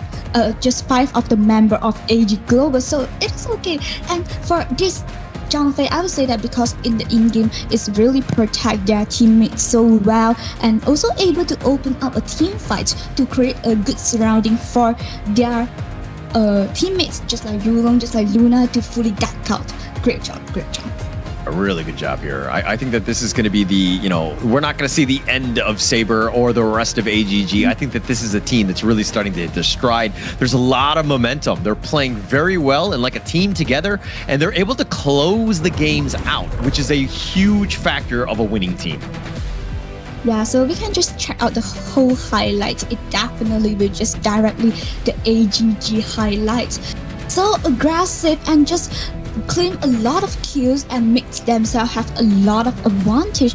just 5 of the member of AG Global, so it's okay. And for this Zhang Fei, I would say that because in the in-game it's really protect their teammates so well, and also able to open up a team fight to create a good surrounding for their teammates, just like Yulong, just like Luna, to fully duck out. Great job. A really good job here. I think that this is going to be we're not going to see the end of Saber or the rest of AGG. I think that this is a team that's really starting to hit their stride. There's a lot of momentum. They're playing very well and like a team together, and they're able to close the games out, which is a huge factor of a winning team. Yeah, so we can just check out the whole highlight. It definitely will just directly the AGG highlights. So aggressive and just claim a lot of kills and make themselves have a lot of advantage.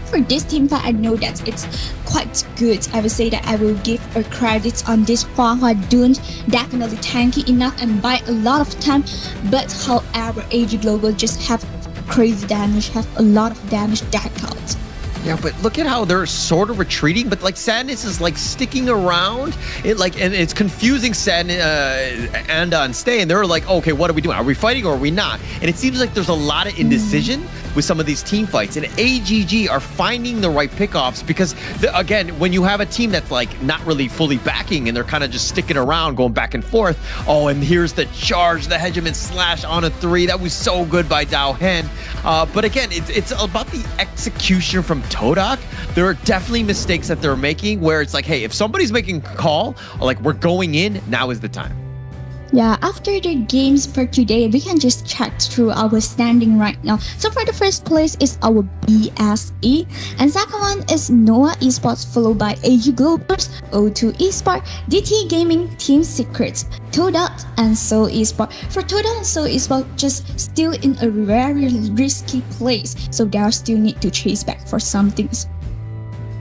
For this team fight, I know that it's quite good. I would say that I will give a credit on this Hua Dun. Definitely tanky enough and buy a lot of time. But however, AG Global just have crazy damage, have a lot of damage deck out. Yeah, but look at how they're sort of retreating, but like Sadness is like sticking around. And it's confusing Sadness and on Stay, and they're like, okay, what are we doing? Are we fighting or are we not? And it seems like there's a lot of indecision with some of these team fights, and AGG are finding the right pickoffs because, again, when you have a team that's like not really fully backing and they're kind of just sticking around, going back and forth. Oh, and here's the charge, the Hegemon slash on a 3. That was so good by Dao Hen. But again, it's about the execution from Todak. There are definitely mistakes that they're making where it's like, hey, if somebody's making a call, like we're going in, now is the time. Yeah, after the games for today, we can just check through our standing right now. So for the first place is our BSE, and second one is Noah Esports, followed by AG Globals, O2 Esport, DT Gaming, Team Secrets, Todak, and Seoul Esport. For Todak and Seoul Esport, just still in a very risky place, so they still need to chase back for some things.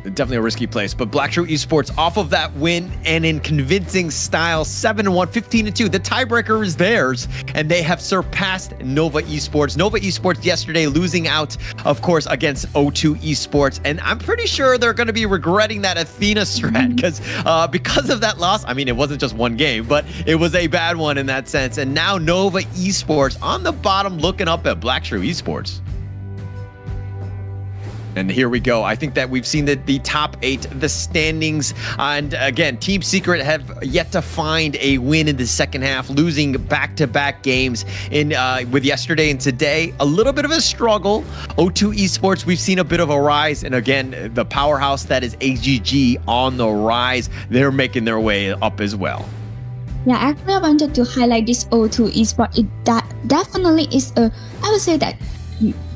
Definitely a risky place, but Black True Esports off of that win and in convincing style, 7-1, 15-2. The tiebreaker is theirs, and they have surpassed Nova Esports. Nova Esports yesterday losing out, of course, against O2 Esports, and I'm pretty sure they're going to be regretting that Athena strat because of that loss. I mean, it wasn't just one game, but it was a bad one in that sense. And now Nova Esports on the bottom, looking up at Black True Esports. And here we go. I think that we've seen the top 8, the standings. And again, Team Secret have yet to find a win in the second half, losing back-to-back games with yesterday and today. A little bit of a struggle. O2 Esports, we've seen a bit of a rise. And again, the powerhouse that is AGG on the rise. They're making their way up as well. Yeah, actually, I wanted to highlight this O2 Esport. That definitely is I would say that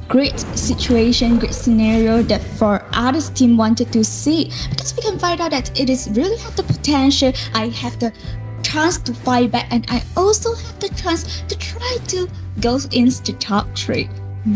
great situation, great scenario that for others team wanted to see, because we can find out that it is really have the potential. I have the chance to fight back, and I also have the chance to try to go into the top 3.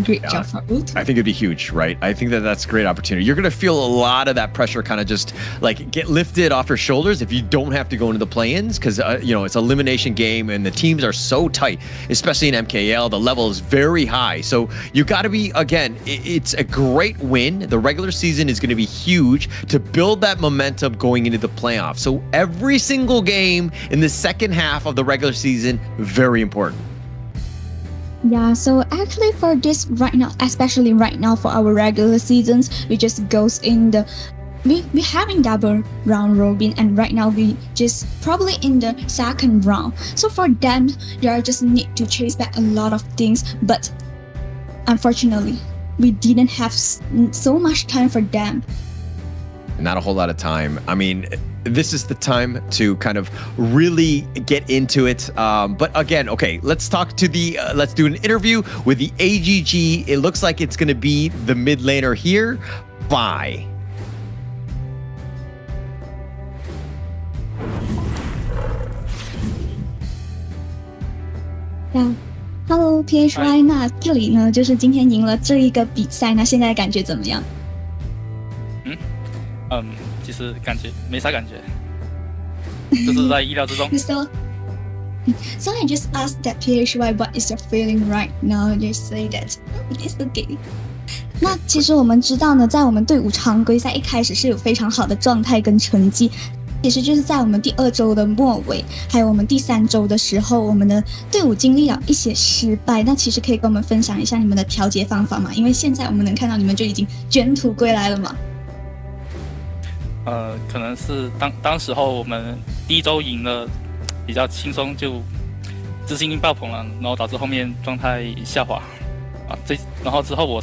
Great job for O2. I think it'd be huge, right? I think that that's a great opportunity. You're going to feel a lot of that pressure kind of just like get lifted off your shoulders if you don't have to go into the play-ins, because it's an elimination game and the teams are so tight, especially in MKL. The level is very high. So you got to be, again, it's a great win. The regular season is going to be huge to build that momentum going into the playoffs. So every single game in the second half of the regular season, very important. Yeah, so actually for this right now, especially right now for our regular seasons, we just goes in we having double round robin, and right now we just probably in the second round. So for them, they just need to chase back a lot of things, but unfortunately, we didn't have so much time for them not a whole lot of time. I mean, this is the time to kind of really get into it. But again, okay, let's talk to let's do an interview with the AGG. It looks like it's going to be the mid laner here. Bye. Hello PHY， 那这里呢就是今天赢了这一个比赛，那现在感觉怎么样？其实感觉没啥感觉，就是在意料之中。So I just asked that PHY what is your feeling right now? They say that it's okay. 那其实我们知道呢，在我们队伍常规赛一开始是有非常好的状态跟成绩。其实就是在我们第2周的末尾，还有我们第3周的时候，我们的队伍经历了一些失败。那其实可以跟我们分享一下你们的调节方法吗？因为现在我们能看到你们就已经卷土归来了嘛。可能是当时候我们第1周赢了比较轻松，就自信心爆棚了，然后导致后面状态下滑然后之后我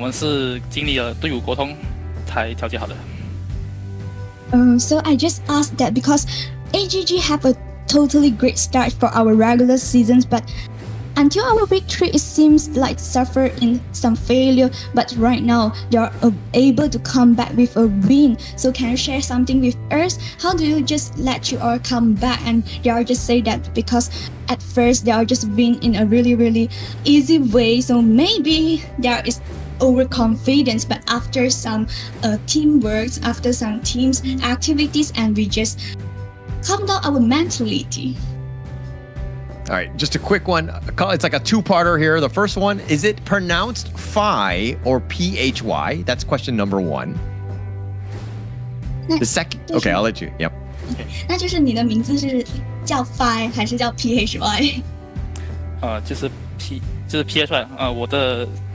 们是经历了队伍沟通才调节好的。So I just asked that because AGG have a totally great start for our regular seasons, but until our victory, it seems like suffer in some failure. But right now, they are able to come back with a win. So can you share something with us? How do you just let you all come back? And they are just say that because at first they are just win in a really, really easy way. So maybe there is overconfidence, but after some teamwork, after some teams activities, and we just calm down our mentality. All right, just a quick one. It's like a two-parter here. The first one, is it pronounced Phi or PHY? That's question number 1. The second, okay, I'll let you. Yep. 那就是你的名字是叫 Phi 还是叫 PHY？ 就是 PHY。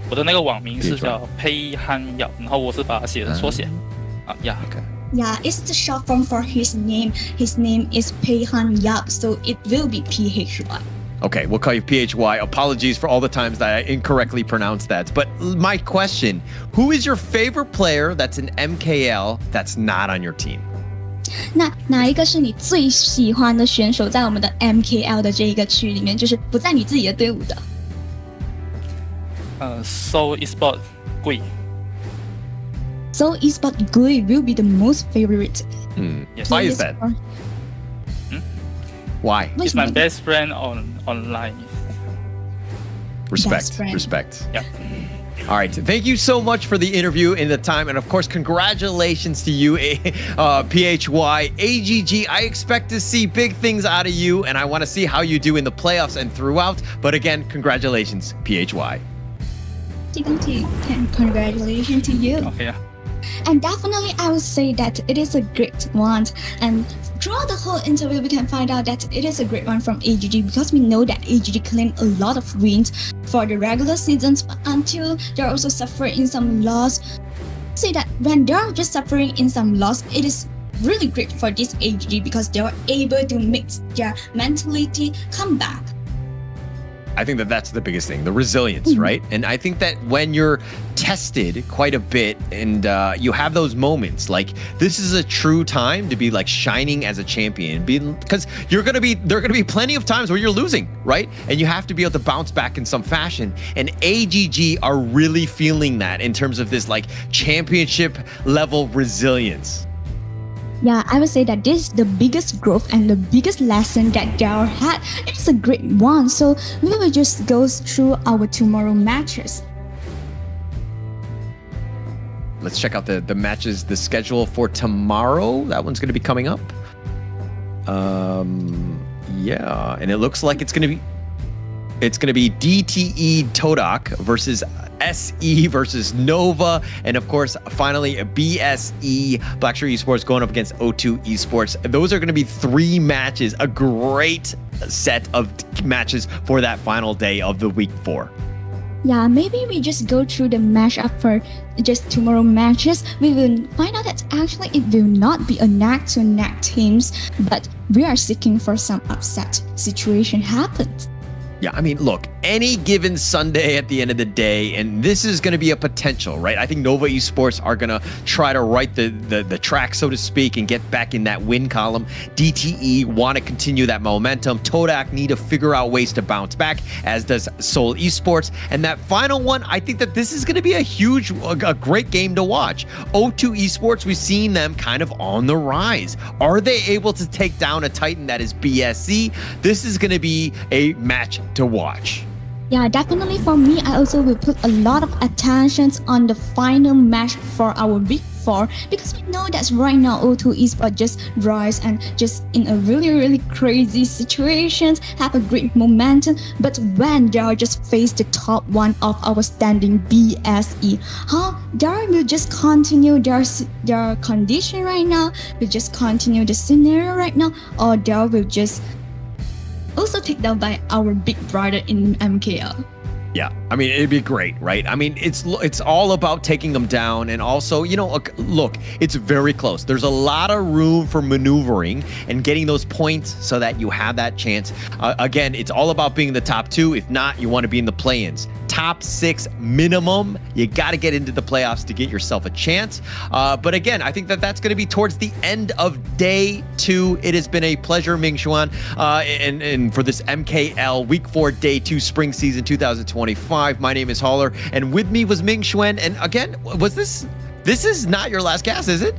我的那个网名是叫佩汉耀，然后我是把它写成缩写。Yeah, it's the short form for his name. His name is Peihan Yap, so it will be PHY. Okay, we'll call you PHY. Apologies for all the times that I incorrectly pronounced that. But my question, who is your favorite player that's an MKL that's not on your team? 那哪一个是你最喜欢的选手，在我们的 MKL 的这一个区里面，就是不在你自己的队伍的？Seoul Esport Gui. Seoul Esport Gui will be the most favorite. Yes. Why is that? Why? He's my best friend online. Respect. Yeah. All right. Thank you so much for the interview and the time. And of course, congratulations to you, PHY. AGG, I expect to see big things out of you, and I want to see how you do in the playoffs and throughout. But again, congratulations, PHY. And congratulations to you. Okay. And definitely I would say that it is a great one. And throughout the whole interview, we can find out that it is a great one from AGG, because we know that AGG claimed a lot of wins for the regular seasons, but until they're also suffering in some loss. Say that when they're just suffering in some loss, it is really great for this AGG because they are able to make their mentality come back. I think that that's the biggest thing, the resilience, right? And I think that when you're tested quite a bit and you have those moments, like this is a true time to be like shining as a champion, because there are going to be plenty of times where you're losing, right? And you have to be able to bounce back in some fashion. And AGG are really feeling that in terms of this like championship level resilience. Yeah, I would say that this is the biggest growth and the biggest lesson that they had. It's a great one. So we will just go through our tomorrow matches. Let's check out the matches, the schedule for tomorrow. That one's going to be coming up. Yeah, and it looks like it's going to be DTE Todak versus SE versus Nova, and of course, finally BSE Blackshire Esports going up against O2 Esports. Those are going to be 3 matches, a great set of matches for that final day of the week 4. Yeah, maybe we just go through the matchup for just tomorrow matches. We will find out that actually it will not be a neck-to-neck teams, but we are seeking for some upset situation happened. Yeah, I mean, look, any given Sunday at the end of the day, and this is going to be a potential, right? I think Nova Esports are going to try to right the track, so to speak, and get back in that win column. DTE want to continue that momentum. Todak need to figure out ways to bounce back, as does Seoul Esports. And that final one, I think that this is going to be a great game to watch. O2 Esports, we've seen them kind of on the rise. Are they able to take down a Titan that is BSC? This is going to be a match to watch. Yeah, definitely for me, I also will put a lot of attention on the final match for our Big Four, because we know that right now O2 Esports just rise and just in a really crazy situations, have a great momentum, but when they are just face the top one of our standing BSE, how they will just continue their condition right now, will just continue the scenario right now, or they will just also take down by our big brother in MKL. Yeah, I mean, it'd be great, right? I mean, it's all about taking them down, and also, you know, look, it's very close. There's a lot of room for maneuvering and getting those points so that you have that chance. Again, it's all about being the top two. If not, you want to be in the play-ins. Top 6 minimum. You got to get into the playoffs to get yourself a chance. But again, I think that that's going to be towards the end of day 2. It has been a pleasure, Ming Xuan, and for this MKL Week 4 Day 2 Spring Season 2025. My name is Holler, and with me was Ming Xuan. And again, this is not your last cast, is it?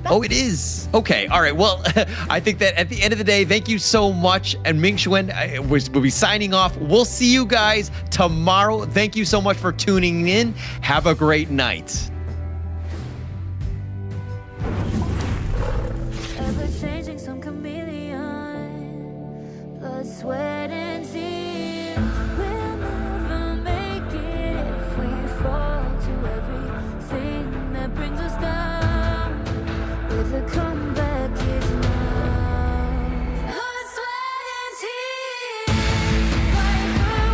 Oh, it is. Okay. All right. Well, I think that at the end of the day, thank you so much. And Ming Xuan will be signing off. We'll see you guys tomorrow. Thank you so much for tuning in. Have a great night. Ever changing, some chameleon, blood, sweat, and tears. We'll never make it if we fall to everything that brings us down. The comeback is now. Blood, sweat, and tears. Fight for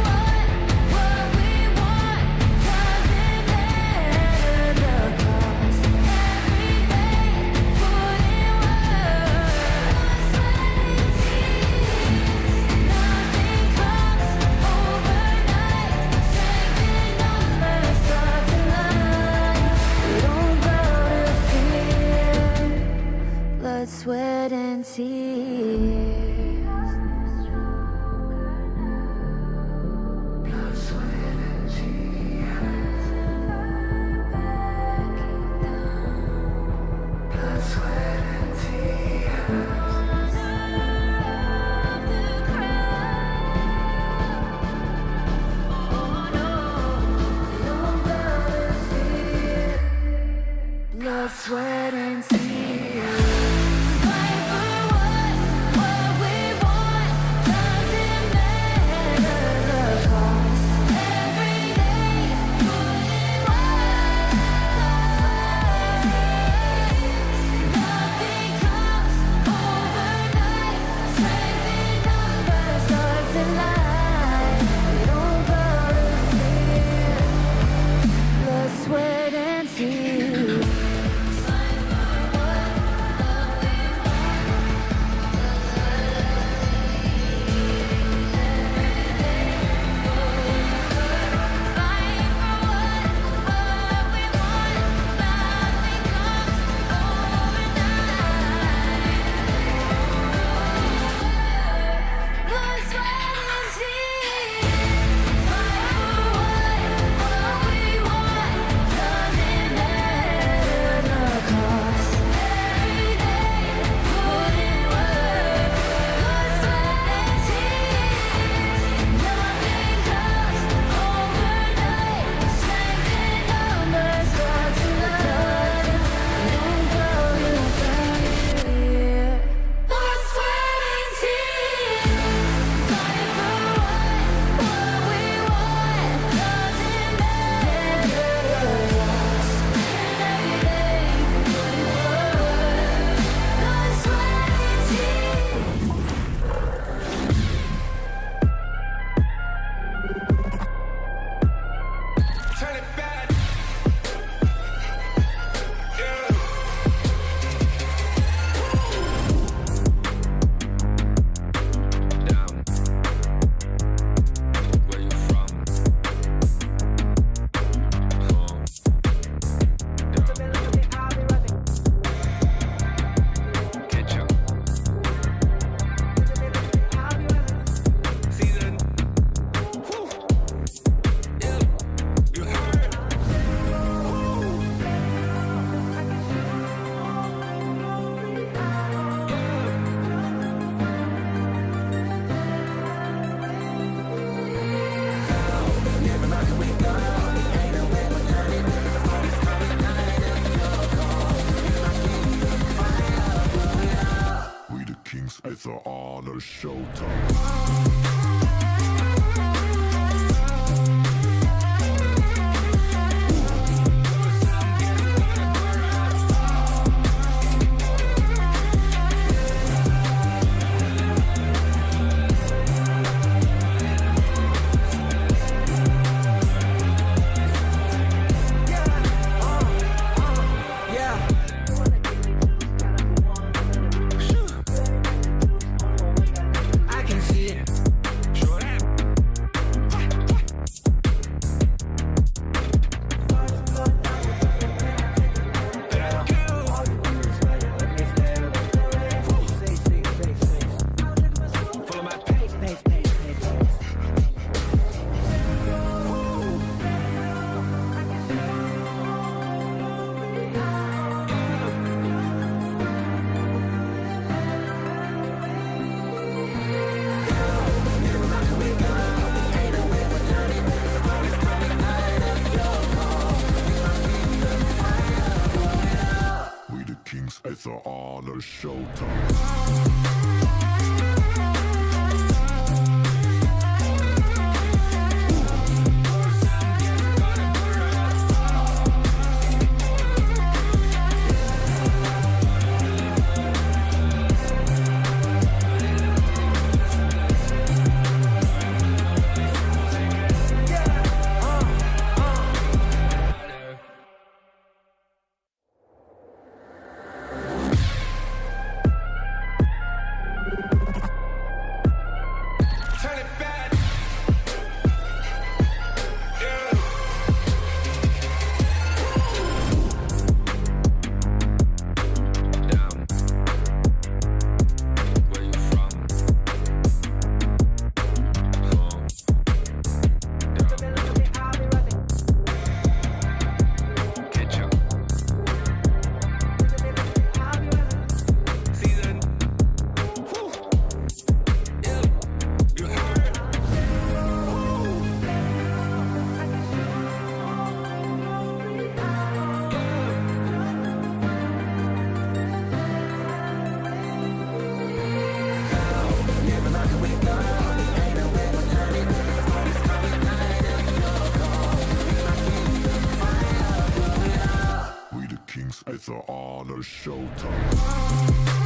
what we want. Doesn't matter the cost. Every day, put in work. Blood, sweat, and tears. Nothing comes overnight. Strength in numbers start to lie. We don't bow to fear. Blood, sweat, and tears. Blood, sweat, and tears. Blood, sweat, and tears. Blood, sweat, and tears. Fight for what kings, it's an honor showtime. It's an honor showtime. It's an honor showtime.